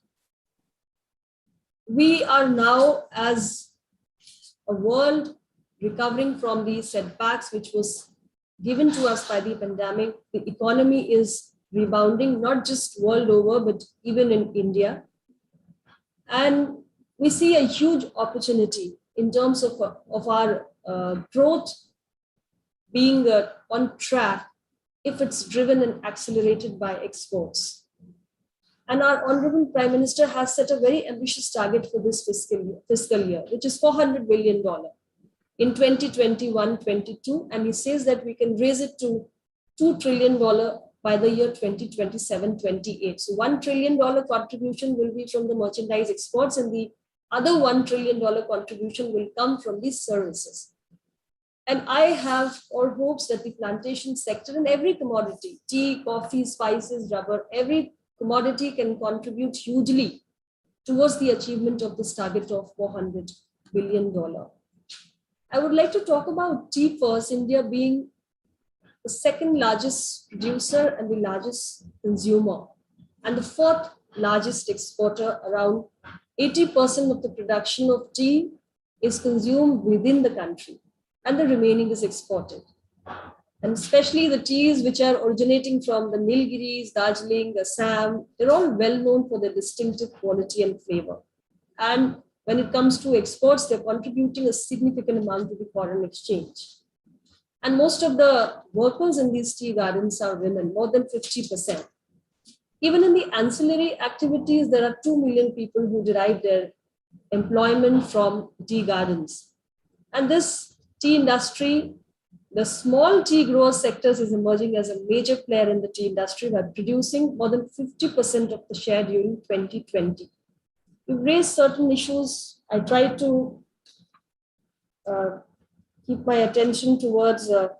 we are now, as a world, recovering from the setbacks which was given to us by the pandemic. The economy is rebounding, not just world over, but even in India. And we see a huge opportunity in terms of our growth being on track if it's driven and accelerated by exports. And our Honorable Prime Minister has set a very ambitious target for this fiscal year, which is $400 billion in 2021-22. And he says that we can raise it to $2 trillion by the year 2027-28. So $1 trillion contribution will be from the merchandise exports, and the other $1 trillion contribution will come from these services. And I have all hopes that the plantation sector and every commodity, tea, coffee, spices, rubber, every commodity can contribute hugely towards the achievement of this target of $400 billion. I would like to talk about tea first, India being the second largest producer and the largest consumer, and the fourth largest exporter. Around 80% of the production of tea is consumed within the country, and the remaining is exported. And especially the teas which are originating from the Nilgiris, Darjeeling, Assam, they're all well known for their distinctive quality and flavor. And when it comes to exports, they're contributing a significant amount to the foreign exchange. And most of the workers in these tea gardens are women, more than 50%. Even in the ancillary activities, there are 2 million people who derive their employment from tea gardens. And this tea industry, the small tea grower sectors, is emerging as a major player in the tea industry by producing more than 50% of the share during 2020. We've raised certain issues. I tried to keep my attention towards the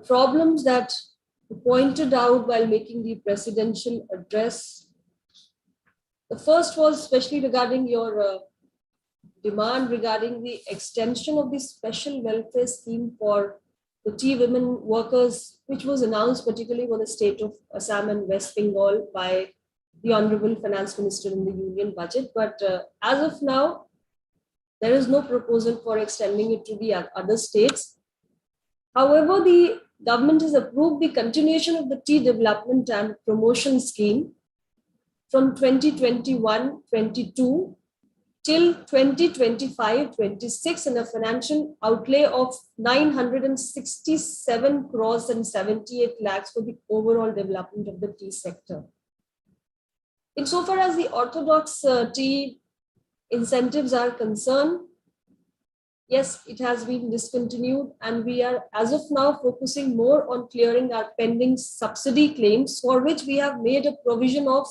problems that were pointed out while making the presidential address. The first was especially regarding your demand regarding the extension of the special welfare scheme for the tea women workers, which was announced particularly for the state of Assam and West Bengal by the Honorable Finance Minister in the Union Budget. But as of now, there is no proposal for extending it to the other states. However, the government has approved the continuation of the tea development and promotion scheme from 2021-22 till 2025-26 in a financial outlay of 967 crores and 78 lakhs for the overall development of the tea sector. Insofar as the orthodox tea incentives are concerned, yes, it has been discontinued, and we are as of now focusing more on clearing our pending subsidy claims, for which we have made a provision of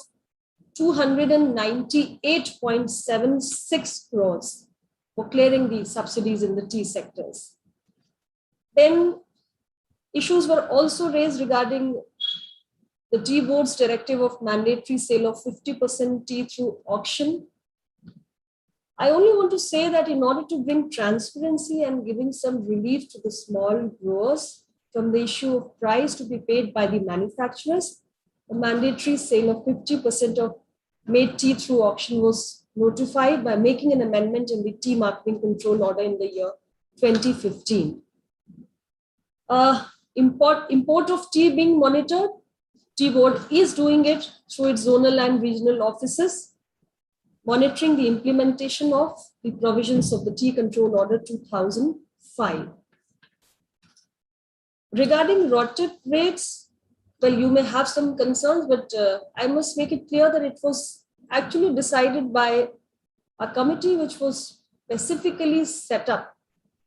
298.76 crores for clearing the subsidies in the tea sectors. Then issues were also raised regarding the Tea Board's directive of mandatory sale of 50% tea through auction. I only want to say that in order to bring transparency and giving some relief to the small growers from the issue of price to be paid by the manufacturers, a mandatory sale of 50% of made tea through auction was notified by making an amendment in the Tea Marketing Control Order in the year 2015. Import of tea being monitored, Tea Board is doing it through its zonal and regional offices, monitoring the implementation of the provisions of the Tea Control Order 2005. Regarding royalty rates, well, you may have some concerns, but I must make it clear that it was actually decided by a committee which was specifically set up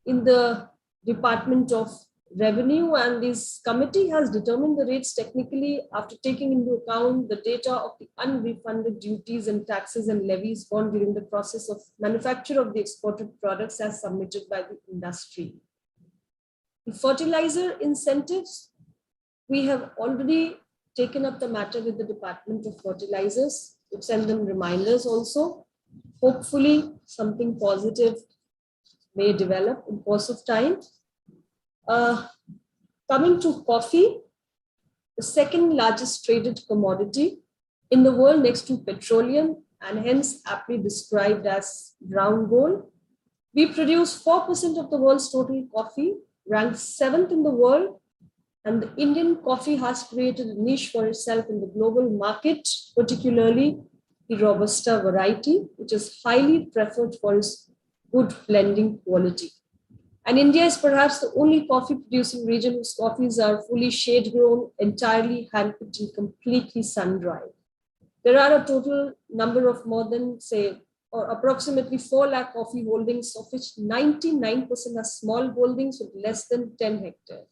in the Department of Revenue, and this committee has determined the rates technically after taking into account the data of the unrefunded duties and taxes and levies borne during the process of manufacture of the exported products as submitted by the industry. The fertilizer incentives, we have already taken up the matter with the Department of Fertilizers. We've sent them reminders also. Hopefully something positive may develop in course of time. Coming to coffee, the second largest traded commodity in the world next to petroleum and hence aptly described as brown gold. We produce 4% of the world's total coffee, ranked 7th in the world, and the Indian coffee has created a niche for itself in the global market, particularly the Robusta variety, which is highly preferred for its good blending quality. And India is perhaps the only coffee producing region whose coffees are fully shade grown, entirely handpicked and completely sun dried. There are a total number of more than, say, or approximately 4 lakh coffee holdings, of which 99% are small holdings with less than 10 hectares.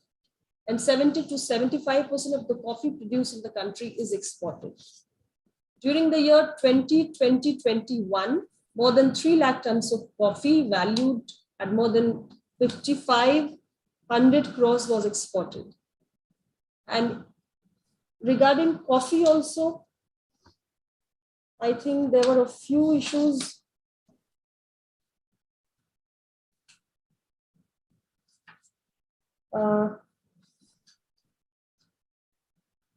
And 70 to 75% of the coffee produced in the country is exported. During the year 2020-21, more than 3 lakh tons of coffee valued at more than 5,500 crores was exported. And regarding coffee also, I think there were a few issues.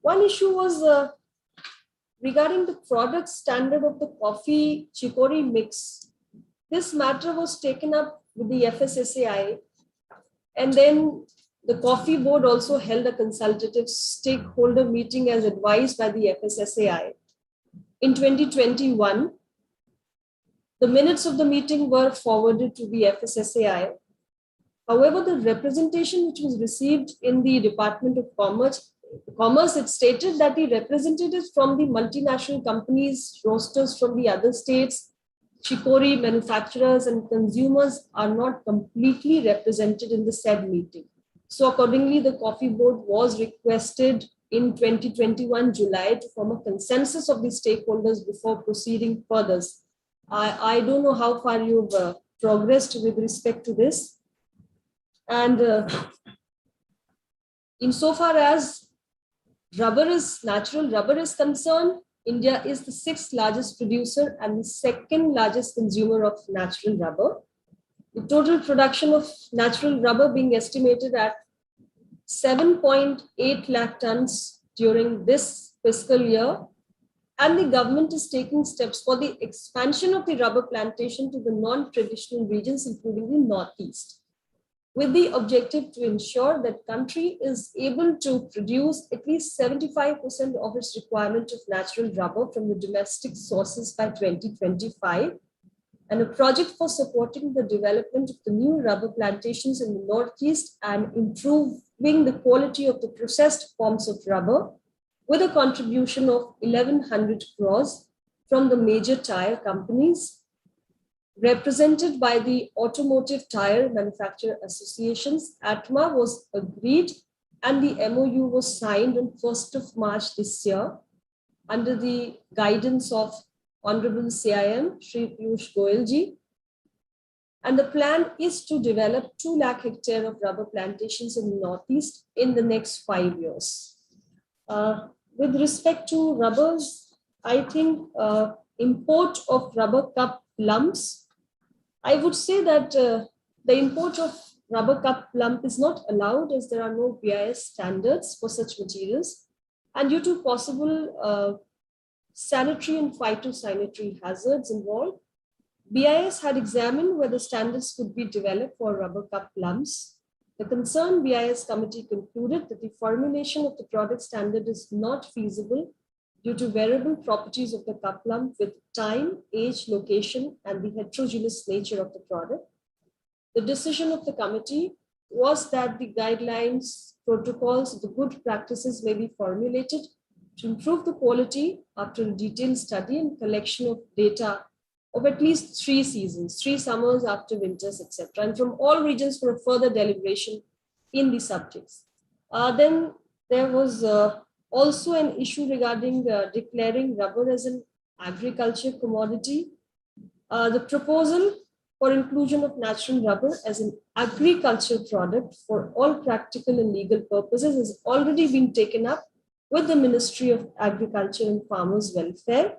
One issue was regarding the product standard of the coffee chicory mix. This matter was taken up with the FSSAI, and then the coffee board also held a consultative stakeholder meeting as advised by the FSSAI. In 2021, the minutes of the meeting were forwarded to the FSSAI. However, the representation which was received in the Department of Commerce, it stated that the representatives from the multinational companies, roasters from the other states, chicory manufacturers and consumers are not completely represented in the said meeting. So accordingly, the coffee board was requested in 2021 July to form a consensus of the stakeholders before proceeding further. I don't know how far you've progressed with respect to this. And insofar as natural rubber is concerned, India is the 6th largest producer and the 2nd largest consumer of natural rubber. The total production of natural rubber being estimated at 7.8 lakh tons during this fiscal year. And the government is taking steps for the expansion of the rubber plantation to the non-traditional regions, including the Northeast, with the objective to ensure that country is able to produce at least 75% of its requirement of natural rubber from the domestic sources by 2025, and a project for supporting the development of the new rubber plantations in the Northeast and improving the quality of the processed forms of rubber, with a contribution of 1,100 crores from the major tire companies, represented by the Automotive Tire Manufacturer Associations. ATMA was agreed and the MOU was signed on 1st of March this year under the guidance of Honorable CIM, Shri Piyush Goyal ji. And the plan is to develop 2 lakh hectares of rubber plantations in the Northeast in the next 5 years. With respect to rubbers, I think import of rubber cup lumps, I would say that the import of rubber cup lump is not allowed as there are no BIS standards for such materials, and due to possible sanitary and phytosanitary hazards involved, BIS had examined whether standards could be developed for rubber cup lumps. The concerned BIS committee concluded that the formulation of the product standard is not feasible due to variable properties of the cup lump with time, age, location, and the heterogeneous nature of the product. The decision of the committee was that the guidelines, protocols, the good practices may be formulated to improve the quality after a detailed study and collection of data of at least 3 seasons, 3 summers after winters, etc., and from all regions for a further deliberation in the subjects. Then there was also an issue regarding declaring rubber as an agriculture commodity. The proposal for inclusion of natural rubber as an agricultural product for all practical and legal purposes has already been taken up with the Ministry of Agriculture and Farmers Welfare.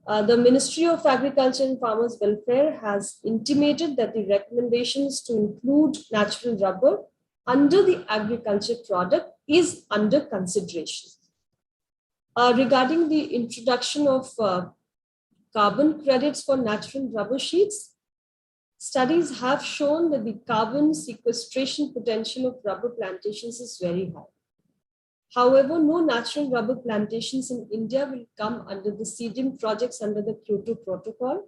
The Ministry of Agriculture and Farmers Welfare has intimated that the recommendations to include natural rubber under the agriculture product is under consideration. Regarding the introduction of carbon credits for natural rubber sheets, studies have shown that the carbon sequestration potential of rubber plantations is very high. However, no natural rubber plantations in India will come under the CDM projects under the Kyoto Protocol.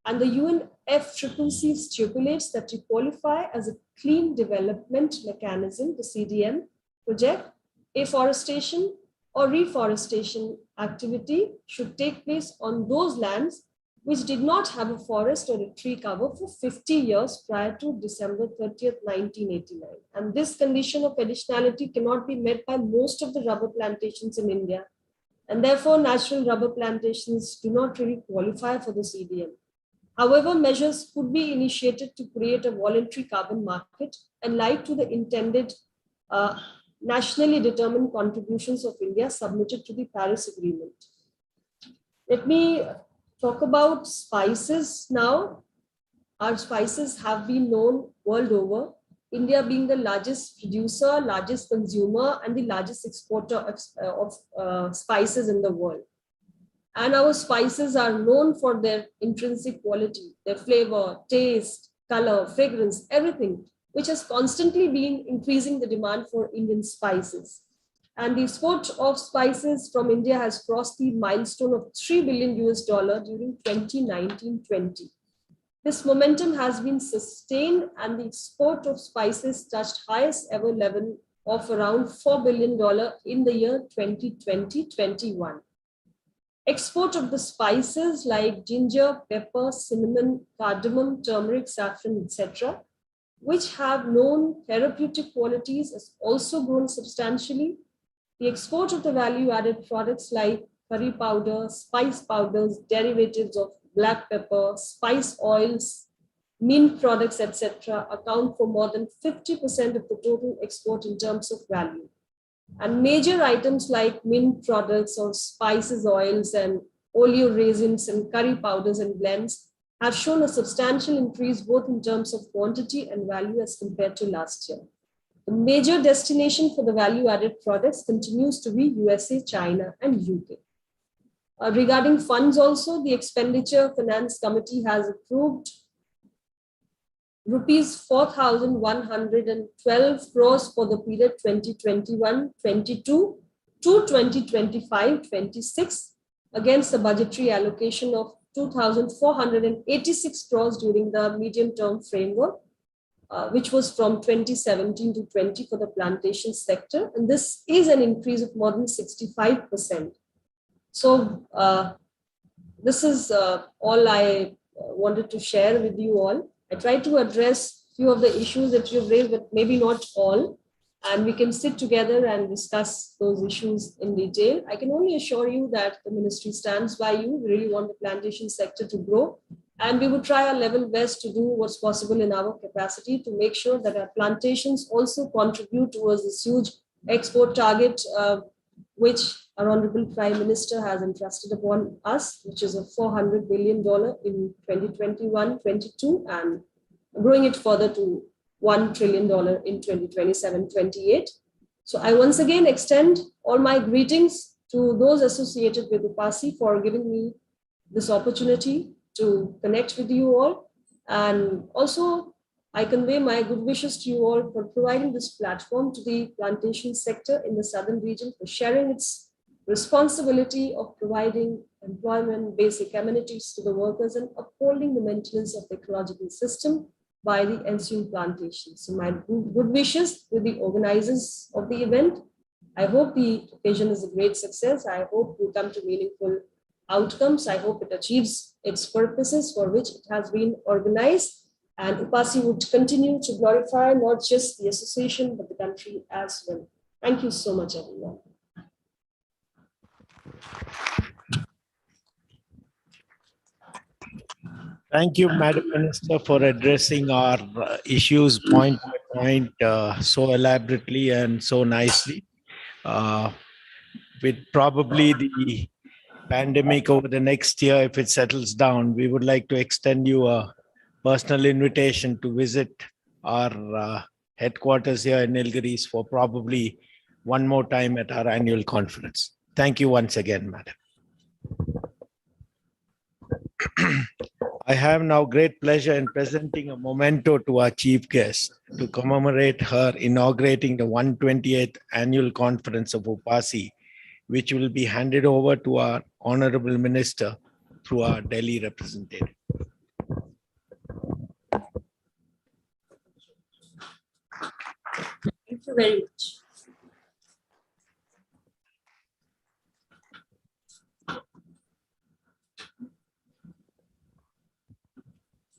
And the UNFCCC stipulates that to qualify as a clean development mechanism, the CDM project, afforestation or reforestation activity should take place on those lands which did not have a forest or a tree cover for 50 years prior to December 30th, 1989. And this condition of additionality cannot be met by most of the rubber plantations in India. And therefore, natural rubber plantations do not really qualify for the CDM. However, measures could be initiated to create a voluntary carbon market and light to the intended nationally determined contributions of India submitted to the Paris Agreement. Let me talk about spices now. Our spices have been known world over, India being the largest producer, largest consumer, and the largest exporter of spices in the world. And our spices are known for their intrinsic quality, their flavor, taste, color, fragrance, everything, which has constantly been increasing the demand for Indian spices. And the export of spices from India has crossed the milestone of $3 billion during 2019-20. This momentum has been sustained and the export of spices touched highest ever level of around $4 billion in the year 2020-21. Export of the spices like ginger, pepper, cinnamon, cardamom, turmeric, saffron, etc., which have known therapeutic qualities, has also grown substantially. The export of the value-added products like curry powder, spice powders, derivatives of black pepper, spice oils, mint products, etc., account for more than 50% of the total export in terms of value. And major items like mint products or spices, oils, and oleoresins and curry powders and blends have shown a substantial increase both in terms of quantity and value as compared to last year. The major destination for the value-added products continues to be USA, China, and UK. Regarding funds also, the Expenditure Finance Committee has approved rupees 4,112 crores for the period 2021-22 to 2025-26 against the budgetary allocation of 2,486 crores during the medium-term framework, which was from 2017 to 20 for the plantation sector. And this is an increase of more than 65%. So this is all I wanted to share with you all. I tried to address a few of the issues that you've raised, but maybe not all. And we can sit together and discuss those issues in detail. I can only assure you that the ministry stands by you. We really want the plantation sector to grow. And we will try our level best to do what's possible in our capacity to make sure that our plantations also contribute towards this huge export target, which our Honorable Prime Minister has entrusted upon us, which is a $400 billion in 2021-22 and growing it further to $1 trillion in 2027-28. So I once again extend all my greetings to those associated with UPASI for giving me this opportunity to connect with you all. And also I convey my good wishes to you all for providing this platform to the plantation sector in the southern region, for sharing its responsibility of providing employment, basic amenities to the workers and upholding the maintenance of the ecological system by the ensuing plantations. So my good wishes with the organizers of the event. I hope the occasion is a great success. I hope we come to meaningful outcomes. I hope it achieves its purposes for which it has been organized. And UPASI would continue to glorify not just the association, but the country as well. Thank you so much, everyone. Thank you, Madam Minister, for addressing our issues point by point so elaborately and so nicely. With probably the pandemic over the next year, if it settles down, we would like to extend you a personal invitation to visit our headquarters here in Nilgiris for probably one more time at our annual conference. Thank you once again, Madam. I have now great pleasure in presenting a memento to our chief guest to commemorate her inaugurating the 128th annual conference of UPASI, which will be handed over to our honorable minister through our Delhi representative. Thank you very much.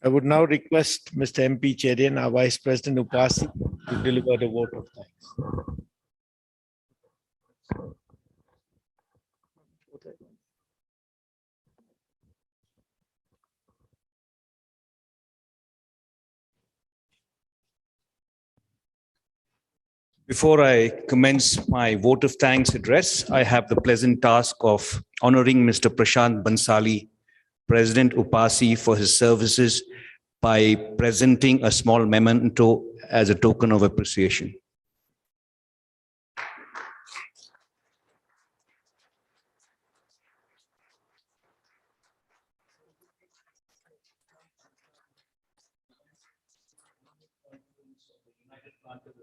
I would now request Mr. MP Cherian, our Vice President UPASI, to deliver the vote of thanks. Before I commence my vote of thanks address, I have the pleasant task of honoring Mr. Prashant Bansali, President UPASI, for his services by presenting a small memento as a token of appreciation.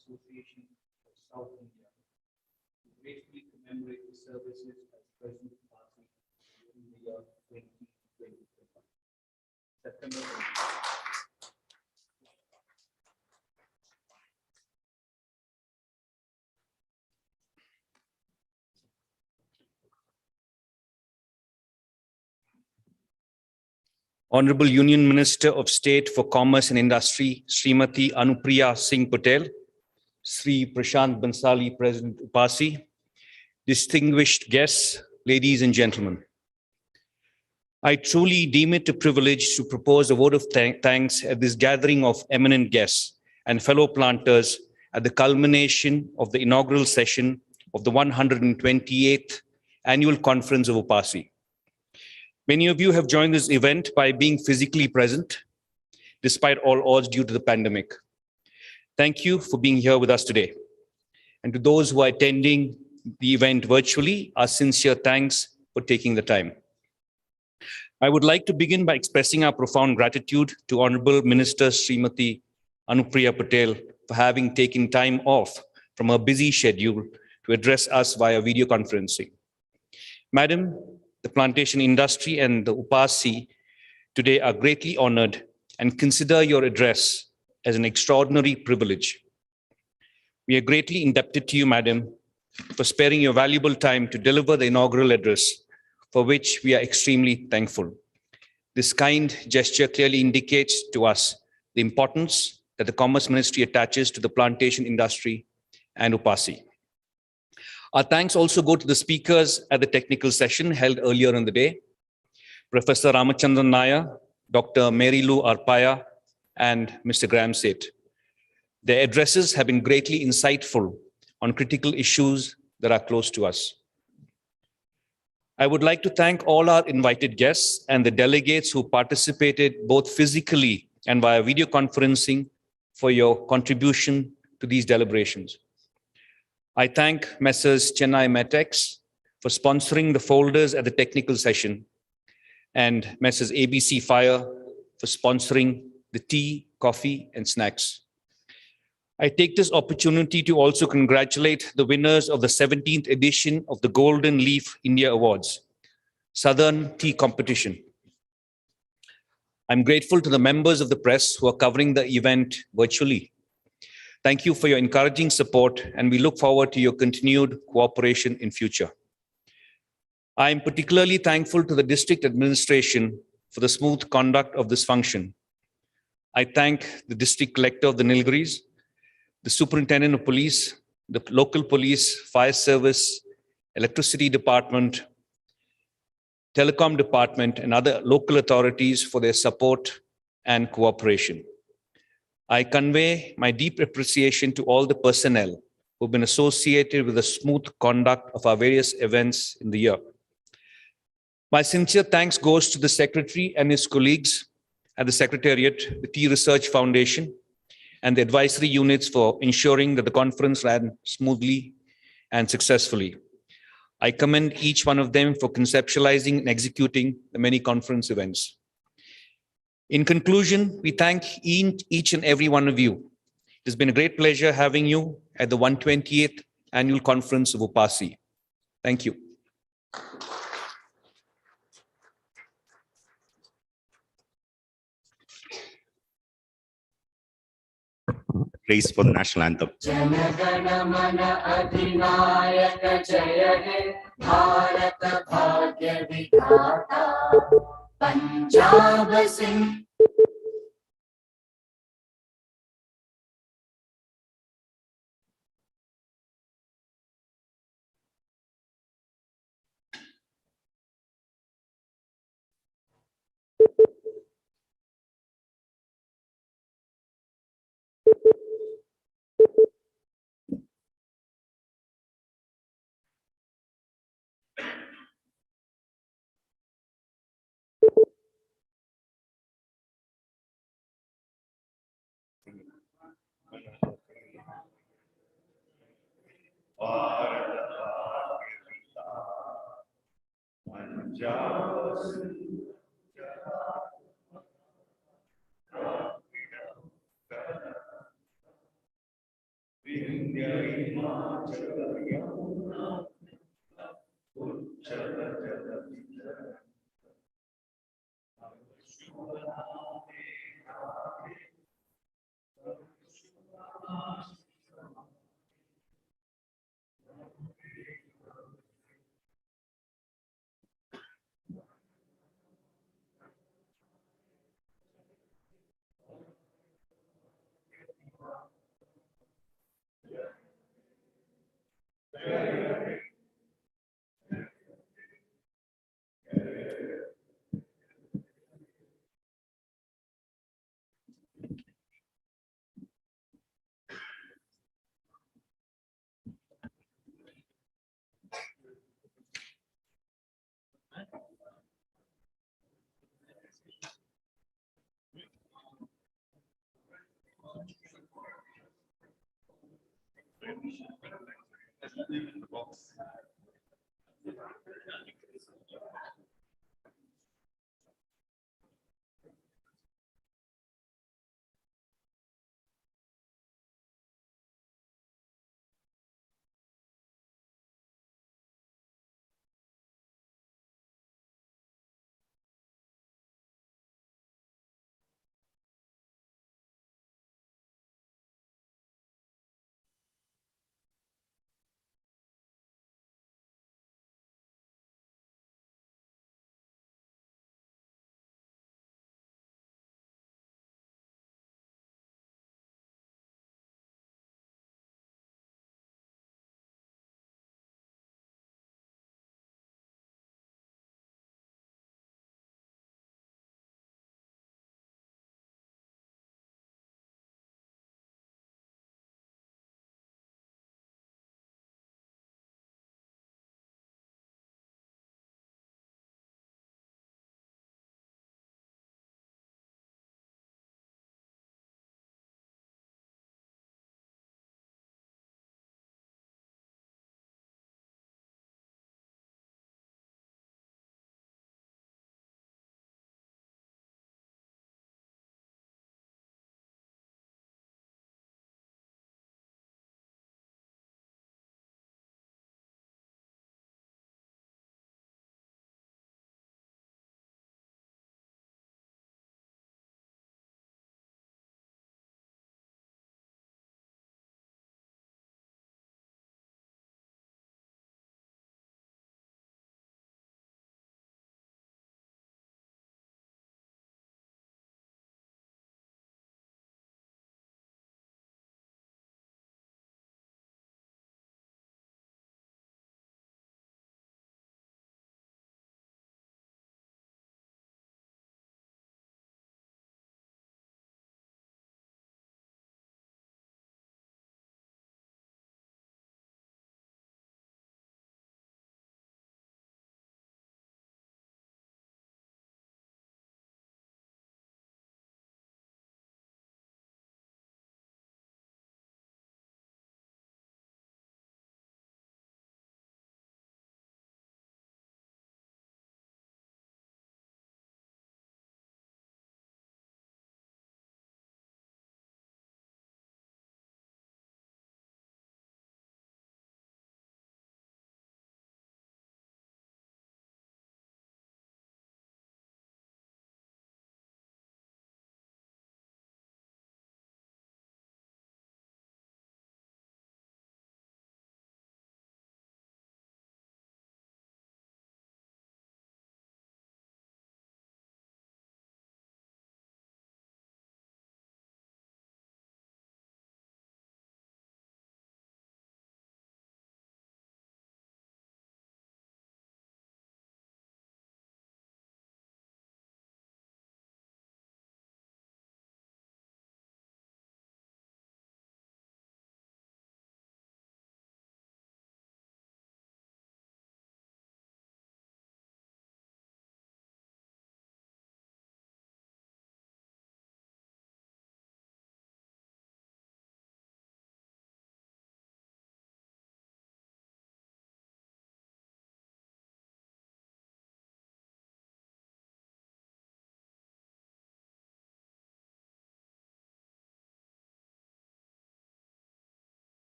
Association of South India to gratefully commemorate the services as President of UPASI during the year 2020. September. Honorable Union Minister of State for Commerce and Industry, Srimati Anupriya Singh Patel, Sri Prashant Bansali, President UPASI, distinguished guests, ladies and gentlemen. I truly deem it a privilege to propose a vote of thanks at this gathering of eminent guests and fellow planters at the culmination of the inaugural session of the 128th Annual Conference of UPASI. Many of you have joined this event by being physically present, despite all odds due to the pandemic. Thank you for being here with us today. And to those who are attending the event virtually, our sincere thanks for taking the time. I would like to begin by expressing our profound gratitude to Honorable Minister Srimati Anupriya Patel for having taken time off from her busy schedule to address us via video conferencing. Madam, the plantation industry and the UPASI today are greatly honored and consider your address as an extraordinary privilege. We are greatly indebted to you, Madam, for sparing your valuable time to deliver the inaugural address, for which we are extremely thankful. This kind gesture clearly indicates to us the importance that the Commerce Ministry attaches to the plantation industry and UPASI. Our thanks also go to the speakers at the technical session held earlier in the day, Professor Ramachandran Nair, Dr. Mary Lou Arpaya, and Mr. Graham Seth. Their addresses have been greatly insightful on critical issues that are close to us. I would like to thank all our invited guests and the delegates who participated both physically and via video conferencing for your contribution to these deliberations. I thank Messrs. Chennai Metex for sponsoring the folders at the technical session and Messrs. ABC Fire for sponsoring the tea, coffee, and snacks. I take this opportunity to also congratulate the winners of the 17th edition of the Golden Leaf India Awards, Southern Tea Competition. I'm grateful to the members of the press who are covering the event virtually. Thank you for your encouraging support, and we look forward to your continued cooperation in future. I am particularly thankful to the district administration for the smooth conduct of this function. I thank the district collector of the Nilgiris, the superintendent of police, the local police, fire service, electricity department, Telecom Department, and other local authorities for their support and cooperation. I convey my deep appreciation to all the personnel who've been associated with the smooth conduct of our various events in the year. My sincere thanks goes to the Secretary and his colleagues at the Secretariat, the Tea Research Foundation, and the advisory units for ensuring that the conference ran smoothly and successfully. I commend each one of them for conceptualizing and executing the many conference events. In conclusion, we thank each and every one of you. It has been a great pleasure having you at the 128th Annual Conference of UPASI. Thank you. Praise for the national anthem. जनगण मन अधिनायक जय हे भारत भाग्य विधाता पंजाब सिंह